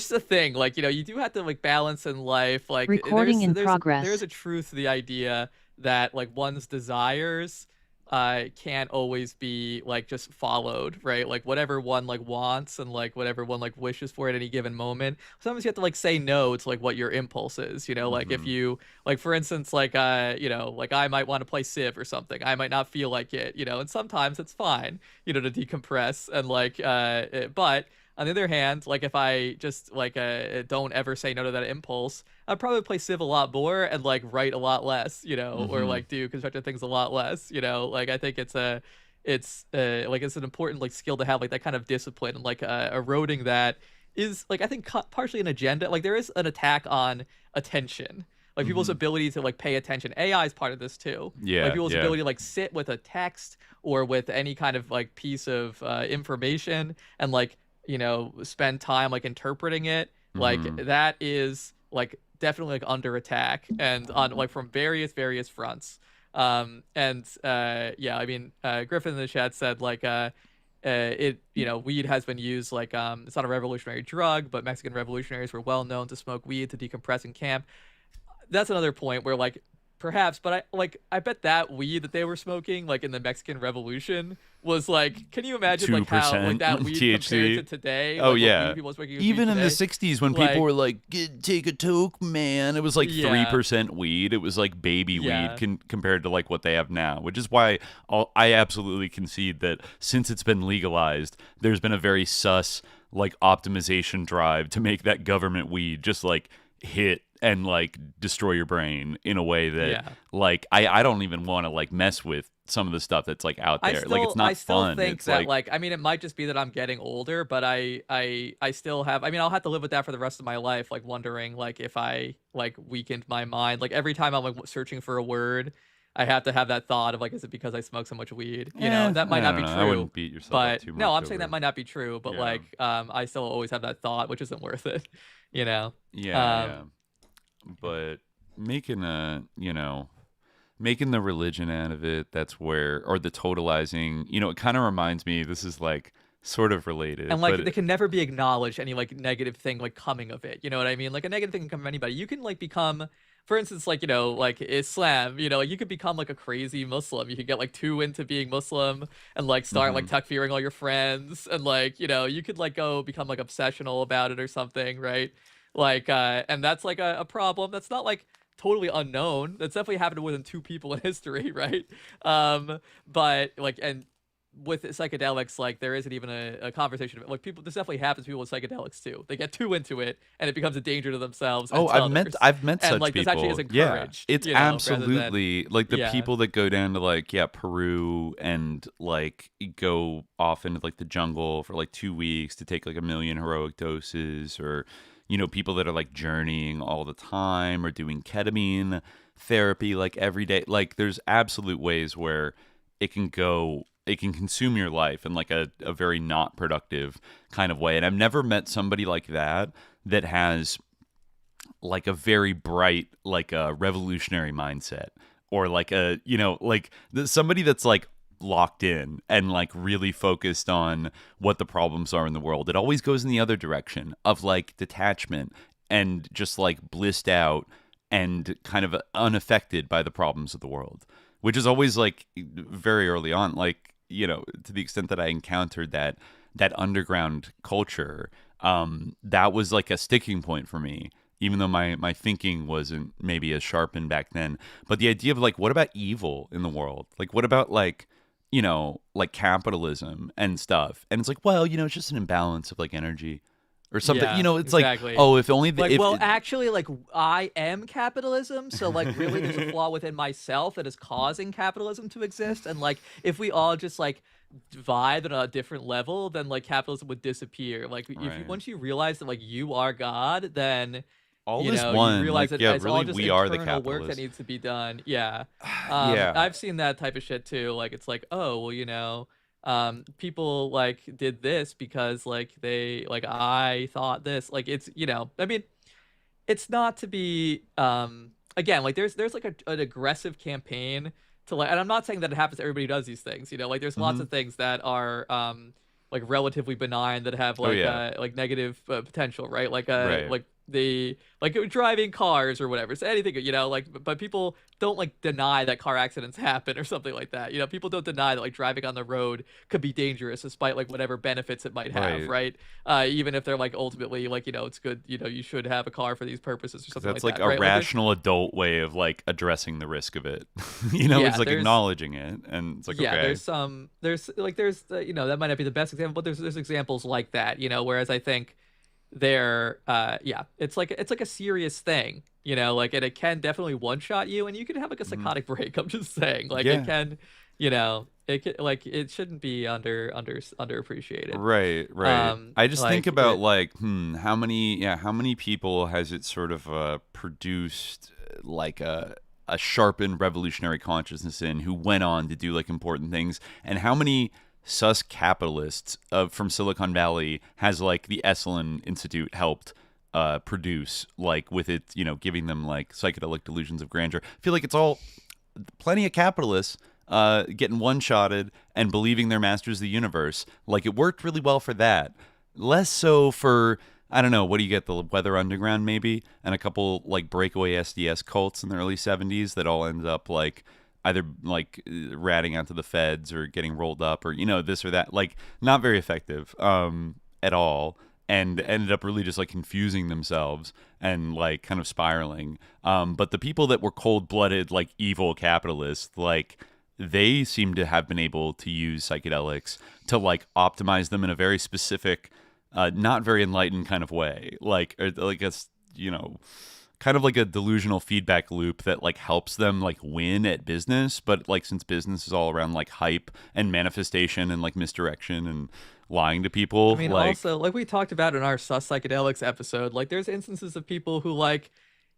Speaker 11: just a thing, like, you do have to like balance in life, like
Speaker 13: recording in progress.
Speaker 11: There's a truth to the idea that like one's desires can't always be like just followed, right? Like whatever one like wants and like whatever one like wishes for at any given moment, sometimes you have to like say no to like what your impulse is, like if you like, for instance, like like I might want to play Civ or something, I might not feel like it, and sometimes it's fine, to decompress and like but on the other hand, like if I just like don't ever say no to that impulse, I'd probably play Civ a lot more and like write a lot less, or like do constructive things a lot less, like I think it's like it's an important like skill to have, like that kind of discipline, and like eroding that is like I think partially an agenda. Like there is an attack on attention. Like people's ability to like pay attention. AI is part of this too.
Speaker 10: Yeah.
Speaker 11: Like people's ability to like sit with a text or with any kind of like piece of information and like spend time like interpreting it, like that is like definitely like under attack and on like from various fronts. I mean Griffin in the chat said like weed has been used like it's not a revolutionary drug, but Mexican revolutionaries were well known to smoke weed to decompress in camp. That's another point where like Perhaps, but I bet that weed that they were smoking like in the Mexican Revolution was like, can you imagine like how like that weed
Speaker 10: THC.
Speaker 11: compared to today?
Speaker 10: Oh
Speaker 11: like,
Speaker 10: yeah,
Speaker 11: what people smoking
Speaker 10: even in
Speaker 11: today?
Speaker 10: the 60s when people were like, take a toke, man, it was like 3% weed. It was like baby weed compared to like what they have now, which is why I absolutely concede that since it's been legalized, there's been a very sus like optimization drive to make that government weed just like hit and like destroy your brain in a way that like I don't even want to like mess with some of the stuff that's like out there. Like it's not fun.
Speaker 11: I still think
Speaker 10: it's
Speaker 11: that like I mean it might just be that I'm getting older, but I still have, I mean I'll have to live with that for the rest of my life, like wondering like if I like weakened my mind. Like every time I'm like searching for a word, I have to have that thought of like, is it because I smoke so much weed? You know, that might not be true.
Speaker 10: I wouldn't beat yourself up too much.
Speaker 11: No, I'm saying that might not be true, but like I still always have that thought, which isn't worth it. You know?
Speaker 10: Yeah. But making the religion out of it, that's where, or the totalizing, you know, it kind of reminds me, this is like sort of related.
Speaker 11: And like
Speaker 10: but
Speaker 11: they can never be acknowledged, any like negative thing like coming of it. You know what I mean? Like a negative thing can come from anybody. You can like become, for instance, like, you know, like Islam, you know, like you could become like a crazy Muslim. You could get like too into being Muslim and like start like takfiring all your friends. And like, you know, you could like go become like obsessional about it or something, right? Like, and that's like a problem. That's not like totally unknown. That's definitely happened to more than 2 people in history, right? But like, and with psychedelics, like there isn't even a conversation. Like people, this definitely happens to people with psychedelics too. They get too into it, and it becomes a danger to themselves. And
Speaker 10: I've met such
Speaker 11: and, like,
Speaker 10: people.
Speaker 11: This actually is encouraged.
Speaker 10: It's
Speaker 11: you know,
Speaker 10: absolutely like the people that go down to like Peru and like go off into like the jungle for like 2 weeks to take like 1 million heroic doses, or you know, people that are like journeying all the time or doing ketamine therapy like every day. Like there's absolute ways where it can consume your life in like a very not productive kind of way. And I've never met somebody like that has like a very bright, like a revolutionary mindset, or like a, you know, like somebody that's like locked in and like really focused on what the problems are in the world. It always goes in the other direction of like detachment and just like blissed out and kind of unaffected by the problems of the world, which is always like very early on, like, you know, to the extent that I encountered that underground culture, that was like a sticking point for me, even though my thinking wasn't maybe as sharpened back then. But the idea of like, what about evil in the world? Like, what about like, you know, like capitalism and stuff? And it's like, well, you know, it's just an imbalance of like energy or something. You know, it's
Speaker 11: exactly.
Speaker 10: like, oh, if only the,
Speaker 11: like, actually, like I am capitalism, so like really there's a flaw within myself that is causing capitalism to exist. And like if we all just like vibe on a different level, then like capitalism would disappear. Like once you realize that like you are God, then
Speaker 10: all is one.
Speaker 11: You realize
Speaker 10: like,
Speaker 11: that it's
Speaker 10: really,
Speaker 11: all just
Speaker 10: we are the
Speaker 11: internal
Speaker 10: capitalists.
Speaker 11: work that needs to be done. Yeah.
Speaker 10: Yeah.
Speaker 11: I've seen that type of shit too. Like it's like, oh well, you know, people like did this because like they like I thought this. Like it's, you know, I mean, it's not to be again, like there's like an aggressive campaign to like, and I'm not saying that it happens to everybody who does these things, you know, like there's lots of things that are like relatively benign that have like negative potential, right? Like like the like driving cars or whatever. So anything, you know, like but people don't like deny that car accidents happen or something like that. You know, people don't deny that like driving on the road could be dangerous despite like whatever benefits it might have, right? Even if they're like ultimately like, you know, it's good, you know, you should have a car for these purposes or something like that.
Speaker 10: That's like a rational adult way of like addressing the risk of it. You know, it's like acknowledging it, and it's like okay.
Speaker 11: There's you know, that might not be the best example, but there's examples like that, you know, whereas I think they're it's like a serious thing, you know, like, and it can definitely one shot you and you can have like a psychotic break. I'm just saying, like it can, you know, it can, like it shouldn't be underappreciated.
Speaker 10: Right. I just think about like how many people has it sort of produced like a sharpened revolutionary consciousness in, who went on to do like important things, and how many sus capitalists from Silicon Valley has like the Esalen Institute helped produce, like with it, you know, giving them like psychedelic delusions of grandeur. I feel like it's all plenty of capitalists getting one-shotted and believing they're masters of the universe. Like it worked really well for that. Less so for I don't know, what do you get, the Weather Underground maybe, and a couple like breakaway SDS cults in the early 70s that all ended up like either like ratting out to the feds or getting rolled up or this or that, like not very effective at all, and ended up really just like confusing themselves and like kind of spiraling. But the people that were cold-blooded like evil capitalists, like they seem to have been able to use psychedelics to like optimize them in a very specific, not very enlightened kind of way, like a kind of like a delusional feedback loop that like helps them like win at business. But like since business is all around like hype and manifestation and like misdirection and lying to people,
Speaker 11: I mean,
Speaker 10: like,
Speaker 11: also like we talked about in our sus psychedelics episode, like there's instances of people who like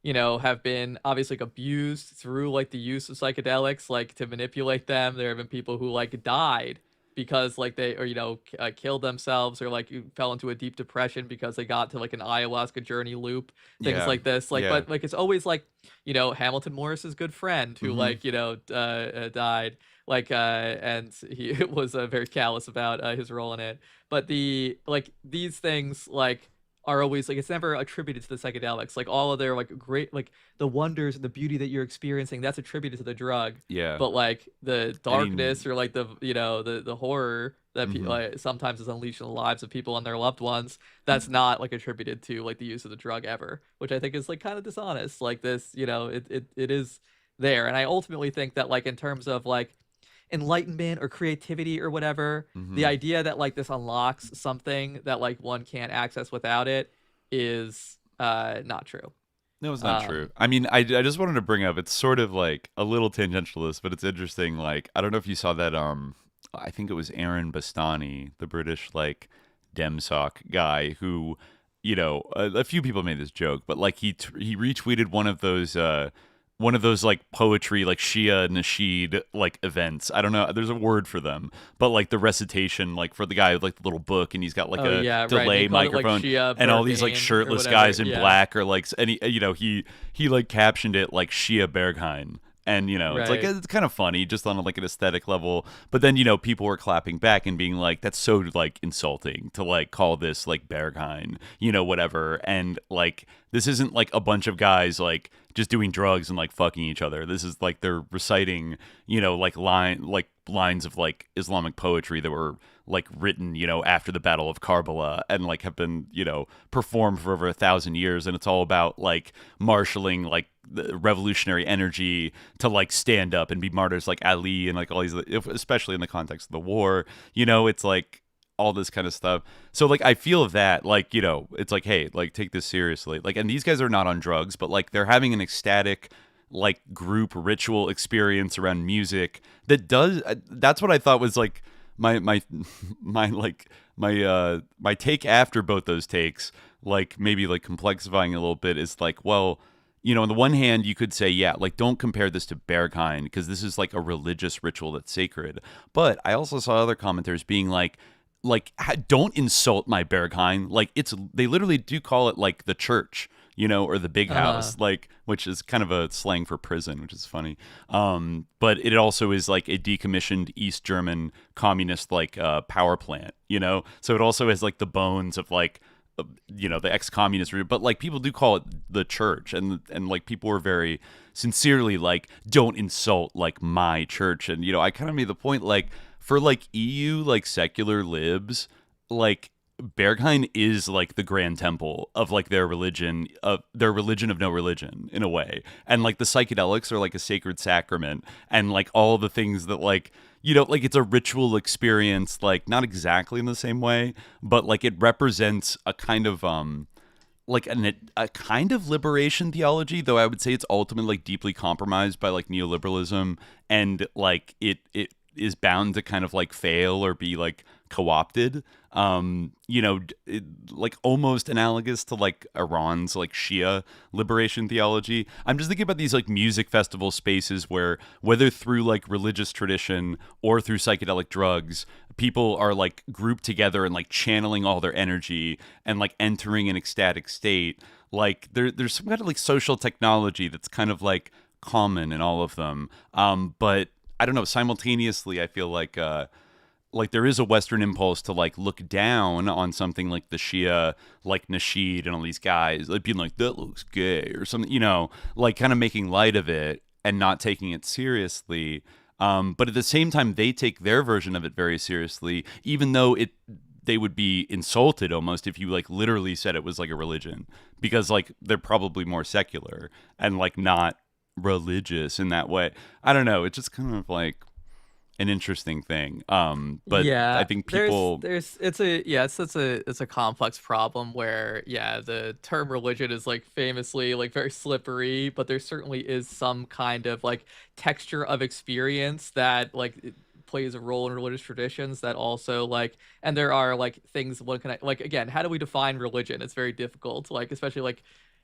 Speaker 11: have been obviously like abused through like the use of psychedelics, like to manipulate them. There have been people who like died because like they or killed themselves or like fell into a deep depression because they got to like an ayahuasca journey loop, things like this, like but like it's always like Hamilton Morris's good friend who like died, like and he was very callous about his role in it. But the like these things like are always like, it's never attributed to the psychedelics. Like all of their like great, like the wonders and the beauty that you're experiencing, that's attributed to the drug.
Speaker 10: Yeah.
Speaker 11: But like the darkness or like the the horror that like, sometimes is unleashed in the lives of people and their loved ones, that's not like attributed to like the use of the drug ever, which I think is like kind of dishonest. Like this, it is there. And I ultimately think that like in terms of like enlightenment or creativity or whatever, the idea that like this unlocks something that like one can't access without it is not true.
Speaker 10: No, it's not true. I mean, I just wanted to bring up, it's sort of like a little tangential to this, but it's interesting. Like, I don't know if you saw that, I think it was Aaron Bastani, the British like Demsoc guy who, a few people made this joke, but like he retweeted one of those like poetry, like Shia Nasheed like events. I don't know, there's a word for them, but like the recitation, like for the guy with like the little book, and he's got like delay microphone, like and all these like shirtless guys in black, or like, and he like captioned it like Shia Berghain. And it's like, it's kind of funny just on like an aesthetic level, but then people were clapping back and being like, that's so like insulting to like call this like Berghain, whatever. And like, this isn't like a bunch of guys like just doing drugs and like fucking each other. This is like they're reciting like lines of like Islamic poetry that were like written after the Battle of Karbala and like have been performed for over 1,000 years, and it's all about like marshaling like the revolutionary energy to like stand up and be martyrs like Ali, and like all these, especially in the context of the war, it's like all this kind of stuff. So like I feel that like it's like, hey, like take this seriously, like, and these guys are not on drugs, but like they're having an ecstatic like group ritual experience around music that does, that's what I thought was like my take after both those takes, like maybe like complexifying a little bit, is like, well, on the one hand, you could say, yeah, like don't compare this to Berghain because this is like a religious ritual that's sacred. But I also saw other commenters being like don't insult my Berghain. Like they literally do call it like the church, or the big house, like, which is kind of a slang for prison, which is funny. But it also is like a decommissioned East German communist like power plant, so it also has like the bones of like the ex-communist, but like people do call it the church, and like people were very sincerely like, don't insult like my church. And I kind of made the point, like, for like EU like secular libs, like Berghain is like the grand temple of like their religion of no religion in a way, and like the psychedelics are like a sacred sacrament, and like all the things that like like it's a ritual experience, like not exactly in the same way, but like it represents a kind of like a kind of liberation theology, though I would say it's ultimately like deeply compromised by like neoliberalism, and like it is bound to kind of like fail or be like co-opted, like almost analogous to like Iran's like Shia liberation theology. I'm just thinking about these like music festival spaces where, whether through like religious tradition or through psychedelic drugs, people are like grouped together and like channeling all their energy and like entering an ecstatic state. Like there's some kind of like social technology that's kind of like common in all of them, but I don't know, simultaneously I feel like like there is a Western impulse to like look down on something like the Shia, like Nasheed and all these guys, like being like, that looks gay or something, like kind of making light of it and not taking it seriously. But at the same time, they take their version of it very seriously, even though they would be insulted almost if you like literally said it was like a religion, because like they're probably more secular and like not religious in that way. I don't know. It's just kind of like an interesting thing. But
Speaker 11: yeah,
Speaker 10: I think people
Speaker 11: it's a complex problem where the term religion is like famously like very slippery, but there certainly is some kind of like texture of experience that like it plays a role in religious traditions that also like, and there are like things one can like, again, how do we define religion? It's very difficult, like especially like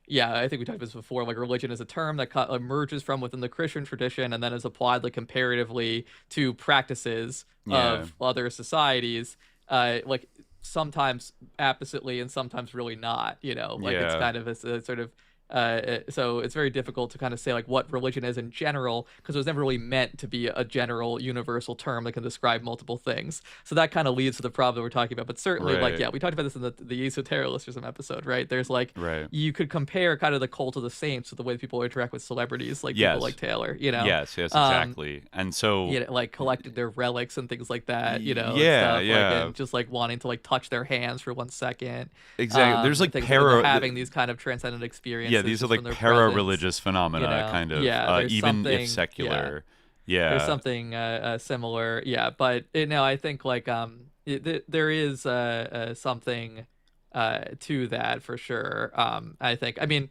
Speaker 11: I think we talked about this before. Like, religion is a term that emerges from within the Christian tradition and then is applied, like, comparatively to practices of other societies. Like, sometimes oppositely and sometimes really not. It's kind of a sort of. So it's very difficult to kind of say like what religion is in general, because it was never really meant to be a general universal term that can describe multiple things. So that kind of leads to the problem we're talking about. But certainly like we talked about this in the esotericism episode, right? There's like you could compare kind of the cult of the saints with the way people interact with celebrities, like people like Taylor,
Speaker 10: yes exactly. And so
Speaker 11: like collecting their relics and things like that, and just like wanting to like touch their hands for 1 second,
Speaker 10: exactly. There's like
Speaker 11: having these kind of transcendent experiences.
Speaker 10: Yeah, these are like para-religious phenomena, kind of, even if secular.
Speaker 11: There's something similar. But I think like there is something to that for sure. I think. I mean,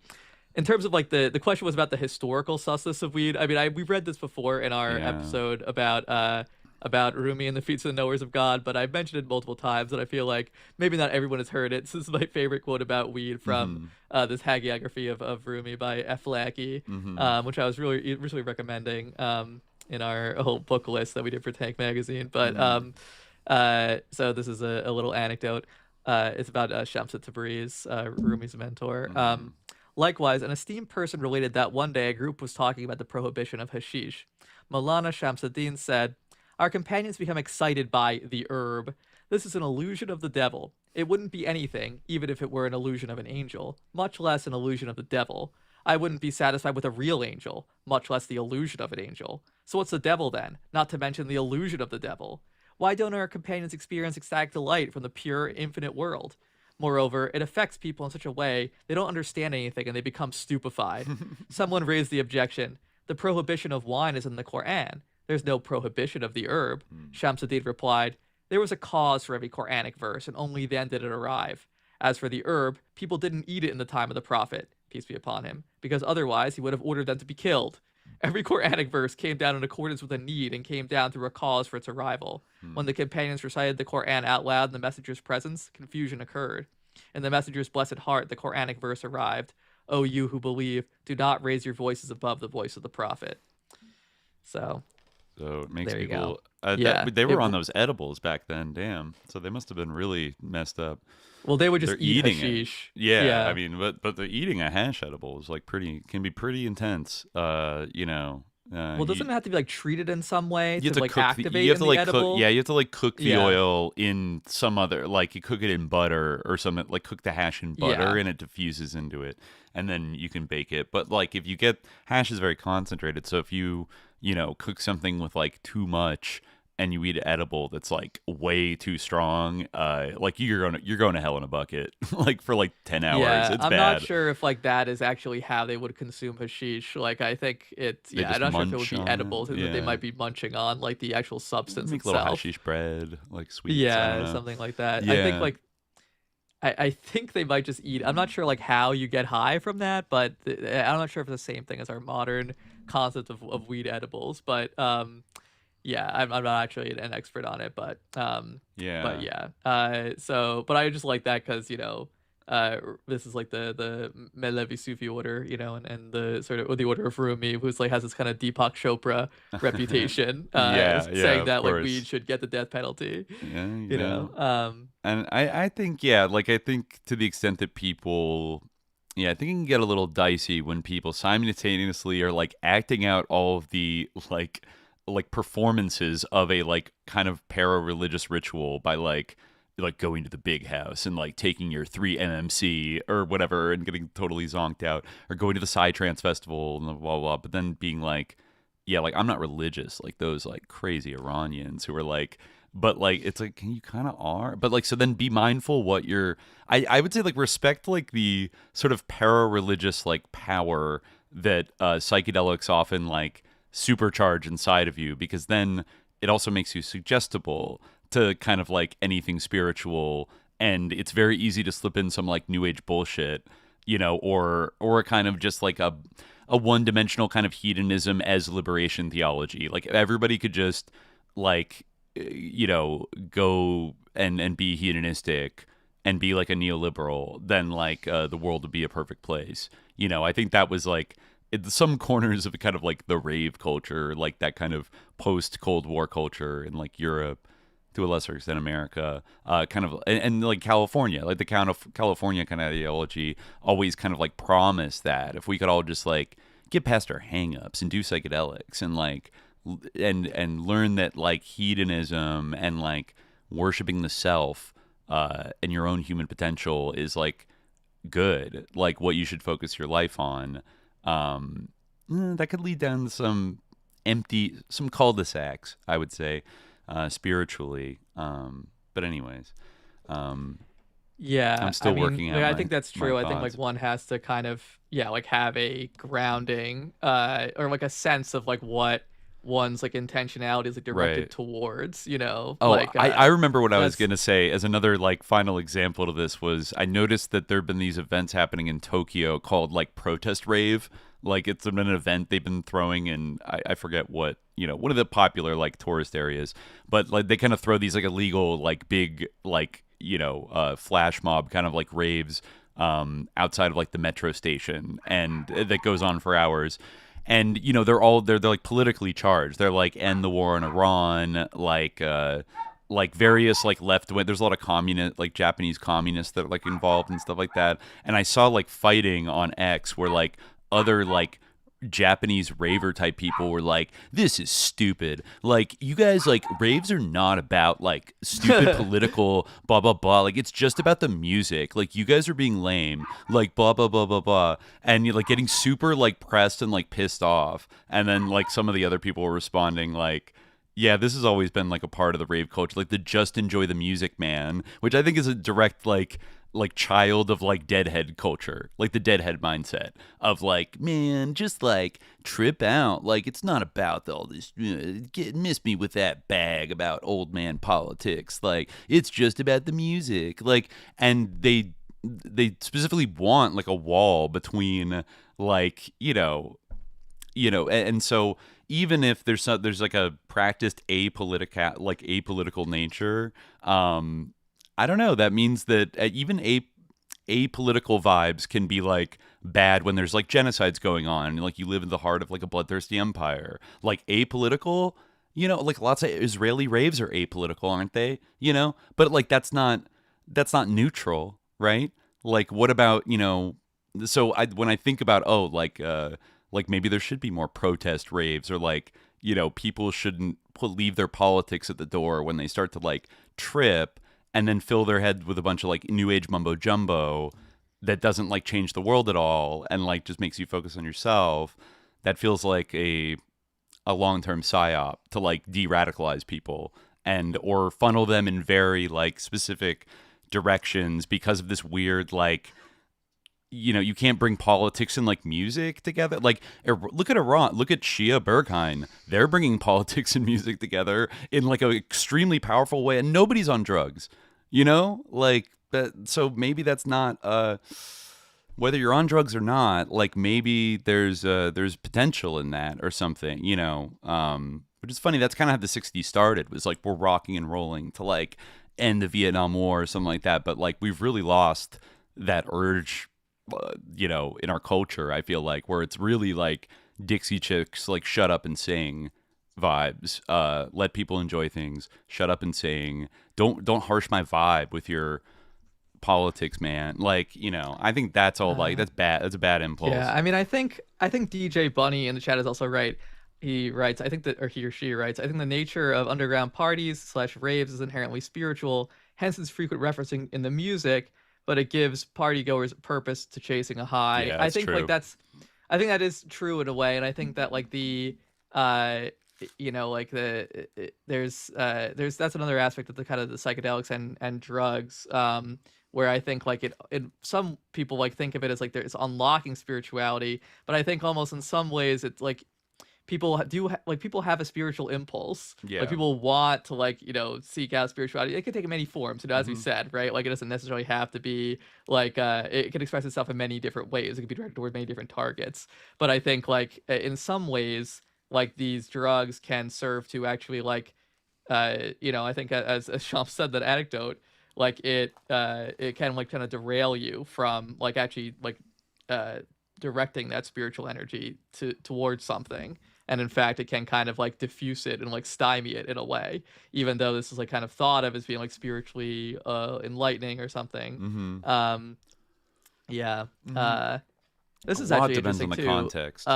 Speaker 11: in terms of like the question was about the historical sussness of weed. I mean, we've read this before in our episode about Rumi and the Feats of the Knowers of God, but I've mentioned it multiple times, and I feel like maybe not everyone has heard it. This is my favorite quote about weed from this hagiography of Rumi by F. Lackey, which I was really recommending in our whole book list that we did for Tank Magazine. But so this is a little anecdote. It's about Shamsa Tabriz, Rumi's mentor. Likewise, an esteemed person related that one day a group was talking about the prohibition of hashish. Maulana Shamsuddin said, "Our companions become excited by the herb. This is an illusion of the devil. It wouldn't be anything, even if it were an illusion of an angel, much less an illusion of the devil. I wouldn't be satisfied with a real angel, much less the illusion of an angel. So what's the devil then? Not to mention the illusion of the devil. Why don't our companions experience ecstatic delight from the pure, infinite world? Moreover, it affects people in such a way they don't understand anything and they become stupefied." Someone raised the objection, "The prohibition of wine is in the Quran. There's no prohibition of the herb." Shamsuddin replied, "There was a cause for every Quranic verse, and only then did it arrive. As for the herb, people didn't eat it in the time of the Prophet, peace be upon him, because otherwise he would have ordered them to be killed. Every Quranic verse came down in accordance with a need and came down through a cause for its arrival. When the companions recited the Quran out loud in the messenger's presence, confusion occurred. In the messenger's blessed heart, the Quranic verse arrived. O you who believe, do not raise your voices above the voice of the Prophet." So
Speaker 10: it makes
Speaker 11: there
Speaker 10: people. They were on those edibles back then. Damn. So they must have been really messed up.
Speaker 11: Well, they would just eat
Speaker 10: eating
Speaker 11: hashish.
Speaker 10: I mean, but the eating a hash edible is like can be pretty intense.
Speaker 11: Well, doesn't it have to be like treated in some way
Speaker 10: to
Speaker 11: like activate
Speaker 10: you have to
Speaker 11: the
Speaker 10: like
Speaker 11: edible?
Speaker 10: you have to like cook the oil in some other, like you cook it in butter or something, like cook the hash in butter and it diffuses into it, and then you can bake it. But like if you get hash is very concentrated, so if you cook something with like too much and you eat an edible that's like way too strong, like you're going to hell in a bucket like for like 10 hours. It's
Speaker 11: I'm
Speaker 10: bad.
Speaker 11: not sure if like that is actually how they would consume hashish. Like I think it's I'm not sure if it would be edibles, that they might be munching on like the actual substance
Speaker 10: Make
Speaker 11: itself.
Speaker 10: Little hashish bread, like sweets.
Speaker 11: Something like that. I think like I think they might just eat. I'm not sure like how you get high from that, but I'm not sure if it's the same thing as our modern concept of weed edibles. But I'm not actually an expert on it, but but I just like that because this is like the Mevlevi Sufi order, and the sort of, or the order of Rumi, who's like has this kind of Deepak Chopra reputation, saying that like weed should get the death penalty. And
Speaker 10: I think I think to the extent that people, I think it can get a little dicey when people simultaneously are like acting out all of the like performances of a like kind of para-religious ritual by like going to the big house and like taking your 3 MMC or whatever and getting totally zonked out, or going to the Psytrance festival and blah, blah, blah. But then being like, yeah, like I'm not religious like those like crazy Iranians who are like, but like it's like you kind of are. But like, so then be mindful what you're, I would say like respect like the sort of para-religious like power that psychedelics often like supercharge inside of you, because then it also makes you suggestible to kind of like anything spiritual, and it's very easy to slip in some like new age bullshit, you know, or a kind of just like a one-dimensional kind of hedonism as liberation theology. Like everybody could just like, you know, go and be hedonistic and be like a neoliberal, then like the world would be a perfect place. You know, I think that was like some corners of kind of like the rave culture, like that kind of post-Cold War culture in like Europe, to a lesser extent America, kind of, and like California, like the kind of California kind of ideology always kind of like promised that if we could all just like get past our hangups and do psychedelics and like and learn that like hedonism and like worshiping the self and your own human potential is like good, like what you should focus your life on, that could lead down some cul-de-sacs, I would say, spiritually. But anyways,
Speaker 11: yeah,
Speaker 10: I'm still working out.
Speaker 11: I think that's true. I think like
Speaker 10: thoughts.
Speaker 11: one has to kind of like have a grounding or like a sense of like what one's like intentionality is like directed
Speaker 10: Right.
Speaker 11: towards, you know.
Speaker 10: Oh,
Speaker 11: like,
Speaker 10: I remember what I was gonna say as another like final example to this was I noticed that there have been these events happening in Tokyo called like protest rave. Like it's been an event they've been throwing in, I forget what, you know, one of the popular like tourist areas, but like they kind of throw these like illegal like big like, you know, flash mob kind of like raves outside of like the metro station, and that goes on for hours. And you know they're like politically charged. They're like end the war in Iran, like various like left wing. There's a lot of communist, like Japanese communists that are like involved and stuff like that. And I saw like fighting on X where like other like Japanese raver type people were like, this is stupid. Like you guys, like raves are not about like stupid political blah blah blah. Like it's just about the music. Like you guys are being lame. Like blah blah blah blah blah. And you're like getting super like pressed and like pissed off. And then like some of the other people were responding like, yeah, this has always been like a part of the rave culture, like the just enjoy the music man, which I think is a direct like child of like deadhead culture, like the deadhead mindset of like, man, just like trip out, like it's not about all this miss me with that bag about old man politics, like it's just about the music, like. And they specifically want like a wall between like and so even if there's like a practiced apolitical nature, I don't know. That means that even apolitical vibes can be like bad when there's like genocides going on, and like you live in the heart of like a bloodthirsty empire. Like apolitical, you know, like lots of Israeli raves are apolitical, aren't they? You know, but like that's not neutral, right? Like what about, you know? So when I think about like maybe there should be more protest raves, or like, you know, people shouldn't leave their politics at the door when they start to like trip and then fill their head with a bunch of like new age mumbo jumbo that doesn't like change the world at all and like just makes you focus on yourself. That feels like a long-term psyop to like de-radicalize people and or funnel them in very like specific directions because of this weird like, you know, you can't bring politics and like music together. Like look at Iran, look at Shia Berghain. They're bringing politics and music together in like an extremely powerful way, and nobody's on drugs, you know, like that. So maybe that's not whether you're on drugs or not, like maybe there's potential in that or something, you know. Which is funny. That's kind of how the 60s started, was like we're rocking and rolling to like end the Vietnam War or something like that. But like we've really lost that urge, you know, in our culture, I feel like, where it's really like Dixie Chicks, like shut up and sing vibes. Let people enjoy things. Shut up and sing. Don't harsh my vibe with your politics, man. Like, you know, I think that's all like that's bad. That's a bad impulse.
Speaker 11: Yeah, I mean, I think DJ Bunny in the chat is also right. he writes, I think that, or he or she writes, I think the nature of underground parties / raves is inherently spiritual, hence its frequent referencing in the music, but it gives partygoers a purpose to chasing a high.
Speaker 10: Yeah,
Speaker 11: I
Speaker 10: that's
Speaker 11: think
Speaker 10: true.
Speaker 11: like I think that is true in a way, and I think that like like there's that's another aspect of the kind of the psychedelics and drugs, where I think like some people like think of it as like it's unlocking spirituality, but I think almost in some ways it's like people people have a spiritual impulse.
Speaker 10: Yeah.
Speaker 11: Like people want to seek out spirituality. It can take many forms, as we
Speaker 10: Mhm.
Speaker 11: said, right? Like it doesn't necessarily have to be like it can express itself in many different ways. It can be directed toward many different targets. But I think like in some ways, like these drugs can serve to actually I think as Sham said, that anecdote, like it can like kind of derail you from like actually like directing that spiritual energy towards something. And in fact, it can kind of like diffuse it and like stymie it in a way, even though this is like kind of thought of as being like spiritually enlightening or something. Yeah. This is
Speaker 10: A lot
Speaker 11: actually
Speaker 10: depends
Speaker 11: interesting
Speaker 10: on the
Speaker 11: too.
Speaker 10: context.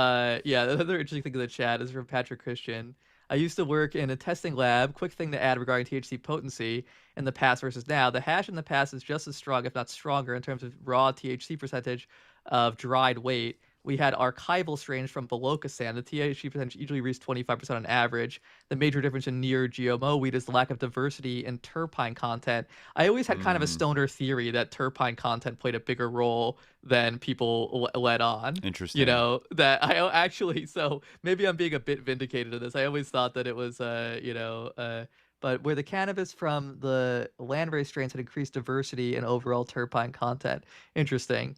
Speaker 11: Yeah, the other interesting thing in the chat is from Patrick Christian. I used to work in a testing lab. Quick thing to add regarding THC potency in the past versus now. The hash in the past is just as strong, if not stronger, in terms of raw THC percentage of dried weight. We had archival strains from Balochistan. The THC percentage usually reached 25% on average. The major difference in near GMO weed is the lack of diversity in terpene content. I always had kind of a stoner theory that terpene content played a bigger role than people let on.
Speaker 10: Interesting.
Speaker 11: You know, that I actually, so maybe I'm being a bit vindicated in this. I always thought that it was, but where the cannabis from the landrace strains had increased diversity and overall terpene content. Interesting.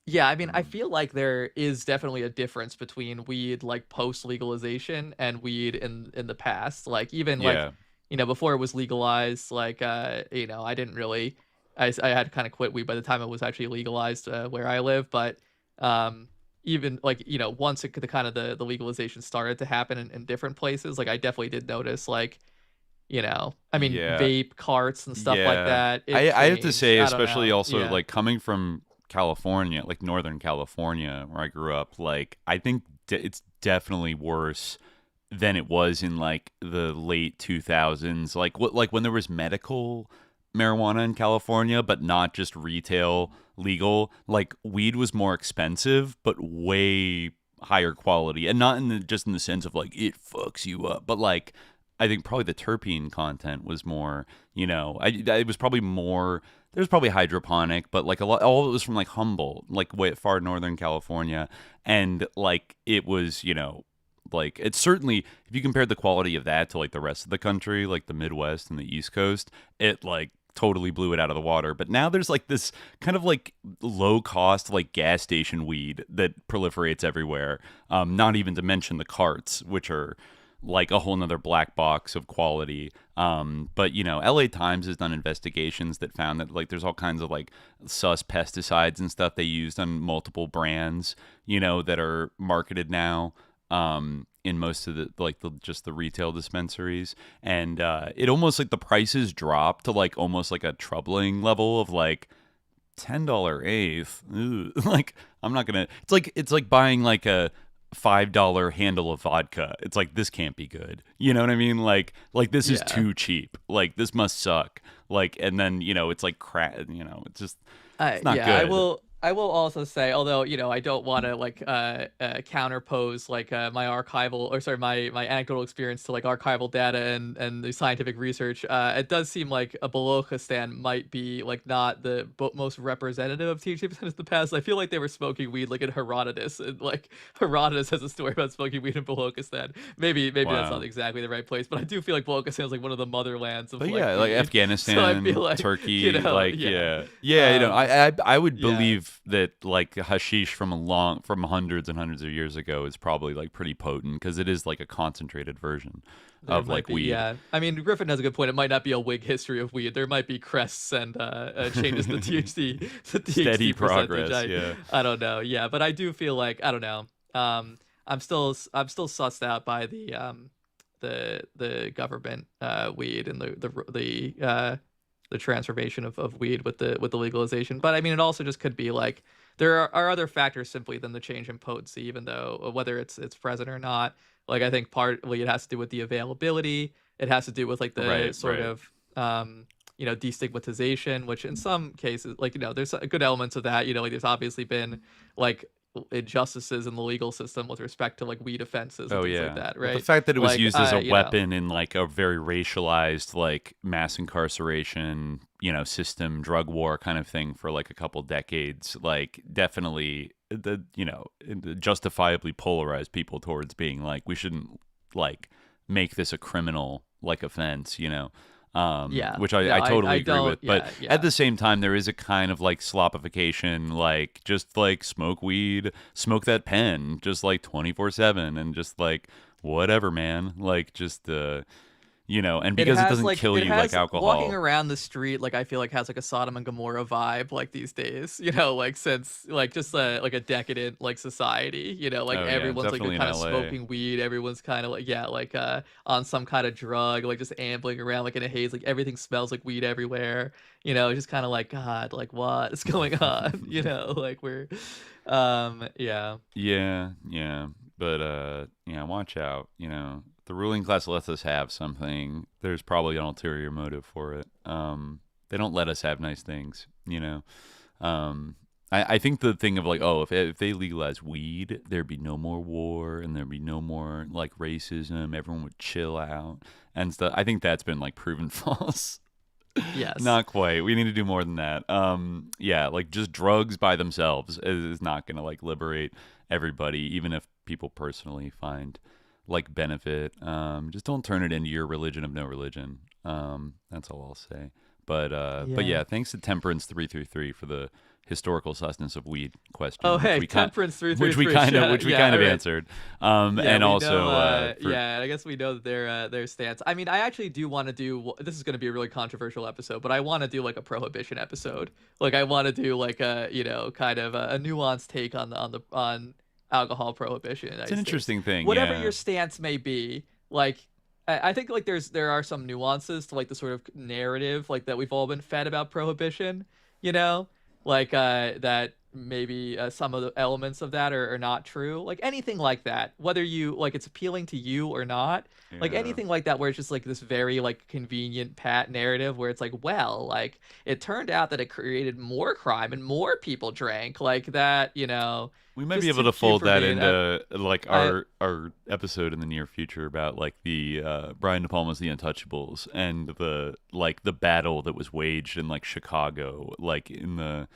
Speaker 11: Yeah, I mean, I feel like there is definitely a difference between weed like post legalization and weed in the past. Like even
Speaker 10: Yeah.
Speaker 11: like before it was legalized, like I didn't really, I had to kind of quit weed by the time it was actually legalized where I live. But even like once the kind of the legalization started to happen in different places, like I definitely did notice like I mean
Speaker 10: Yeah.
Speaker 11: vape carts and stuff like that. It
Speaker 10: I have to
Speaker 11: changed.
Speaker 10: say,
Speaker 11: I don't
Speaker 10: especially
Speaker 11: know.
Speaker 10: also
Speaker 11: Yeah.
Speaker 10: like coming from California, like Northern California, where I grew up, like I think it's definitely worse than it was in like the late 2000s. Like when there was medical marijuana in California, but not just retail legal. Like weed was more expensive, but way higher quality, and not just in the sense of like it fucks you up, but like I think probably the terpene content was more. It was probably more. There's probably hydroponic, but like all of it was from like Humboldt, like way far northern California, and like it was, like it's certainly if you compared the quality of that to like the rest of the country, like the Midwest and the East Coast, it like totally blew it out of the water. But now there's like this kind of like low cost like gas station weed that proliferates everywhere. Not even to mention the carts, which are like a whole nother black box of quality. But LA Times has done investigations that found that like there's all kinds of like sus pesticides and stuff they used on multiple brands, that are marketed now in most of just the retail dispensaries. And it almost like the prices drop to like almost like a troubling level of like $10 eighth. Like I'm not gonna. It's like buying like a $5 handle of vodka. It's like this can't be good. You know what I mean? Like this is too cheap. Like this must suck. Like and then it's like crap. It's just it's not good.
Speaker 11: I will also say, although I don't want to like counterpose like my archival or sorry my anecdotal experience to like archival data and the scientific research. It does seem like a Balochistan might be like not the most representative of THC percentage in the past. I feel like they were smoking weed like in Herodotus, and like Herodotus has a story about smoking weed in Balochistan. Maybe that's not exactly the right place, but I do feel like Balochistan is like one of the motherlands of
Speaker 10: but
Speaker 11: like
Speaker 10: yeah, like
Speaker 11: weed.
Speaker 10: Afghanistan,
Speaker 11: So I feel like,
Speaker 10: Turkey, like
Speaker 11: yeah.
Speaker 10: I would believe that like hashish from hundreds and hundreds of years ago is probably like pretty potent because it is like a concentrated version of like weed.
Speaker 11: Yeah, I mean Griffin has a good point. It might not be a Whig history of weed. There might be crests and changes to THC,
Speaker 10: steady
Speaker 11: percentage.
Speaker 10: progress.
Speaker 11: I don't know. Yeah, but I do feel like I don't know. I'm still sussed out by the government weed and the transformation of weed with the legalization. But I mean, it also just could be like there are other factors simply than the change in potency, even though whether it's present or not. Like I think partly it has to do with the availability. It has to do with like the sort of destigmatization, which in some cases, like, there's good elements of that. Like there's obviously been like injustices in the legal system with respect to like weed offenses and things like that, right?
Speaker 10: Well, the fact that it was
Speaker 11: like,
Speaker 10: used as a weapon in like a very racialized like mass incarceration, system, drug war kind of thing for like a couple decades, like definitely justifiably polarized people towards being like, we shouldn't like make this a criminal like offense, which I totally agree with. But at the same time, there is a kind of like slopification, like just like smoke weed, smoke that pen, just like 24/7, and just like whatever, man. Like just and because it doesn't kill you like alcohol.
Speaker 11: Walking around the street, like I feel like has like a Sodom and Gomorrah vibe, like these days. Like since like just like a decadent like society. Like everyone's like kind of smoking weed. Everyone's kind of like on some kind of drug, like just ambling around like in a haze. Like everything smells like weed everywhere. Just kind of like, God, like what is going on? Like we're
Speaker 10: But watch out. The ruling class lets us have something. There's probably an ulterior motive for it. They don't let us have nice things, I think the thing of like, if they legalize weed, there'd be no more war and there'd be no more like racism. Everyone would chill out and stuff. I think that's been like proven false.
Speaker 11: Yes.
Speaker 10: Not quite. We need to do more than that. Like just drugs by themselves is not going to like liberate everybody, even if people personally find like benefit. Just don't turn it into your religion of no religion. That's all I'll say. But thanks to Temperance 333 for the historical sustenance of weed question.
Speaker 11: Oh, hey, Temperance 333,
Speaker 10: which we kind of answered. And also,
Speaker 11: I guess we know that their stance. I mean, I actually do want to do. This is going to be a really controversial episode, but I want to do like a prohibition episode. Like I want to do like a kind of a nuanced take on alcohol prohibition.
Speaker 10: It's an interesting thing.
Speaker 11: Whatever your stance may be, like I think like there are some nuances to like the sort of narrative like that we've all been fed about prohibition, like that maybe some of the elements of that are not true. Like anything like that, whether you like it's appealing to you or not, like anything like that where it's just like this very like convenient pat narrative where it's like, well, like it turned out that it created more crime and more people drank, like that,
Speaker 10: We might be able to fold that into like our episode in the near future about like the Brian De Palma's The Untouchables and the battle that was waged in like Chicago, like in the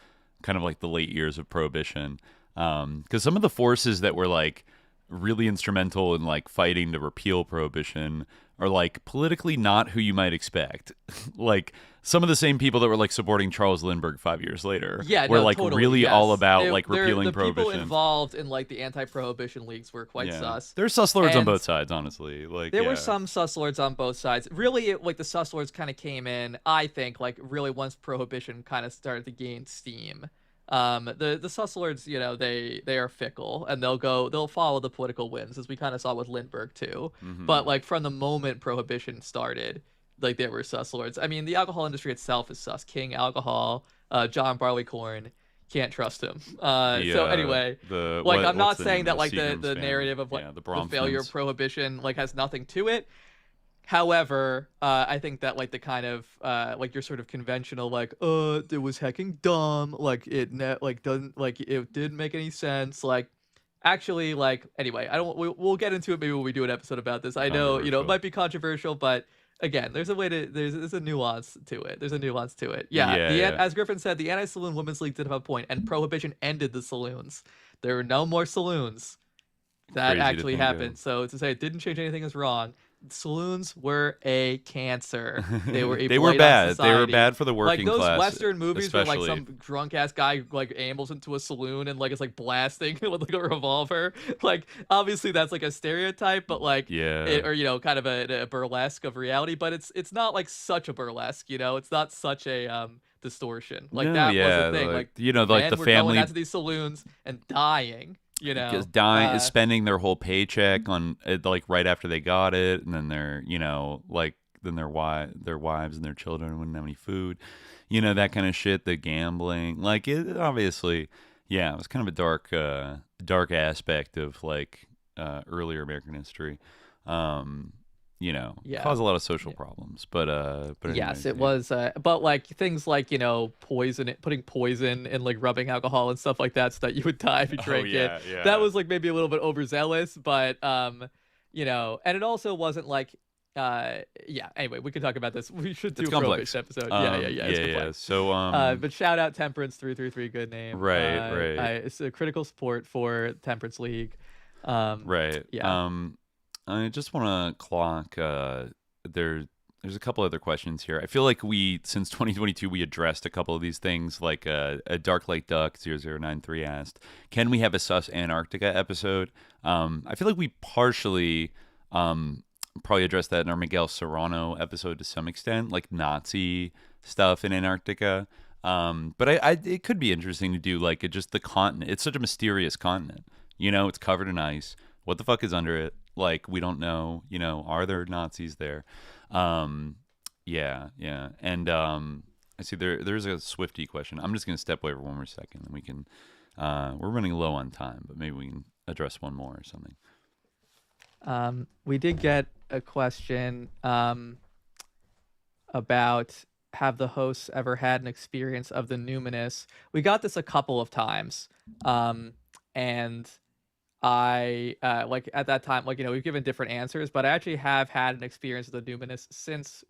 Speaker 10: kind of like the late years of Prohibition. Because some of the forces that were like really instrumental in like fighting to repeal Prohibition are like politically not who you might expect. Like some of the same people that were like supporting Charles Lindbergh 5 years later were like
Speaker 11: totally,
Speaker 10: really all about like repealing
Speaker 11: the
Speaker 10: Prohibition.
Speaker 11: The people involved in like the anti-Prohibition leagues were quite sus.
Speaker 10: There's sus lords on both sides, honestly. Like
Speaker 11: there were some sus lords on both sides. Really, like the sus lords kind of came in, I think, like really once Prohibition kind of started to gain steam. The sus lords, they are fickle and they'll follow the political winds, as we kind of saw with Lindbergh too.
Speaker 10: Mm-hmm.
Speaker 11: But like from the moment Prohibition started, like there were sus lords. I mean, the alcohol industry itself is sus. King Alcohol, John Barleycorn, can't trust him. So anyway, I'm not saying that like the narrative of like the failure of Prohibition like has nothing to it. However, I think that like the kind of like your sort of conventional like it was hecking dumb, like it didn't make any sense, like actually like anyway, we'll get into it maybe when we do an episode about this. I know it might be controversial, but again, there's a nuance to it. There's a nuance to it. As Griffin said, the Anti-Saloon Women's League did have a point, and Prohibition ended the saloons. There were no more saloons. That actually happened. So to say it didn't change anything is wrong. Saloons were a cancer. They were
Speaker 10: they were bad. They were bad for the working class.
Speaker 11: Like those Western movies
Speaker 10: especially.
Speaker 11: where like some drunk ass guy like ambles into a saloon and like is like blasting with like a revolver. Like obviously that's like a stereotype, but like or kind of a burlesque of reality. But it's not like such a burlesque. It's not such a distortion. Like was a thing. Like
Speaker 10: like the family
Speaker 11: going out to these saloons and dying.
Speaker 10: Because dying is spending their whole paycheck on it, like right after they got it, and then their wives and their children wouldn't have any food, that kind of shit. The gambling, like it obviously, it was kind of a dark aspect of like earlier American history.
Speaker 11: Yeah.
Speaker 10: Caused a lot of social problems. But
Speaker 11: Yes,
Speaker 10: anyways,
Speaker 11: it was. But like things like putting poison and like rubbing alcohol and stuff like that, so that you would die if you drank it.
Speaker 10: Yeah.
Speaker 11: That was like maybe a little bit overzealous, but and it also wasn't like Anyway, we can talk about this. We should do a Prohibition episode. It's complex.
Speaker 10: So
Speaker 11: but shout out Temperance 333, good name.
Speaker 10: Right.
Speaker 11: It's a critical support for Temperance League.
Speaker 10: Right.
Speaker 11: Yeah.
Speaker 10: I just want to clock. There's a couple other questions here. I feel like since 2022, we addressed a couple of these things. Like a Dark Lake Duck 0093 asked, "Can we have a Sus Antarctica episode?" I feel like we partially probably addressed that in our Miguel Serrano episode to some extent, like Nazi stuff in Antarctica. But it could be interesting to do like just the continent. It's such a mysterious continent. It's covered in ice. What the fuck is under it? Like, we don't know, are there Nazis there? Yeah. And I see there's a Swifty question. I'm just going to step away for one more second, and we can, we're running low on time, but maybe we can address one more or something.
Speaker 11: We did get a question about, have the hosts ever had an experience of the numinous? We got this a couple of times. And I like at that time, like, we've given different answers, but I actually have had an experience with the numinous since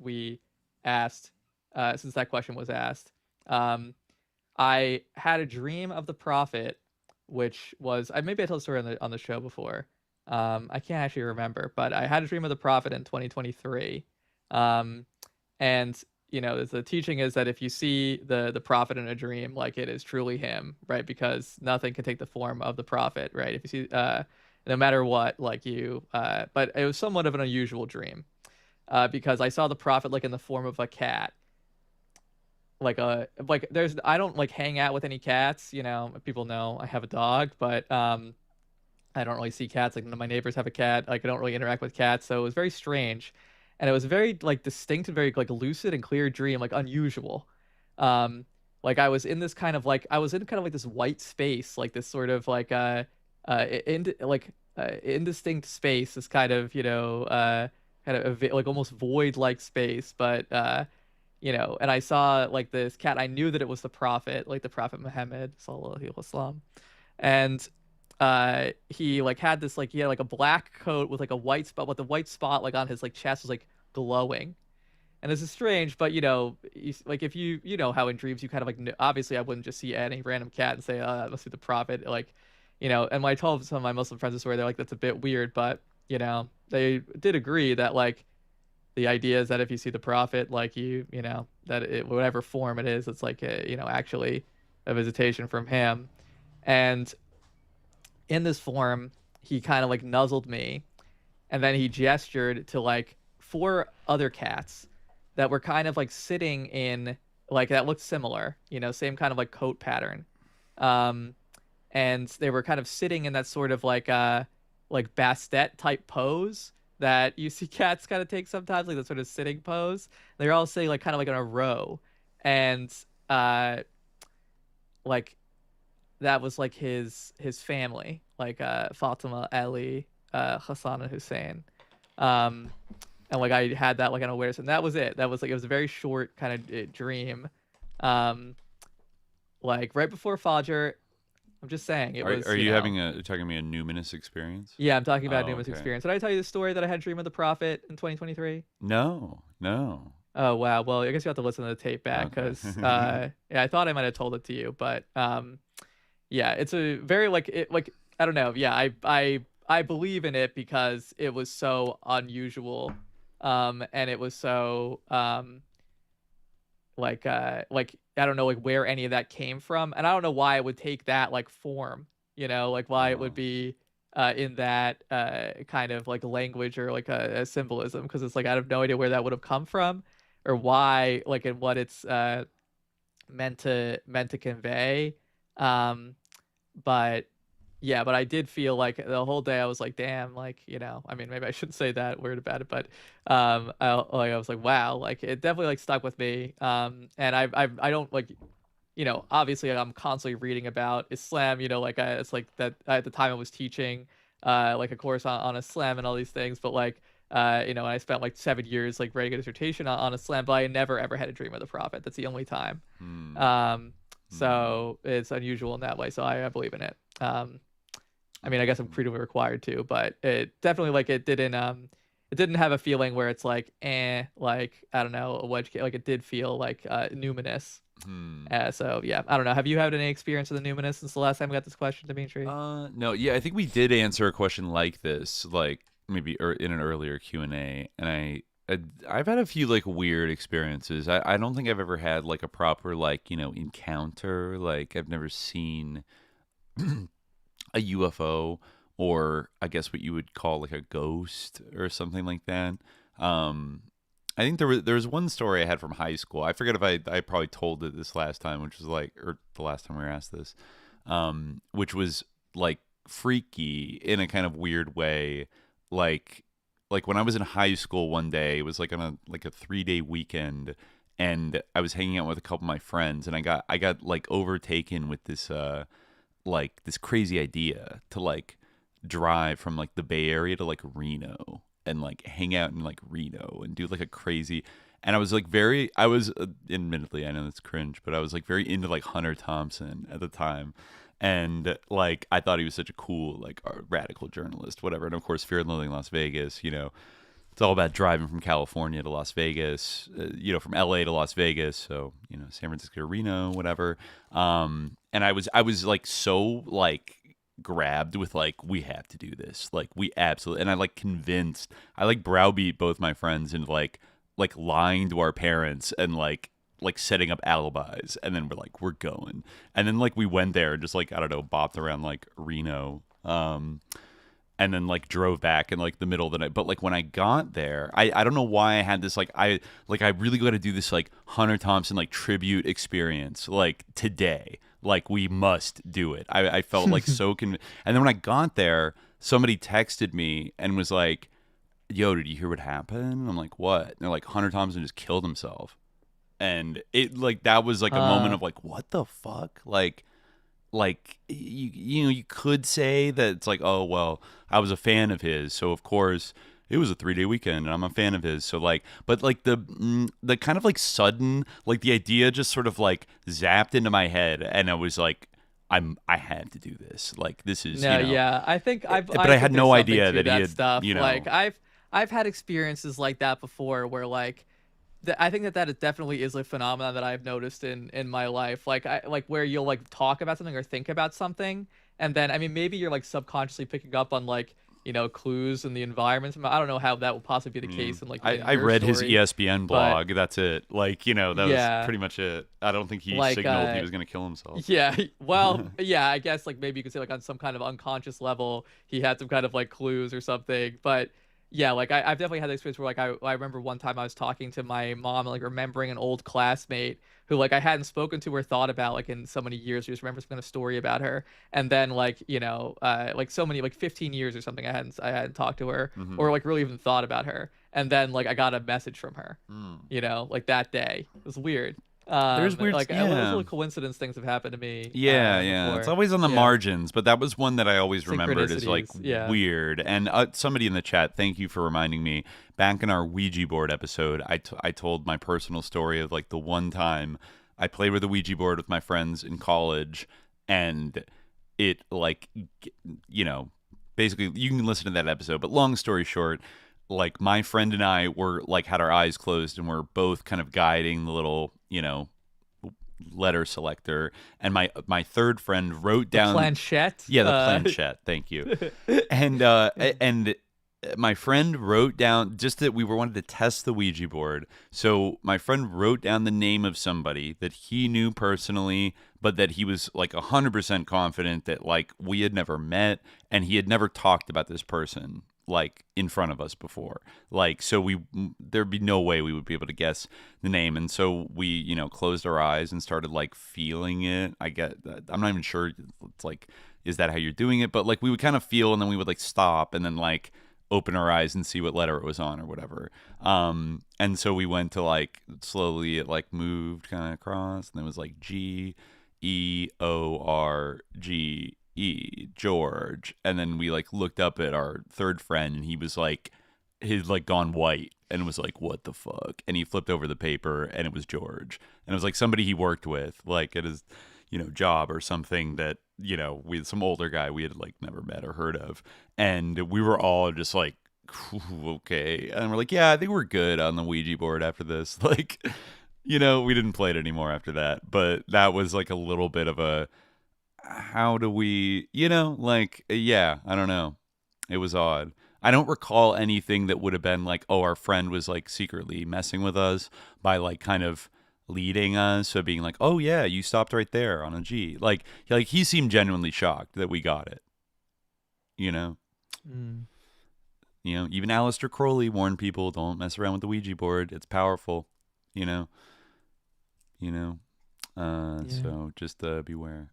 Speaker 11: since that question was asked. I had a dream of the prophet, which was, maybe I told the story on the show before. I can't actually remember, but I had a dream of the prophet in 2023. And the teaching is that if you see the prophet in a dream, like, it is truly him, right? Because nothing can take the form of the prophet, right? If you see, no matter what, like but it was somewhat of an unusual dream, because I saw the prophet like in the form of a cat. I don't like hang out with any cats, people know I have a dog, but I don't really see cats. Like, none of my neighbors have a cat. Like, I don't really interact with cats, so it was very strange. And it was very like distinct and very like lucid and clear dream, like unusual. Like I was in this kind of like this white space, like this sort of like indistinct space, this kind of like almost void like space, but and I saw like this cat. I knew that it was the prophet, like the Prophet Muhammad sallallahu alaihi wasallam, and he like had this like, he had like a black coat with like a white spot, but the white spot like on his like chest was like glowing. And this is strange, but like if you how in dreams you kind of like obviously I wouldn't just see any random cat and say, oh, that must be the prophet, like, and when I told some of my Muslim friends this story, they're like, that's a bit weird, but they did agree that like the idea is that if you see the prophet, like that whatever form it is, it's like actually a visitation from him. And in this form, he kind of like nuzzled me, and then he gestured to like 4 other cats that were kind of like sitting in like, that looked similar, same kind of like coat pattern. And they were kind of sitting in that sort of like Bastet type pose that you see cats kind of take sometimes, like that sort of sitting pose. They're all sitting like kind of like in a row, and like that was like his family, like Fatima, Ali, Hassan, and Hussein. And like I had that like unawares, and that was it. That was like, it was a very short kind of dream. Like right before Fajr. I'm just saying it was.
Speaker 10: Are you talking to me a numinous experience?
Speaker 11: Yeah, I'm talking about a numinous experience. Did I tell you the story that I had a dream of the prophet in 2023?
Speaker 10: No.
Speaker 11: Oh wow. Well, I guess you have to listen to the tape back, because yeah, I thought I might have told it to you, but yeah, it's a very I don't know. Yeah, I believe in it because it was so unusual, and it was so I don't know like where any of that came from, and I don't know why it would take that like form, like why it would be in that kind of like language or like a symbolism, because it's like I have no idea where that would have come from or why, like, and what it's meant to convey. But yeah, but I did feel like the whole day I was like, damn, like, I mean, maybe I shouldn't say that word about it, but I was like, wow, like it definitely like stuck with me. And I don't like, obviously I'm constantly reading about Islam, like it's like that at the time I was teaching like a course on Islam and all these things, but like you know, and I spent like 7 years like writing a dissertation on Islam, but I never ever had a dream of the Prophet. That's the only time. So it's unusual in that way. So I believe in it. I mean, I guess I'm creedally required to, but it definitely like it didn't have a feeling where it's like like I don't know, a wedge, like it did feel like numinous. So yeah, I don't know. Have you had any experience with the numinous since the last time we got this question, Dimitri?
Speaker 10: No, yeah, I think we did answer a question like this, like maybe in an earlier Q&A, and I've had a few like weird experiences. I don't think I've ever had like a proper like, you know, encounter. Like I've never seen a UFO, or I guess what you would call like a ghost or something like that. I think there was one story I had from high school. I forget if I probably told it this last time, which was like, or the last time we were asked this, which was like freaky in a kind of weird way. Like when I was in high school one day, it was like on a 3-day weekend, and I was hanging out with a couple of my friends, and I got like overtaken with this like this crazy idea to like drive from like the Bay Area to like Reno and like hang out in like Reno and do like a crazy, and I was like admittedly, I know that's cringe, but I was like very into like Hunter Thompson at the time, and like I thought he was such a cool like radical journalist, whatever. And of course, Fear and Loathing in Las Vegas, you know, it's all about driving from California to Las Vegas, you know, from LA to Las Vegas. So, you know, San Francisco to Reno, whatever. And I was like so like grabbed with like, we have to do this. Like we absolutely, and I like browbeat both my friends into like lying to our parents and like setting up alibis. And then we're going. And then like we went there and just like, I don't know, bopped around like Reno. And then like drove back in like the middle of the night. But like when I got there, I don't know why I had this I really got to do this like Hunter Thompson like tribute experience like today. Like we must do it. I felt like so and then when I got there, somebody texted me and was like, "Yo, did you hear what happened?" And I'm like, "What?" And they're like, "Hunter Thompson just killed himself." And it like that was like a moment of like, what the fuck? Like you know, you could say that it's like, oh well, I was a fan of his, so of course it was a 3-day weekend and I'm a fan of his, so like, but like the kind of like sudden, like the idea just sort of like zapped into my head, and I was like, I had to do this, like this is,
Speaker 11: no,
Speaker 10: you know,
Speaker 11: yeah, I think
Speaker 10: I had no idea that he had
Speaker 11: stuff.
Speaker 10: You know,
Speaker 11: like I've had experiences like that before where like I think that definitely is a phenomenon that I've noticed in my life. Like where you'll like talk about something or think about something, and then I mean maybe you're like subconsciously picking up on like, you know, clues in the environment. I don't know how that will possibly be the case in like
Speaker 10: I read his ESPN blog. That's it. Like, you know, that was pretty much it. I don't think he signaled he was going to kill himself.
Speaker 11: Yeah. Well, yeah, I guess like maybe you could say like on some kind of unconscious level he had some kind of like clues or something, but yeah, like I've definitely had the experience where like I remember one time I was talking to my mom, like remembering an old classmate who like I hadn't spoken to or thought about like in so many years. I just remember some kind of story about her, and then like, you know, like so many, like 15 years or something I hadn't talked to her or like really even thought about her, and then like I got a message from her, you know, like that day. It was weird.
Speaker 10: There's weird,
Speaker 11: like little coincidence things have happened to me.
Speaker 10: Yeah.
Speaker 11: Before.
Speaker 10: It's always on the margins, but that was one that I always remembered as like weird. And somebody in the chat, thank you for reminding me. Back in our Ouija board episode, I told my personal story of like the one time I played with a Ouija board with my friends in college, and it like, you know, basically you can listen to that episode. But long story short, like my friend and I were like had our eyes closed and we're both kind of guiding the little, you know, letter selector, and my third friend wrote down
Speaker 11: the planchette.
Speaker 10: Yeah, the planchette. Thank you. And my friend wrote down just that we wanted to test the Ouija board. So my friend wrote down the name of somebody that he knew personally, but that he was like 100% confident that like we had never met and he had never talked about this person like in front of us before. Like, so there'd be no way we would be able to guess the name. And so we, you know, closed our eyes and started like feeling it. I'm not even sure it's like, is that how you're doing it? But like we would kind of feel, and then we would like stop and then like open our eyes and see what letter it was on or whatever. And so we went to like slowly it like moved kind of across, and then it was like Georg, George. And then we like looked up at our third friend, and he was like, he'd like gone white and was like, what the fuck? And he flipped over the paper, and it was George. And it was like somebody he worked with, like at his, job or something that, we some older guy we had like never met or heard of. And we were all just like, okay. And we're like, yeah, I think we're good on the Ouija board after this. Like, we didn't play it anymore after that. But that was like a little bit of a, how do we, like, yeah, I don't know. It was odd. I don't recall anything that would have been like, oh, our friend was like secretly messing with us by like kind of leading us. So being like, oh yeah, you stopped right there on a G. Like he seemed genuinely shocked that we got it.
Speaker 11: Mm.
Speaker 10: Even Aleister Crowley warned people, don't mess around with the Ouija board. It's powerful, So just beware.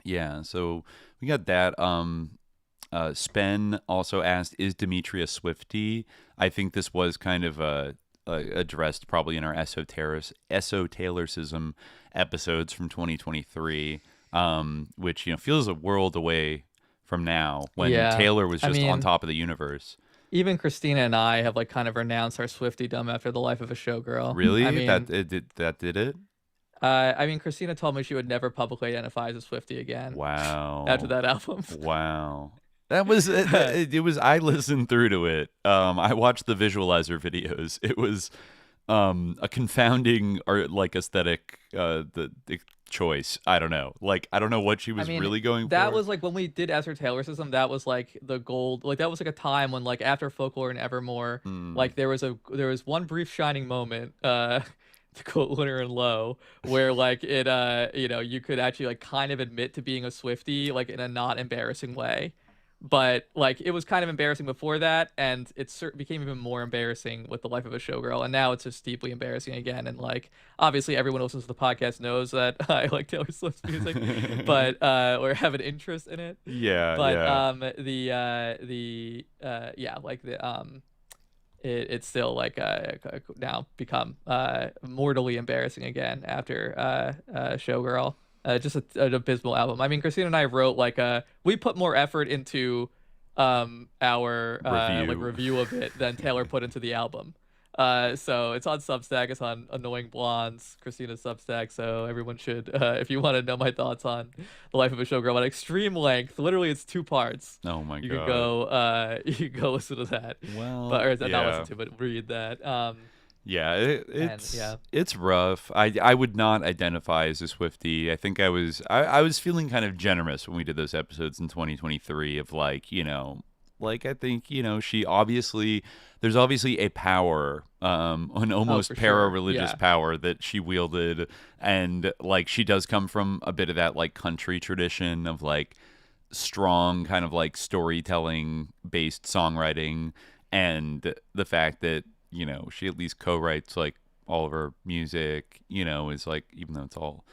Speaker 10: Yeah, so we got that. Spen also asked, is Dimitri a Swiftie? I think this was kind of addressed probably in our esotericism episodes from 2023, which feels a world away from now when Taylor was just on top of the universe.
Speaker 11: Even Christina and I have like kind of renounced our Swiftiedom after The Life of a Showgirl.
Speaker 10: Really?
Speaker 11: I mean,
Speaker 10: that did it?
Speaker 11: Christina told me she would never publicly identify as a Swiftie again.
Speaker 10: Wow.
Speaker 11: After that album.
Speaker 10: Wow. That was it was I listened through to it. I watched the visualizer videos. It was a confounding or like aesthetic the choice. I don't know. Like I don't know what she was really going for.
Speaker 11: That was like when we did esotericism, that was like the gold. Like that was like a time when like after Folklore and Evermore, like there was one brief shining moment, to quote Lunar and Low, where like it you could actually like kind of admit to being a Swiftie like in a not embarrassing way. But like it was kind of embarrassing before that, and it became even more embarrassing with The Life of a Showgirl, and now it's just deeply embarrassing again. And like obviously everyone who listens to the podcast knows that I like Taylor Swift's music, but or have an interest in it.
Speaker 10: Yeah.
Speaker 11: But it's still like now become mortally embarrassing again after Showgirl. Just an abysmal album. I mean, Christina and I wrote like we put more effort into our review of it than Taylor put into the album. So it's on Substack. It's on Annoying Blondes, Christina's Substack. So everyone should, if you want to know my thoughts on The Life of a Showgirl at extreme length, literally it's 2 parts.
Speaker 10: Oh my god!
Speaker 11: You can go listen to that.
Speaker 10: Well,
Speaker 11: not listen to, but read that.
Speaker 10: Yeah, it's rough. I would not identify as a Swiftie. I think I was feeling kind of generous when we did those episodes in 2023 of like, like I think, she obviously, there's obviously a power, an almost para-religious power that she wielded, and like she does come from a bit of that like country tradition of like strong kind of like storytelling based songwriting, and the fact that she at least co-writes like all of her music, is like, even though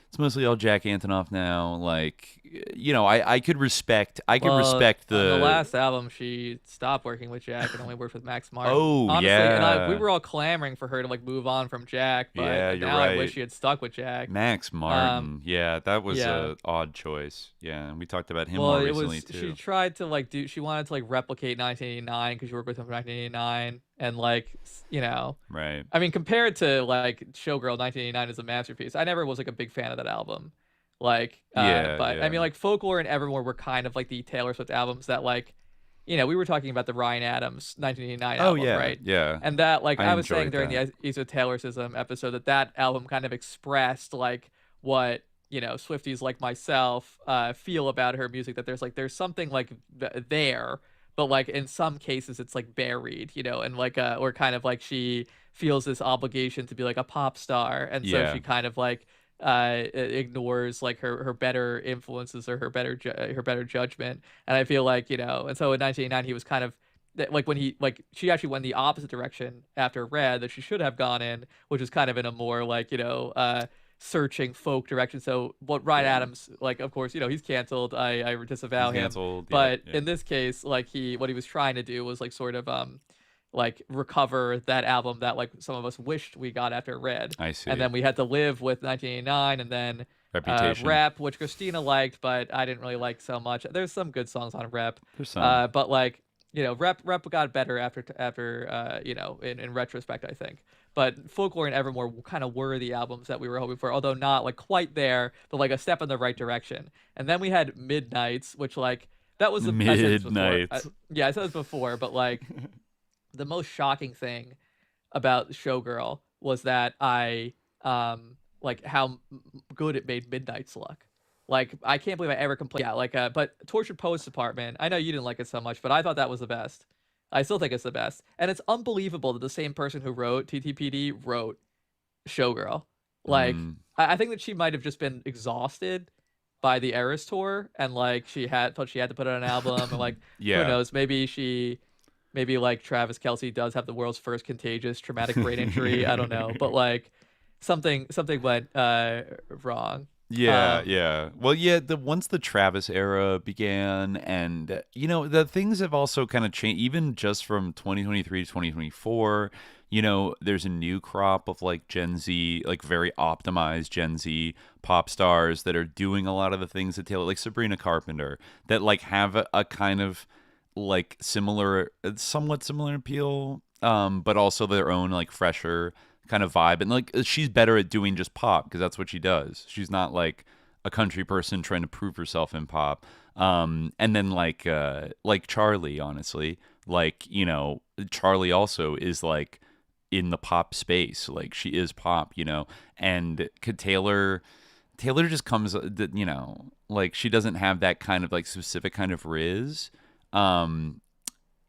Speaker 10: it's mostly all Jack Antonoff now, like, I could respect the...
Speaker 11: On the last album, she stopped working with Jack and only worked with Max Martin.
Speaker 10: Oh, honestly,
Speaker 11: yeah. And we were all clamoring for her to like move on from Jack, but now
Speaker 10: right.
Speaker 11: I wish she had stuck with Jack.
Speaker 10: Max Martin, that was an odd choice. Yeah, and we talked about him more recently too.
Speaker 11: She tried to like she wanted to like replicate 1989 because she worked with him for 1989. And like,
Speaker 10: right.
Speaker 11: I mean, compared to like Showgirl, 1989 is a masterpiece. I never was like a big fan of that album. Like, I mean, like Folklore and Evermore were kind of like the Taylor Swift albums that like, we were talking about the Ryan Adams 1989 album, right?
Speaker 10: Yeah.
Speaker 11: And that like I was saying during the esotericism episode that album kind of expressed like what Swifties like myself feel about her music. That there's something like there. But like in some cases it's like buried, and like or kind of like she feels this obligation to be like a pop star, and so she kind of like ignores like her better influences or her better judgment. And I feel like and so in 1989 he was kind of like when she actually went the opposite direction after Red that she should have gone in, which is kind of in a more like searching folk direction. So what Ryan Adams, like, of course, he's canceled. I disavow him. But in this case, like what he was trying to do was like sort of like recover that album that like some of us wished we got after Red.
Speaker 10: I see.
Speaker 11: And then we had to live with 1989, and then
Speaker 10: Reputation.
Speaker 11: Rep, which Christina liked, but I didn't really like so much. There's some good songs on Rep.
Speaker 10: There's some.
Speaker 11: But like, Rep got better after in retrospect, I think. But Folklore and Evermore kind of were the albums that we were hoping for, although not like quite there, but like a step in the right direction. And then we had Midnights, which like that was the
Speaker 10: Midnights.
Speaker 11: I said this before, but like the most shocking thing about Showgirl was that I like how good it made Midnights look. Like I can't believe I ever complained. Yeah, but Tortured Poets Department. I know you didn't like it so much, but I thought that was the best. I still think it's the best, and it's unbelievable that the same person who wrote TTPD wrote Showgirl. Like I think that she might have just been exhausted by the Eras tour, and like she had to put out an album, and like who knows, maybe like Travis Kelce does have the world's first contagious traumatic brain injury. I don't know, but like something went wrong.
Speaker 10: Yeah. Well, once the Travis era began, and the things have also kind of changed, even just from 2023 to 2024. There's a new crop of like Gen Z, like very optimized Gen Z pop stars that are doing a lot of the things that Taylor, like Sabrina Carpenter, that like have a kind of like somewhat similar appeal, but also their own like fresher kind of vibe. And like she's better at doing just pop because that's what she does. She's not like a country person trying to prove herself in pop. And then like Charlie, honestly, like Charlie also is like in the pop space. Like she is pop, and Taylor just comes, like she doesn't have that kind of like specific kind of riz, and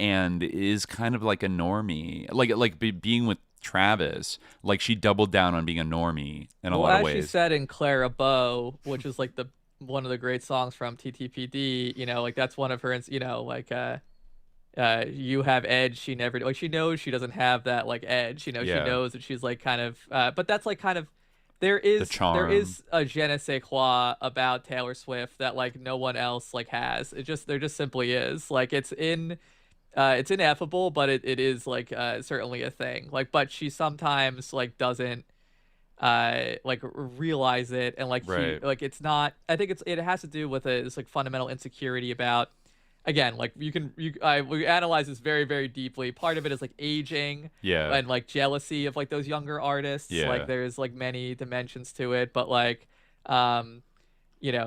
Speaker 10: is kind of like a normie, like being with Travis, like she doubled down on being a normie in a lot of ways.
Speaker 11: As she said in Clara Bow, which is like one of the great songs from TTPD, like that's one of her, you have edge. She never, like she knows she doesn't have that like edge. She knows that she's like kind of, but that's like kind of, there is a je ne sais quoi about Taylor Swift that like no one else like has. There just simply is. Like it's ineffable, but it is like certainly a thing. Like, but she sometimes like doesn't like realize it, and like like it's not. I think it has to do with this like fundamental insecurity about. Again, like we analyze this very, very deeply. Part of it is like aging, and like jealousy of like those younger artists. Like there's like many dimensions to it, but like I mean,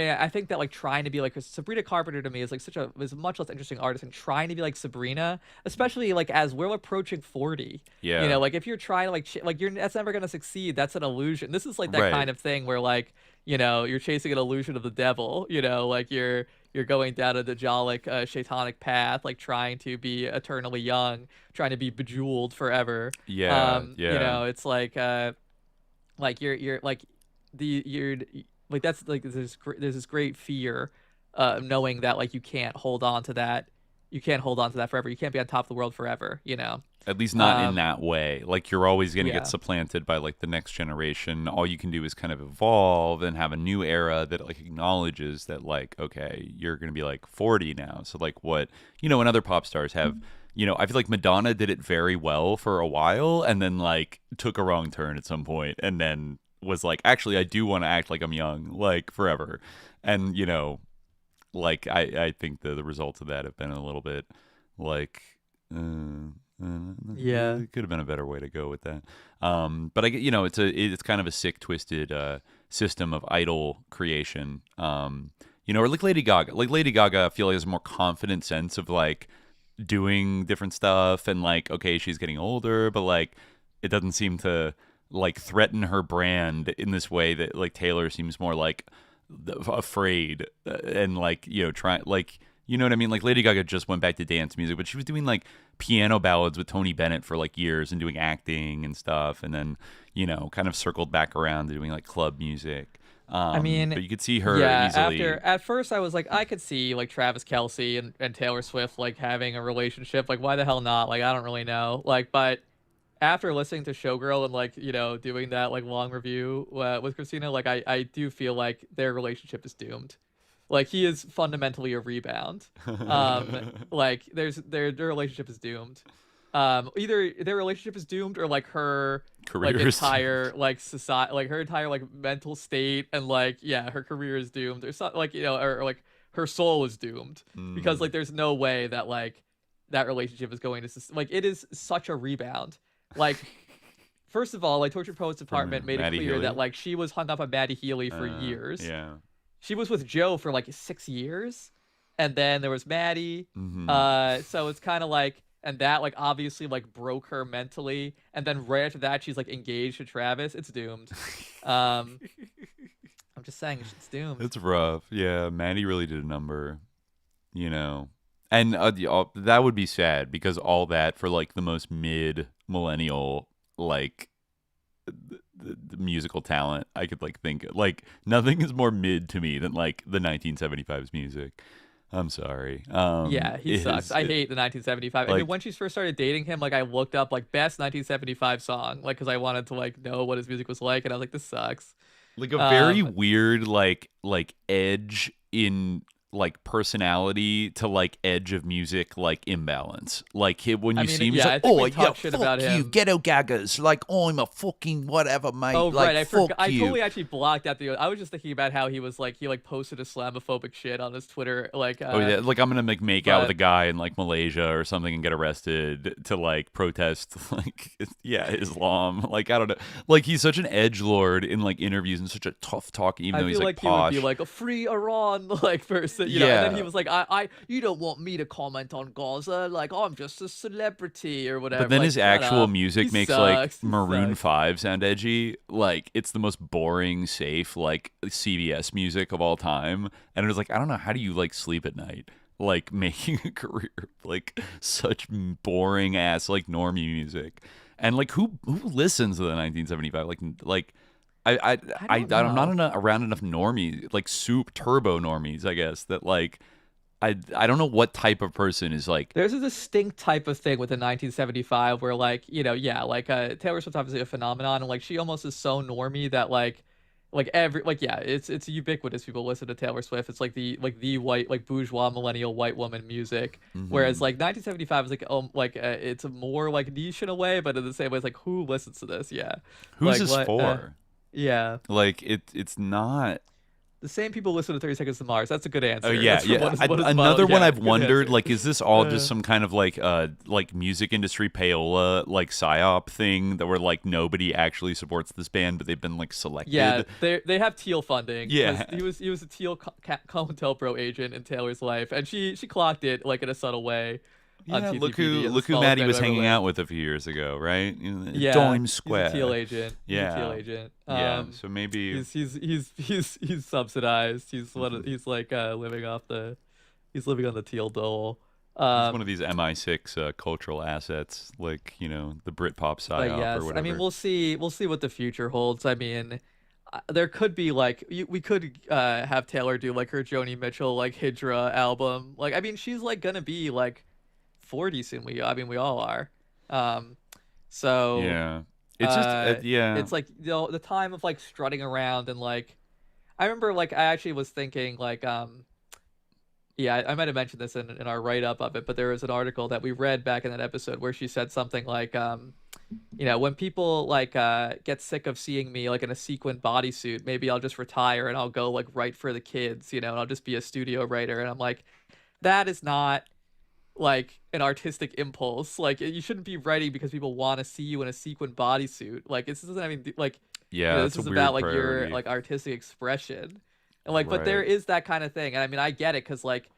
Speaker 11: I think that like trying to be like Sabrina Carpenter to me is like is a much less interesting artist, and trying to be like Sabrina, especially like as we're approaching 40. Like if you're trying to that's never gonna succeed. That's an illusion. This is like that kind of thing where like you're chasing an illusion of the devil. Like you're going down a Dajjalic, Shaitanic path, like trying to be eternally young, trying to be bejeweled forever. It's like you're like. That's like there's this great fear knowing that like you can't hold on to that forever. You can't be on top of the world forever,
Speaker 10: at least not in that way. Like you're always going to get supplanted by like the next generation. All you can do is kind of evolve and have a new era that like acknowledges that like, okay, you're going to be like 40 now, so like what and other pop stars have. I feel like Madonna did it very well for a while, and then like took a wrong turn at some point, and then was like, actually, I do want to act like I'm young, like forever. And, like I think the results of that have been a little bit like, it could have been a better way to go with that. But I get, it's kind of a sick, twisted system of idol creation. Or like Lady Gaga. Like Lady Gaga, I feel like has a more confident sense of like doing different stuff, and like, okay, she's getting older, but like it doesn't seem to like threaten her brand in this way that like Taylor seems more like afraid and like trying, like what I mean. Like Lady Gaga just went back to dance music, but she was doing like piano ballads with Tony Bennett for like years and doing acting and stuff, and then kind of circled back around to doing like club music. I mean, but you could see her easily.
Speaker 11: At first I was like, I could see like Travis Kelce and Taylor Swift like having a relationship. Like why the hell not? Like I don't really know. Like, but after listening to Showgirl and like doing that like long review with Christina, like I do feel like their relationship is doomed. Like he is fundamentally a rebound. Like their relationship is doomed. either their relationship is doomed or like her
Speaker 10: Career
Speaker 11: like
Speaker 10: is
Speaker 11: entire like society, like her entire like mental state, and like yeah, her career is doomed or something, like or like her soul is doomed because like there's no way that like that relationship is going to like it is such a rebound. Like first of all, like Tortured Poets Department made it clear that like she was hung up on Maddie Healy for years.
Speaker 10: Yeah.
Speaker 11: She was with Joe for like 6 years, and then there was Maddie. So it's kind of like, and that like obviously like broke her mentally, and then right after that she's like engaged to Travis. It's doomed. I'm just saying it's doomed.
Speaker 10: It's rough. Yeah, Maddie really did a number, and that would be sad because all that for like the most mid-millennial like the musical talent I could like think of. Like nothing is more mid to me than like the 1975's music. I'm sorry.
Speaker 11: Yeah, he sucks. I hate the 1975.
Speaker 10: Like,
Speaker 11: I mean, when she first started dating him, like I looked up like best 1975 song, like because I wanted to like know what his music was like, and I was like, this sucks.
Speaker 10: Like a very weird like edge in like personality to like edge of music like imbalance. Like when you see him, he's like,
Speaker 11: oh yeah, fuck about
Speaker 10: you, ghetto gaggers. Like, oh, I'm a fucking whatever, mate.
Speaker 11: Oh
Speaker 10: like,
Speaker 11: right, I forgot. I
Speaker 10: you.
Speaker 11: totally actually blocked out the. I was just thinking about how he was like he posted Islamophobic shit on his Twitter. Like
Speaker 10: oh yeah, like I'm gonna make out with a guy in like Malaysia or something and get arrested to like protest like Islam. Like I don't know. Like he's such an edgelord in like interviews and such a tough talk, even though he's like posh.
Speaker 11: He would be like a free Iran like person, you know. And then he was like, you don't want me to comment on Gaza, like I'm just a celebrity or whatever.
Speaker 10: But then
Speaker 11: like,
Speaker 10: his actual music
Speaker 11: he
Speaker 10: makes
Speaker 11: sucks.
Speaker 10: like Maroon 5 sound edgy. Like it's the most boring, safe like CBS music of all time. And it was like, I don't know, how do you like sleep at night? Like making a career like such boring ass like normie music. And like who listens to the 1975? Like I'm not around enough normies, like turbo normies, I guess, that like I don't know what type of person is like.
Speaker 11: There's a distinct type of thing with the 1975 where like Taylor Swift's obviously a phenomenon, and like she almost is so normie that like it's ubiquitous. People listen to Taylor Swift. It's like the white like bourgeois millennial white woman music. Whereas like 1975 is like it's more like niche in a way, but in the same way it's like who listens to this? Yeah,
Speaker 10: who's this for?
Speaker 11: Yeah,
Speaker 10: like it's not.
Speaker 11: The same people listen to 30 Seconds to Mars. That's a good answer.
Speaker 10: Oh yeah, another one I've wondered, answer. Like, is this all just some kind of like music industry payola, like psyop thing that where like nobody actually supports this band, but they've been like selected?
Speaker 11: Yeah, they have Teal funding.
Speaker 10: Yeah,
Speaker 11: he was a Teal COINTELPRO agent in Taylor's life, and she clocked it like in a subtle way.
Speaker 10: Yeah, look who Maddie was hanging out with a few years ago, right?
Speaker 11: Yeah,
Speaker 10: Dime Square.
Speaker 11: He's a Teal agent.
Speaker 10: Yeah,
Speaker 11: Teal agent.
Speaker 10: So maybe
Speaker 11: he's subsidized. He's like living on the Teal dole.
Speaker 10: He's one of these MI6 cultural assets, like the Britpop psyop or whatever.
Speaker 11: I mean, we'll see what the future holds. I mean, there could be like we could have Taylor do like her Joni Mitchell like Hydra album. Like I mean, she's like gonna be like 40 soon. We all are. So
Speaker 10: yeah, it's just
Speaker 11: it's like the time of like strutting around and like I remember like I actually was thinking like I might have mentioned this in our write-up of it, but there was an article that we read back in that episode where she said something like when people like get sick of seeing me like in a sequin bodysuit, maybe I'll just retire and I'll go like write for the kids, and I'll just be a studio writer. And I'm like, that is not like an artistic impulse. Like you shouldn't be writing because people want to see you in a sequin bodysuit. Like this doesn't this is about like your like artistic expression, and like but there is that kind of thing. And I mean I get it because like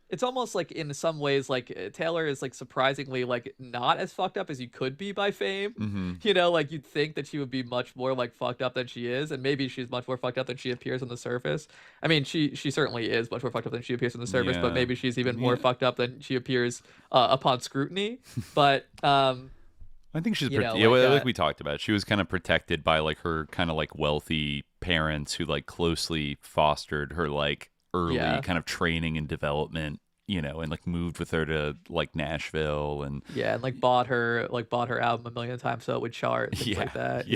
Speaker 11: it's almost like in some ways like Taylor is like surprisingly like not as fucked up as you could be by fame. Like you'd think that she would be much more like fucked up than she is, and maybe she's much more fucked up than she appears on the surface. I mean she certainly is much more fucked up than she appears on the surface, but maybe she's even more fucked up than she appears upon scrutiny. But I
Speaker 10: think she's like we talked about, she was kind of protected by like her kind of like wealthy parents who like closely fostered her like early kind of training and development, and like moved with her to like Nashville and
Speaker 11: like bought her album a million times so it would chart, things like that.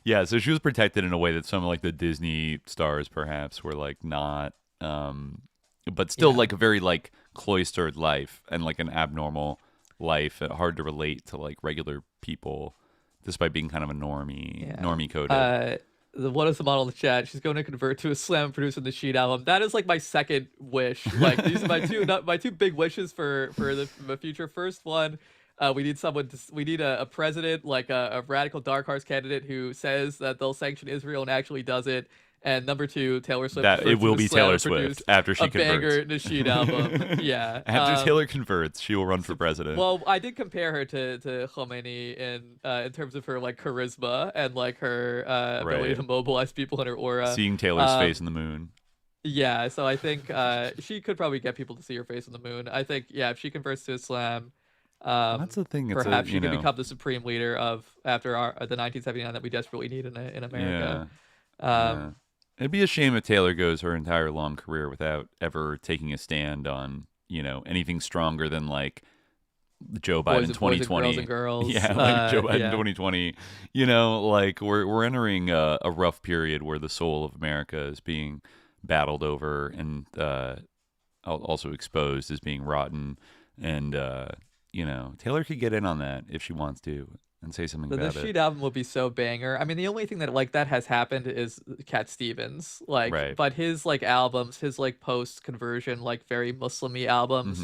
Speaker 10: Yeah, so she was protected in a way that some of like the Disney stars perhaps were like not, but still like a very like cloistered life and like an abnormal life, hard to relate to like regular people, despite being kind of a normie coded.
Speaker 11: What is the model in the chat? She's going to convert to Islam and produce the Sheet album. That is like my second wish. Like these are my two big wishes for the future. First one, we need a president, like a radical dark horse candidate who says that they'll sanction Israel and actually does it. And number two, Taylor Swift.
Speaker 10: That it will be Taylor Swift after she converts.
Speaker 11: Banger Nasheed album. Yeah.
Speaker 10: After Taylor converts, she will run for president.
Speaker 11: Well, I did compare her to Khomeini in terms of her like charisma and like her ability to mobilize people in her aura.
Speaker 10: Seeing Taylor's face in the moon.
Speaker 11: Yeah, so I think she could probably get people to see her face in the moon. I think, yeah, if she converts to Islam,
Speaker 10: that's the thing.
Speaker 11: Perhaps she could become the supreme leader after the 1979 that we desperately need in America.
Speaker 10: Yeah. It'd be a shame if Taylor goes her entire long career without ever taking a stand on, anything stronger than like Joe Biden 2020.
Speaker 11: Boys and girls.
Speaker 10: Yeah, like Joe Biden 2020. Like we're entering a rough period where the soul of America is being battled over and also exposed as being rotten. And Taylor could get in on that if she wants to. And say something about it.
Speaker 11: The Sheet album will be so banger. I mean, the only thing that has happened is Cat Stevens, but his like albums, his like post conversion, like very Muslim-y albums,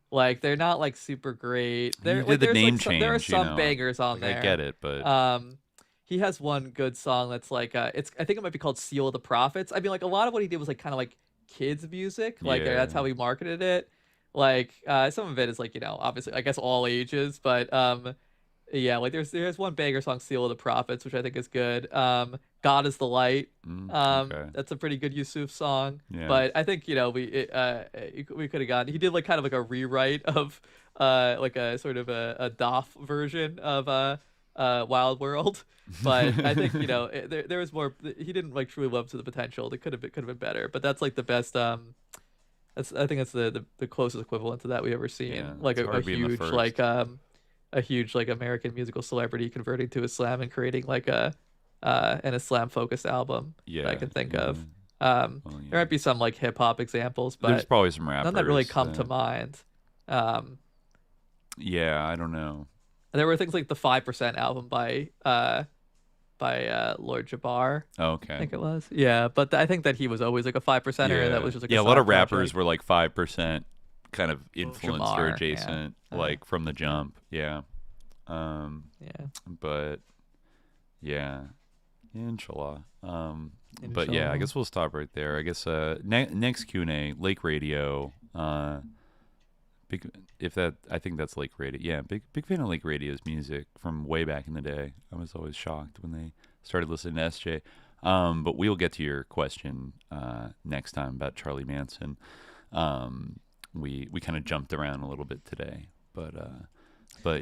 Speaker 11: like they're not like super great. There are some bangers on there.
Speaker 10: I get it, but
Speaker 11: he has one good song that's like I think it might be called "Seal of the Prophets." I mean, like a lot of what he did was like kind of like kids music, like that's how he marketed it. Like some of it is like obviously I guess all ages, but yeah, like there's one banger song, "Seal of the Prophets," which I think is good. "God is the Light." That's a pretty good Yusuf song. Yeah. But I think we could have gotten. He did like kind of like a rewrite of like a sort of a DOF version of Wild World. But I think there was more. He didn't like truly live to the potential. It could have been better. But that's like the best. I think that's the closest equivalent to that we ever seen.
Speaker 10: Yeah,
Speaker 11: like a huge like a huge like American musical celebrity converting to Islam and creating like an Islam focused album that I can think of. There might be some like hip hop examples, but
Speaker 10: there's probably some rappers.
Speaker 11: None that really come to mind.
Speaker 10: Yeah, I don't know.
Speaker 11: There were things like the 5% album by Lord Jabbar.
Speaker 10: Oh, okay.
Speaker 11: I think it was. Yeah, but I think that he was always like a 5%er, and that was just like
Speaker 10: a lot of rappers were like 5%. Kind of influenced or adjacent, like from the jump. Yeah. But yeah, inshallah. But yeah, I guess we'll stop right there. I guess next Q&A, Lake Radio. I think that's Lake Radio. Yeah, big fan of Lake Radio's music from way back in the day. I was always shocked when they started listening to SJ. But we'll get to your question next time about Charlie Manson. We kind of jumped around a little bit today, but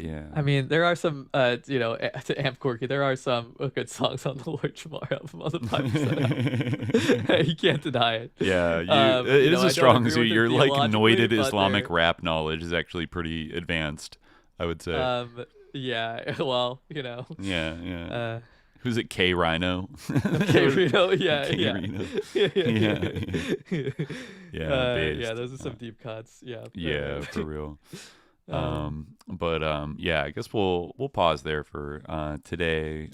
Speaker 10: yeah.
Speaker 11: I mean, there are some, to amp Corky, there are some good songs on the Lord Jamar album on the 5% album. You can't deny it.
Speaker 10: Yeah, it is a strong suit. Your like noited Islamic rap knowledge is actually pretty advanced, I would say.
Speaker 11: Yeah, well,
Speaker 10: Yeah. Who's it? K Rhino.
Speaker 11: K Rhino, yeah.
Speaker 10: Rhino.
Speaker 11: Yeah, those are some deep cuts. Yeah.
Speaker 10: Yeah, for real. Yeah, I guess we'll pause there for today.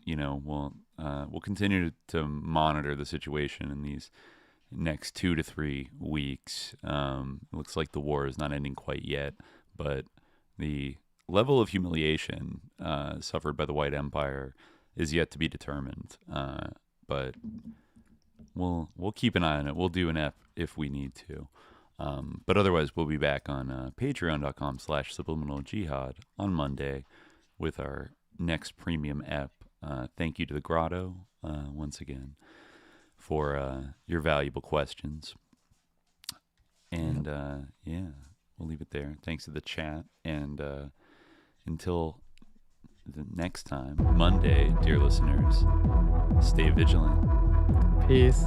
Speaker 10: We'll continue to monitor the situation in these next 2 to 3 weeks. It looks like the war is not ending quite yet, but the level of humiliation suffered by the White Empire is yet to be determined. But we'll keep an eye on it. We'll do an ep if we need to. But otherwise, we'll be back on patreon.com/subliminaljihad on Monday with our next premium ep. Thank you to the Grotto once again for your valuable questions. And we'll leave it there. Thanks to the chat. And until the next time, Monday, dear listeners, stay vigilant.
Speaker 11: Peace.